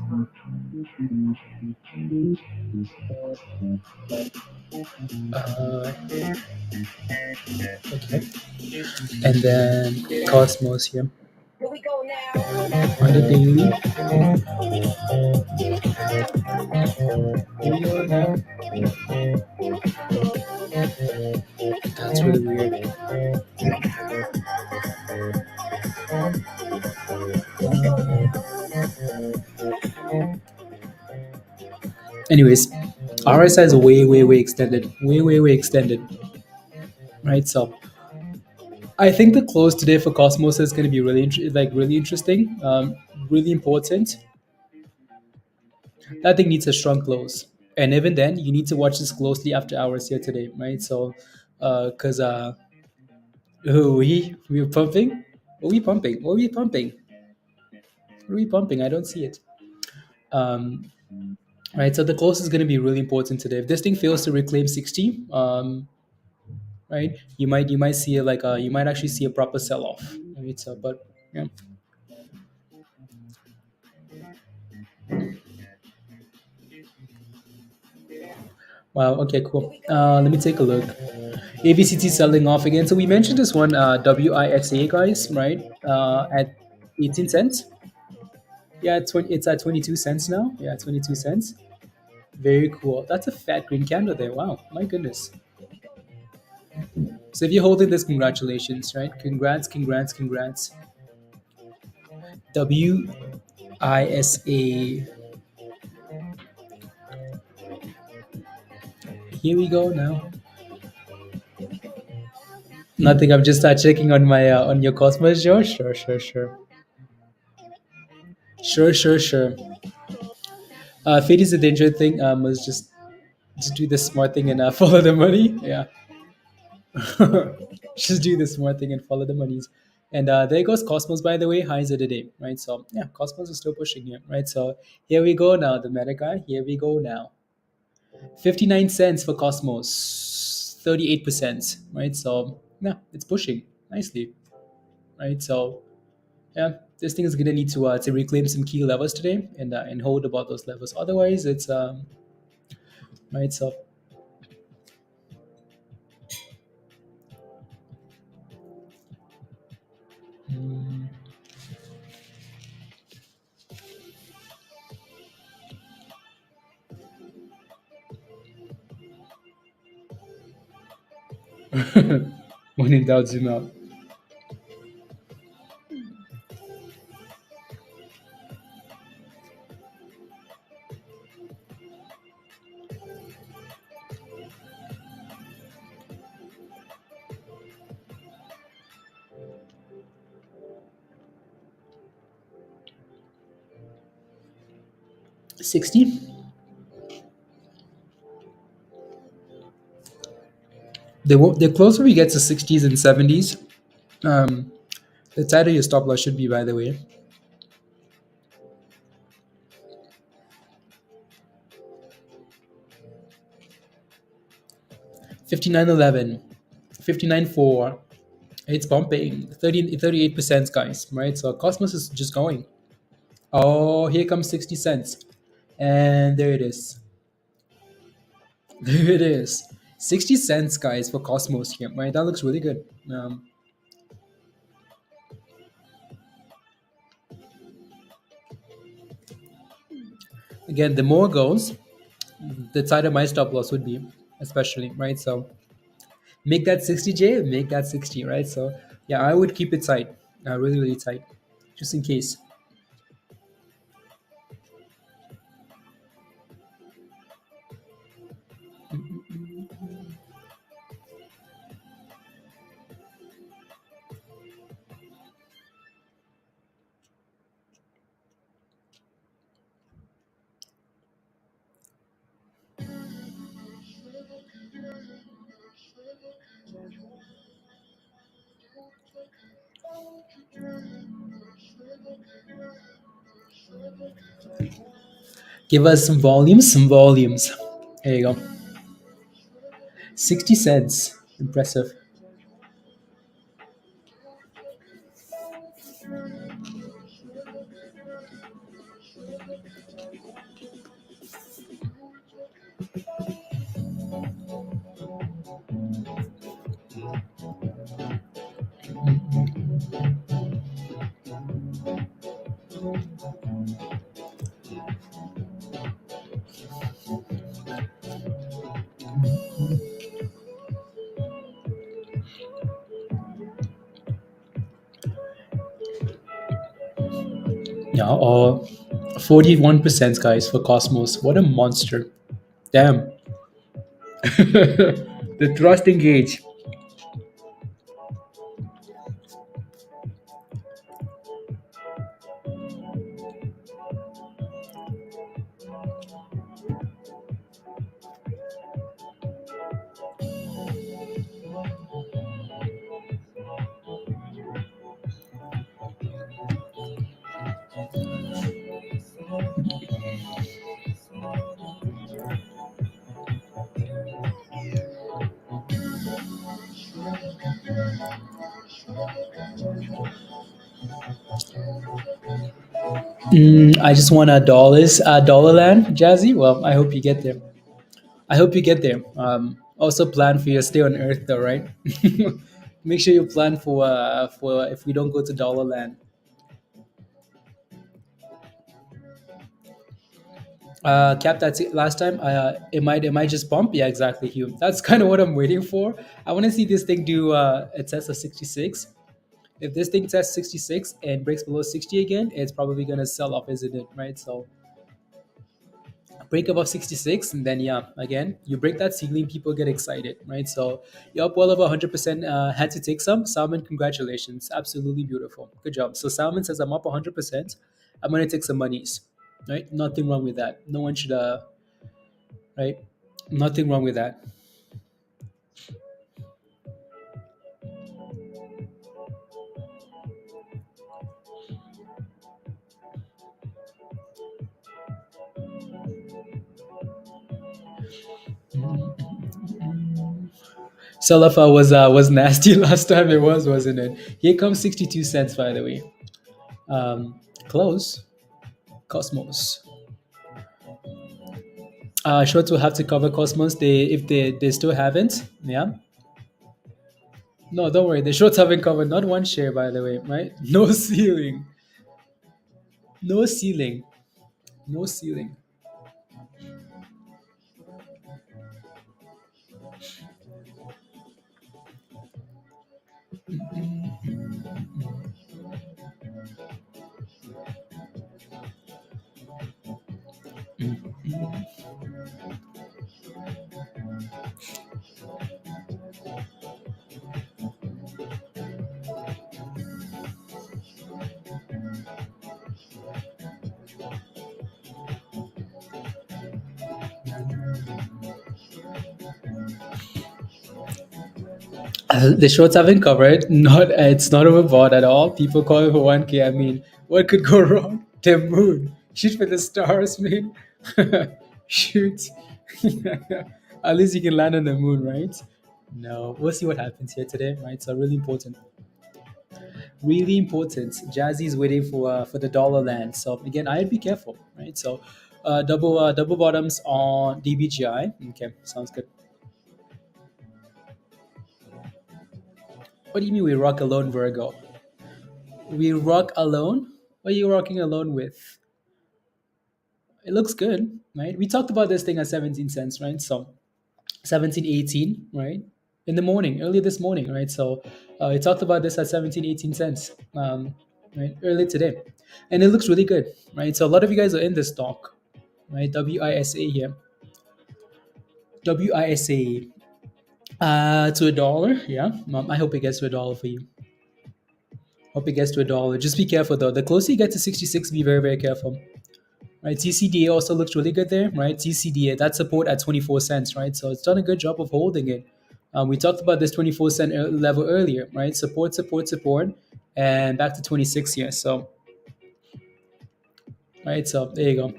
Okay. And then Cosmos here. On the daily. Here we go now. That's really weird. Anyways, RSI is way extended. Way extended. Right. So I think the close today for Cosmos is going to be really interesting. Really important. That thing needs a strong close, and even then, you need to watch this closely after hours here today, right? So, because we were pumping. What are we pumping? What are we pumping? What are we pumping? I don't see it. Um, right. So the close is going to be really important today. If this thing fails to reclaim 60, right, you might see it like you might actually see a proper sell off. Right. So, but yeah. Wow. Okay. Cool. Let me take a look. ABCT selling off again. So we mentioned this one, WIXA, guys, right? At 18 cents. Yeah, it's at 22 cents now. Yeah, 22 cents. Very cool. That's a fat green candle there. Wow, my goodness. So if you're holding this, congratulations, right? Congrats, congrats, congrats. WISA. Here we go now. Nothing. I'm just checking on my on your Cosmos. Sure, sure, sure, sure, sure, sure, sure. Fate is a danger thing. Let's just do the smart thing and follow the money. Yeah. Just do the smart thing and follow the monies. And there goes Cosmos, by the way, highs of the day, right? So yeah, Cosmos is still pushing here, right? So here we go now, the meta guy. Here we go now. 59 cents for Cosmos, 38%, right? So yeah, it's pushing nicely, right? So yeah, this thing is gonna need to reclaim some key levels today and hold above those levels. Otherwise, it's right. So mm, when in doubt, zoom out. 60. The closer we get to 60s and 70s, um, the tighter your stop loss should be, by the way. 59.11, 59.4. It's pumping 38%, guys, right? So Cosmos is just going. Oh, here comes 60 cents. And there it is. There it is. 60 cents, guys, for Cosmos here, right? That looks really good. Again, the more goes, the tighter my stop loss would be, especially, right? So make that 60J, make that 60, right? So yeah, I would keep it tight, really, really tight, just in case. Give us some volumes, some volumes. There you go. 60 cents. Impressive. Yeah, 41%, guys, for Cosmos. What a monster. Damn. The trust engage. I just want dollar land, Jazzy. Well, I hope you get there. I hope you get there. Also plan for your stay on Earth, though, right? Make sure you plan for if we don't go to dollar land. Cap that's it last time. It might just bump. Yeah, exactly, Hugh. That's kind of what I'm waiting for. I want to see this thing do a test of 66. If this thing tests 66 and breaks below 60 again, it's probably gonna sell off, isn't it? Right. So break above 66, and then yeah, again you break that ceiling, people get excited, right? So you're up well over 100%. Had to take some. Salmon, congratulations, absolutely beautiful, good job. So Salmon says I'm up 100%. I'm gonna take some monies, right? Nothing wrong with that. No one should right, nothing wrong with that. Salafa was nasty last time. It was, wasn't it? Here comes 62 cents, by the way. Close. Cosmos. Shorts will have to cover Cosmos. They if they still haven't. Yeah. No, don't worry. The shorts haven't covered not one share, by the way. Right? No ceiling. No ceiling. No ceiling. The shorts haven't covered. Not it's not overbought at all. People call it for 1K. I mean, what could go wrong? The moon. Shoot for the stars, man. Shoot. At least you can land on the moon, right? No, we'll see what happens here today, right? So really important, really important. Jazzy's waiting for the dollar land. So again, I'd be careful, right? So double bottoms on DBGI. Okay, sounds good. What do you mean we rock alone, Virgo? We rock alone? What are you rocking alone with? It looks good, right? We talked about this thing at 17 cents, right? So 17.18, right? In the morning, early this morning, right? So we talked about this at 17.18 cents, right? Early today. And it looks really good, right? So a lot of you guys are in this stock, right? WISA here. WISA to a dollar, yeah. I hope it gets to a dollar for you. Hope it gets to a dollar. Just be careful though. The closer you get to 66, be very, very careful. Right, TCDA also looks really good there, right? TCDA, that support at 24 cents, right? So it's done a good job of holding it. We talked about this 24 cent level earlier, right? Support, support, support, and back to 26 here. So, right, so there you go.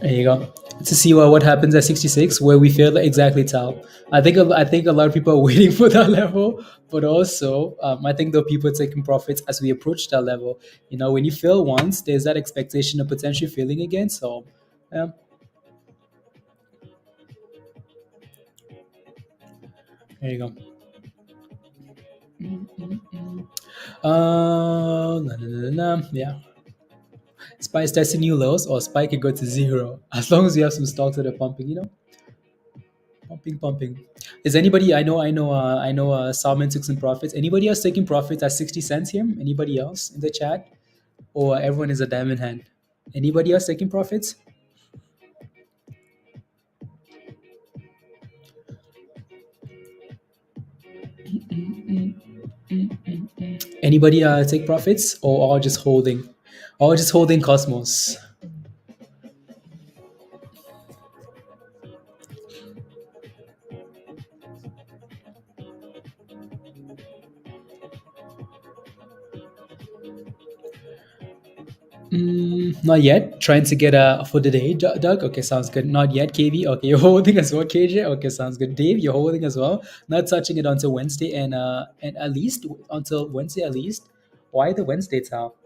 There you go. To see what happens at 66, where we fail exactly tell. I think a lot of people are waiting for that level, but also I think there are people taking profits as we approach that level. You know, when you fail once, there's that expectation of potentially failing again. So, yeah, there you go. Yeah. Spike's testing new lows, or Spike can go to zero as long as you have some stocks that are pumping. Pumping, pumping. Is anybody? I know. Salman took some profits. Anybody else taking profits at 60 cents here? Anybody else in the chat, or everyone is a diamond hand? Anybody else taking profits? Anybody take profits, or all just holding? All just holding Cosmos. Not yet. Trying to get a for the day, Doug. Okay, sounds good. Not yet, KV. Okay, you're holding as well, KJ. Okay, sounds good. Dave, you're holding as well. Not touching it until Wednesday, and at least until Wednesday at least. Why the Wednesday, Tal?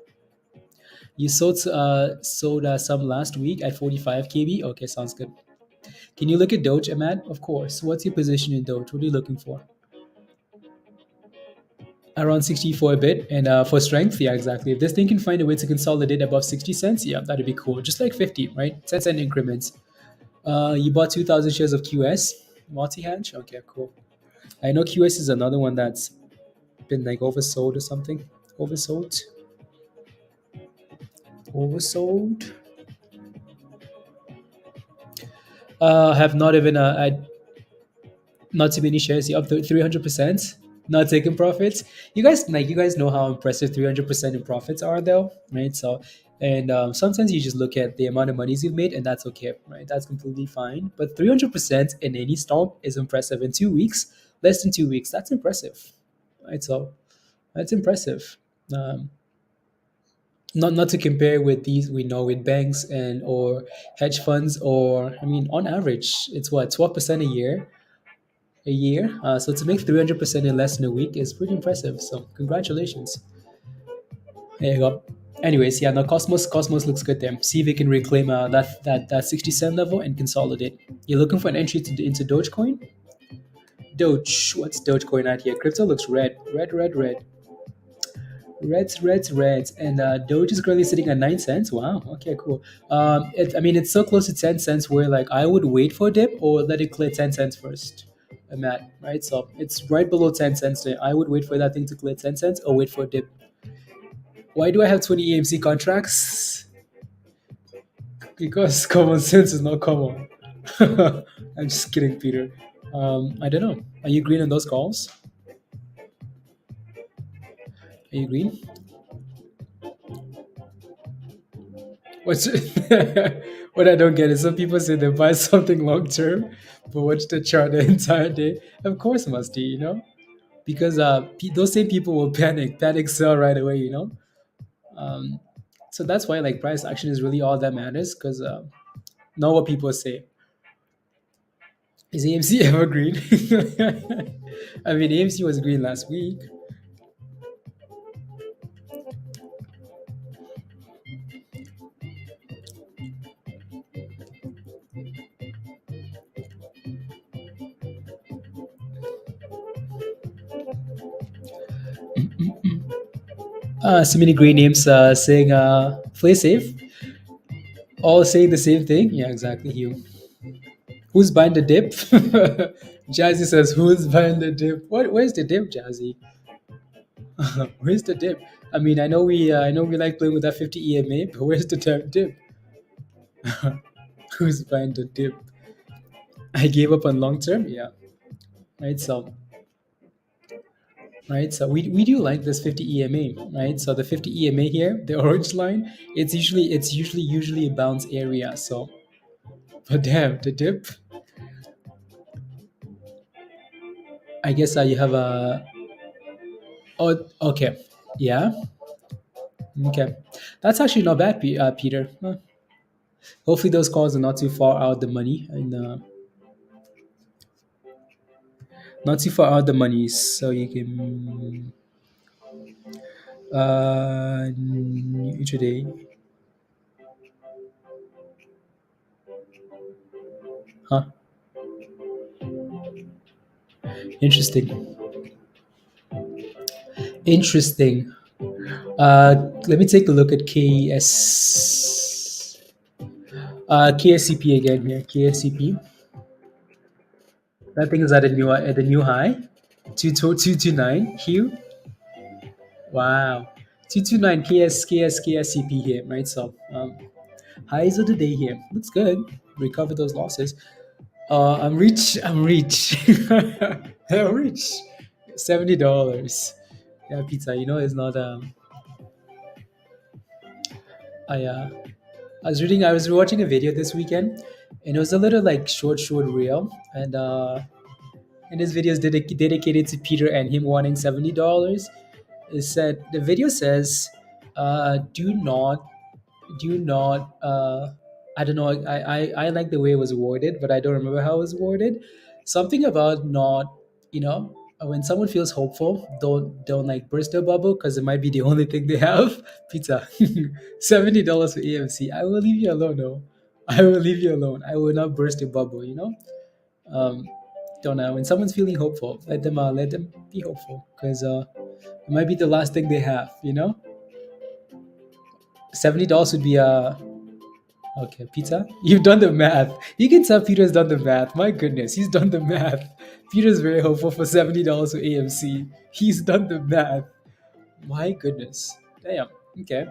You sold some last week at 45 KB. Okay, sounds good. Can you look at Doge, Ahmad? Of course. What's your position in Doge? What are you looking for? Around 60 for a bit, and for strength, yeah, exactly. If this thing can find a way to consolidate above 60 cents, yeah, that'd be cool. Just like 50, right? 10-cent increments. You bought 2,000 shares of QS multi-hedge. Okay, cool. I know QS is another one that's been like oversold or something. Oversold. Oversold. Have not even I not too many shares. You're up to 300%. Not taking profits. You guys know how impressive 300% in profits are, though, right? So, and sometimes you just look at the amount of monies you've made, and that's okay, right? That's completely fine. But 300% in any stock is impressive. In 2 weeks, less than 2 weeks, that's impressive, right? So, that's impressive. Um, not to compare with these we know with banks and or hedge funds, or I mean on average it's what 12% a year. So to make 300% in less than a week is pretty impressive. So congratulations. There you go. Anyways, yeah, now Cosmos looks good there. See if it can reclaim that 60 cent level and consolidate. You're looking for an entry into Dogecoin. Doge, what's Dogecoin at here? Crypto looks red. Reds, and Doge is currently sitting at 9 cents. Wow. Okay, cool. I mean, it's so close to 10 cents where like I would wait for a dip or let it clear 10 cents first. Matt, right? So it's right below 10 cents there. I would wait for that thing to clear 10 cents or wait for a dip. Why do I have 20 EMC contracts? Because common sense is not common. I'm just kidding, Peter. I don't know. Are you green on those calls? Are you green? What's what I don't get is some people say they buy something long term, but watch the chart the entire day. Of course, musty, because those same people will panic sell right away, Um, so that's why like price action is really all that matters, because know what people say. Is AMC ever green? I mean, AMC was green last week. So many great names saying play safe, all saying the same thing. Yeah, exactly. You. Who's buying the dip? Jazzy says, "Who's buying the dip?" What? Where's the dip, Jazzy? Where's the dip? I mean, I know we like playing with that 50 EMA, but where's the damn dip? Who's buying the dip? I gave up on long term. Yeah, right. So, right. So we do like this 50 EMA, right? So the 50 EMA here, the orange line, it's usually a bounce area. So, but damn, the dip. I guess you have a. Oh, okay. Yeah. Okay. That's actually not bad, Peter. Huh. Hopefully, those calls are not too far out the money, and not too far out the money, so you can today. Huh? Interesting. Interesting. Let me take a look at KSCP again here. KSCP. That thing is at the new high. 229 Q. Wow. 229 KSCP here, right? So highs of the day here. Looks good. Recover those losses. I'm rich. I'm rich. I'm rich. $70. Yeah, pizza. It's not. I I was watching a video this weekend, and it was a little like short reel, and this video is dedicated to Peter and him wanting $70. It said the video says, do not do not I don't know, I like the way it was worded, but I don't remember how it was worded. Something about not, when someone feels hopeful, don't like burst their bubble because it might be the only thing they have. Pizza. $70 for AMC. I will leave you alone, no. I will leave you alone. I will not burst your bubble. um don't know, when someone's feeling hopeful, let them be hopeful because it might be the last thing they have. $70 would be okay, pizza. You've done the math. You can tell Peter's done the math. My goodness, he's done the math. Peter's very hopeful for $70 for AMC. He's done the math. My goodness. Damn. Okay.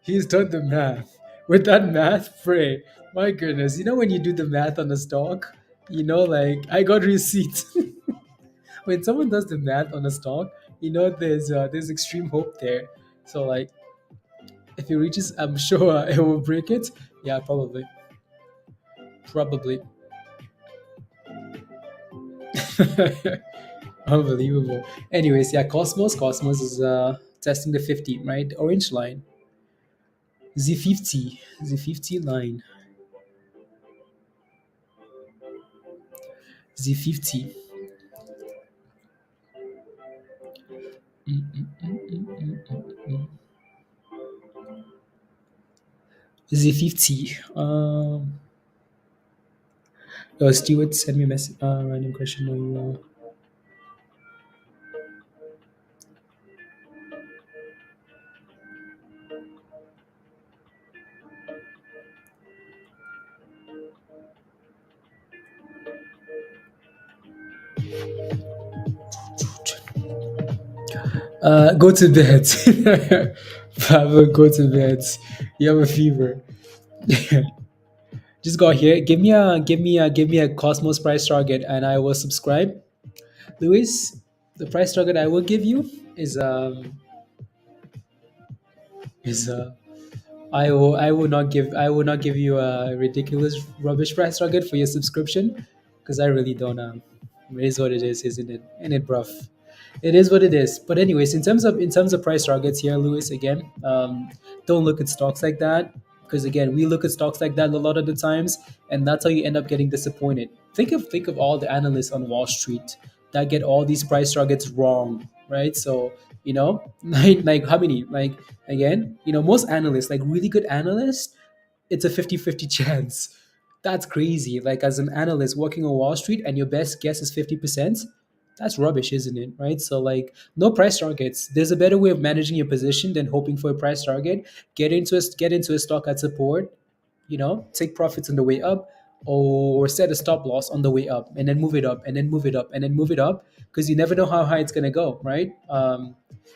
He's done the math. With that math, pray. My goodness. You know when you do the math on the stock, like I got receipts. When someone does the math on a stock, there's extreme hope there. So like if it reaches, I'm sure it will break it. Yeah, probably. Probably. Unbelievable. Anyways, yeah, Cosmos is testing the 50, right? The orange line. Z50 line. Z50. Mm, mm, mm, mm, mm, mm, mm. Z50. Stuart send me a message. Random question on. Go to bed. Pablo, go to bed. You have a fever. Just go here. Give me a Cosmos price target, and I will subscribe. Luis, the price target I will give you is I will not give you a ridiculous rubbish price target for your subscription because I really don't. It is what it is, isn't it? Ain't it, bruv? It is what it is. But anyways, in terms of price targets here, Lewis, again, don't look at stocks like that because again, we look at stocks like that a lot of the times, and that's how you end up getting disappointed. Think of all the analysts on Wall Street that get all these price targets wrong, right? So like how many? Like again, most analysts, like really good analysts, it's a 50-50 chance. That's crazy. Like as an analyst working on Wall Street and your best guess is 50%, that's rubbish, isn't it? Right? So like no price targets. There's a better way of managing your position than hoping for a price target. Get into a stock at support, take profits on the way up, or set a stop loss on the way up and then move it up and then move it up and then move it up because you never know how high it's gonna go, right?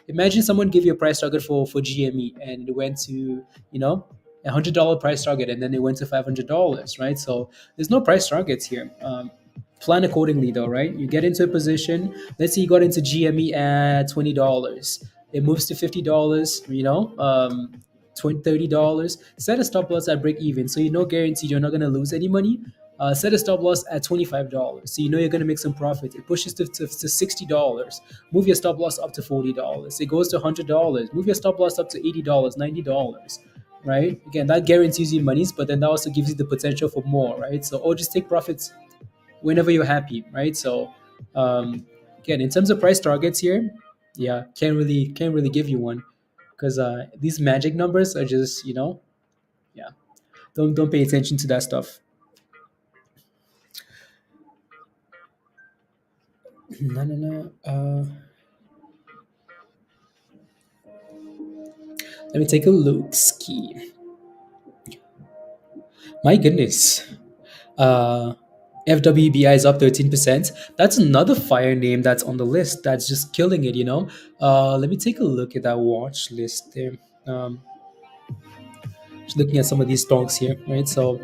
Imagine someone give you a price target for GME and it went to $100 price target and then it went to $500, right? So there's no price targets here. Plan accordingly though, right? You get into a position. Let's say you got into GME at $20. It moves to $50. $30. Set a stop loss at break even, so guaranteed you're not gonna lose any money. Set a stop loss at $25, so you're gonna make some profit. It pushes to $60. Move your stop loss up to $40. It goes to $100. Move your stop loss up to $80, $90. Right? Again, that guarantees you monies, but then that also gives you the potential for more, right? So, or just take profits whenever you're happy, right? So, again, in terms of price targets here, yeah, can't really give you one because these magic numbers are just yeah, don't pay attention to that stuff. No, no, no. Let me take a look. Ski. My goodness. Uh, FWBI is up 13%. That's another fire name that's on the list that's just killing it. Let me take a look at that watch list there. Um, just looking at some of these stocks here, right? So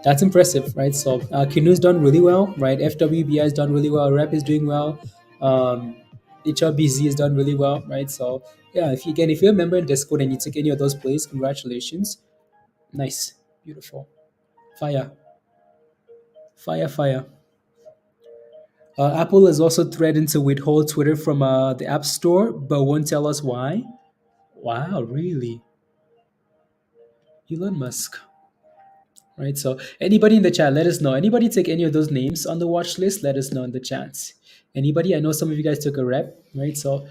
that's impressive, right? So Kinu's done really well, right? FWBI has done really well. Rep is doing well. Um, HLBZ has done really well, right? So yeah, if you're a member in Discord and you took any of those plays, congratulations. Nice, beautiful, fire, fire, fire. Apple has also threatened to withhold Twitter from the App Store, but won't tell us why. Wow, really? Elon Musk. Right. So anybody in the chat, let us know. Anybody take any of those names on the watch list? Let us know in the chat. Anybody? I know some of you guys took a rep, right? So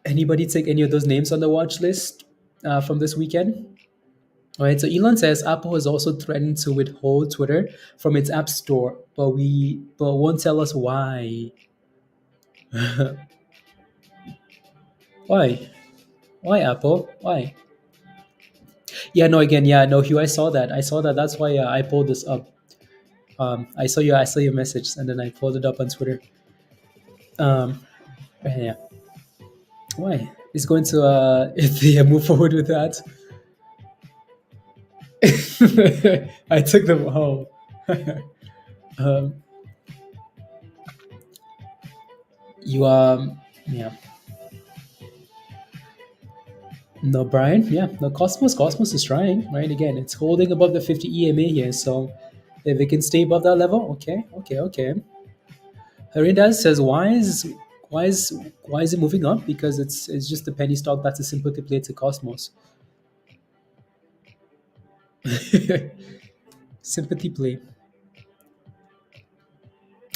anybody take any of those names on the watch list from this weekend? All right. So Elon says Apple has also threatened to withhold Twitter from its app store, but won't tell us why. Why? Why Apple? Why? Yeah. No. Again. Yeah. No. Hugh. I saw that. I saw that. That's why I pulled this up. I saw your message, and then I pulled it up on Twitter. Um. Yeah. Why? It's going to if they move forward with that. I took them home. um, you yeah. No, Brian. Yeah, no, Cosmos is trying, right? Again, it's holding above the 50 EMA here, so if it can stay above that level, okay. Harindas says, why is why is it moving up? Because it's just a penny stock that's a simple to play to Cosmos. Sympathy play.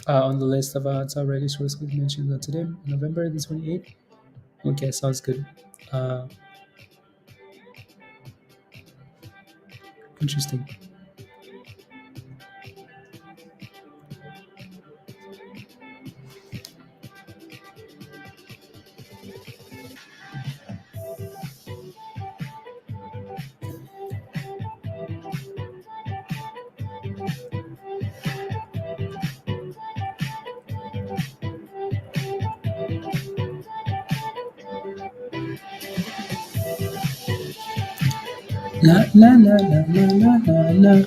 On the list of top ready source mentioned today, November the 28th. Okay, sounds good. Uh, Interesting. La la la la la la la.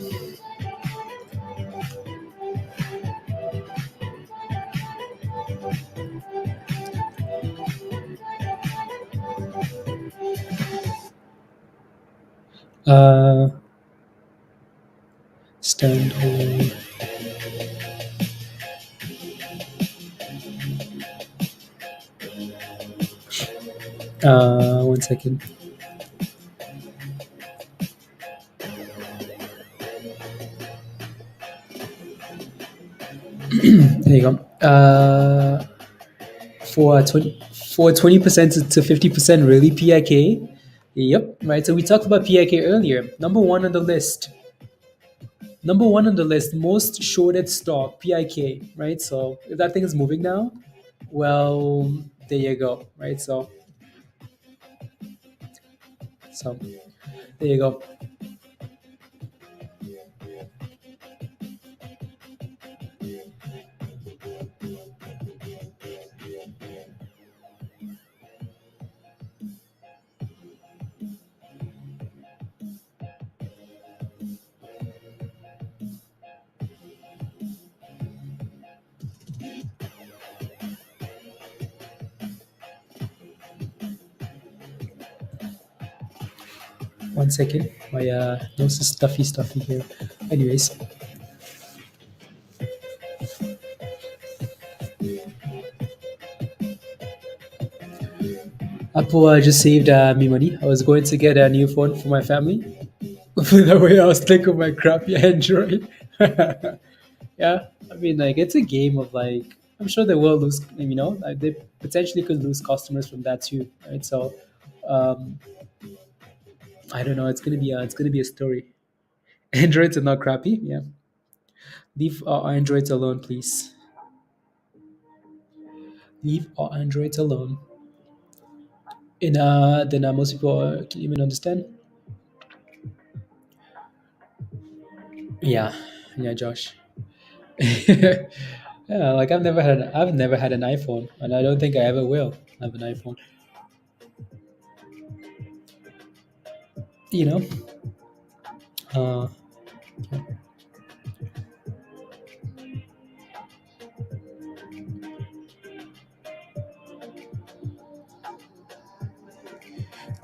Stand hold. One second. There you go. For 20% to 50%, really PIK. Yep. Right. So we talked about PIK earlier. Number one on the list. Number one on the list, most shorted stock, PIK. Right. So if that thing is moving now, well, there you go. Right. So there you go. One second. My nose is stuffy here. Anyways, Apple just saved me money. I was going to get a new phone for my family. The way I was thinking of my crappy Android. Yeah, I mean, like it's a game of like I'm sure they will lose. Like, they potentially could lose customers from that too, right? So, um, I don't know. It's gonna be a story. Androids are not crappy. Yeah, leave our Androids alone, please. Leave our Androids alone. And then most people can even understand. Yeah, yeah, Josh. Yeah, like I've never had an iPhone, and I don't think I ever will have an iPhone. You know, uh,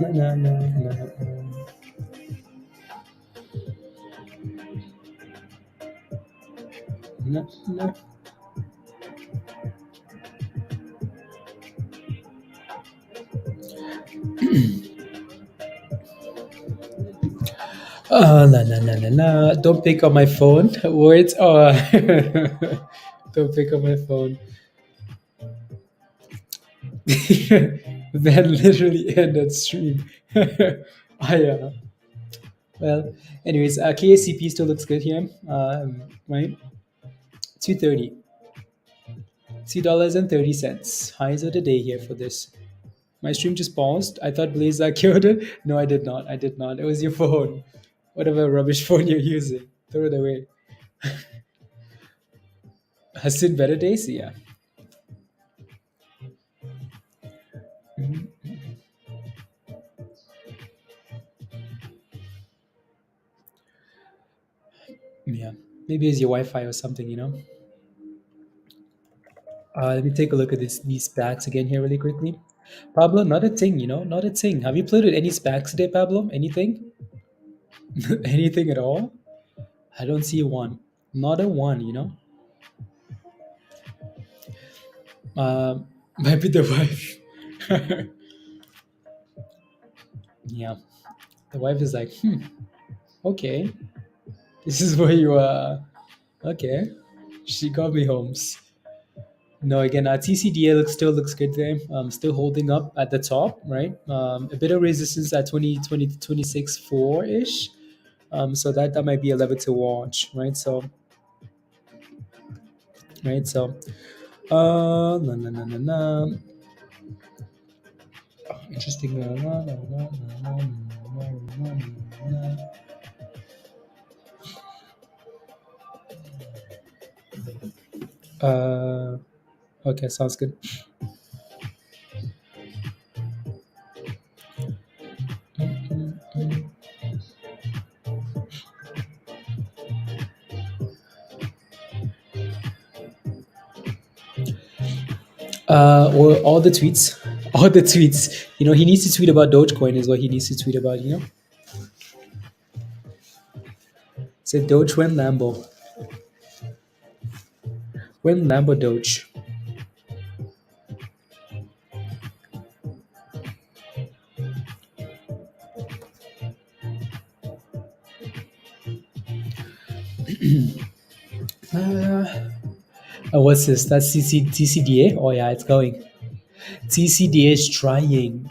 no, no, no, no, no, no. La la la la la. Don't pick up my phone. Words or don't pick up my phone. That literally ended stream. I well, anyways, KACP still looks good here. Right, 230, $2.30. Highs of the day here for this. My stream just paused. I thought Blaze killed it. No, I did not. I did not. It was your phone. Whatever rubbish phone you're using, throw it away. Has seen better days? Yeah. Mhm. Yeah. Maybe it's your Wi-Fi or something. Let me take a look at these packs again here really quickly. Pablo, not a thing. Not a thing. Have you played with any specs today, Pablo? Anything? Anything at all? I don't see one. Not a one. Might be the wife. Yeah. The wife is like, okay, this is where you are. Okay. She got me homes. No, again, TCDA still looks good there. Still holding up at the top, right? A bit of resistance at 26 4 ish. So that might be a level to watch, right? Na, na, na, na, na. Interesting. Okay, sounds good. Or all the tweets, all the tweets. He needs to tweet about Dogecoin is what he needs to tweet about. Say Doge when Lambo, when Lambo Doge. What's this? That's TCDA. Oh yeah, it's going. TCDA is trying.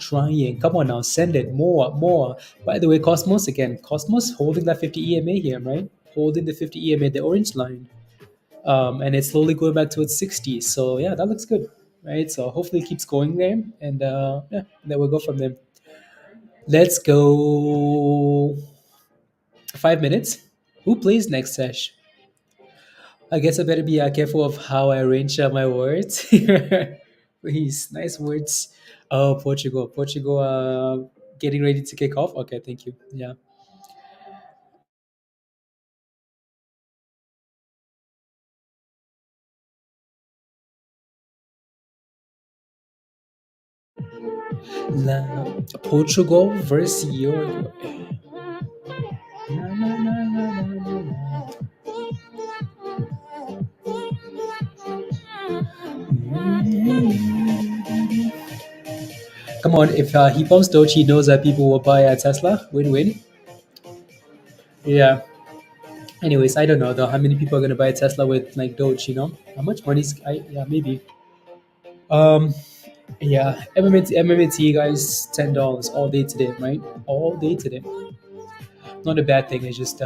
Come on now, send it more. By the way, Cosmos again. Cosmos holding that 50 EMA here, right? Holding the 50 EMA, the orange line. And it's slowly going back to its 60. So yeah, that looks good, right? So hopefully it keeps going there, and yeah, then we'll go from there. Let's go. 5 minutes. Who plays next sesh? I guess I better be careful of how I arrange my words. Please, nice words. Oh, Portugal. Getting ready to kick off. Okay, thank you. Yeah. Portugal versus Uruguay. Na, na, na, na, na, na. Come on, if he pumps Doge, he knows that people will buy a Tesla. Win-win. Yeah. Anyways, I don't know though how many people are gonna buy a Tesla with like Doge. How much money's yeah, maybe. Um yeah, MMT guys, $10 all day today, right? All day today. Not a bad thing, it's just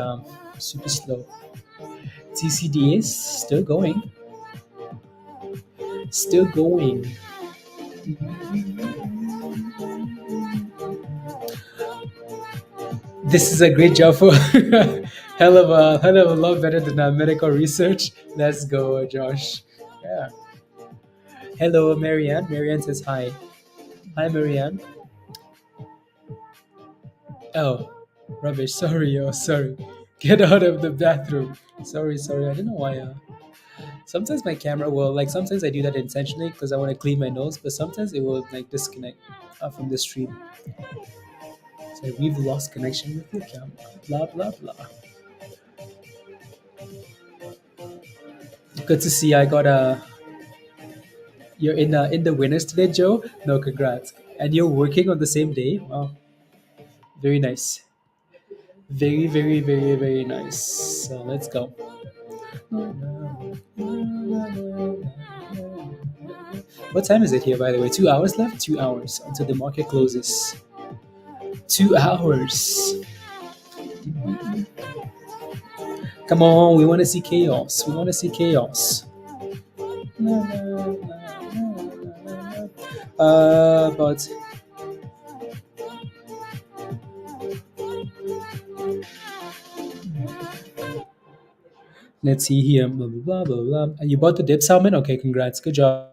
super slow. TCD is still going. Still going. This is a great job for hell of a lot better than medical research. Let's go, Josh. Yeah. Hello, Marianne. Marianne says hi. Hi, Marianne. Oh, rubbish. Sorry, sorry. Get out of the bathroom. Sorry. I don't know why. Sometimes my camera will sometimes I do that intentionally because I want to clean my nose, but sometimes it will disconnect from the stream. So we've lost connection with your camera. Blah blah blah. Good to see. I got a. You're in the winners today, Joe. No, congrats. And you're working on the same day. Wow, very nice. Very, very, very, very nice. So let's go. What time is it here, by the way? 2 hours left? 2 hours until the market closes. 2 hours. Come on, we want to see chaos. We want to see chaos. But let's see here. Blah, blah, blah, blah, blah. You bought the dip salmon? Okay, congrats. Good job.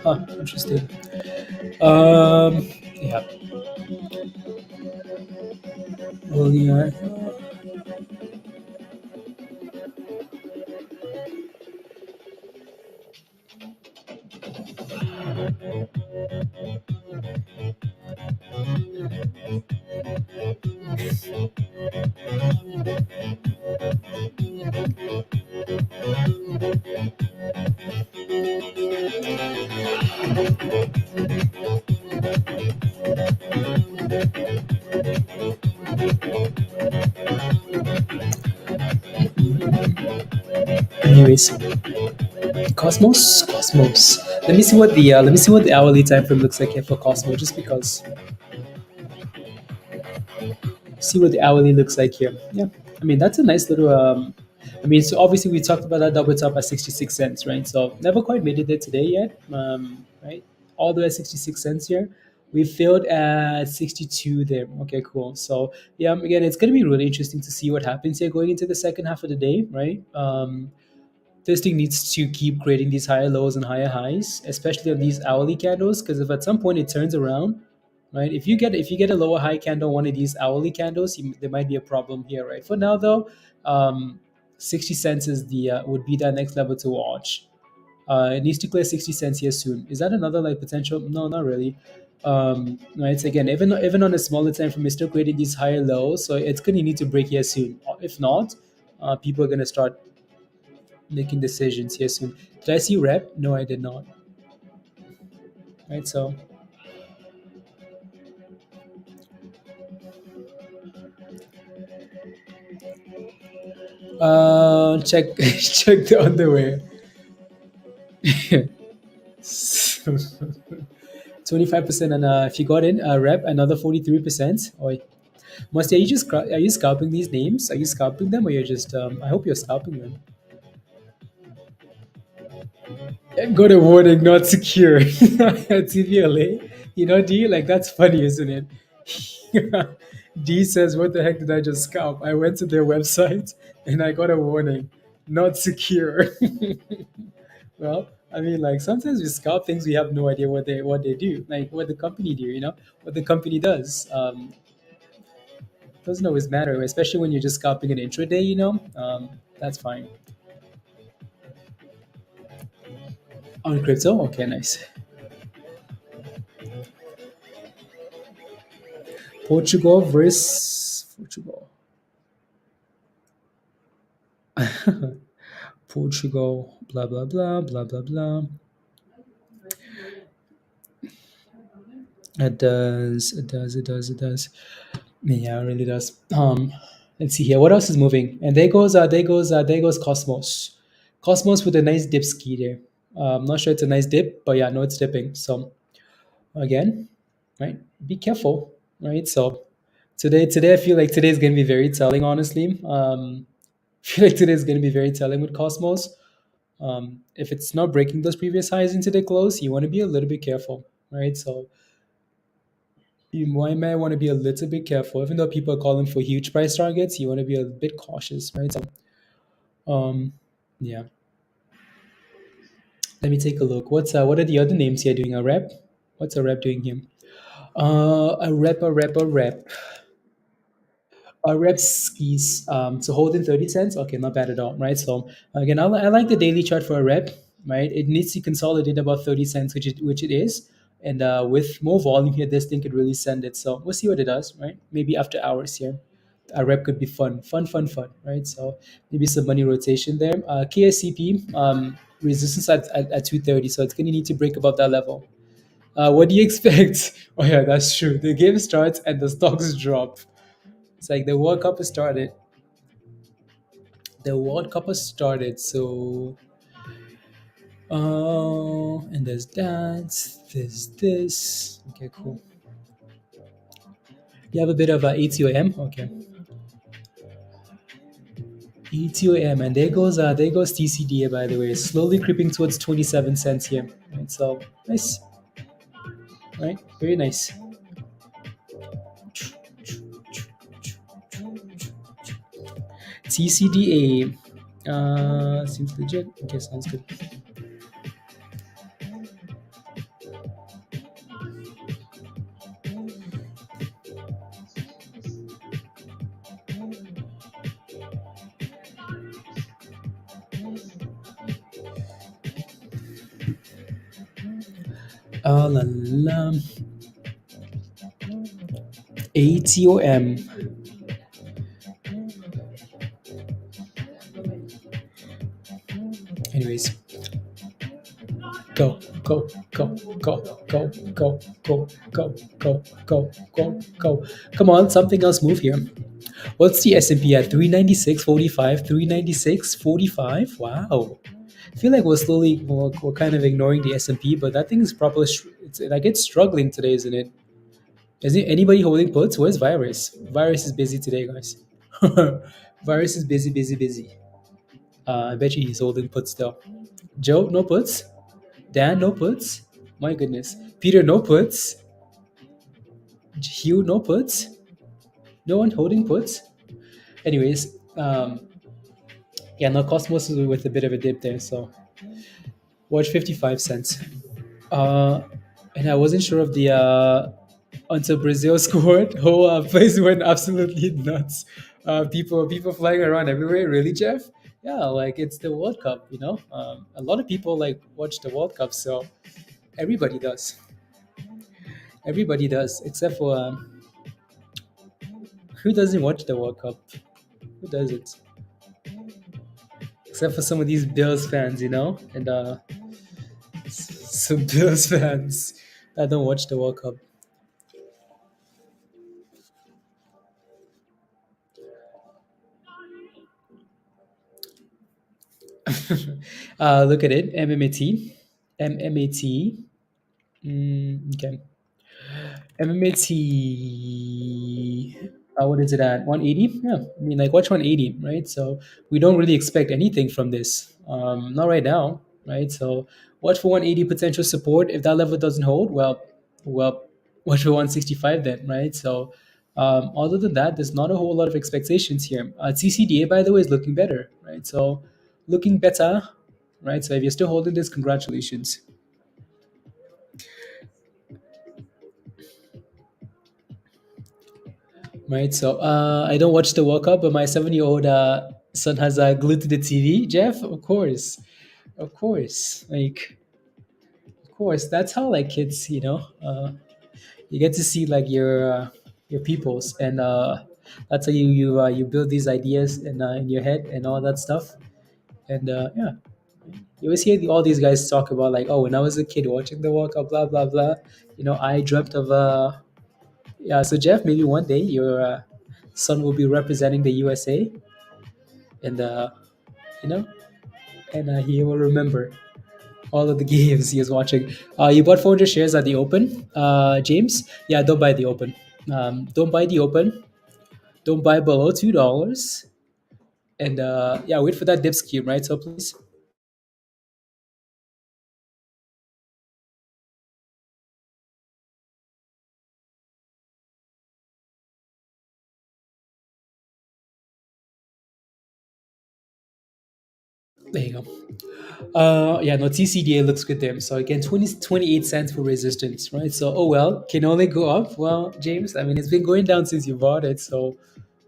Huh, interesting. Yeah. Well, yeah. Anyways, Cosmos. Let me see what the hourly time frame looks like here for Cosmos, just because. See what the hourly looks like here. Yeah, I mean that's a nice little. I mean, so obviously we talked about that double top at 66 cents, right? So never quite made it there today yet, right? All the way at 66 cents here. We failed at 62 there. Okay, cool. So yeah, again, it's going to be really interesting to see what happens here going into the second half of the day, right? This thing needs to keep creating these higher lows and higher highs, especially on these hourly candles, because if at some point it turns around, right? If you get a lower high candle, one of these hourly candles, there might be a problem here, right? For now, though, 60 cents is the would be that next level to watch. It needs to clear 60 cents here soon. Is that another like potential? No, not really. Right. So again, even on a smaller time frame, it's still creating these higher lows, so it's going to need to break here soon. If not, people are going to start making decisions here soon. Did I see rep? No, I did not. Right. So check check the underwear. 25%, and if you got in rep another 43%. Oi. Must are you scalping these names? Are you scalping them, or you're just I hope you're scalping them. Got a warning, not secure. TBLA. D, like that's funny, isn't it? D says, "What the heck did I just scalp?" I went to their website and I got a warning, not secure. Well, I mean, like sometimes we scalp things we have no idea what they do, like what the company do. What the company does. Doesn't always matter, especially when you're just scalping an intraday. That's fine. On crypto, okay, nice. Portugal versus Portugal. Portugal, blah blah blah blah blah blah. It does, it does, it does, it does. Yeah, it really does. Let's see here. What else is moving? And there goes Cosmos. Cosmos with a nice dip ski there. I'm not sure it's a nice dip, but yeah, no, it's dipping. So again, right? Be careful, right? So today I feel like today is going to be very telling. Honestly, I feel like today is going to be very telling with Cosmos. If it's not breaking those previous highs into the close, you want to be a little bit careful, right? So might want to be a little bit careful. Even though people are calling for huge price targets, you want to be a bit cautious, right? So, yeah. Let me take a look. What are the other names here doing? A rep? What's a rep doing here? A rep. A rep skis. So holding 30 cents. Okay, not bad at all, right? So again, I like the daily chart for a rep, right? It needs to consolidate about 30 cents, which it is. And with more volume here, this thing could really send it. So we'll see what it does, right? Maybe after hours here. A rep could be fun, right? So maybe some money rotation there. KSCP resistance at 230, so it's going to need to break above that level. What do you expect? Oh yeah, that's true. The game starts and the stocks drop. It's like the World Cup has started. The World Cup has started, so and there's that, there's this. Okay, cool. You have a bit of ATOM, okay. ATOM, and there goes TCDA, by the way, slowly creeping towards 27 cents here. Right, so nice, right? Very nice. TCDA seems legit. Okay, sounds good. La la. ATOM. Anyways, go, go, go, go, go, go, go, go, go, go, go, go. Come on, something else move here. What's the S&P at? 396.45, 396.45. Wow. I feel like we're kind of ignoring the S&P, but that thing is properly it's struggling today, isn't it? Is it anybody holding puts? Where's Virus? Virus is busy today, guys. Virus is busy, busy, busy. I bet you he's holding puts still. Joe, no puts. Dan, no puts. My goodness. Peter, no puts. Hugh, no puts. No one holding puts. Anyways, yeah, no, Cosmos is with a bit of a dip there, so watch 55 cents. Uh, and I wasn't sure of the until Brazil scored. Whole place went absolutely nuts. People flying around everywhere. Really, Jeff? Yeah, like it's the World Cup. A lot of people like watch the World Cup, so everybody does. Everybody does, except for who doesn't watch the World Cup? Who does it? Except for some of these Bills fans, and some Bills fans that don't watch the World Cup. Look at it. MMAT. MMAT. Okay. MMAT. What is it at? 180? Yeah. I mean, like, watch 180, right? So we don't really expect anything from this. Not right now, right? So watch for 180 potential support. If that level doesn't hold, well, watch for 165 then, right? So other than that, there's not a whole lot of expectations here. TCDA, by the way, is looking better, right? So looking better, right? So if you're still holding this, congratulations. Right. So I don't watch the World Cup, but my 7-year-old son has glued to the TV. Jeff, of course, of course. That's how like kids, you get to see like your peoples, and that's how you build these ideas in your head and all that stuff. And yeah, you always hear all these guys talk about like, oh, when I was a kid watching the World Cup, blah blah blah. I dreamt of yeah. So Jeff, maybe one day your son will be representing the USA, and you know, and he will remember all of the games he is watching. You bought 400 shares at the open, James. Yeah, don't buy the open. Don't buy the open. Don't buy below $2. And yeah, wait for that dip scheme, right? So please. There you go. Yeah, no, TCDA looks good there. So again, 28 cents for resistance, right? So, oh well, can only go up. Well, James, I mean, it's been going down since you bought it. So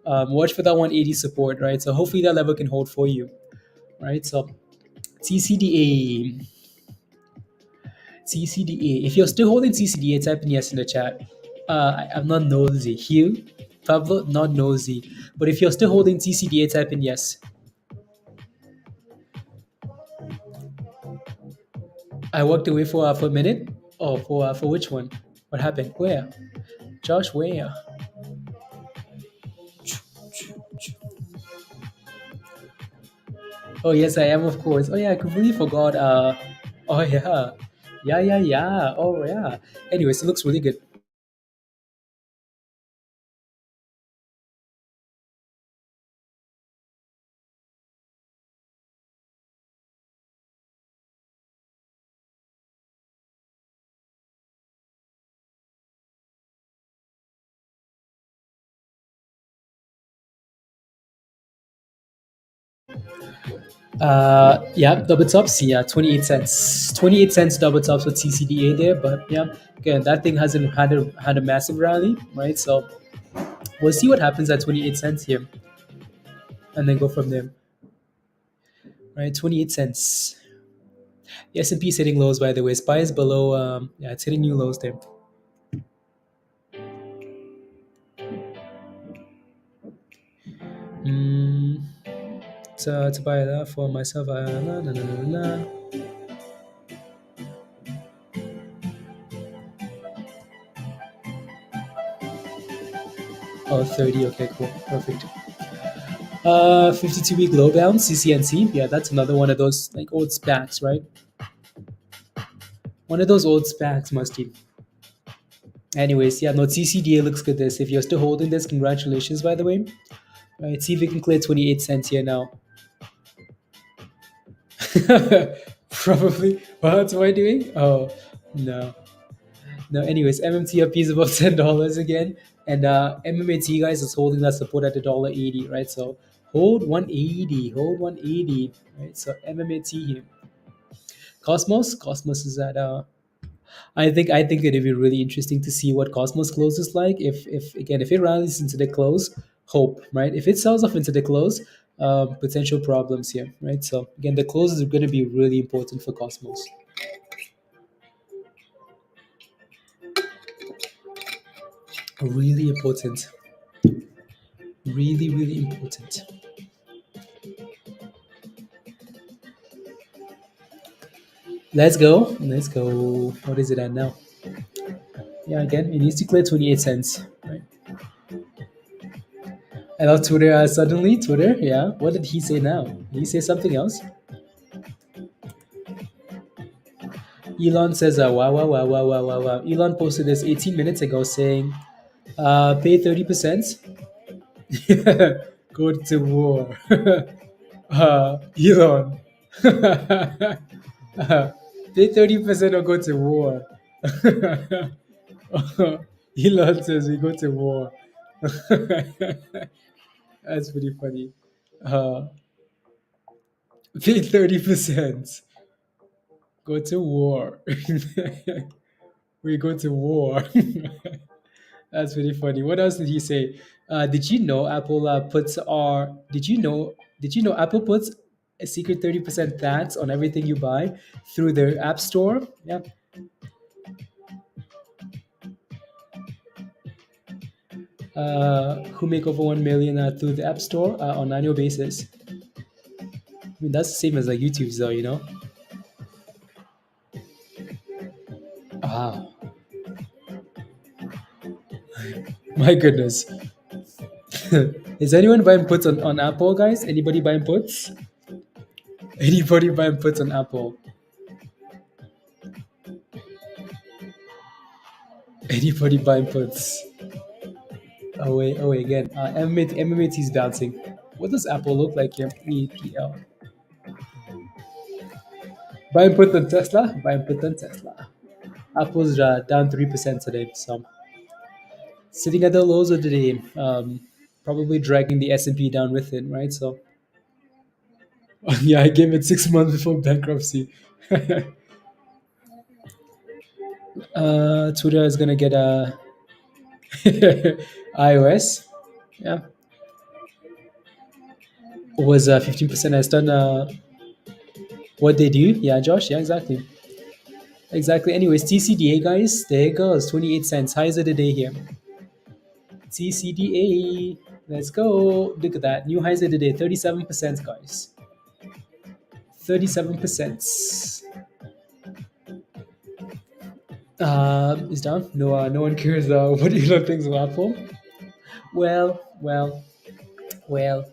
watch for that 180 support, right? So hopefully that level can hold for you, right? So TCDA. TCDA. If you're still holding TCDA, type in yes in the chat. I'm not nosy. Hugh, Pablo, not nosy. But if you're still holding TCDA, type in yes. I walked away for a minute. Oh, for which one? What happened? Where? Josh, where? Oh yes, I am, of course. Oh yeah, I completely forgot. Oh yeah, yeah. Oh yeah. Anyways, it looks really good. Yeah, double tops. Yeah, 28 cents. 28 cents double tops with TCDA there. But yeah, again, that thing hasn't had a massive rally, right? So we'll see what happens at 28 cents here, and then go from there. Right, 28 cents. The S&P is hitting lows, by the way. SPY is below. Yeah, it's hitting new lows there. Mm, to buy that for myself. La, la, la, la, la. Oh, 30. Okay, cool. Perfect. 52-week low bound, CCNC. Yeah, that's another one of those like old SPACs, right? One of those old SPACs, Musty. Anyways, yeah, no, TCDA looks good. This. If you're still holding this, congratulations, by the way. Right, see if we can clear 28 cents here now. Probably. What am I doing? Oh, no. No, anyways, MMTLP is about $10 again. And MMAT, guys, is holding that support at $1.80, right? So hold 180, hold 180, right? So MMAT here. Cosmos is at I think it'd be really interesting to see what Cosmos closes like. If it rallies into the close, hope, right? If it sells off into the close, potential problems here, right? So again, the close is going to be really important for Cosmos. Really important. Really important. Let's go. Let's go. What is it at now? Yeah, again, it needs to clear 28 cents, right? I love Twitter. Suddenly, Twitter. Yeah. What did he say now? Did he say something else? Elon says, wow. Elon posted this 18 minutes ago saying, pay 30%, go to war. Elon, pay 30% or go to war. Elon says we go to war. That's pretty funny. Uh, pay 30%, go to war. We go to war. That's really funny. What else did he say? Did you know Apple puts our? Did you know? Did you know Apple puts a secret 30% tax on everything you buy through their app store? Yeah. Who make over 1 million through the app store on annual basis? I mean, that's the same as like YouTube's, though. You know. Wow. My goodness. Is anyone buying puts on Apple, guys? Anybody buying puts? Anybody buying puts on Apple? Anybody buying puts? Oh wait, again. MMAT is bouncing. What does Apple look like here? EPL. Buying put on Tesla? Buying put on Tesla. Apple's down 3% today. So sitting at the lows of the day. Probably dragging the S&P down with it, right? So yeah, I gave it 6 months before bankruptcy. Twitter is gonna get a iOS. Yeah, was 15% has done what they do. Yeah, Josh. Yeah, exactly. Exactly. Anyways, TCDA guys, there it goes. 28 cents. Highs of the day here. TCDA. Let's go. Look at that. New highs of the day. 37%, guys. 37%. Is down. No, no one cares what Elon thinks of Apple. Well, well, well.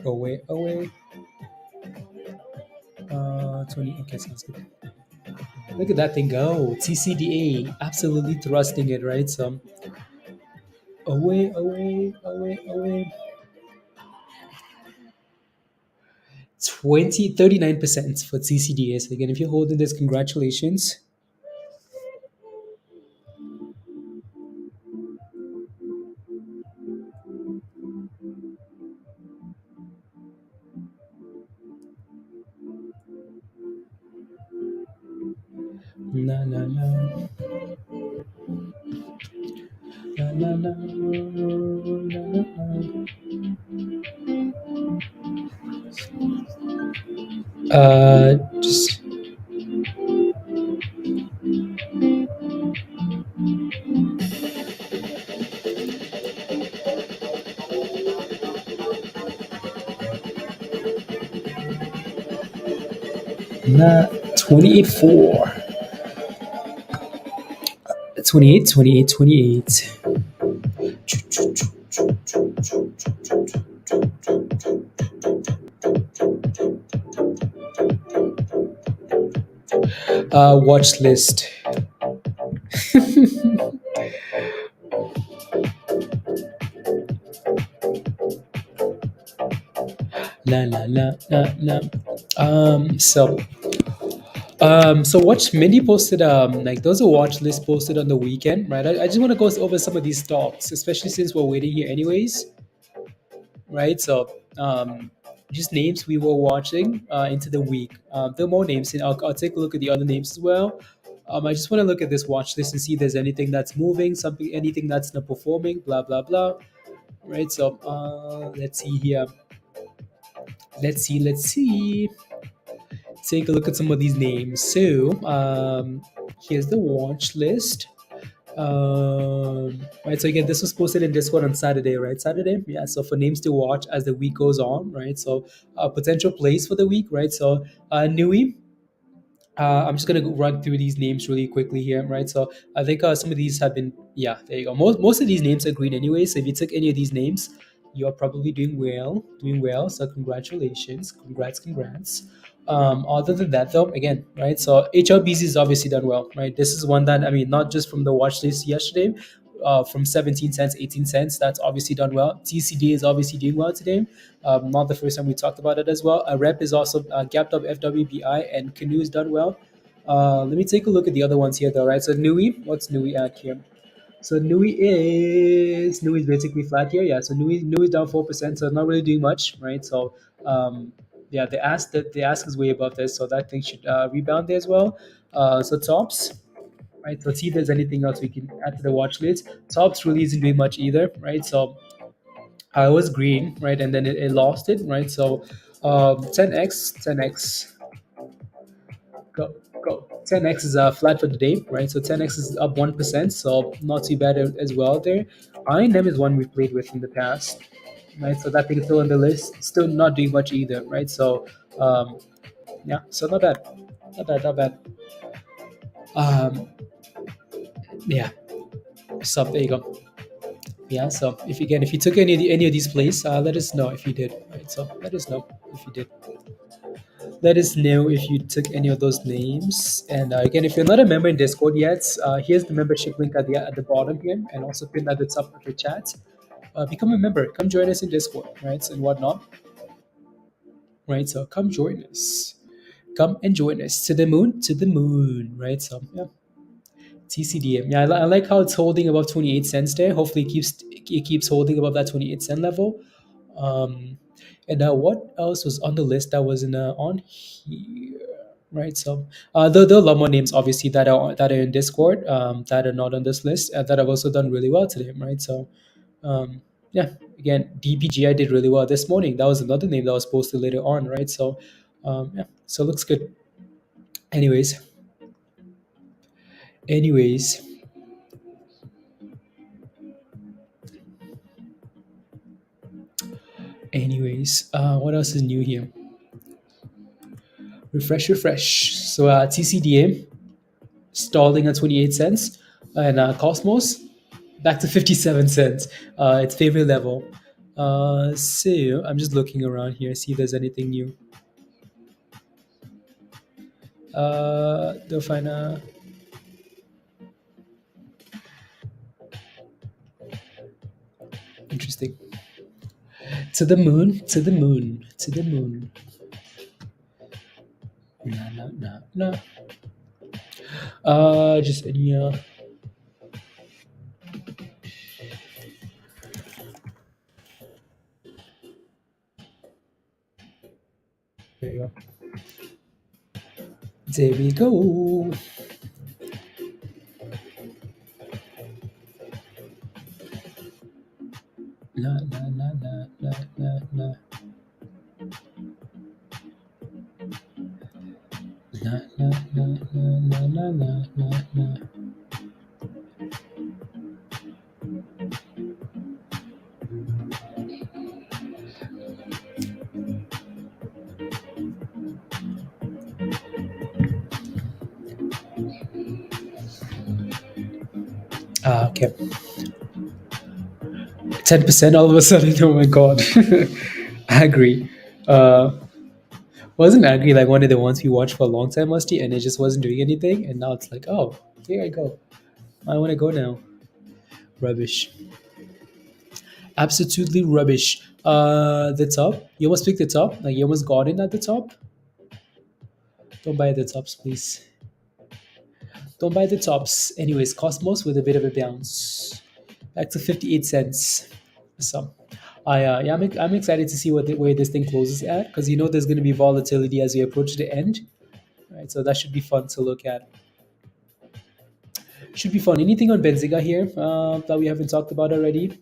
Away, away. 20. Okay, sounds good. Look at that thing go. TCDA. Absolutely thrusting it, right? So, away, away, away, away. 39% for TCDA. So, again, if you're holding this, congratulations. Na, na, na. Na, na, na, na, na, na. Just 28.4. 28, 28, 28. Watch list. La la la la la. So watch Mindy posted like those are watch list posted on the weekend, right? I just want to go over some of these stocks, especially since we're waiting here anyways, right? So just names we were watching into the week. There are more names, and I'll take a look at the other names as well. I just want to look at this watch list and see if there's anything that's moving, something, anything that's not performing, blah blah blah. Right. So let's see here. Let's see. Take a look at some of these names. So here's the watch list. Right. So again, this was posted in Discord on Saturday, right? Saturday, yeah. So for names to watch as the week goes on, right? So potential plays for the week, right? So NUWE. I'm just gonna run through these names really quickly here, right? So I think some of these have been, yeah, there you go. Most of these names are green anyway. So if you took any of these names, you're probably doing well, doing well. So congratulations, congrats. Other than that, though, again, right? So HLBZ is obviously done well, right? This is one that I mean, not just from the watch list yesterday, from 17 cents, 18 cents. That's obviously done well. TCD is obviously doing well today. Not the first time we talked about it as well. AREB is also gapped up FWBI, and Canoe is done well. Let me take a look at the other ones here, though, right? So NUWE, what's NUWE at here? So NUWE is basically flat here. Yeah. So NUWE is down 4%. So not really doing much, right? So yeah, the ask is way above this, so that thing should rebound there as well. So tops, right? So see if there's anything else we can add to the watch list. Tops really isn't doing much either, right? So I was green, right, and then it lost it, right? So 10x go go 10x is flat for the day, right? So 10x is up 1%, so not too bad as well there. INM is one we played with in the past, right? So that thing is still on the list, still not doing much either, right? So yeah, so not bad, not bad. Um, yeah, so there you go. Yeah, so if you took any of these plays, let us know if you did, right? So let us know if you did. Let us know if you took any of those names. And again, if you're not a member in Discord yet, here's the membership link at the bottom here, and also pinned at the top of the chat. Become a member. Come join us in Discord, right, and whatnot, right? So come join us. Come and join us to the moon, right? So yeah, TCDM. Yeah, I like how it's holding above 28 cents there. Hopefully, it keeps holding above that 28-cent level. Um, and what else was on the list that wasn't on here? Right. So there are a lot more names, obviously, that are in Discord, that are not on this list, that have also done really well today. Right. So yeah, again, DBGI did really well this morning. That was another name that was posted later on. Right. So yeah, so it looks good. Anyways. Anyways, what else is new here? Refresh. So TCDA stalling at 28 cents, and Cosmos back to 57 cents. Its favorite level. So I'm just looking around here, see if there's anything new. They'll find interesting. To the moon, to the moon, to the moon. No. Just any there you go. There we go. La la la la la la la. La la la la la la la la. Okay. 10% all of a sudden. Oh my god. Agri. Wasn't Agri like one of the ones we watched for a long time, Musty, and it just wasn't doing anything, and now it's like, oh, here I go. I want to go now. Rubbish. Absolutely rubbish. The top. You almost picked the top. Like you almost got in at the top. Don't buy the tops, please. Don't buy the tops. Anyways, Cosmos with a bit of a bounce. Back to 58 cents. So, I'm excited to see where this thing closes at, because there's going to be volatility as we approach the end. Right, so that should be fun to look at. Should be fun. Anything on Benziga here that we haven't talked about already?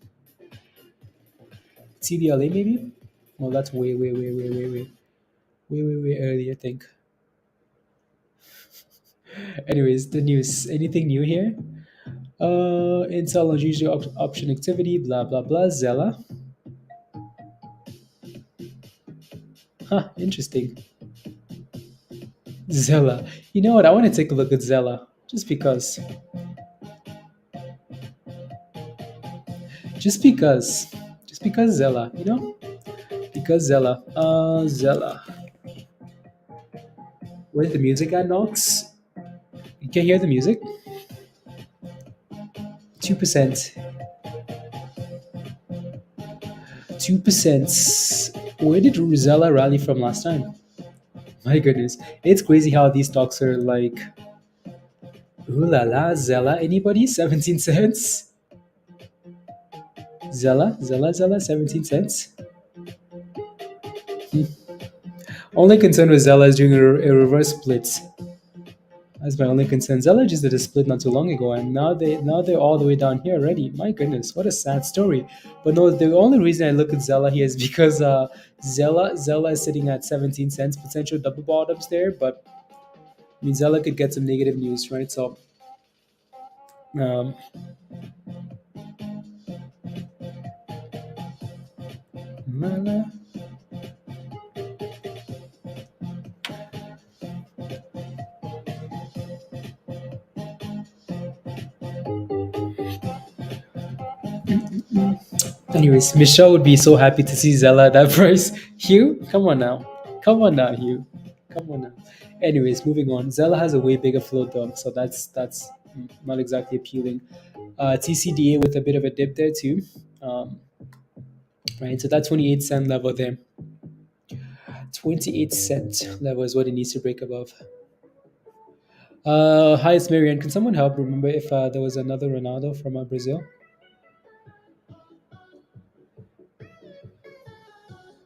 TBLA maybe? Well, that's way early, I think. Anyways, the news. Anything new here? Intel unusual option activity, blah blah blah. Zella. Huh, interesting. Zella. You know what? I want to take a look at Zella. Just because. Just because Zella, Because Zella. Zella. Where's the music at, Nox? You can hear the music? 2%. 2%. Where did Zella rally from last time? My goodness. It's crazy how these stocks are like, ooh la la, Zella. Anybody? 17 cents? Zella, 17 cents. Only concern with Zella is doing a reverse split. That's my only concern. Zella just did a split not too long ago, and now they're all the way down here already. My goodness, what a sad story. But no, the only reason I look at Zella here is because Zella is sitting at 17 cents, potential double bottoms there, but I mean Zella could get some negative news, right? So anyways, Michelle would be so happy to see Zella at that price. Hugh, come on now, Hugh, come on now. Anyways, moving on. Zella has a way bigger float though, so that's not exactly appealing. TCDA with a bit of a dip there too. Right, so that 28 cent level there. 28 cent level is what it needs to break above. Hi, it's Marianne. Can someone help remember if there was another Ronaldo from Brazil?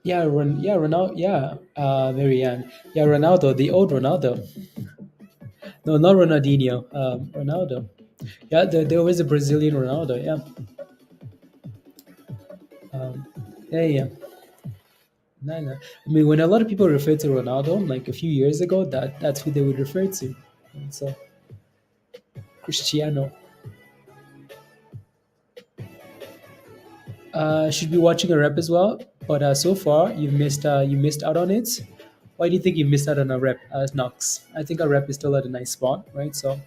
Yeah, Ronaldo. Yeah, Marianne. Yeah, Ronaldo, the old Ronaldo. No, not Ronaldinho. Ronaldo. Yeah, there was a Brazilian Ronaldo. Yeah. Yeah. No. I mean, when a lot of people refer to Ronaldo, like a few years ago, that's who they would refer to. And so, Cristiano. Should be watching a rep as well, but so far you missed out on it. Why do you think you missed out on a rep, Knox? I think a rep is still at a nice spot, right? So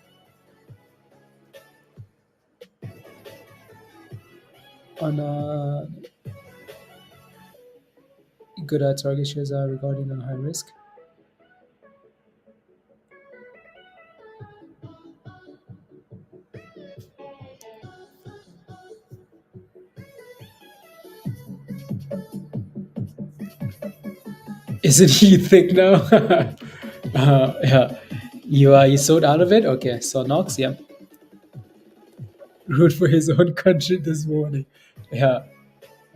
on good target shares are regarding on high risk. Isn't he thick now? Yeah, you sold out of it. Okay, so Knox, yeah, root for his own country this morning. Yeah,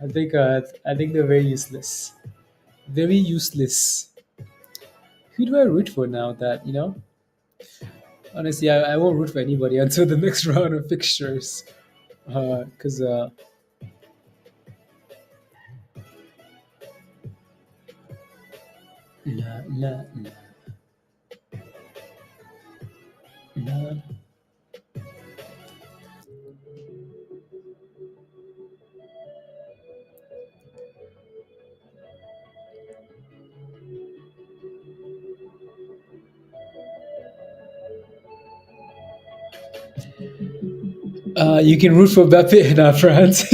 I think they're very useless. Very useless. Who do I root for now? That honestly, I won't root for anybody until the next round of fixtures. Because nah, nah, nah, nah. You can root for Mbappe in France.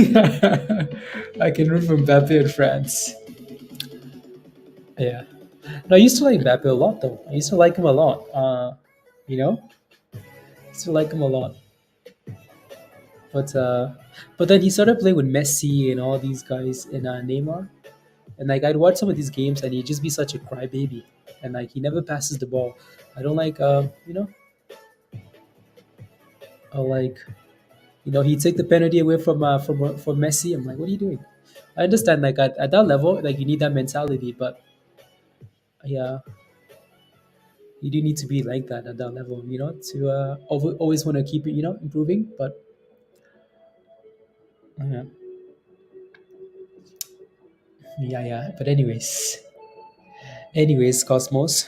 I can root for Mbappe in France. Yeah. No, I used to like Mbappe a lot, though. I used to like him a lot. You know, I used to like him a lot. But then he started playing with Messi and all these guys and Neymar. And like I'd watch some of these games and he'd just be such a crybaby. And like he never passes the ball. I don't like like he'd take the penalty away from Messi. I'm like, what are you doing? I understand like at that level, like you need that mentality, but yeah, you do need to be like that at that level, to always want to keep it, improving. But yeah, yeah. But anyways, Cosmos.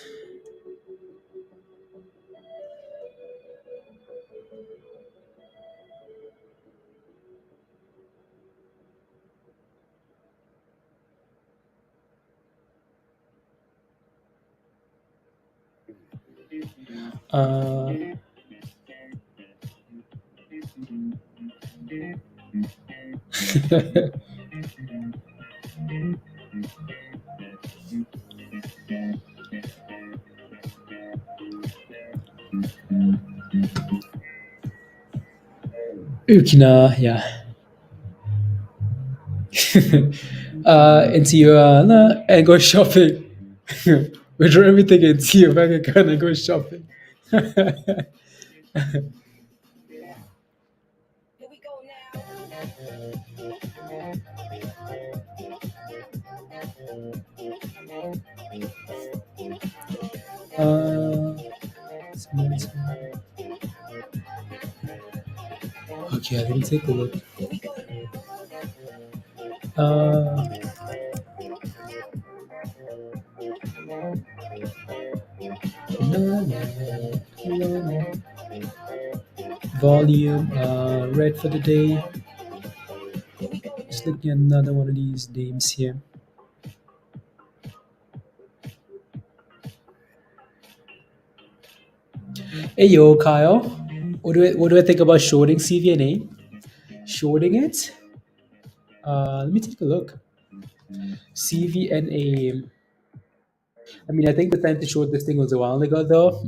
Uh, Ukina, yeah. Into your and go shopping. Withdraw everything into your bank account and go shopping. Uh, okay, let me take a look. Uh, volume, red for the day. Just looking at another one of these names here. Hey yo, Kyle. What do I think about shorting CVNA? Shorting it? Let me take a look. CVNA. I mean, I think the time to short this thing was a while ago, though.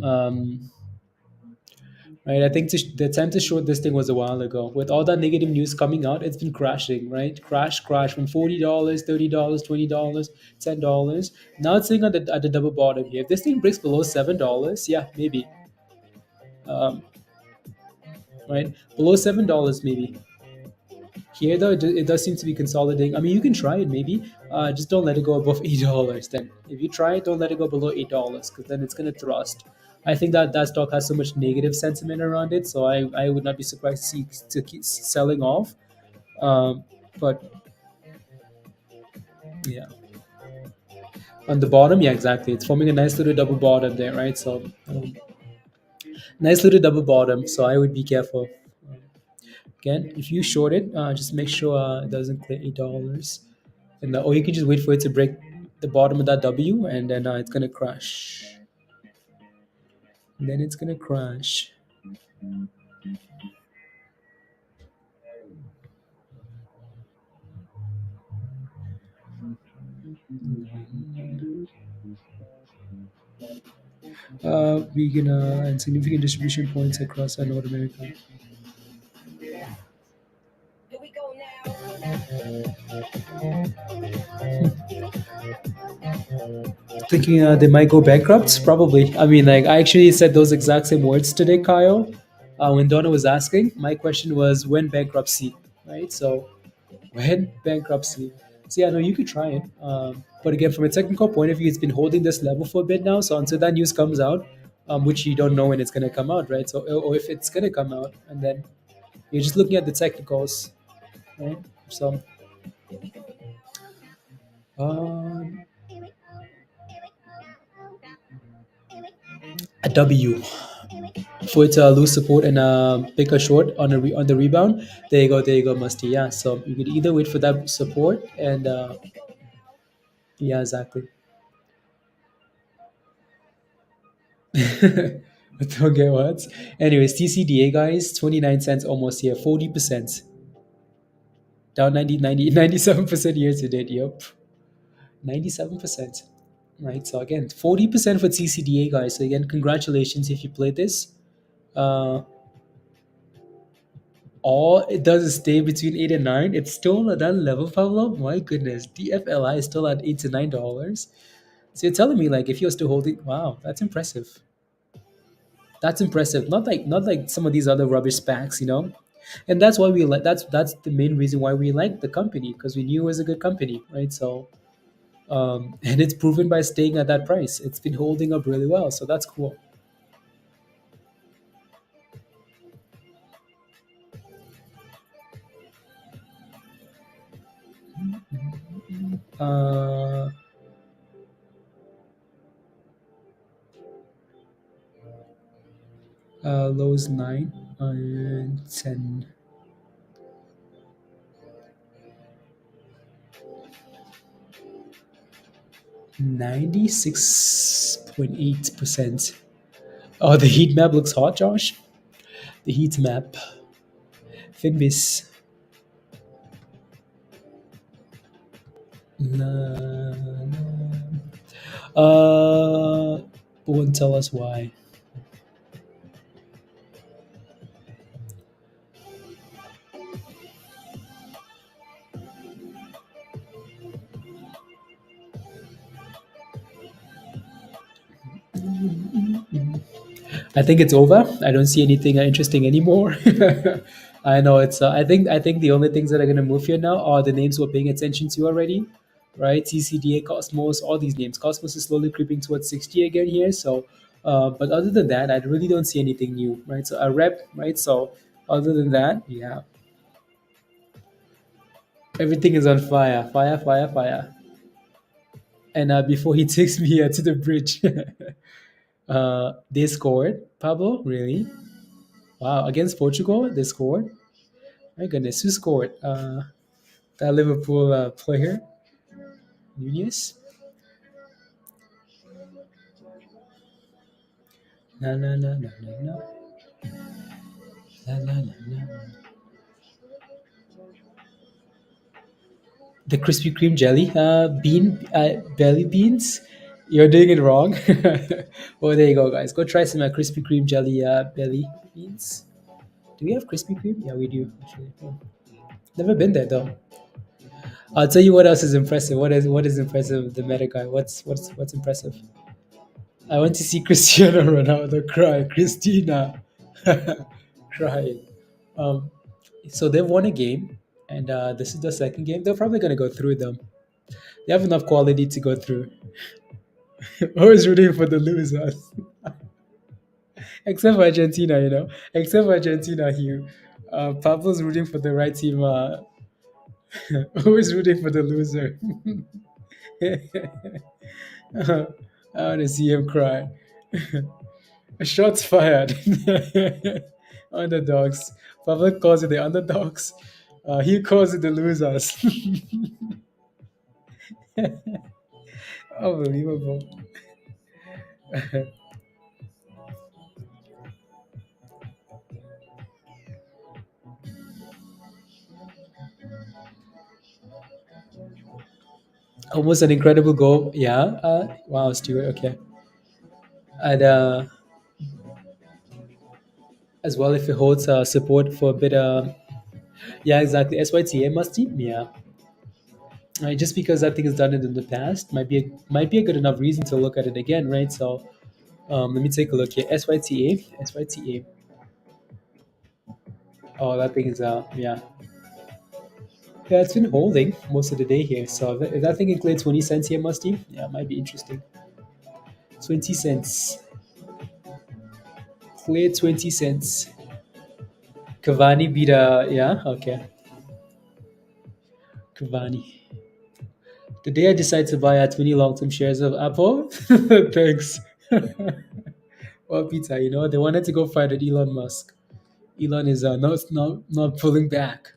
Right, I think the time to short this thing was a while ago. With all that negative news coming out, it's been crashing, right? Crash from $40, $30, $20, $10. Now it's sitting at the double bottom here. If this thing breaks below $7, yeah, maybe. Right, below $7 maybe. Here though, it does seem to be consolidating. I mean, you can try it maybe. Just don't let it go above $8. Then, if you try it, don't let it go below $8 because then it's gonna thrust. I think that stock has so much negative sentiment around it, so I would not be surprised to see to keep selling off. But yeah, on the bottom, yeah, exactly. It's forming a nice little double bottom there, right? So Nice little double bottom, so I would be careful. Again, if you short it, just make sure it doesn't clear $8. And or you can just wait for it to break the bottom of that W, and then it's gonna crash. And then it's gonna crash. We gonna and significant distribution points across North America. Thinking they might go bankrupt? Probably. I mean, like I actually said those exact same words today, Kyle. When Donna was asking, my question was when bankruptcy, right? So when bankruptcy. So yeah, no, you could try it. But again, from a technical point of view, it's been holding this level for a bit now. So until that news comes out, which you don't know when it's gonna come out, right? So or if it's gonna come out, and then you're just looking at the technicals, right? So um, a W for it to lose support and pick a short on on the rebound. There you go, Musty. Yeah, so you could either wait for that support and yeah, exactly. I don't get what. Anyways, TCDA guys, 29 cents almost here, 40%. Down 97% year to date. Yep. 97%. Right. So again, 40% for TCDA guys. So again, congratulations if you played this. Uh, all it does is stay between 8 and 9. It's still at that level, Pablo. My goodness. DFLI is still at $8 to $9. So you're telling me like if you're still holding, wow, that's impressive. That's impressive. Not like some of these other rubbish SPACs, And that's why we like that's the main reason why we like the company because we knew it was a good company, right? So and it's proven by staying at that price. It's been holding up really well, so that's cool. Uh, lows 9 and 10. 96.8%. Oh, the heat map looks hot, Josh. The heat map. Finbis. Na, won't tell us why. I think it's over. I don't see anything interesting anymore. I know it's. I think the only things that are gonna move here now are the names we're paying attention to already, right? TCDA, Cosmos, all these names. Cosmos is slowly creeping towards 60 again here. So, but other than that, I really don't see anything new, right? So AREB, right? So other than that, yeah, everything is on fire, fire, fire, fire. And before he takes me to the bridge, they scored. Pablo, really? Wow, against Portugal, they scored. My goodness, who scored? That Liverpool player, Nunez. Na na na na na na na na na na. The Krispy Kreme jelly, belly beans. You're doing it wrong. Well, there you go, guys. Go try some Krispy Kreme jelly belly beans. Do we have Krispy Kreme? Yeah, we do. Actually, yeah. Never been there though. I'll tell you what else is impressive. What is impressive? The meta guy. What's impressive? I want to see Cristiano Ronaldo cry. Christina crying. Um, so they've won a game, and this is the second game. They're probably gonna go through them. They have enough quality to go through. Always rooting for the losers, except for Argentina. Except for Argentina, Hugh. Pablo's rooting for the right team. Always rooting for the loser. I want to see him cry. Shots fired. Underdogs. Public calls it the underdogs. He calls it the losers. Unbelievable. Almost an incredible goal. Yeah. Wow, Stuart. Okay. And as well, if it holds support for a bit. Yeah, exactly. SYTA must team. Yeah. Just because I think it's done it in the past might be a good enough reason to look at it again, right? So let me take a look here. SYTA. Oh, that thing is yeah, it's been holding most of the day here. So if that thing can clear 20 cents here, Musty, yeah, it might be interesting. 20 cents. Clear 20 cents. Cavani beat yeah, okay. Cavani. The day I decide to buy 20 long-term shares of Apple, thanks. Well, Peter, they wanted to go fight at Elon Musk. Elon is not pulling back.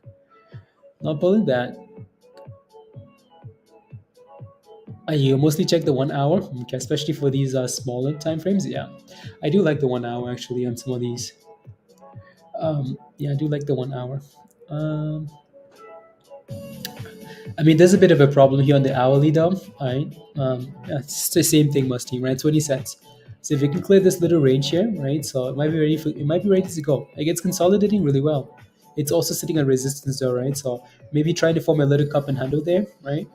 Not pulling back. You mostly check the 1 hour, okay, especially for these smaller time frames. Yeah, I do like the 1 hour actually on some of these. Yeah, I do like the 1 hour. Um, I mean, there's a bit of a problem here on the hourly though. Right, yeah, it's the same thing, Musty, right? 20 cents. So if you can clear this little range here, right? So it might be ready to go. Like it's consolidating really well. It's also sitting on resistance though, right? So maybe trying to form a little cup and handle there, right?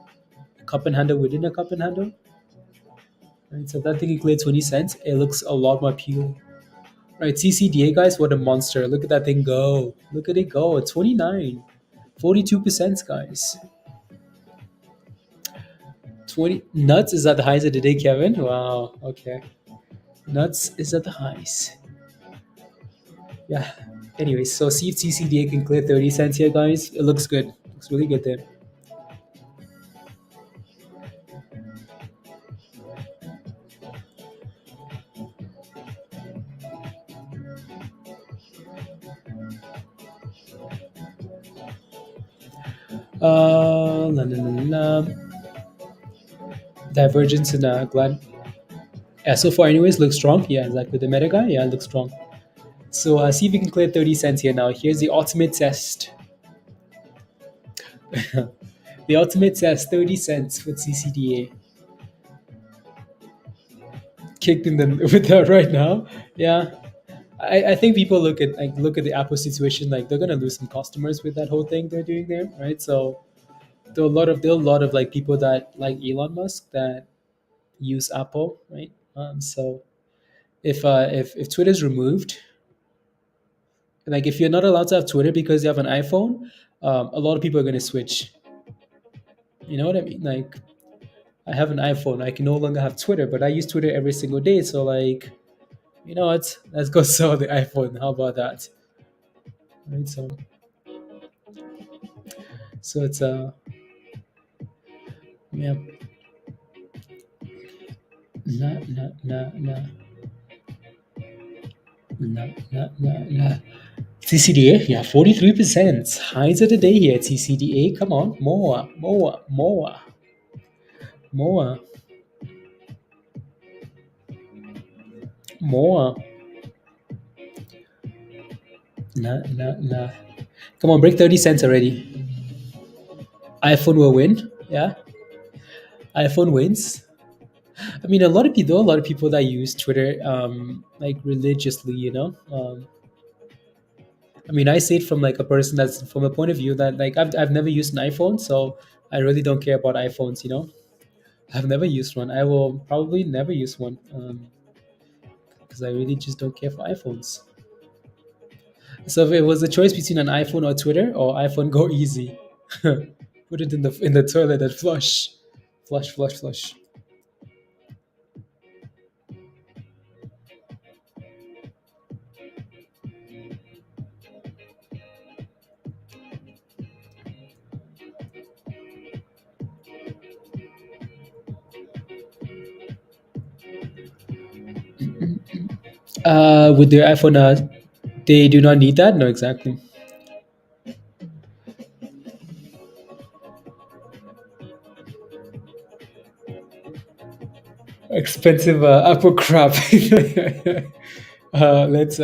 A cup and handle within a cup and handle. Right, so if that thing can clear 20 cents, it looks a lot more appealing. Right, CCDA guys, what a monster. Look at that thing go. Look at it go. At 29. 42%, guys. 20 nuts is at the highs of the day, Kevin. Wow. Okay. Nuts is at the highs. Yeah. Anyways, so see if CCDA can clear 30 cents here, guys. It looks good. Looks really good there. La, la, la, la. Divergence in Glad. Yeah, so far, anyways, looks strong. Yeah, exactly. The meta guy, yeah, looks strong. So see if we can clear 30 cents here now. Here's the ultimate test. The ultimate test, 30 cents with CCDA. Kicked in the with that right now. Yeah. I think people look at the Apple situation like they're gonna lose some customers with that whole thing they're doing there, right? So there are a lot of like people that like Elon Musk that use Apple, right? So if Twitter's removed, like if you're not allowed to have Twitter because you have an iPhone, a lot of people are gonna switch. You know what I mean? Like I have an iPhone, I can no longer have Twitter, but I use Twitter every single day. So like, you know what? Let's go sell the iPhone. How about that? Right. So it's yeah, nah, nah, nah, nah, nah, nah, nah, nah. TCDA, yeah, 43%. Highs of the day here. TCDA, come on, more, more. Nah, nah, nah. Come on, break 30 cents already. iPhone will win. Yeah, iPhone wins. I mean, a lot of people that use Twitter, like religiously, I mean, I say it from like a person that's from a point of view that like I've never used an iPhone, so I really don't care about iPhones. I've never used one. I will probably never use one because I really just don't care for iPhones. So if it was a choice between an iPhone or Twitter or iPhone, go easy. Put it in the toilet and flush, flush, flush, flush. With their iPhone, they do not need that. No, exactly. Expensive Apple crap. Let's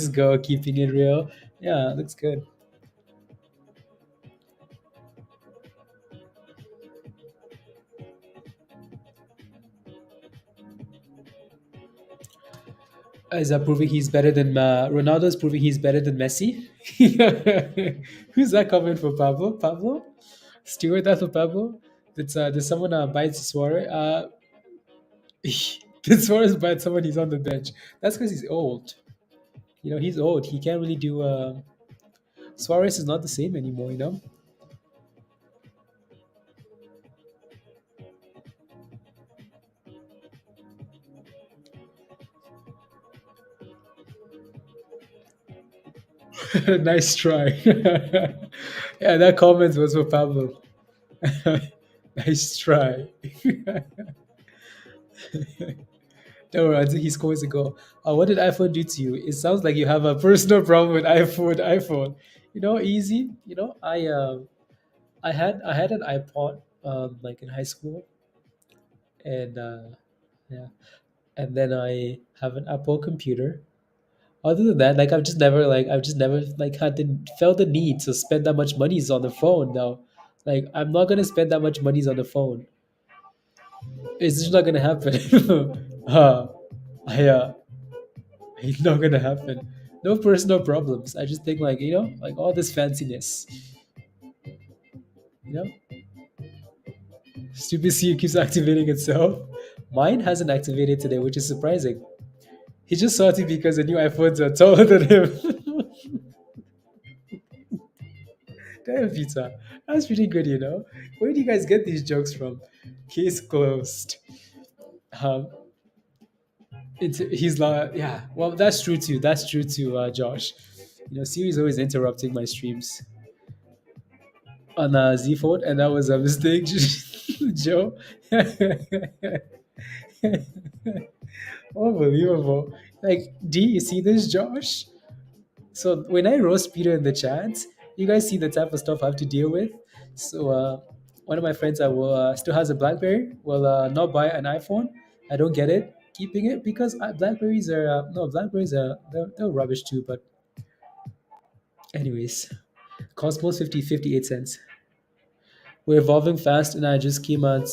go. Keeping it real. Yeah, looks good. Is that proving he's better than Ronaldo? Is proving he's better than Messi? Who's that coming for Pablo? Pablo? Stewart that for Pablo? Did someone bite Suarez? Did Suarez bite someone? He's on the bench. That's because he's old. He's old. He can't really do. Suarez is not the same anymore. Nice try. Yeah, that comment was for Pablo. Nice try. Don't worry, until he scores a goal. What did iPhone do to you? It sounds like you have a personal problem with iPhone. iPhone. Easy. I had an iPod like in high school, and yeah, and then I have an Apple computer. Other than that, like I've just never like had the felt the need to spend that much money on the phone now. Like I'm not gonna spend that much money on the phone. It's just not gonna happen. uh, I It's not gonna happen. No personal problems. I just think like all this fanciness. You know, Stupid C keeps activating itself. Mine hasn't activated today, which is surprising. He's just salty because the new iPhones are taller than him. Damn pizza. That's pretty good. Where do you guys get these jokes from? Case closed. Um, he's like, yeah. Well, that's true too. That's true too, Josh. Siri's always interrupting my streams on Z Fold, and that was a mistake, Joe. Unbelievable. Like, do you see this, Josh? So when I roast Peter in the chats, you guys see the type of stuff I have to deal with. So one of my friends that will still has a BlackBerry will not buy an iPhone. I don't get it. Keeping it because Blackberries are no Blackberries are they're rubbish too. But anyways, Cosmos 58 cents. We're evolving fast, and I just came out.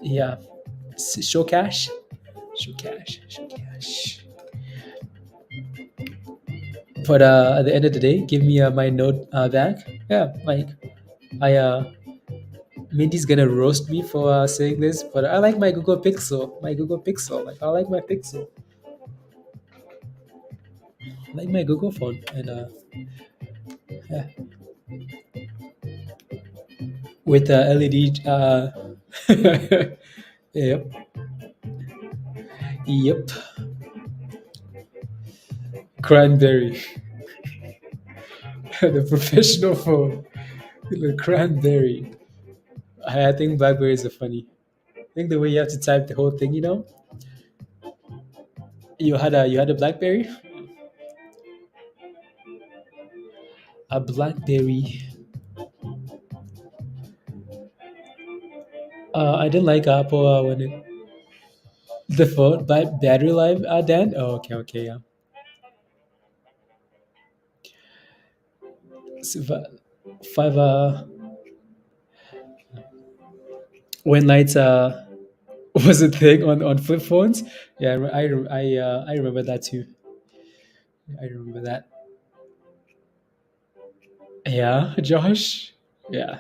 Yeah, show cash, show cash, show cash. But at the end of the day, give me my note back. Yeah, like I Mindy's gonna roast me for saying this, but I like my Google Pixel. My Google Pixel. Like I like my Pixel. I like my Google phone, and yeah, with LED. Yep, yep. Cranberry, the professional phone. The cranberry. I think Blackberries are funny. I think the way you have to type the whole thing. You had a BlackBerry. A BlackBerry. I didn't like Apple when the phone battery life. Dan. Oh, okay, okay, yeah. So, five. When lights was a thing on flip phones. Yeah, I remember that too. I remember that. Yeah, Josh. Yeah.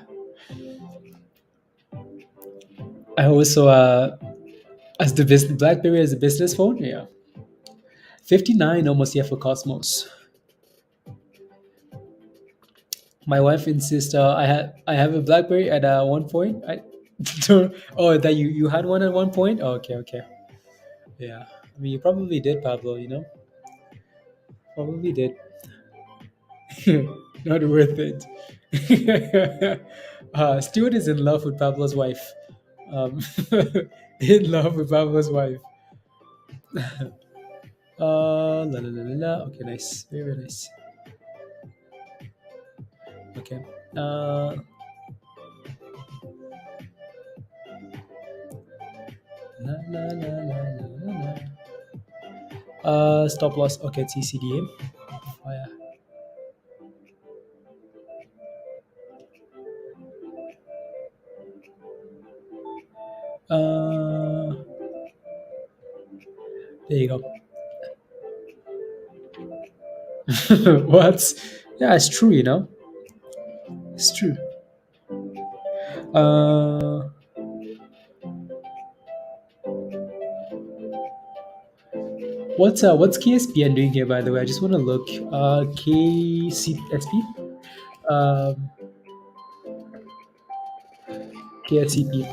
I also as the business BlackBerry as a business phone. Yeah. 59 almost here for Cosmos. My wife insists I have a BlackBerry at one point. Oh, that you had one at one point. Oh, okay, okay. Yeah. I mean, you probably did, Pablo. Probably did. Not worth it. Stuart is in love with Pablo's wife. Um, in love with Pablo's wife. La la la la la. Okay, nice. Very, very nice. Okay. La la la la la la la. Stop loss. Okay, TCDA. Oh, yeah. There you go. What? Yeah, it's true. It's true. Uh, what's KSPN doing here? By the way, I just want to look. KCSP. Um, KSCP.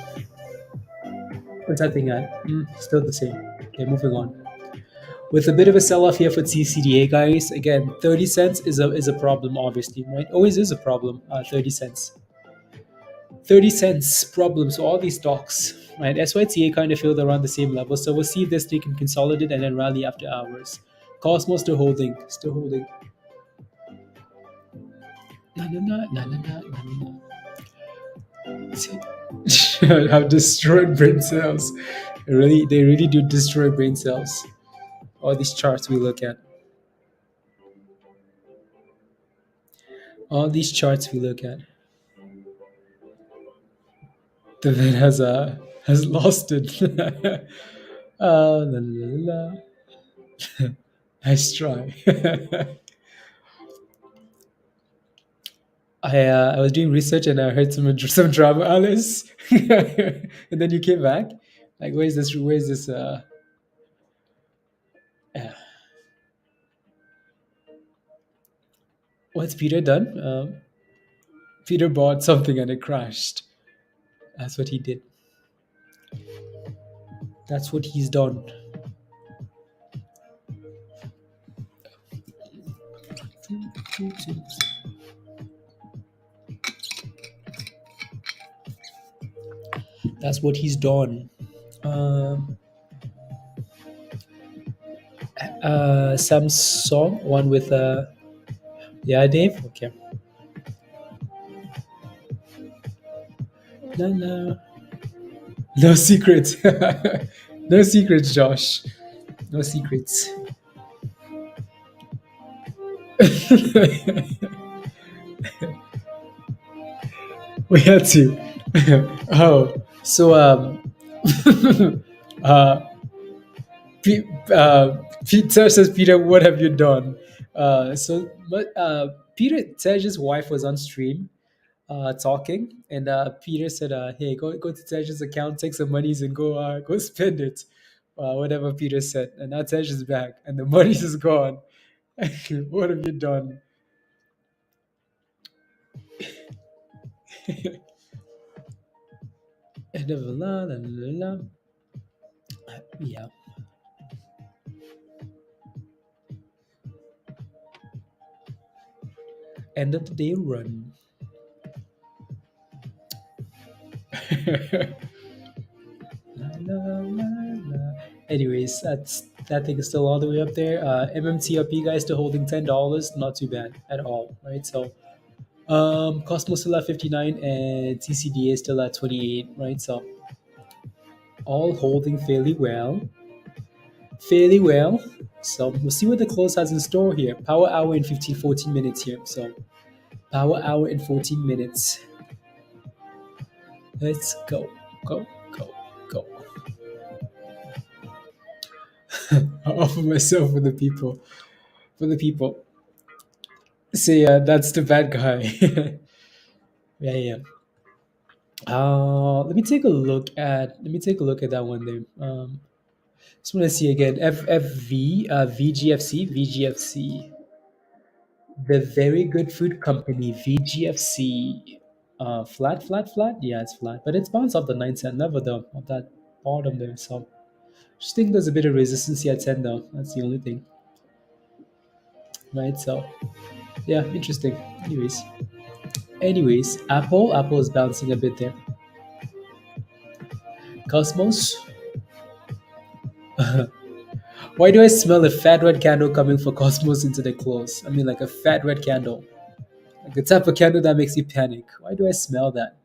What's that thing at? Still the same. Okay, moving on. With a bit of a sell-off here for TCDA, guys. Again, 30 cents is a problem, obviously, right? Always is a problem. 30 cents. 30 cents problem. So all these stocks, right? SYTA kind of filled around the same level. So we'll see if this thing can consolidate and then rally after hours. Cosmos still holding. Still holding. Na na na na na na na na. Have destroyed brain cells. They really do destroy brain cells. All these charts we look at. All these charts we look at. The vet has lost it. La, la, la, la. Nice try. I was doing research and I heard some drama, Alice, and then you came back. Like, where is this? Where is this? Yeah. What's Peter done? Peter bought something and it crashed. That's what he did. That's what he's done. That's what he's done. Samsung one with yeah, Dave. Okay. No, no secrets. No secrets, Josh. No secrets. We had to. Oh, so uh, Peter says, Peter, what have you done? Peter Tej's wife was on stream talking, and Peter said, "Hey, go to Tej's account, take some monies, and go spend it." Whatever Peter said, and now Tej is back, and the money is gone. What have you done? Yeah. End of the day run. Anyways, that thing is still all the way up there. MMTLP guys still holding $10, not too bad at all, right? So Cosmos still at 59 and TCDA still at 28, right? So all holding fairly well. Fairly well. So we'll see what the close has in store here. Power hour in 14 minutes here. So power hour in 14 minutes. Let's go. Go. I'll offer myself for the people. For the people. See, that's the bad guy. Yeah. Let me take a look at that one there. Just want to see again. FFV, VGFC. The Very Good Food Company, VGFC. Flat. Yeah, it's flat, but it's bounced off the 9 cent level though, of that bottom there. So just think there's a bit of resistance here at 10 though. That's the only thing, right? So yeah, interesting. Anyways, Apple is bouncing a bit there. Cosmos. Why do I smell a fat red candle coming for Cosmos into the close? I mean, like a fat red candle, like the type of candle that makes you panic. Why do I smell that?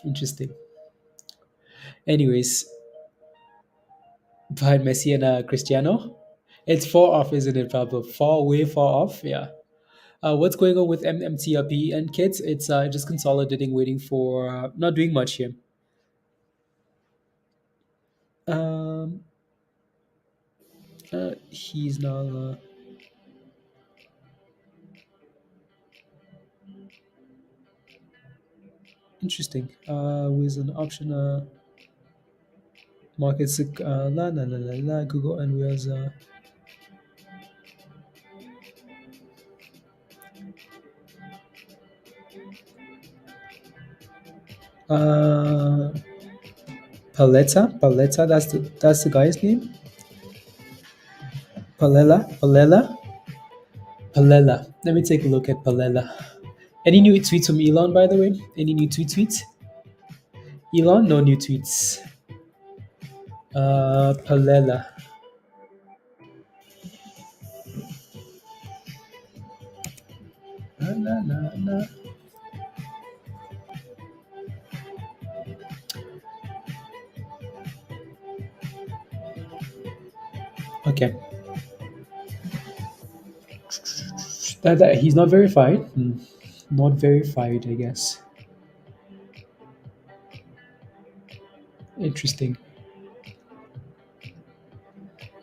Interesting. Anyways, behind Messi and Cristiano, it's far off, isn't it, Pablo? Far way, far off. Yeah. What's going on with MMTLP and kids? It's just consolidating, waiting for not doing much here. Um, he's not interesting. With an option markets la la la la la Google and where's uh Paletta. That's the guy's name. Palela. Let me take a look at Palela. Any new tweets from Elon, by the way? Any new tweets? Elon, no new tweets. Palela. Na, na, na, na. Okay. He's not verified. Not verified, I guess. Interesting.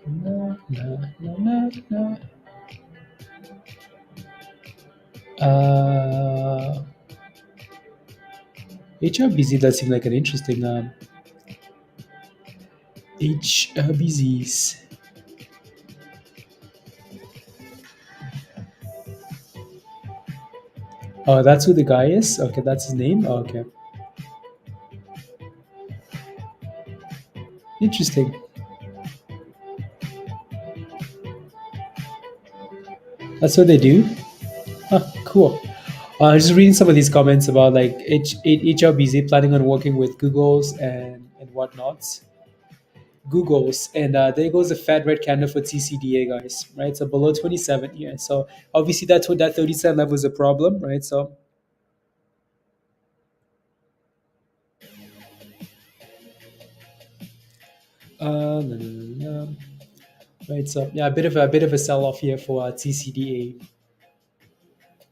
Na, na, na, na, na. HLBZ does seem like an interesting HLBZs. Oh, that's who the guy is? Okay, that's his name? Oh, okay. Interesting. That's what they do? Huh, cool. Just reading some of these comments about like HLBZ planning on working with Google's and whatnots. Google's and there goes the fat red candle for TCDA, guys. Right, so below 27. Yeah, so obviously that's what that 30 cent level is a problem, right? So no, no, no, no. Right, so yeah, a bit of a sell off here for TCDA.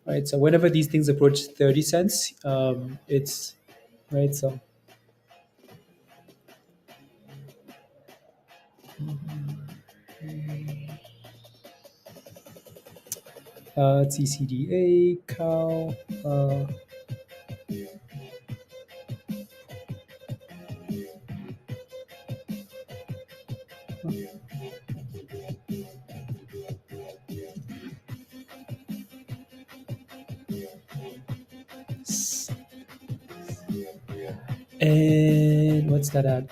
Right, so whenever these things approach 30 cents, it's right. So TCDA cow. And what's that at?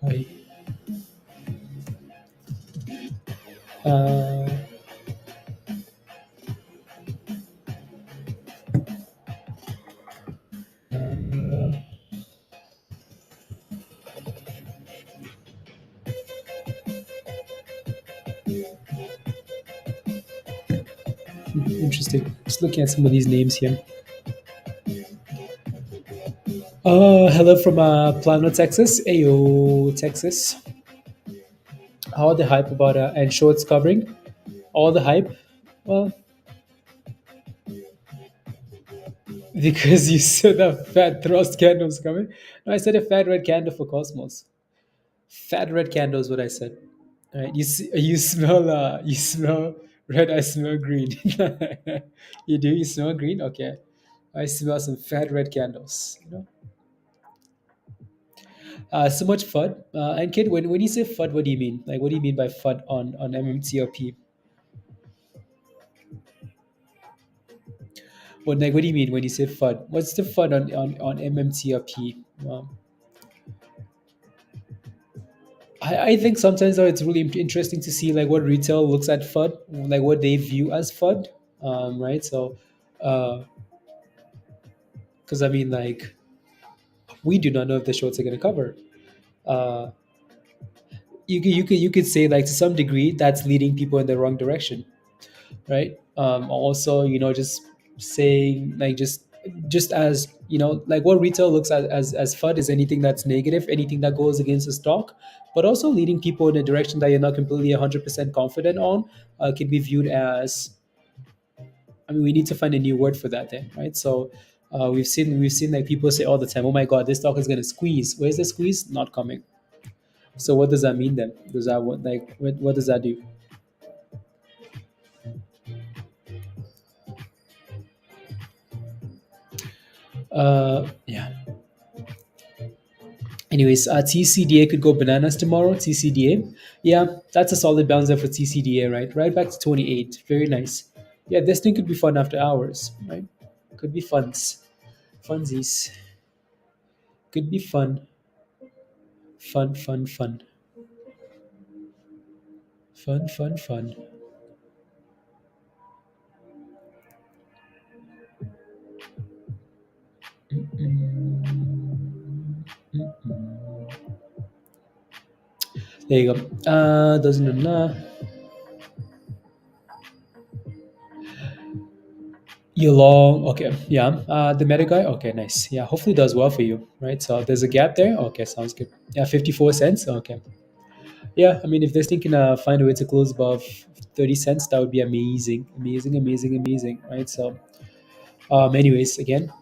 Wait. Uh, Interesting. Just looking at some of these names here. Hello from Plano, Texas. Ayo, Texas. All the hype about and shorts covering. All the hype. Well, because you said a fat thrust candles coming. No, I said a fat red candle for Cosmos. Fat red candle is what I said. All right, you smell you smell red. I smell green. You do. You smell green. Okay, I smell some fat red candles. So much FUD. And kid, when you say FUD, what do you mean? Like, what do you mean by FUD on MMTLP? What do you mean when you say FUD? What's the FUD on MMTLP? I think sometimes though it's really interesting to see like what retail looks at FUD, like what they view as FUD, right? So, because I mean, like we do not know if the shorts are going to cover. Uh, you could say like to some degree that's leading people in the wrong direction, right? Also, just saying like just as like what retail looks at as FUD is anything that's negative, anything that goes against the stock, but also leading people in a direction that you're not completely 100% confident on, can be viewed as. I mean, we need to find a new word for that then, right? So. We've seen like people say all the time, "Oh my God, this stock is gonna squeeze." Where's the squeeze? Not coming. So what does that mean then? Does that what does that do? Yeah. Anyways, TCDA could go bananas tomorrow. TCDA, yeah, that's a solid bouncer for TCDA, right? Right back to 28. Very nice. Yeah, this thing could be fun after hours, right? Could be funsies. Could be fun. There you go. Doesn't you long, okay, yeah. The meta guy, okay, nice. Yeah, hopefully does well for you, right? So there's a gap there. Okay, sounds good. Yeah, 54 cents. Okay. Yeah, I mean, if this thing can find a way to close above 30 cents, that would be amazing, amazing, right? So, anyways, again,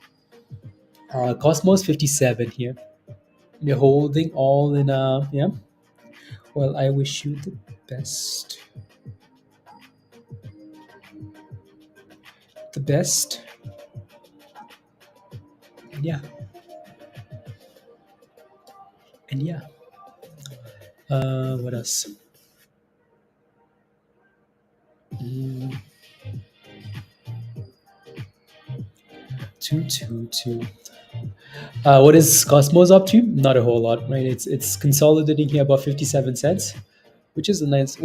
Cosmos 57 here. They're holding all in. Yeah. Well, I wish you the best. The best. And yeah. And yeah. What else? Mm, two. What is Cosmos up to? Not a whole lot, right? It's consolidating here about 57 cents, which is a nice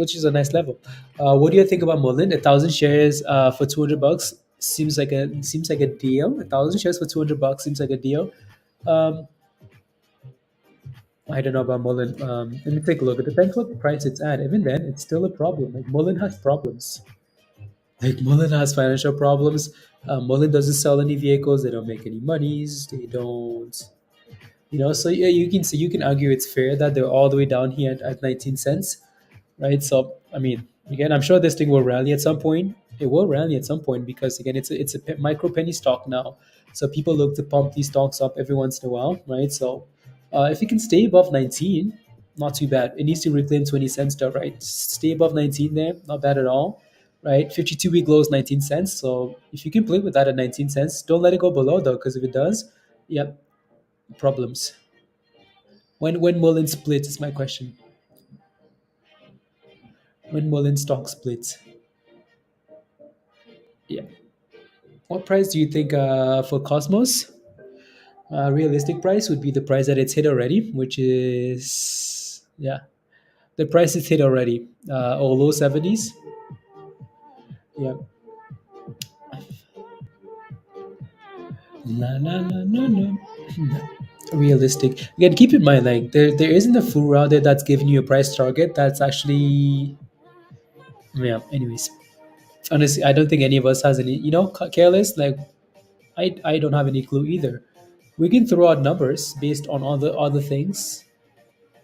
level. What do you think about Mullen? 1,000 shares for $200 seems like a deal. 1,000 shares for $200 seems like a deal. Um, I don't know about Mullen. Let me take a look. It depends what price it's at. Even then, it's still a problem. Like Mullen has problems. Like Mullen has financial problems. Mullen doesn't sell any vehicles. They don't make any monies. They don't. So yeah, you can argue it's fair that they're all the way down here at 19 cents, right? So I mean, again, I'm sure this thing will rally at some point. It will rally at some point because again, it's a micro penny stock now, so people look to pump these stocks up every once in a while, right? So if it can stay above 19, not too bad. It needs to reclaim 20 cents though, right? Stay above 19 there, not bad at all, right? 52-week low is 19 cents, so if you can play with that at 19 cents, don't let it go below though, because if it does, yep, problems. When Merlin splits is my question. When Merlin stock splits, yeah. What price do you think for Cosmos? Realistic price would be the price that it's hit already, which is yeah, the price is hit already, or low 70s. Yeah. No. Realistic. Again, keep in mind, like there isn't a fool out there that's giving you a price target that's actually yeah. Anyways, honestly, I don't think any of us has any. Careless. Like I don't have any clue either. We can throw out numbers based on other things,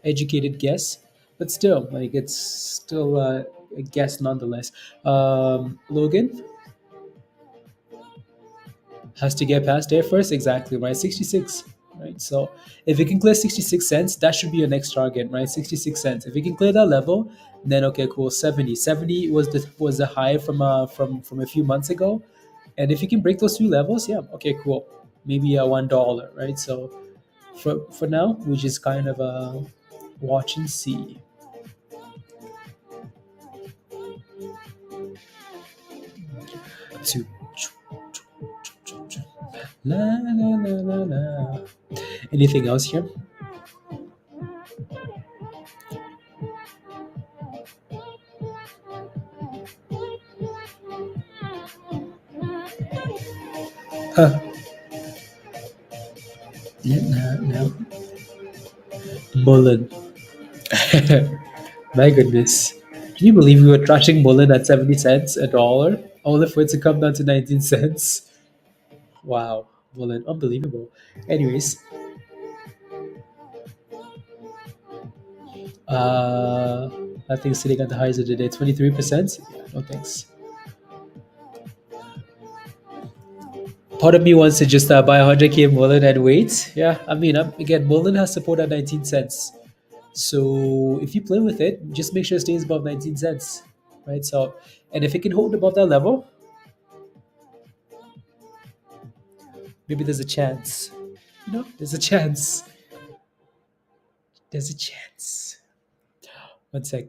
educated guess, but still, like it's still a guess nonetheless. Logan has to get past there first, exactly right. 66, right? So if it can clear 66 cents, that should be your next target, right? 66 cents. If it can clear that level, then okay, cool. 70 was the high from a few months ago, and if you can break those two levels, yeah, okay, cool. Maybe $1, right? So for now, we just kind of watch and see. Two. La la la la la. Anything else here? Huh. Yeah, no, no. Mullen. My goodness. Can you believe we were trashing Mullen at 70 cents a dollar? Only for it to come down to 19 cents? Wow. Mullen. Unbelievable. Anyways, uh, I think sitting at the highs of the day, 23%. Yeah, no thanks. Part of me wants to just buy 100K Mullen and wait. Yeah, I mean, again, Mullen has support at 19 cents. So if you play with it, just make sure it stays above 19 cents, right? So, and if it can hold above that level, maybe there's a chance. You know, there's a chance. There's a chance. One sec.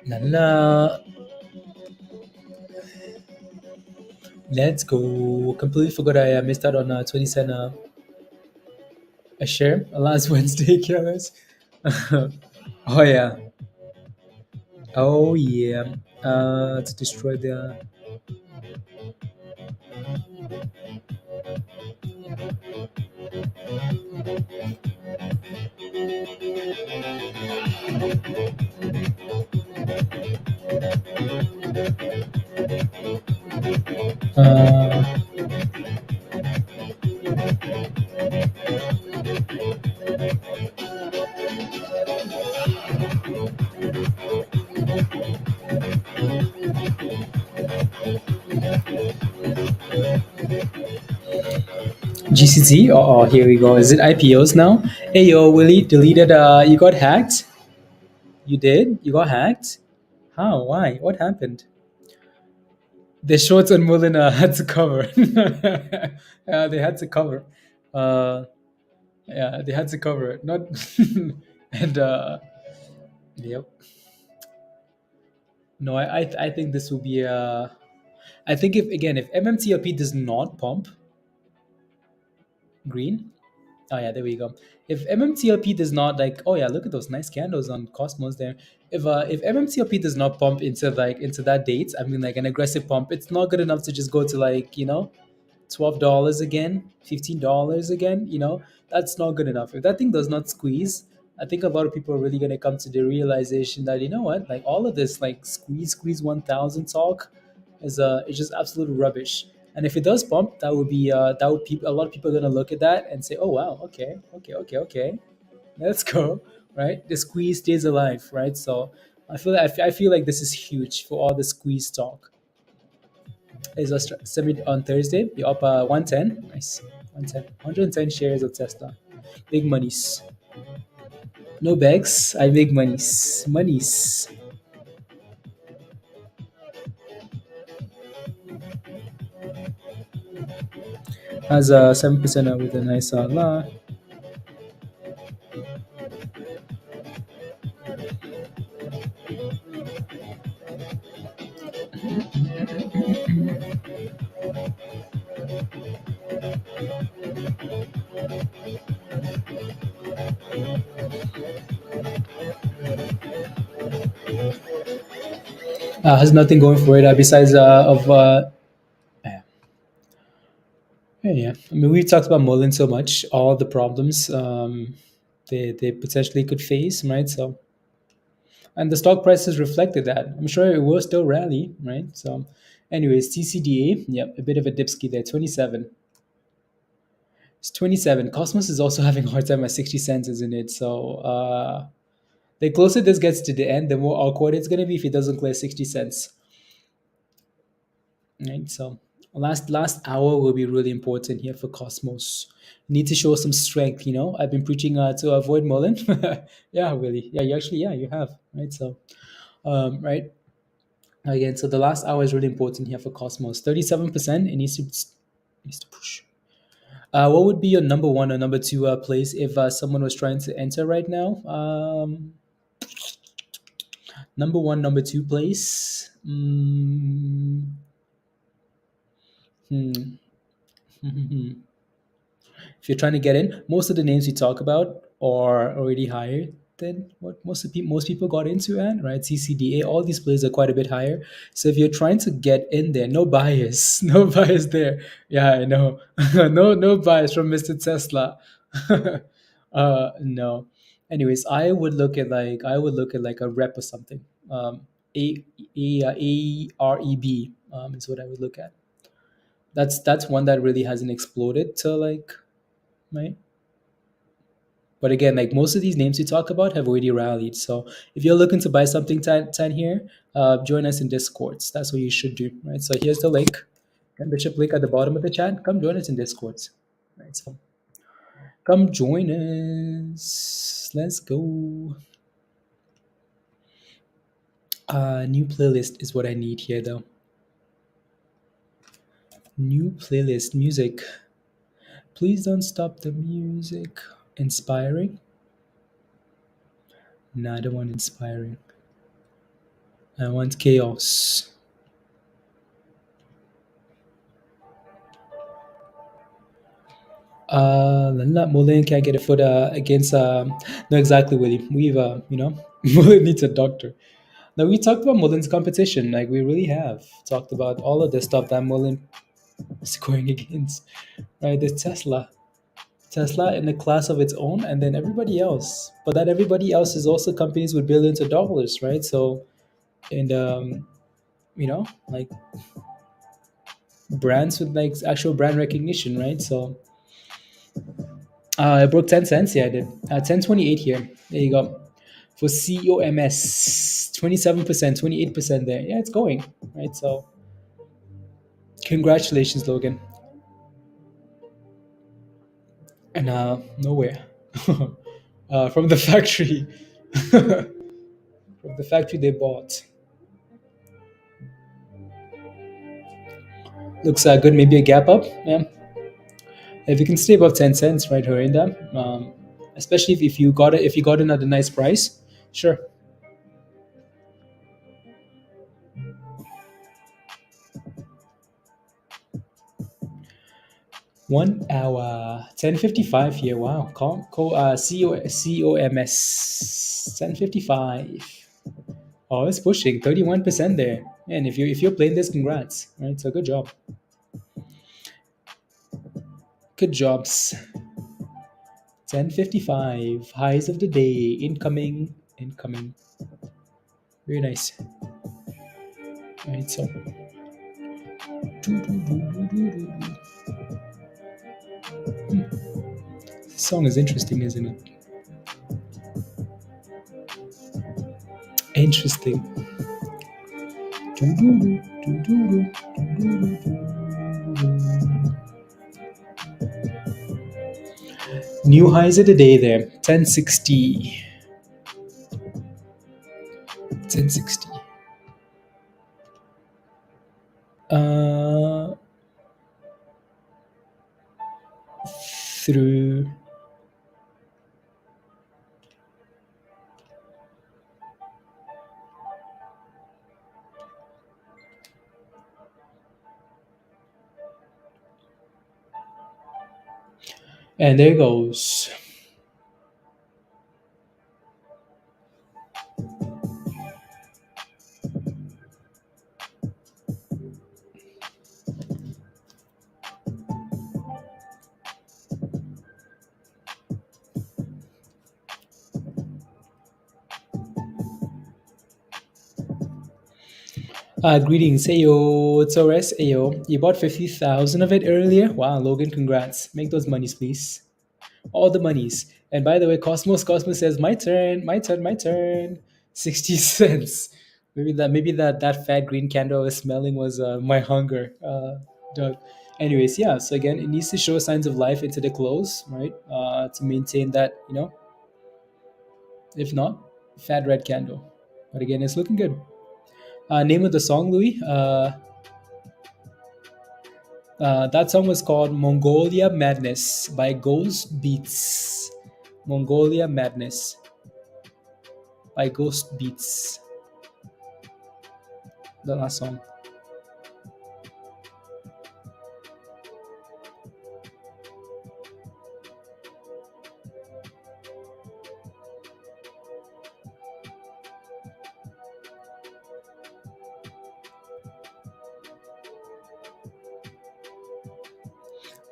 La la. Let's go. Completely forgot I missed out on 20 cent a share last Wednesday, careless. Oh yeah. Oh yeah. To destroy the. Uh, GCZ. Oh, here we go. Is it IPOs now? Hey yo, Willie deleted. You got hacked. You did. You got hacked. How? Why? What happened? The shorts on Mullen had to cover. They had to cover. Uh, yeah, they had to cover it. Not and yep. No, I think this will be. I think if again if MMTLP does not pump green. Oh yeah, there we go. If MMTLP does not like, oh yeah, look at those nice candles on Cosmos there. If MMTLP does not pump into that date, I mean like an aggressive pump, it's not good enough to just go to like $12 again, $15 again. That's not good enough. If that thing does not squeeze, I think a lot of people are really gonna come to the realization that what, like all of this like squeeze 1,000 talk is just absolute rubbish. And if it does pump, that would a lot of people are gonna look at that and say, oh wow, okay, okay, okay, okay, let's go, right? The squeeze stays alive, right? So I feel like this is huge for all the squeeze talk. Is a summit on Thursday. You're up 110. Nice. 110 shares of Tesla. Big monies. No bags. I make monies. Monies. Has a 7% with a nice la. Has nothing going for it besides of yeah. Yeah. I mean, we've talked about Mullen so much, all the problems they potentially could face, right? So, and the stock prices reflected that. I'm sure it will still rally, right? So, anyways, TCDA, yep, a bit of a dipski there, 27. It's 27. Cosmos is also having a hard time at 60 cents, isn't it? So, the closer this gets to the end, the more awkward it's going to be if it doesn't clear 60 cents. Right? So, last hour will be really important here for Cosmos. Need to show some strength. I've been preaching to avoid Mullen. Yeah, really. Yeah, you actually, yeah, you have. Right. So, right. Again, so the last hour is really important here for Cosmos. 37%. It needs to push. What would be your number one or number two place if someone was trying to enter right now? Number one, number two place. Hmm. If you're trying to get in, most of the names we talk about are already higher than what most people got into at, right? TCDA, all these plays are quite a bit higher. So if you're trying to get in there, no bias, no bias there. Yeah, I know. No bias from Mr. Tesla. No. Anyways, I would look at like a rep or something. A AREB is what I would look at. That's one that really hasn't exploded to like, right? But again, like most of these names we talk about have already rallied. So if you're looking to buy something 10 here, join us in Discords. That's what you should do, right? So here's the link, membership link at the bottom of the chat. Come join us in Discords, right? So come join us. Let's go. New playlist is what I need here, though. New playlist music. Please don't stop the music. Inspiring? No, I don't want inspiring. I want chaos. Not Mullen can't get a foot against. No, exactly, Willie. We've, Mullen needs a doctor. Now we talked about Mullen's competition. Like we really have talked about all of the stuff that Mullen is going against. Right, there's Tesla in a class of its own, and then everybody else. But that everybody else is also companies with billions of dollars, right? So, and like brands with like actual brand recognition, right? So I broke 10 cents. Yeah, I did. 10.28 here. There you go. For COMS, 27%, 28% there. Yeah, it's going, right? So congratulations, Logan. And nowhere. From the factory. From the factory they bought. Looks good. Maybe a gap up. Yeah. If you can stay above 10 cents, right, Horinda, especially if you got in at a nice price, sure. 1 hour, 10:55 here. Wow, COMS 10:55. Oh, it's pushing 31% there. And if you're playing this, congrats. Right, so good job. Good jobs. 10:55 highs of the day incoming. Very nice. Right, so. This song is interesting, isn't it? Interesting. New highs of the day there. 1060. 1060. Through. And there goes. Greetings, Ayo, Torres, Ayo. You bought 50,000 of it earlier? Wow, Logan, congrats. Make those monies, please. All the monies. And by the way, Cosmos says, my turn, my turn, my turn. 60 cents. Maybe that fat green candle I was smelling was my hunger, Doug. Anyways, yeah, so again, it needs to show signs of life into the close, right? To maintain that, if not, fat red candle. But again, it's looking good. Name of the song, Louis? That song was called Mongolia Madness by Ghost Beats. Mongolia Madness by Ghost Beats. The last song.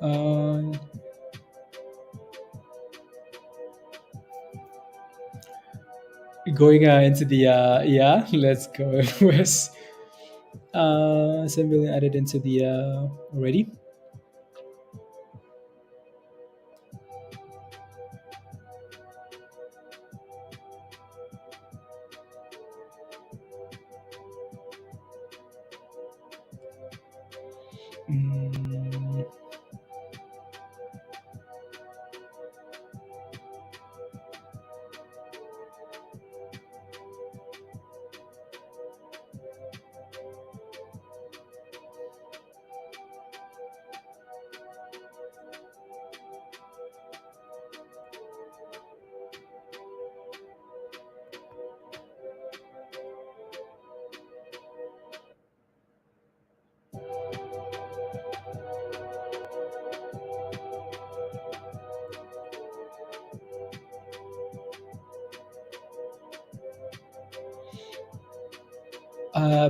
Uh, Going into the yeah, let's go. Where's 7 billion added into the already? Mm,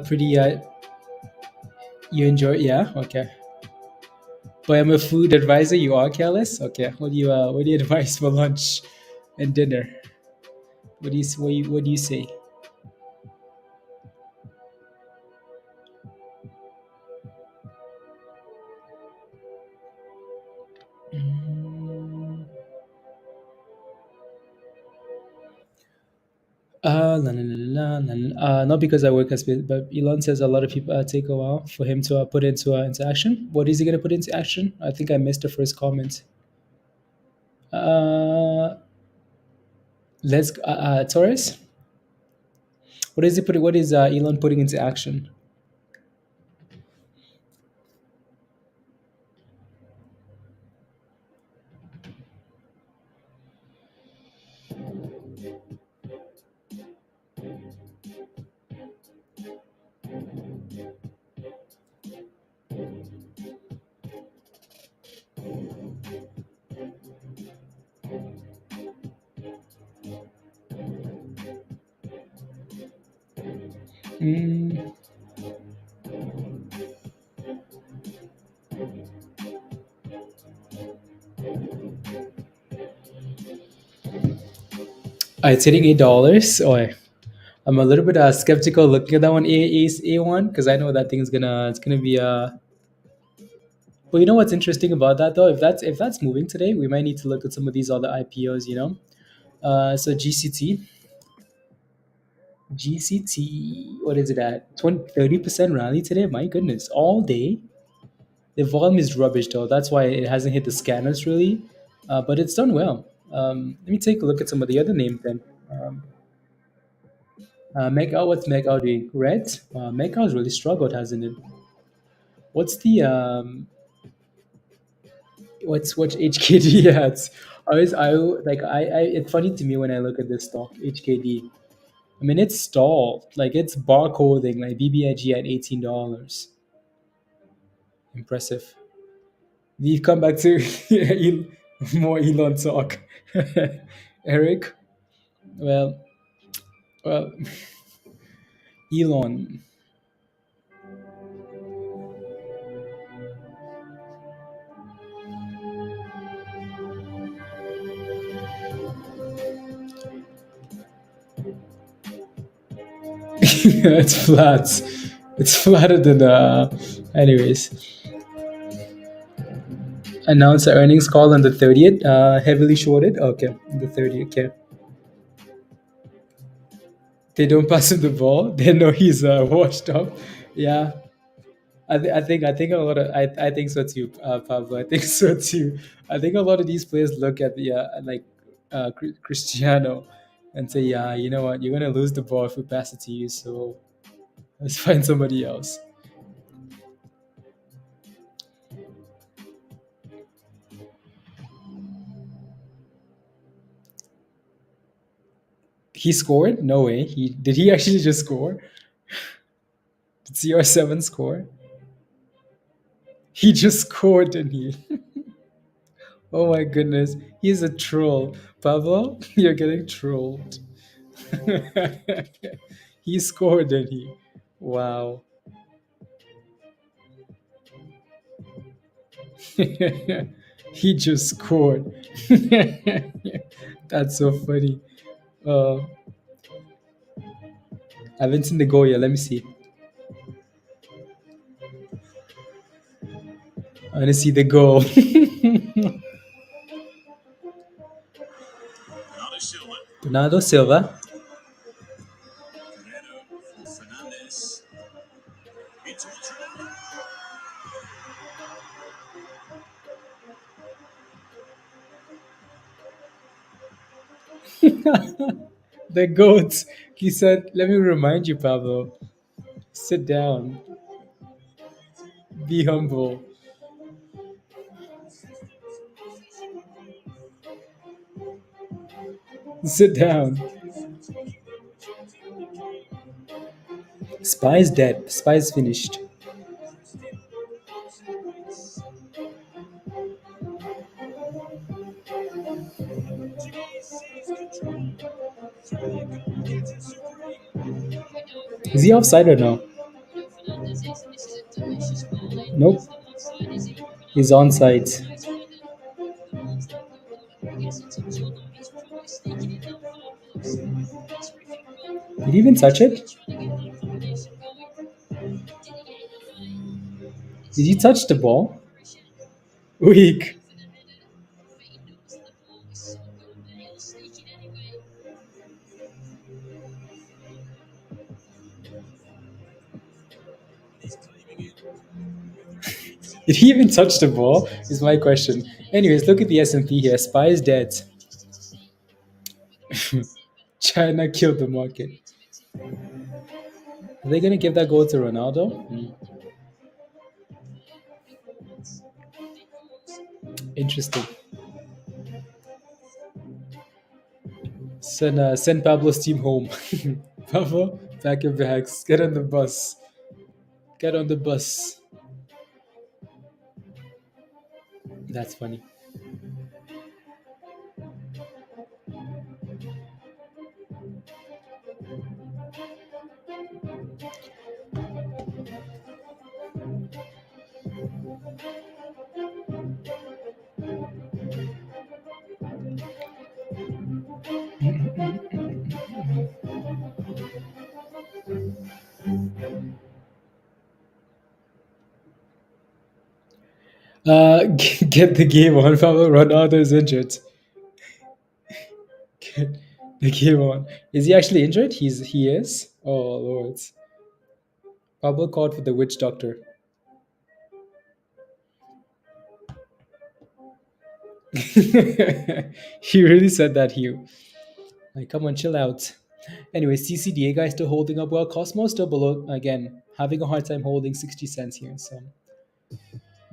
pretty. You enjoy? Yeah. Okay. But I'm a food advisor. You are careless. Okay. What do you advise for lunch and dinner? What do you say? Mm, la, la, la, la, la. Not because I work as, but Elon says a lot of people take a while for him to put into action. What is he gonna put into action? I think I missed the first comment. Uh, let's Taurus. What is he putting? What is Elon putting into action? Mm, it's hitting $8. Oh, I'm a little bit skeptical looking at that one A1 because I know that thing is gonna be But you know what's interesting about that though? If that's moving today, we might need to look at some of these other IPOs. So GCT, what is it at? 30% rally today. My goodness, all day. The volume is rubbish though. That's why it hasn't hit the scanners really, but it's done well. Let me take a look at some of the other names then. Megl, what's Megl doing? Red. Megal's really struggled, hasn't it? What's the what's HKD at? I like I it's funny to me when I look at this stock HKD. I mean it's stalled. Like it's barcoding like BBIG at $18. Impressive. We've come back to more Elon talk. Eric, well, well, Elon. It's flat. It's flatter than anyways. Announce the earnings call on the 30th. Heavily shorted. Okay, the 30th. Okay. They don't pass him the ball. They know he's washed up. Yeah. I think a lot of I think so too, Pablo. I think so too. I think a lot of these players look at the like Cristiano and say, yeah, you know what, you're gonna lose the ball if we pass it to you. So let's find somebody else. He scored? No way. He actually just score? Did CR7 score? He just scored, didn't he? Oh my goodness. He's a troll. Pablo, you're getting trolled. He scored, didn't he? Wow. He just scored. That's so funny. Uh, I haven't seen the goal yet. Let me see. I want to see the goal. Bernardo Silva. The goat. He said, "Let me remind you, Pablo. Sit down. Be humble. Sit down." Spy's dead. Spy's finished. Is he offside or no? Nope. He's onside. Did he even touch it? Did he touch the ball? Weak. Did he even touch the ball? Is my question. Anyways, look at the S&P here. Spy is dead. China killed the market. Are they gonna give that goal to Ronaldo? Interesting. Send Pablo's team home. Pablo, pack your bags. Get on the bus. Get on the bus. That's funny. Get the game on. Pablo Ronaldo is injured. Get the game on. Is he actually injured? He is. Oh lord. Pablo called for the witch doctor. He really said that, Hugh. Like, come on, chill out. Anyway, TCDA guys still holding up well. Cosmos still below again, having a hard time holding 60 cents here. So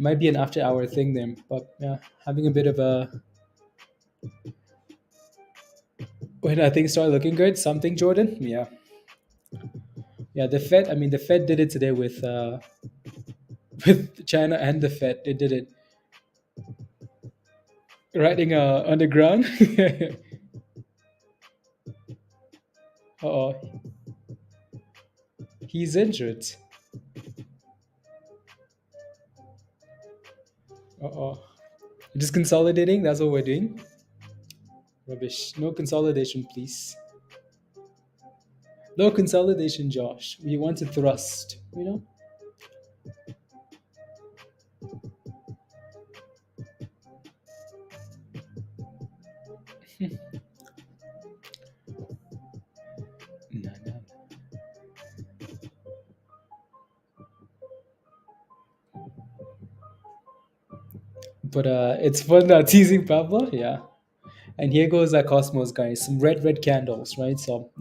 might be an after hour thing there. But yeah, having a bit of a when I think start looking good, something Jordan. Yeah. Yeah, the Fed, I mean the Fed did it today with with China and the Fed. They did it. Riding underground. Uh-oh. He's injured. Uh-oh. Just consolidating, that's what we're doing. Rubbish. No consolidation, please. No consolidation, Josh. We want to thrust, you know? No, no. But it's fun teasing Pablo, yeah. And here goes that Cosmos, guys. Some red candles, right? So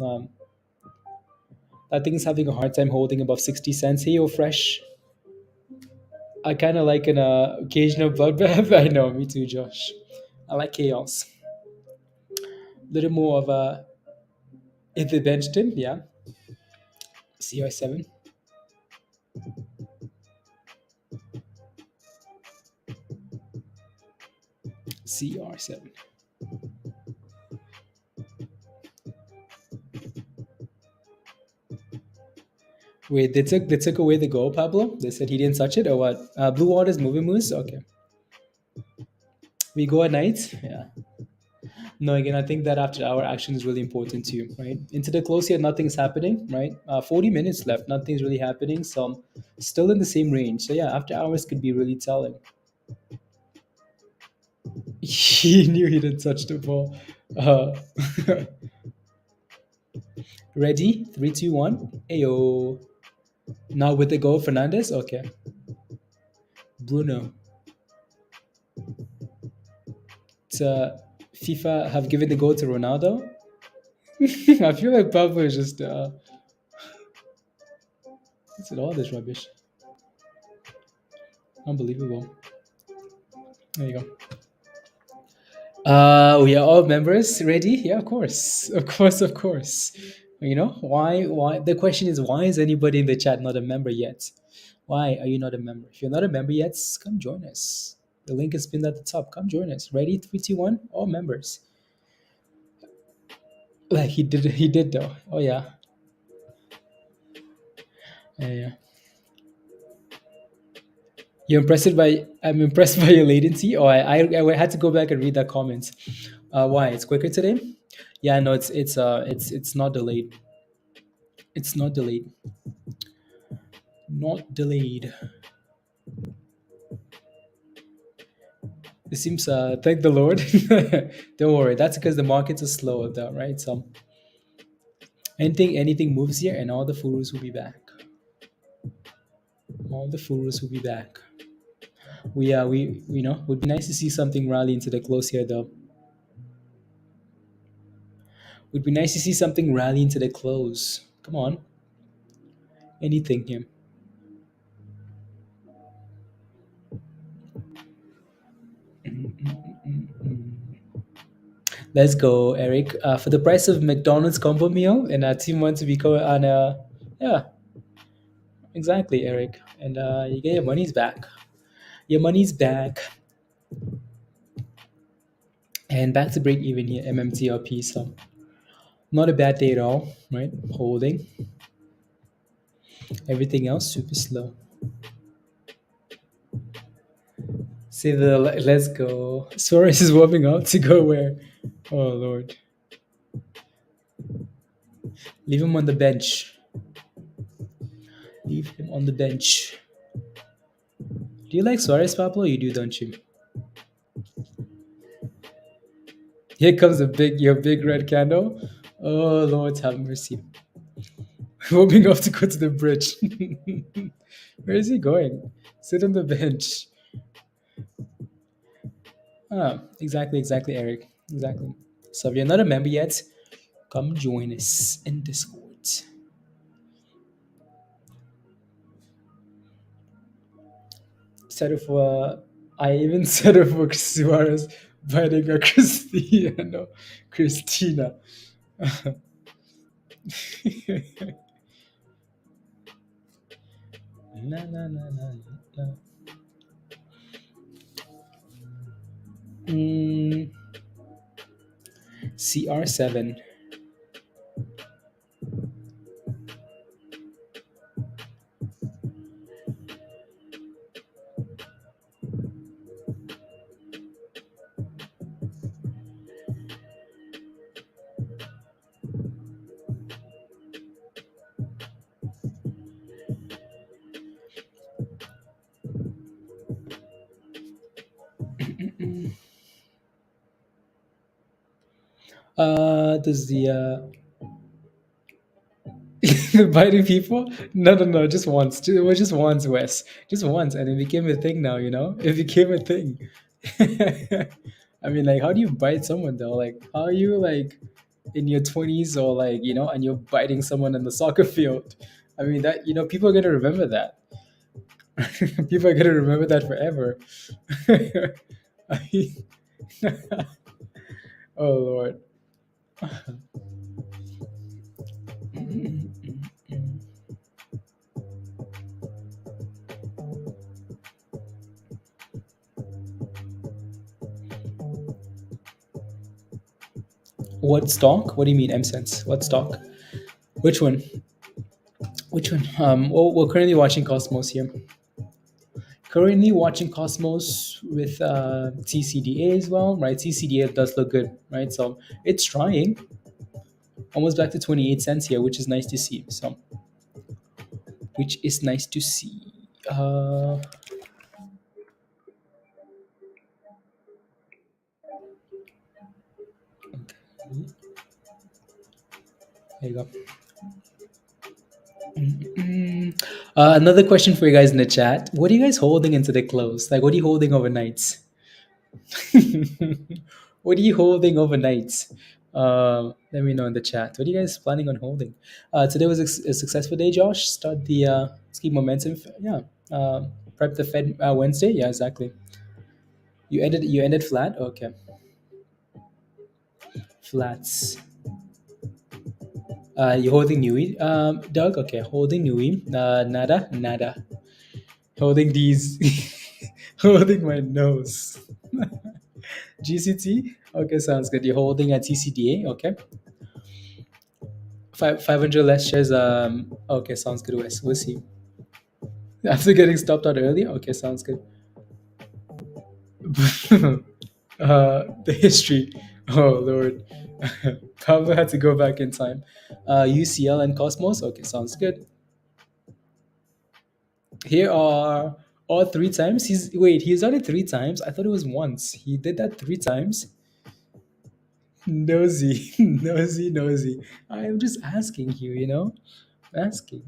that thing is having a hard time holding above 60 cents. Hey, yo, fresh. I kind of like an occasional bloodbath. I know, me too, Josh. I like chaos. A little more of a If they benched him, yeah. CR7. CR7. Wait, they took away the goal, Pablo? They said he didn't touch it or what? Blue Waters moving moose? Okay. We go at night? Yeah. No, again, I think that after hour action is really important too, right? Into the close here, nothing's happening, right? 40 minutes left, nothing's really happening. So I'm still in the same range. So yeah, after hours could be really telling. He knew he didn't touch the ball. Uh, ready? Three, two, one. Ayo. Now with the goal, Fernandez? Okay. Bruno. FIFA have given the goal to Ronaldo. I feel like Pablo is just what's it all this rubbish? Unbelievable. There you go. We are all members. Ready? Yeah, of course. Of course, of course. You know, why the question is why is anybody in the chat not a member yet? Why are you not a member? If you're not a member yet, come join us. The link is pinned at the top. Come join us. Ready? 3, 2, 1. All members. Like he did though. Oh yeah. Yeah, yeah. I'm impressed by your latency. Oh, I had to go back and read that comment. Why? It's quicker today? Yeah, no, it's not delayed. It's not delayed. Not delayed. It seems thank the Lord. Don't worry, that's because the markets are slow though, right? So anything moves here and all the furus will be back. All the furus will be back. We you know, would be nice to see something rally into the close here though. Would be nice to see something rally into the close. Come on. Anything here. Let's go, Eric. For the price of McDonald's combo meal, and our team wants to be on a yeah, exactly, Eric. And you get your money's back. Your money's back. And back to break even here, MMTLP. So not a bad day at all, right? Holding. Everything else super slow. See the let's go. Suarez is warming up to go where? Oh Lord. Leave him on the bench. Leave him on the bench. Do you like Suarez, Pablo? You do, don't you? Here comes your big red candle. Oh Lord, have mercy. Warming up to go to the bridge. Where is he going? Sit on the bench. Ah, exactly, Eric. Exactly. So if you're not a member yet, come join us in Discord. Set up for I even set up for Suarez biting a Christina. Na, na, na, na, na. CR7. Does the the biting people? No, just once. It was just once, Wes. Just once, and it became a thing now. You know, it became a thing. I mean, like, how do you bite someone though? Like, how are you like in your 20s or like you know, and you're biting someone in the soccer field? I mean, that you know, people are gonna remember that. People are gonna remember that forever. I mean, oh Lord. What stock? What do you mean M cents? What stock? Which one? Which one? Well, we're currently watching Cosmos here. Currently watching Cosmos with TCDA as well, right? TCDA does look good, right? So it's trying almost back to 28 cents here, which is nice to see. So, which is nice to see. Okay. There you go. Another question for you guys in the chat. What are you guys holding into the close? Like, what are you holding overnight? What are you holding overnight? Let me know in the chat. What are you guys planning on holding? Today was a successful day, Josh. Start the let's keep momentum. Yeah. Prep the Fed Wednesday. Yeah, exactly. You ended flat. Okay. Flats. You holding NUWE, Doug? Okay, holding NUWE. Nada. Holding these. Holding my nose. GCT? Okay, sounds good. You're holding a TCDA, okay. 500 less shares. Okay, sounds good, Wes. We'll see. After getting stopped out earlier? Okay, sounds good. The history. Oh, Lord. Pablo had to go back in time. UCL and Cosmos? Okay, sounds good. Here are all three times. He's done it three times. I thought it was once. He did that three times. Nosy, nosy. I'm just asking you, asking.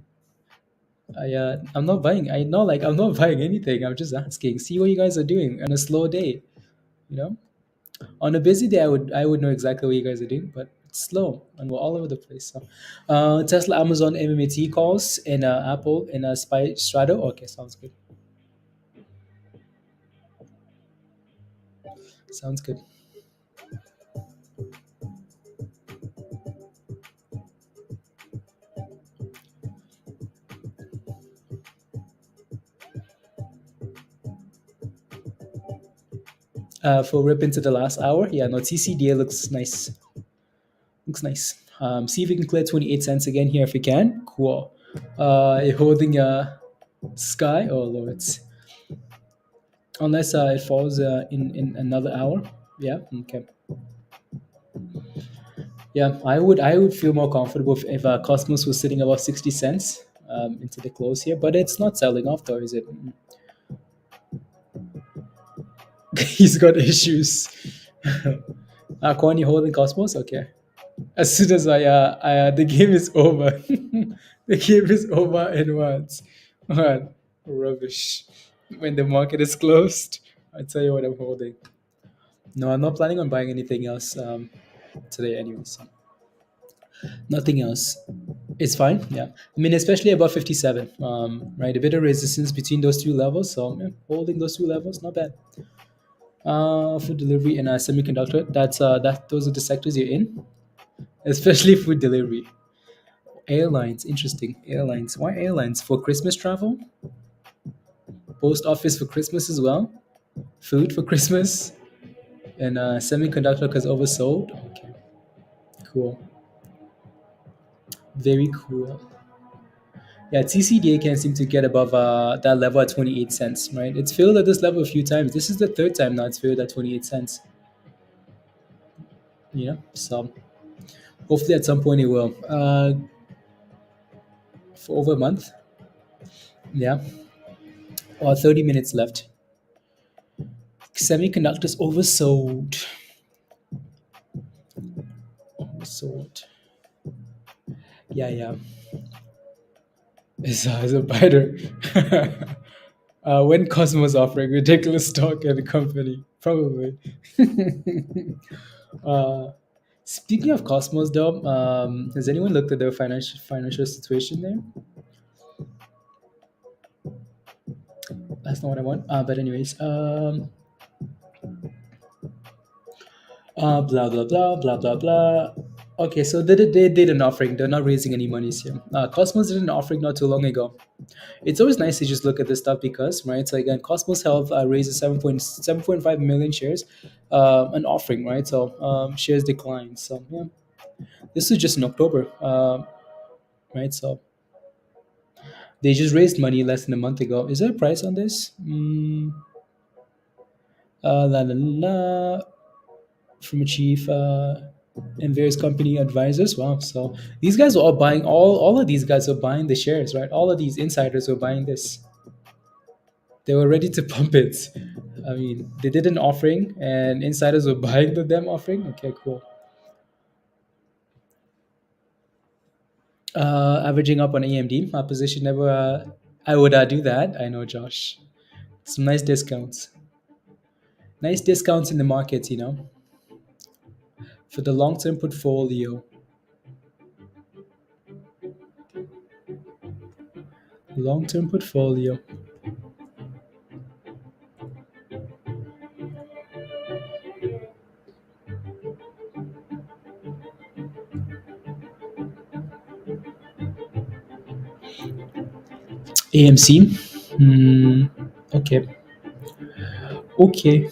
I'm not buying. I know, like I'm not buying anything. I'm just asking. See what you guys are doing on a slow day. You know, on a busy day, I would know exactly what you guys are doing, but it's slow and we're all over the place. So, Tesla, Amazon, MMAT calls, and Apple and Spy Strato. Okay, sounds good. Sounds good. For rip into the last hour. Yeah, no, TCDA looks nice. Looks nice. See if we can clear 28 cents again here if we can. Cool. You're holding Sky. Oh, Lord. Unless it falls in another hour. Yeah, okay. Yeah, I would feel more comfortable if Cosmos was sitting above 60 cents into the close here, but it's not selling off though, is it? He's got issues. Quan, you holding Cosmos? Okay. As soon as the game is over, the game is over in once. What rubbish! When the market is closed, I tell you what I'm holding. No, I'm not planning on buying anything else today, anyways. Nothing else. It's fine. Yeah, I mean, especially above 57. Right, a bit of resistance between those two levels. So yeah, holding those two levels, not bad. Food delivery and semiconductor. Those are the sectors you're in, especially food delivery. Airlines, interesting. Airlines. Why airlines? For Christmas travel? Post office for Christmas as well? Food for Christmas? And semiconductor because oversold? Okay. Cool. Very cool. Yeah, TCDA can seem to get above that level at 28 cents, right? It's failed at this level a few times. This is the third time now it's failed at 28 cents. So hopefully at some point it will. For over a month. Yeah. Or 30 minutes left. Semiconductors oversold. Oversold. Yeah. It's a biter. When Cosmos offering ridiculous stock at the company, probably. Speaking of Cosmos, though, has anyone looked at their financial situation there? That's not what I want. But anyways, blah blah blah blah blah blah. Okay, so they did an offering. They're not raising any monies here. Cosmos did an offering not too long ago. It's always nice to just look at this stuff because, right? So again, Cosmos Health raises 7.5 million shares, an offering, right? So shares declined. So yeah, this is just in October, right? So they just raised money less than a month ago. Is there a price on this? La la la. From a chief and various company advisors. Wow. So these guys are all buying, all of these guys are buying the shares, right? All of these insiders were buying this. They were ready to pump it. I mean, they did an offering and insiders were buying the them offering. Okay, cool. Averaging up on AMD. My position never, I would do that. I know, Josh. Some nice discounts. Nice discounts in the markets, for the long term portfolio. Long term portfolio. AMC. Okay. Okay.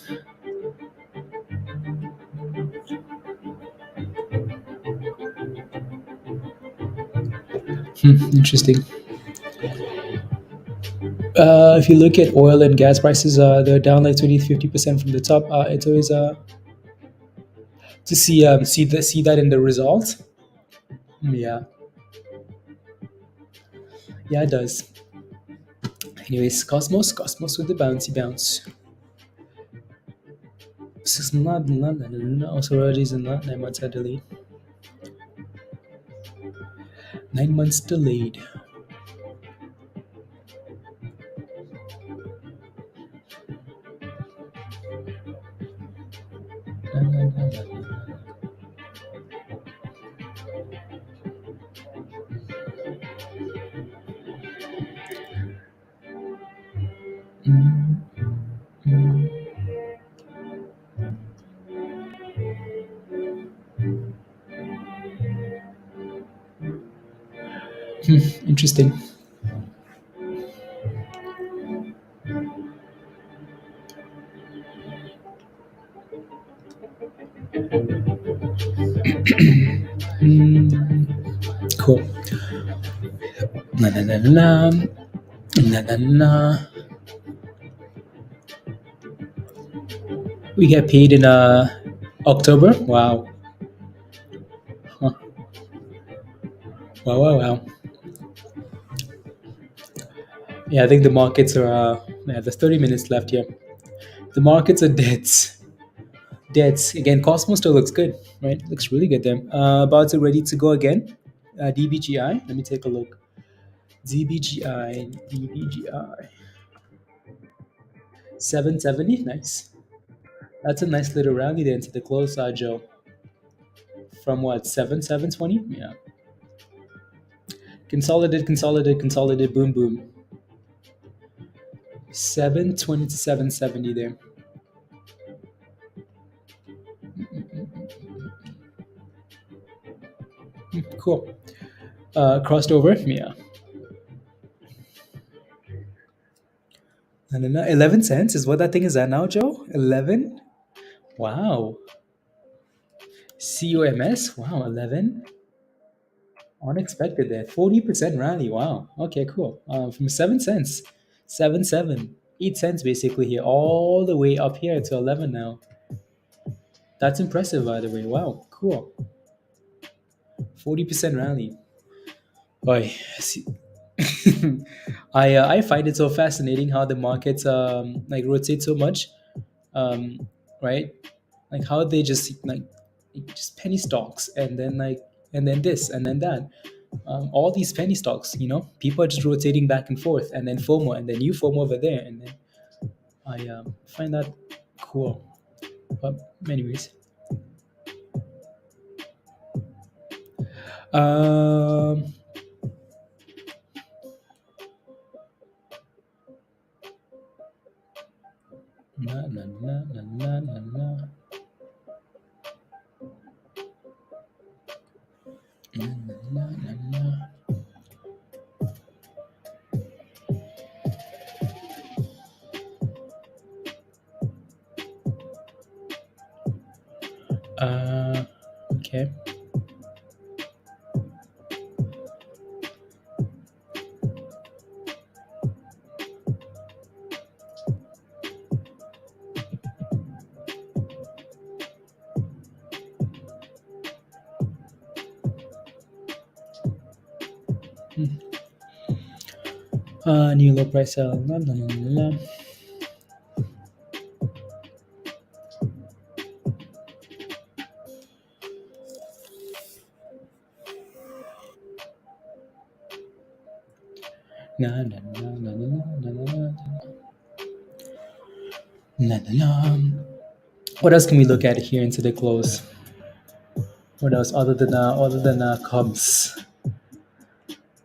Interesting. If you look at oil and gas prices, they're down like 20 to 50% from the top. It's always to see that in the results. Yeah, yeah, it does. Anyways, Cosmos with the bouncy bounce. 6 months, also already in 9 months are delayed. 9 months delayed. Mm, mm. Interesting. Mm, cool. Na na na na na na na. We get paid in October. Wow. Huh. Wow, wow, wow. Yeah, I think the markets are. Yeah, there's 30 minutes left here. The markets are dead. Dead. Again, Cosmos still looks good, right? Looks really good there. About to ready to go again. DBGI. Let me take a look. DBGI. DBGI. 770. Nice. That's a nice little rally there into the close, Joe. From what? 720? Yeah. Consolidate, boom, boom. 720 to 770 there. Cool. Crossed over. Yeah. No, no, no. 11 cents is what that thing is at now, Joe? 11? Wow. COMS? Wow, 11? Unexpected there. 40% rally. Wow. Okay, cool. From 7 cents. 7, 7. 8 cents basically here. All the way up here to 11 now. That's impressive, by the way. Wow. Cool. 40% rally. Boy, see, I find it so fascinating how the markets like rotate so much, um, right? Like how they just penny stocks and then and then this and then that. All these penny stocks, people are just rotating back and forth, and then FOMO, and then new FOMO over there, and then I find that cool. But anyways, um, na na na na na na na. Uh, okay. New low price sell. La, la, la, la, la. Na, na, na, na, na, na, na, na, na, na, na. What else can we look at here into the close? What else other than Cubs?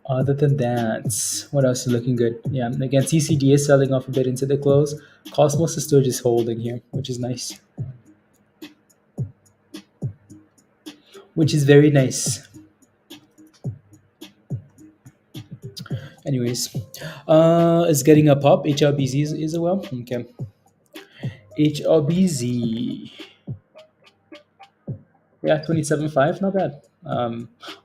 Other than that, what else is looking good? Yeah, again, TCDA is selling off a bit into the close. Cosmos is still just holding here, which is nice. Which is very nice. Anyways, it's getting a pop. HLBZ is a well. Okay. HLBZ. Yeah, 27.5, not bad.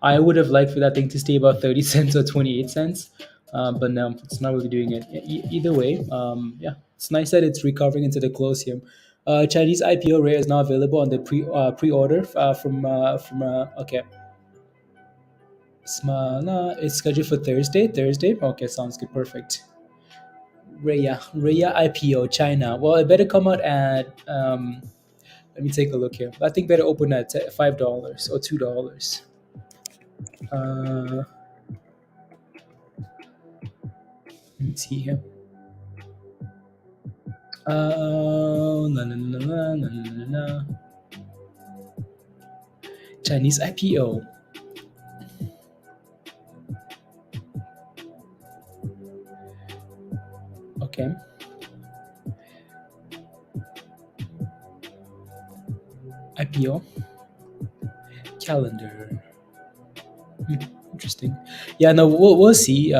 I would have liked for that thing to stay about 30 cents or 28 cents, but no, it's not really doing it. Either way, yeah, it's nice that it's recovering into the close here. Chinese IPO rare is now available on the pre-order okay. It's scheduled for Thursday. Thursday. Okay, sounds good. Perfect. Raya IPO China. Well, it better come out at let me take a look here. I think better open at $5 or $2. Let me see here. No, no, no, no, no, no, no. Chinese IPO. Okay. IPO calendar. Interesting. Yeah, no, we'll see.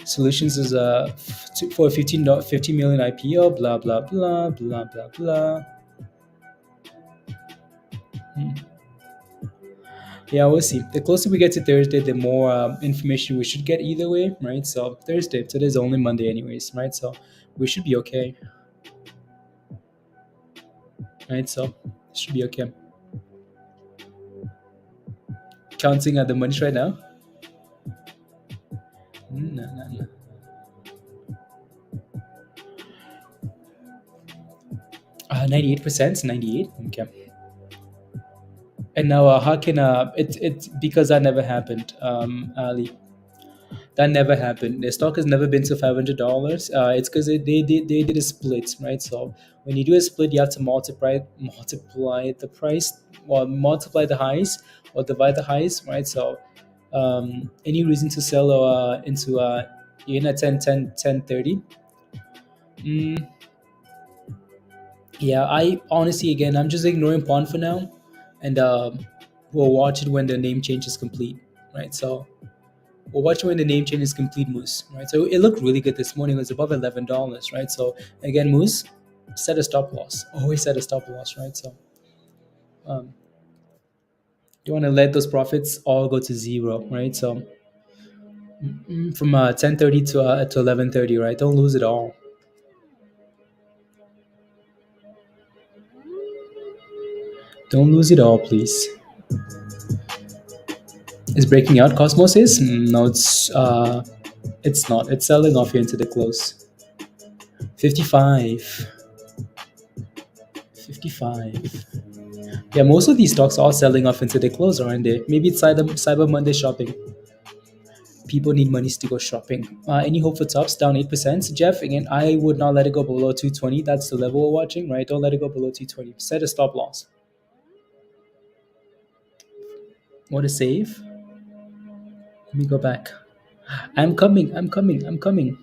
Solutions is for 15 million IPO. Blah blah blah blah blah blah. Yeah, we'll see. The closer we get to Thursday, the more information we should get either way, right? So Thursday, today's only Monday, anyways, right? So we should be okay, right? So it should be okay. Counting at the money right now. No, no, no. 98%, 98. Okay. And now, how can it's because that never happened, Ali. That never happened. The stock has never been to $500. It's because they did a split, right? So when you do a split, you have to multiply the price, or multiply the highs, or divide the highs, right? So any reason to sell into in at 10 10 10 30? Mm, yeah, I honestly, again, I'm just ignoring pawn for now, and we'll watch it when the name change is complete, right? So we'll watch it when the name change is complete, Moose, right? So it looked really good this morning. It was above $11, right? So again, Moose, set a stop loss. Always set a stop loss, right? So um, you want to let those profits all go to zero, right? So from 10:30 to 11:30, right? Don't lose it all. Don't lose it all, please. Is breaking out Cosmos is? No, it's not. It's selling off here into the close. 55. 55. Yeah, most of these stocks are selling off into the close, aren't they? Maybe it's Cyber Monday shopping. People need monies to go shopping. Any hope for tops down 8%? Jeff, again, I would not let it go below 220. That's the level we're watching, right? Don't let it go below 220. Set a stop loss. What a save? Let me go back. I'm coming. I'm coming. I'm coming.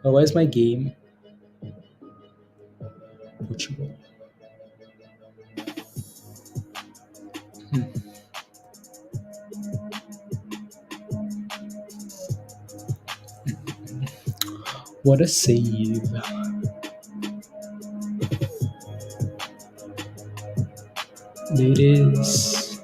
Oh, where's my game? Portugal. What a save. There it is.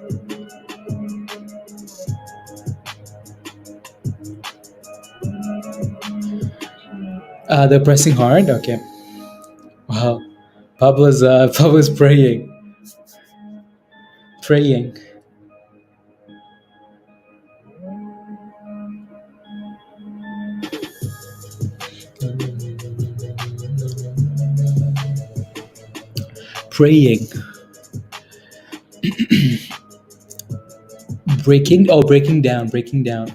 They're pressing hard. Okay. Wow. Pablo's praying. Praying. Praying. Breaking. Oh, breaking down. Breaking down.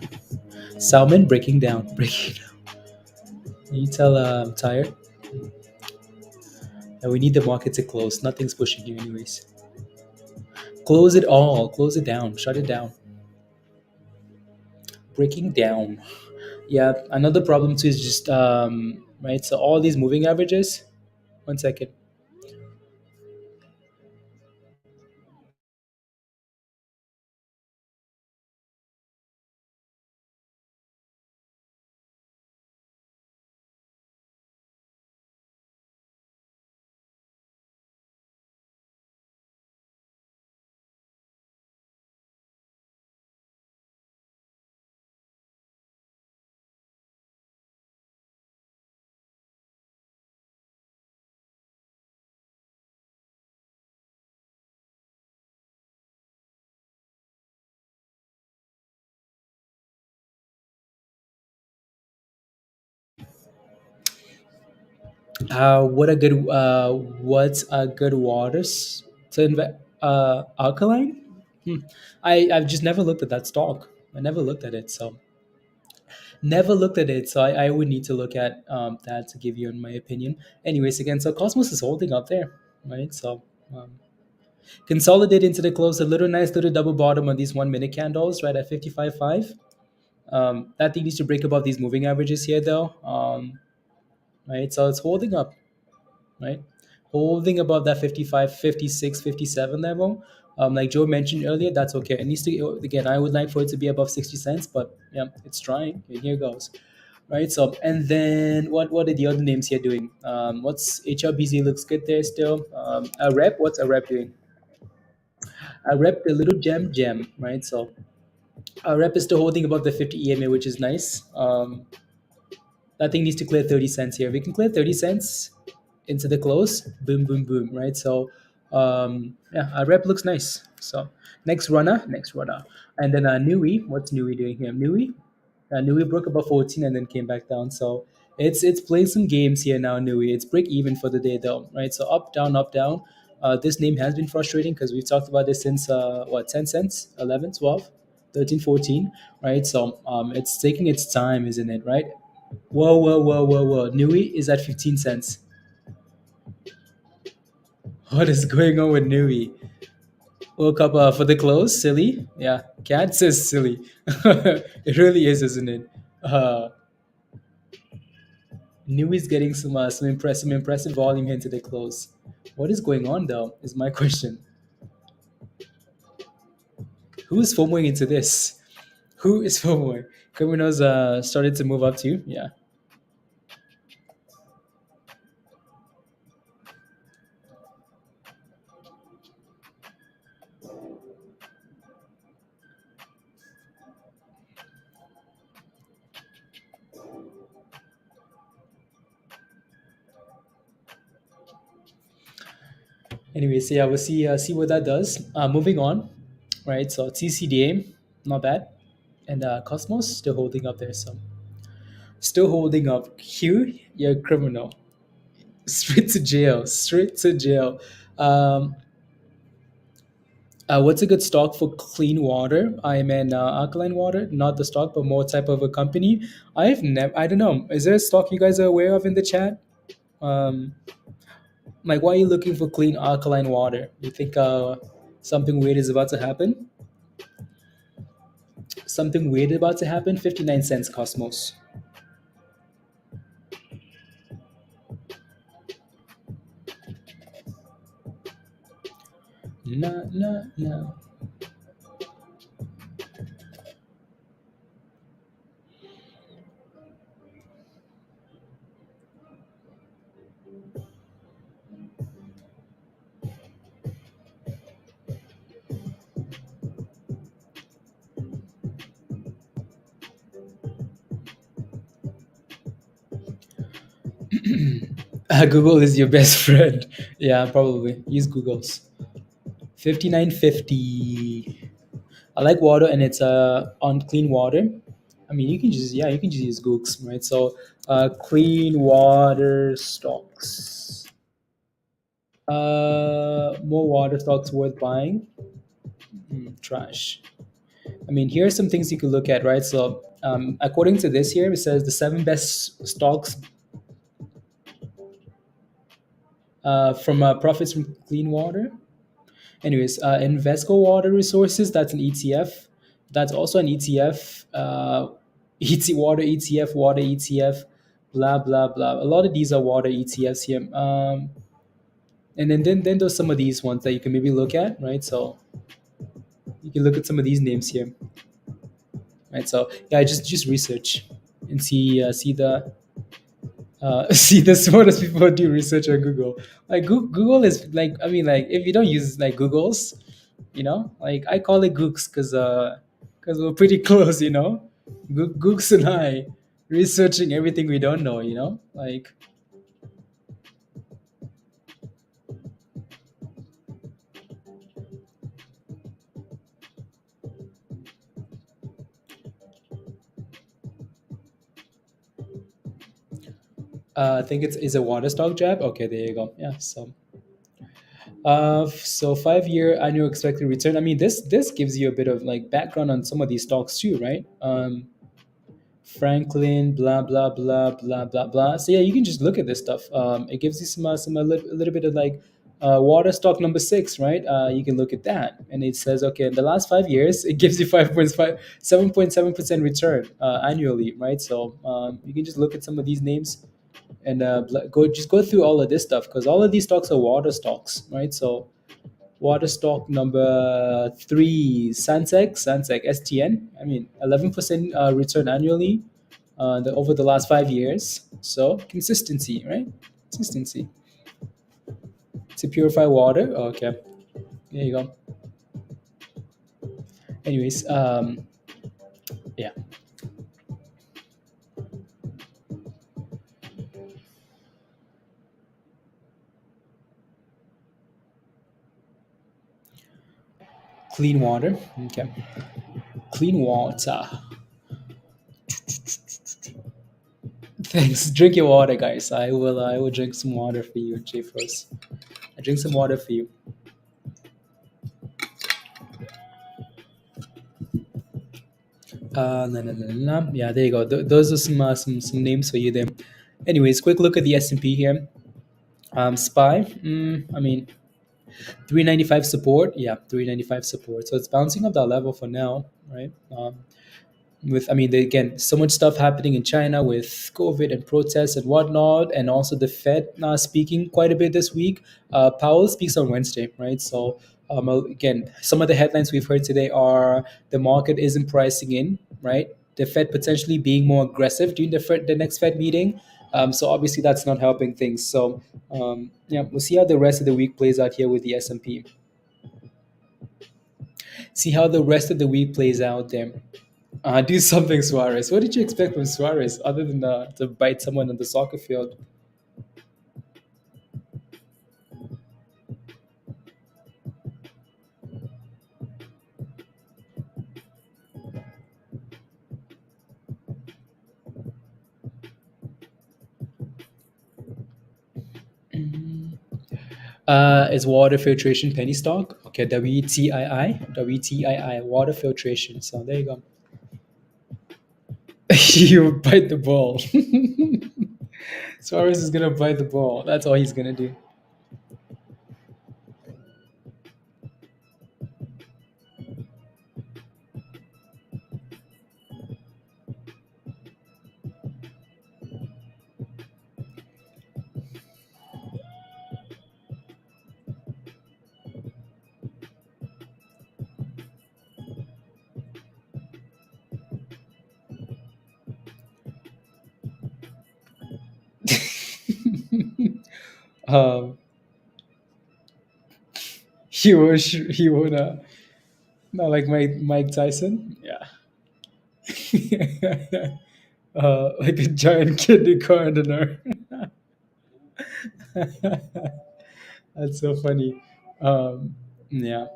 Salmon breaking down. Breaking down. You tell I'm tired. And we need the market to close. Nothing's pushing you anyways. Close it all. Close it down. Shut it down. Breaking down. Yeah, another problem too is just right. So all these moving averages. One second. What's a good waters to invest? Alkaline. Hmm. I've just never looked at that stock. I never looked at it, so never looked at it. So I would need to look at that to give you my opinion. Anyways, again, so Cosmos is holding up there, right? So um, consolidate into the close, a little nice little double bottom on these 1 minute candles, right at 55.5. That thing needs to break above these moving averages here, though. Right, so it's holding up, right? Holding above that 55, 56, 57 level. Like Joe mentioned earlier, that's okay. It needs to, again, I would like for it to be above 60 cents, but yeah, it's trying. Here goes. Right. So, and then what are the other names here doing? What's HLBZ looks good there still. AREB, what's AREB doing? AREB, the little gem, right? So AREB is still holding above the 50 EMA, which is nice. That thing needs to clear 30 cents here. We can clear 30 cents into the close. Boom, boom, boom, right? So, yeah, our rep looks nice. So, next runner. And then NUWE, what's NUWE doing here? NUWE broke above 14 and then came back down. So, it's playing some games here now, NUWE. It's break even for the day though, right? So, up, down, up, down. This name has been frustrating because we've talked about this since, 10 cents, 11, 12, 13, 14, right? So, it's taking its time, isn't it, right? Whoa, whoa, whoa, whoa, whoa. NUWE is at 15 cents. What is going on with NUWE? Woke up for the close, silly. Yeah, cat says silly. It really is, isn't it? Uh, NUWE is getting some impressive volume into the close. What is going on though? Is my question. Who is FOMOing into this? Who is FOMOing? Criminals started to move up too. Yeah. Anyway, so yeah, we'll see what that does. Moving on, right? So TCDA, not bad, and Cosmos still holding up there. So still holding up. Q, you're a criminal. Straight to jail. Straight to jail. Um, what's a good stock for clean water? I mean alkaline water, not the stock, but more type of a company. I don't know. Is there a stock you guys are aware of in the chat? Um, like, why are you looking for clean alkaline water? You think something weird is about to happen? Something weird about to happen? 59 cents Cosmos. Nah, nah, nah. Google is your best friend. Yeah, probably use Google's 5950. I like water, and it's on clean water. I mean, you can just use Gooks, right? So, clean water stocks. More water stocks worth buying. Trash. I mean, here are some things you could look at, right? So, according to this here, it says the seven best stocks from profits from clean water. Anyways, Invesco Water Resources, that's an ETF. That's also an ETF. Water ETF, water ETF, blah, blah, blah. A lot of these are water ETFs here. And then there's some of these ones that you can maybe look at, right? So you can look at some of these names here, right? So yeah, just research and see the see the smartest people do research on Google. Like Google is like, I mean, like if you don't use like Google's, like I call it Gooks because we're pretty close, Gooks and I researching everything we don't know, like I think it's is a water stock jab. Okay, there you go. Yeah, so 5 year annual expected return. I mean, this gives you a bit of like background on some of these stocks too, right? Franklin, blah blah blah blah blah blah. So yeah, you can just look at this stuff. It gives you a little bit of like water stock number six, right? You can look at that, and it says okay, in the last 5 years, it gives you 7.7% return annually, right? So you can just look at some of these names and go through all of this stuff because all of these stocks are water stocks, right? So water stock number three, Sansec, STN. I mean, 11% return annually over the last 5 years. So consistency, right? Consistency to purify water. Okay, there you go. Anyways, yeah, clean water. Okay, clean water. Thanks. Drink your water, guys. I will drink some water for you, J Frost. I drink some water for you. No, no, no, no, no. Yeah, there you go. Those are some names for you there. Anyways, quick look at the S&P here. SPY. I mean, 395 support. Yeah, 395 support. So it's bouncing up that level for now, right? With I mean, again, so much stuff happening in China with COVID and protests and whatnot, and also the Fed speaking quite a bit this week. Powell speaks on Wednesday, right? So again, some of the headlines we've heard today are the market isn't pricing in, right? The Fed potentially being more aggressive during the next Fed meeting. So obviously that's not helping things. So yeah, we'll see how the rest of the week plays out here with the S&P. See how the rest of the week plays out there. Do something, Suarez. What did you expect from Suarez other than to bite someone on the soccer field? Is water filtration penny stock? Okay, WTII, water filtration. So there you go. You bite the ball. Suarez is gonna bite the ball. That's all he's gonna do. um, he would not like Mike Tyson. Yeah. Like a giant kindergartner. That's so funny. Yeah.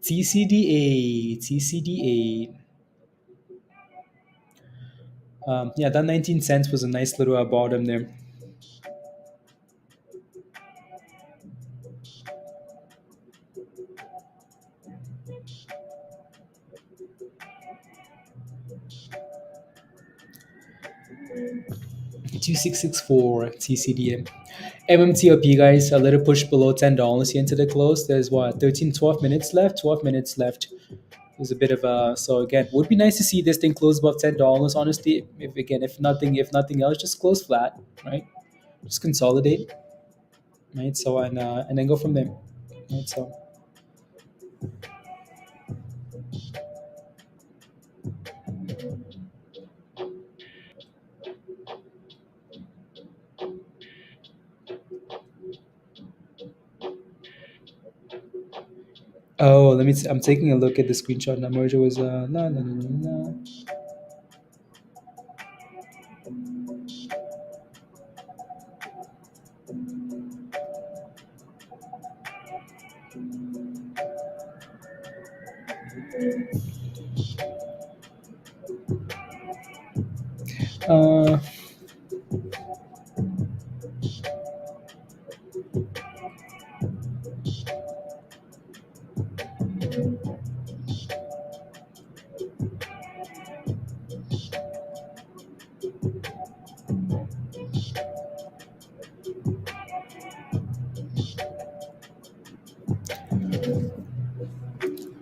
TCDA, TCDA. Yeah, that 19 cents was a nice little bottom there. 2664 TCDA. MMTLP guys, a little push below $10 here into the close. There's what 13, 12 minutes left. 12 minutes left. There's a bit of a so again, would be nice to see this thing close above $10. Honestly, if nothing else, just close flat, right? Just consolidate, right? So and then go from there, right? So oh, let me. I'm taking a look at the screenshot. The merger was no no no no no. Uh,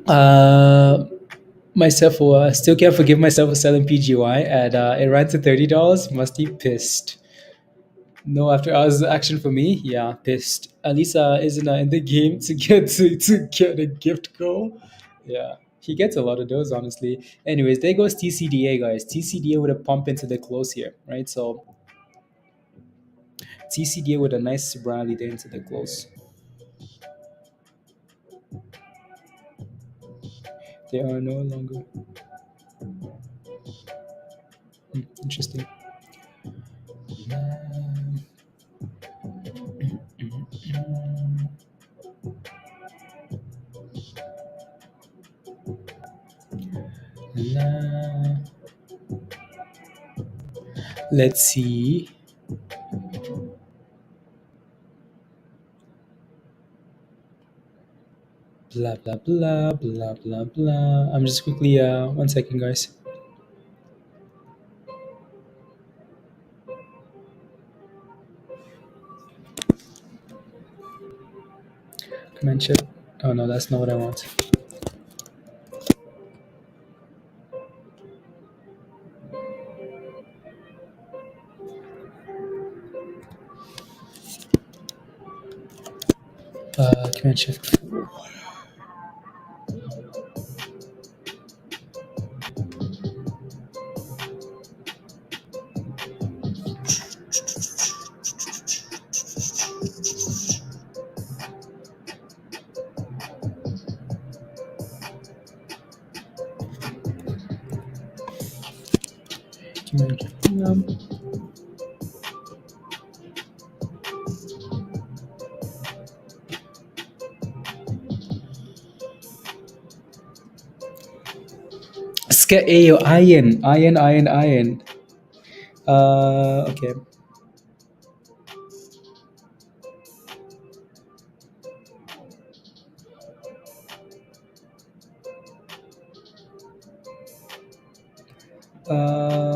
uh, myself, still can't forgive myself for selling PGY at it ran to $30. Must be pissed. No after hours action for me. Yeah, pissed. Alisa isn't in the game to get a gift goal. Yeah, he gets a lot of those honestly. Anyways, there goes TCDA guys. TCDA with a pump into the close here, right? So TCDA with a nice rally there into the close. They are no longer interesting. Let's see. Blah blah blah blah blah blah. I'm just quickly 1 second, guys. Command shift. Oh no, that's not what I want. Command shift. Command shift. Ayo, iron. Okay.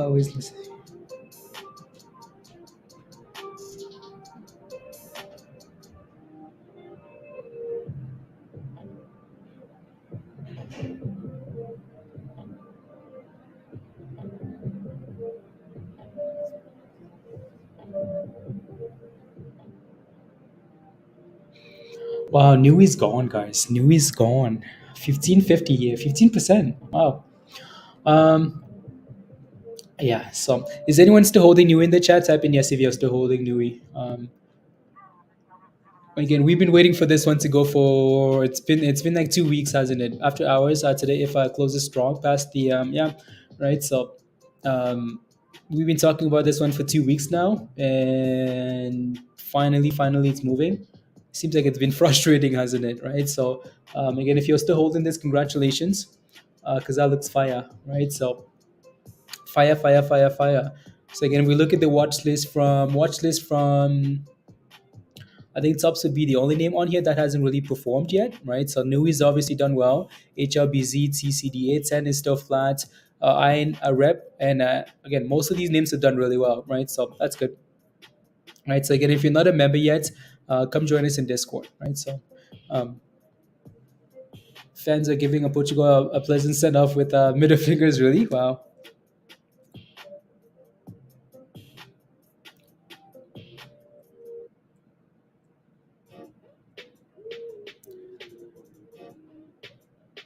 Where's this? Wow, NUWE's gone, guys. NUWE's gone. 1550 here, 15%. Wow. Um, yeah. So, is anyone still holding NUWE in the chat? Type in yes if you're still holding NUWE. Again, we've been waiting for this one to go for it's been like 2 weeks, hasn't it? After hours today, if I close it strong past the yeah, right. So, um, we've been talking about this one for 2 weeks now, and finally it's moving. Seems like it's been frustrating, hasn't it? Right. So again, if you're still holding this, congratulations, because that looks fire, right? So fire. So again, we look at the watch list from I think Tops would be the only name on here that hasn't really performed yet, right? So NUWE's obviously done well. HLBZ, TCDA, 10 is still flat. Iron, AREB, and again, most of these names have done really well, right? So that's good, right? So again, if you're not a member yet, come join us in Discord, right? So um, fans are giving a Portugal a pleasant send off with middle fingers, really. Wow.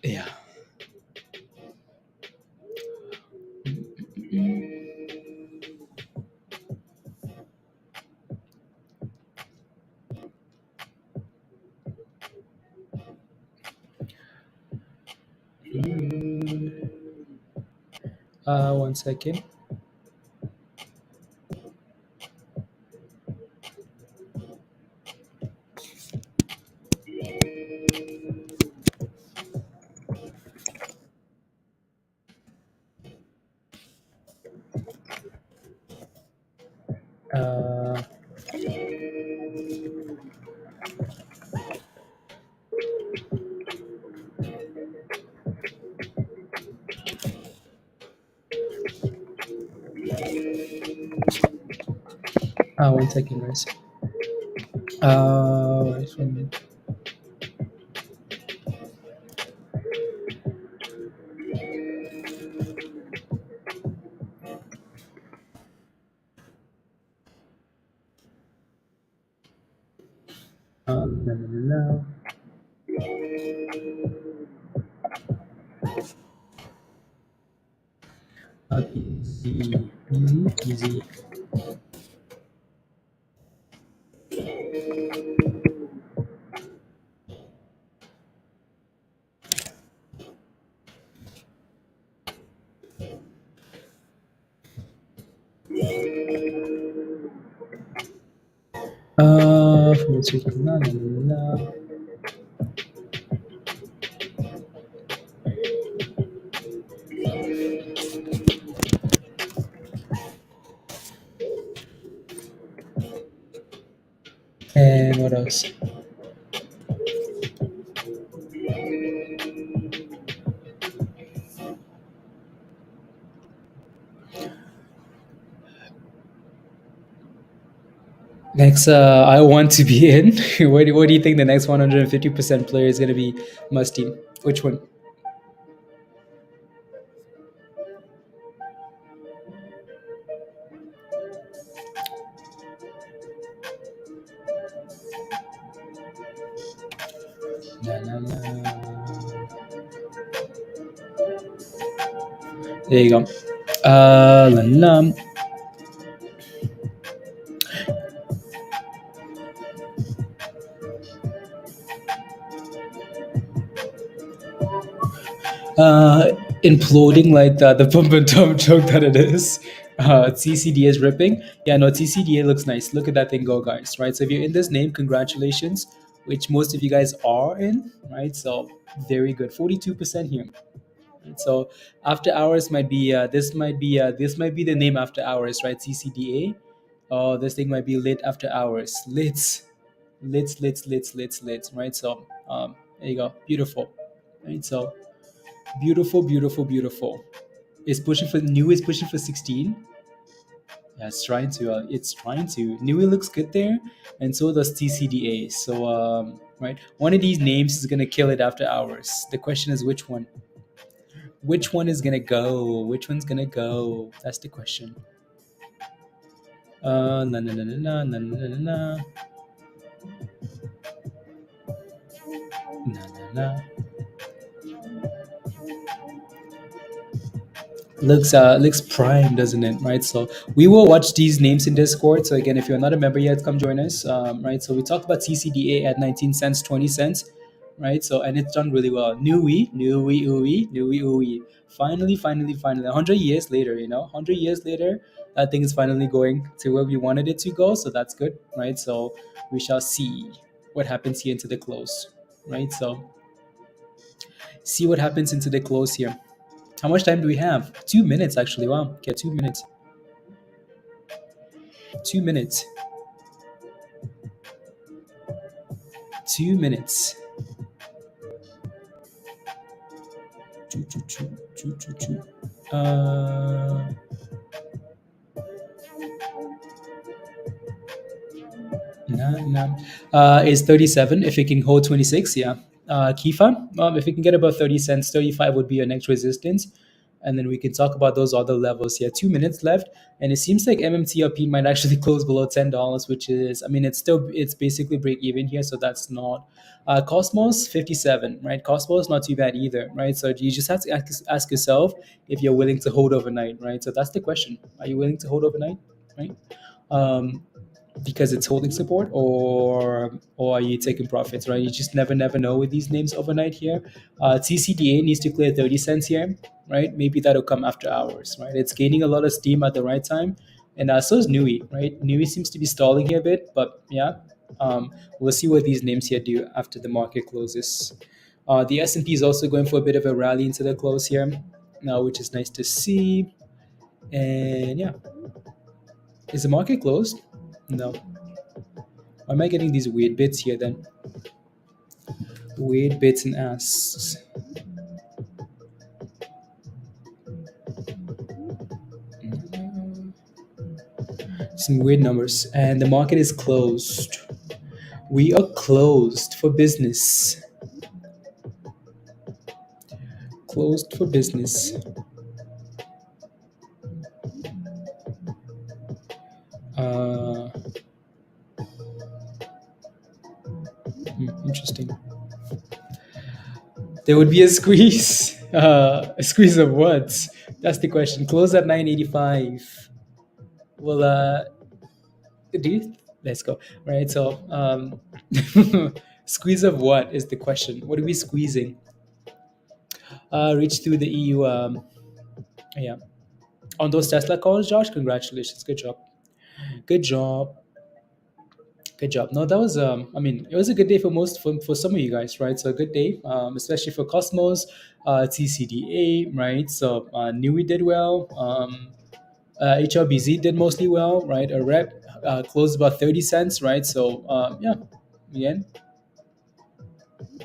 Yeah. One second. Uh, One second, guys. Wait for a minute. La, la, la, la. Easy. One second. La, la, la, la. And what else? Next, I want to be in. What do you think the next 150% player is going to be? Must team. Which one? La, la, la. There you go. La, la. Imploding like the pump and dump joke that it is. TCDA is ripping. Yeah, no, TCDA looks nice. Look at that thing go, guys. Right. So if you're in this name, congratulations, which most of you guys are in. Right. So very good. 42% here. Right? So after hours might be this might be the name after hours, right? TCDA. Oh, this thing might be lit after hours. Lits. Right. So there you go. Beautiful. Right. So beautiful. It's pushing for new. Is pushing for 16. Yeah, it's trying to. It's trying to. New looks good there, and so does TCDA. So right, one of these names is gonna kill it after hours. The question is which one. Which one is gonna go? Which one's gonna go? That's the question. Na na na na na na na na na na na na. Looks prime, doesn't it? Right. So we will watch these names in Discord. So again, if you're not a member yet, come join us. Right. So we talked about TCDA at 19 cents, 20 cents. Right. So and it's done really well. NUWE. Finally. 100 years later, 100 years later, that thing is finally going to where we wanted it to go, so that's good, right? So we shall see what happens here into the close, right? So see what happens into the close here. How much time do we have? 2 minutes actually. Wow. Okay, 2 minutes. 2 minutes. 2 minutes. Choo, choo, choo, choo, choo, choo. Nah, nah. Is 37. If it can hold 26, yeah. Kifa, if we can get about 30 cents, 35 would be your next resistance. And then we can talk about those other levels here. 2 minutes left. And it seems like MMTLP might actually close below $10, which is, I mean, it's basically break even here. So that's not. Cosmos, 57, right? Cosmos, not too bad either, right? So you just have to ask yourself if you're willing to hold overnight, right? So that's the question. Are you willing to hold overnight, right? Because it's holding support, or are you taking profits, right? You just never know with these names overnight here. TCDA needs to clear 30 cents here, right? Maybe that'll come after hours, right? It's gaining a lot of steam at the right time. And so is NUWE, right? NUWE seems to be stalling here a bit, but yeah, we'll see what these names here do after the market closes. The S&P is also going for a bit of a rally into the close here now, which is nice to see. And yeah, is the market closed? No. Why am I getting these weird bits here then? Weird bits and asks. Some weird numbers. And the market is closed. We are closed for business. Closed for business. Interesting. There would be a squeeze. A squeeze of what? That's the question. Close at 985. Well, do you? Let's go. Right. So, squeeze of what is the question? What are we squeezing? Reach through the EU. Yeah. On those Tesla calls, Josh, congratulations. Good job. Good job. Good job. No, that was I mean, it was a good day for some of you guys, right? So a good day, especially for Cosmos, TCDA, right? So NUWE did well. HLBZ did mostly well, right? AREB closed about 30 cents, right? So yeah, again,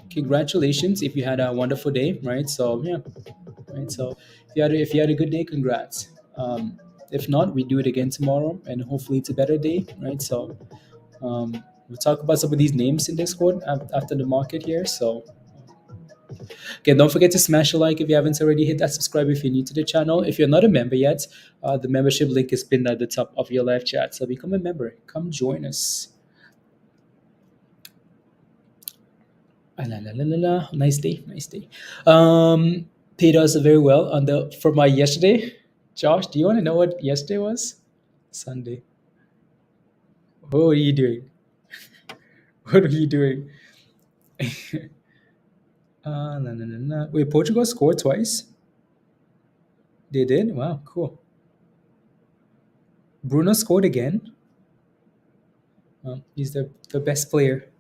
congratulations if you had a wonderful day, right? So yeah, right. So if you had a good day, congrats. If not, we do it again tomorrow, and hopefully it's a better day, right? So we'll talk about some of these names in Discord after the market here. So again, don't forget to smash a like if you haven't already. Hit that subscribe if you're new to the channel. If you're not a member yet, the membership link is pinned at the top of your live chat. So become a member. Come join us. La, la, la, la, la. Nice day, nice day. Paid us very well on the for my yesterday. Josh, do you want to know what yesterday was? Sunday. What were you doing? What were you doing? La, la, la, la. Wait, Portugal scored twice? They did? Wow, cool. Bruno scored again. He's the best player.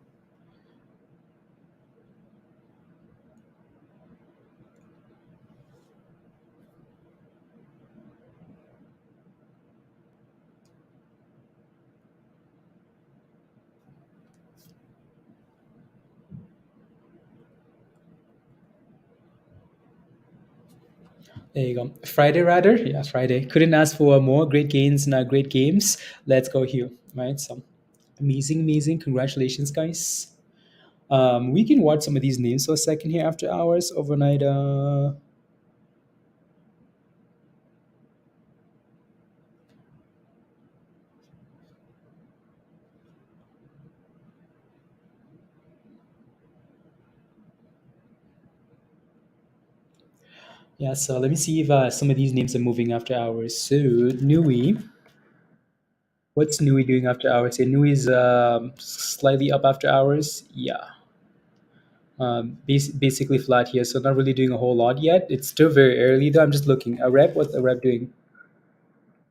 There you go. Friday, rather. Yeah, Friday. Couldn't ask for more great gains and great games. Let's go here. Right. So amazing, amazing. Congratulations, guys. We can watch some of these names for a second here after hours overnight. Yeah, so let me see if some of these names are moving after hours. So NUWE, what's NUWE doing after hours? Yeah, NUWE is slightly up after hours. Yeah, basically flat here. So not really doing a whole lot yet. It's still very early though. I'm just looking. AREB, what's AREB doing?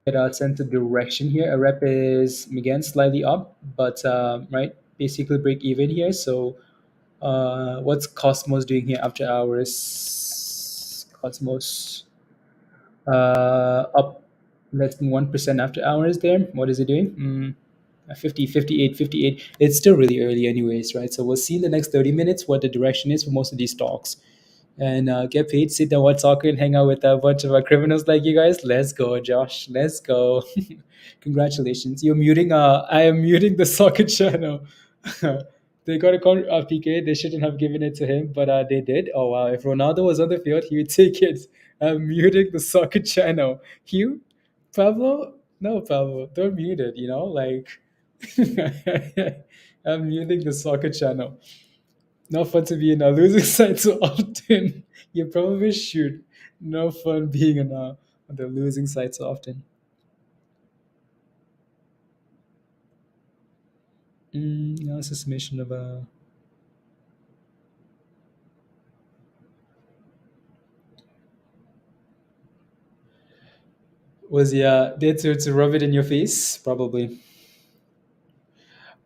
Get a sense of direction here. A rep is again slightly up, but right, basically break even here. So what's Cosmos doing here after hours? Cosmos up less than 1% after hours there. What is it doing? 50, 58, 58. It's still really early anyways, right? So we'll see in the next 30 minutes what the direction is for most of these stocks. And get paid, sit down, watch soccer, and hang out with a bunch of criminals like you guys. Let's go, Josh. Let's go. Congratulations. You're muting. I am muting the soccer channel. They got a PK. They shouldn't have given it to him, but they did. Oh, wow. If Ronaldo was on the field, he would take it. I'm muting the soccer channel. Hugh? Pablo? No, Pablo. Don't mute it, like. I'm muting the soccer channel. Not fun to be in a losing side so often. You probably should. No fun being on the losing side so often. Yeah, it's a summation of was he there to rub it in your face? Probably.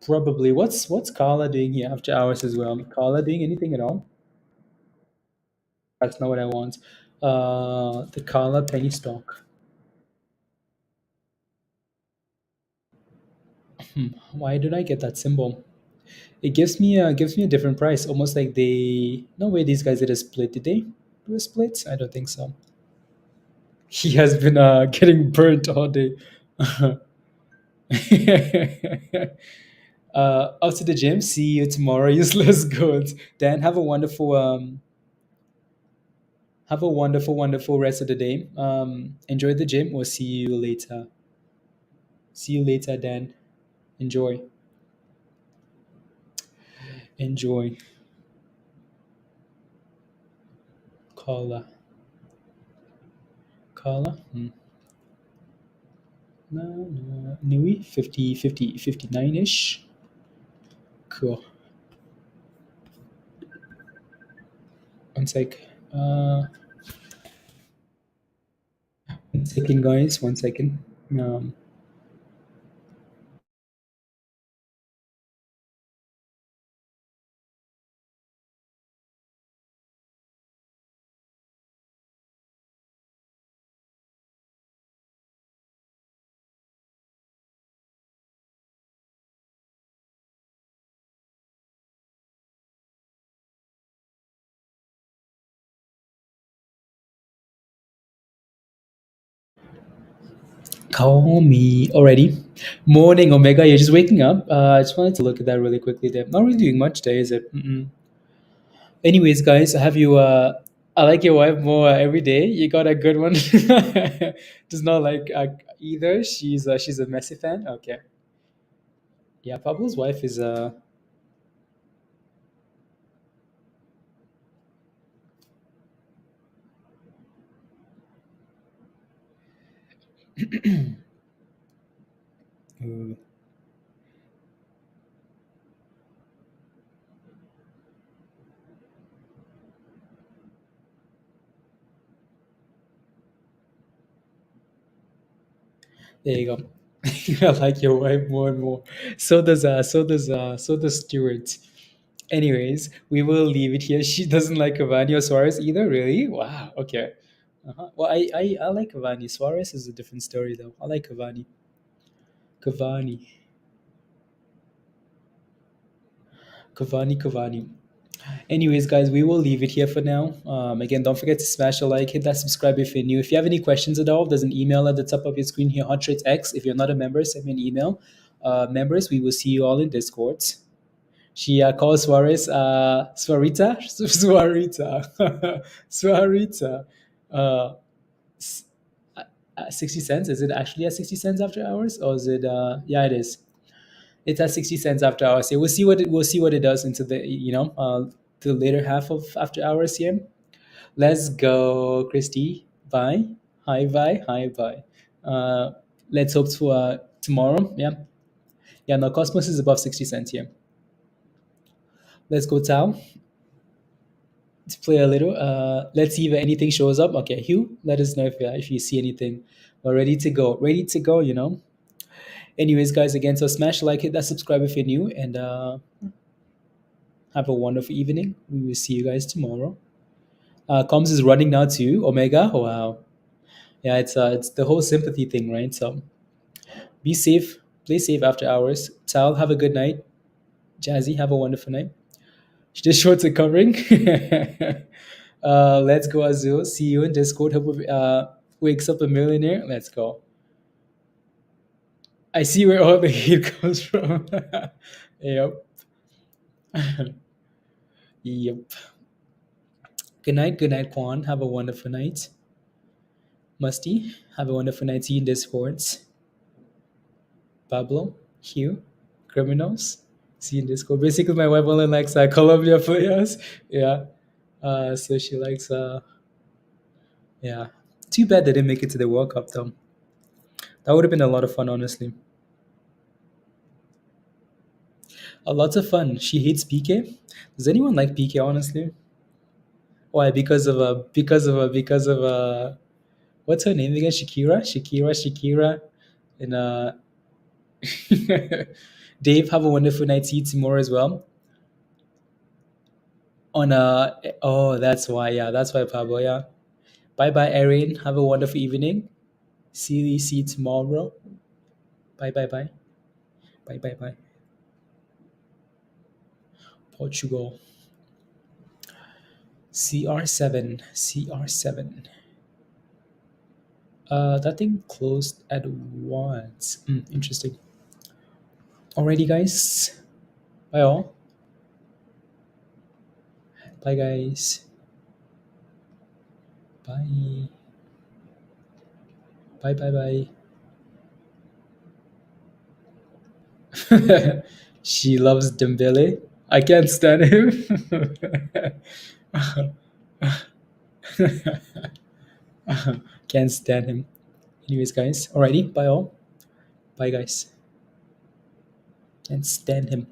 Probably. What's Carla doing here after hours as well? Carla doing anything at all? That's not what I want. The Carla penny stock. Why did I get that symbol? It gives me a different price, almost like they. No way, these guys did a split. Did they do a split? I don't think so. He has been getting burnt all day. Up to the gym. See you tomorrow. Useless goods. Dan, have a wonderful, wonderful rest of the day. Enjoy the gym. We'll see you later. See you later, Dan. Enjoy. Enjoy. Carla. Carla. No, no. NUWE 50, 50, 59-ish. Cool. One sec. One second, guys. One second. Um, Call me already. Morning, Omega. You're just waking up. I just wanted to look at that really quickly. There, not really doing much today, is it? Anyways, guys, have you? I like your wife more every day. You got a good one. Does not like either. She's a Messi fan. Okay. Yeah, Pablo's wife is uh, there you go. I like your wife more and more. So does Stuart. Anyways, we will leave it here. She doesn't like Cavani or Suarez either, really? Wow. Okay. Well, I like Cavani. Suarez is a different story, though. I like Cavani. Cavani. Cavani. Anyways, guys, we will leave it here for now. Again, don't forget to smash a like, hit that subscribe if you're new. If you have any questions at all, there's an email at the top of your screen here, Hot Trades X. If you're not a member, send me an email. Members, we will see you all in Discord. She calls Suarez Suarita, Suarita, Suarita. Uh, 60 cents. Is it actually at 60 cents after hours, or is it? Yeah, it is. It's at 60 cents after hours. Yeah, we'll see what it does into the the later half of after hours here. Let's go, Christy. Bye. Hi, bye. Hi, bye. Uh, let's hope for tomorrow. Yeah. Yeah. No, Cosmos is above 60 cents here. Let's go, Tao. Let's play a little. Let's see if anything shows up. Okay, Hugh, let us know if you see anything. We're ready to go. Ready to go, you know. Anyways, guys, again, so smash like, hit that subscribe if you're new, and have a wonderful evening. We will see you guys tomorrow. Comms is running now too. Omega. Wow. Yeah, it's the whole sympathy thing, right? So be safe. Play safe after hours. Tal, have a good night. Jazzy, have a wonderful night. Just shorts are covering. Let's go, Azul. See you in Discord. Hope wakes up a millionaire. Let's go. I see where all the hate comes from. Yep. Yep. Good night, Quan. Have a wonderful night. Musty, have a wonderful night. See you in Discords. Pablo, Hugh, criminals. See you in Discord. Basically, my wife only likes Colombia players. Yeah. So she likes yeah. Too bad they didn't make it to the World Cup though. That would have been a lot of fun, honestly. A lot of fun. She hates PK. Does anyone like PK? Honestly, why? Because of what's her name again? Shakira, and Dave. Have a wonderful night. See you tomorrow as well. On oh, that's why. Yeah, that's why, Pablo. Yeah. Bye bye, Erin. Have a wonderful evening. See you tomorrow. Bye bye bye. Bye bye bye. Portugal. CR7. That thing closed at once. Interesting. Alrighty, guys. Bye all. Bye, guys. Bye. Bye, bye, bye. She loves Dembele. I can't stand him. Can't stand him. Anyways, guys. Alrighty. Bye all. Bye, guys. Can't stand him.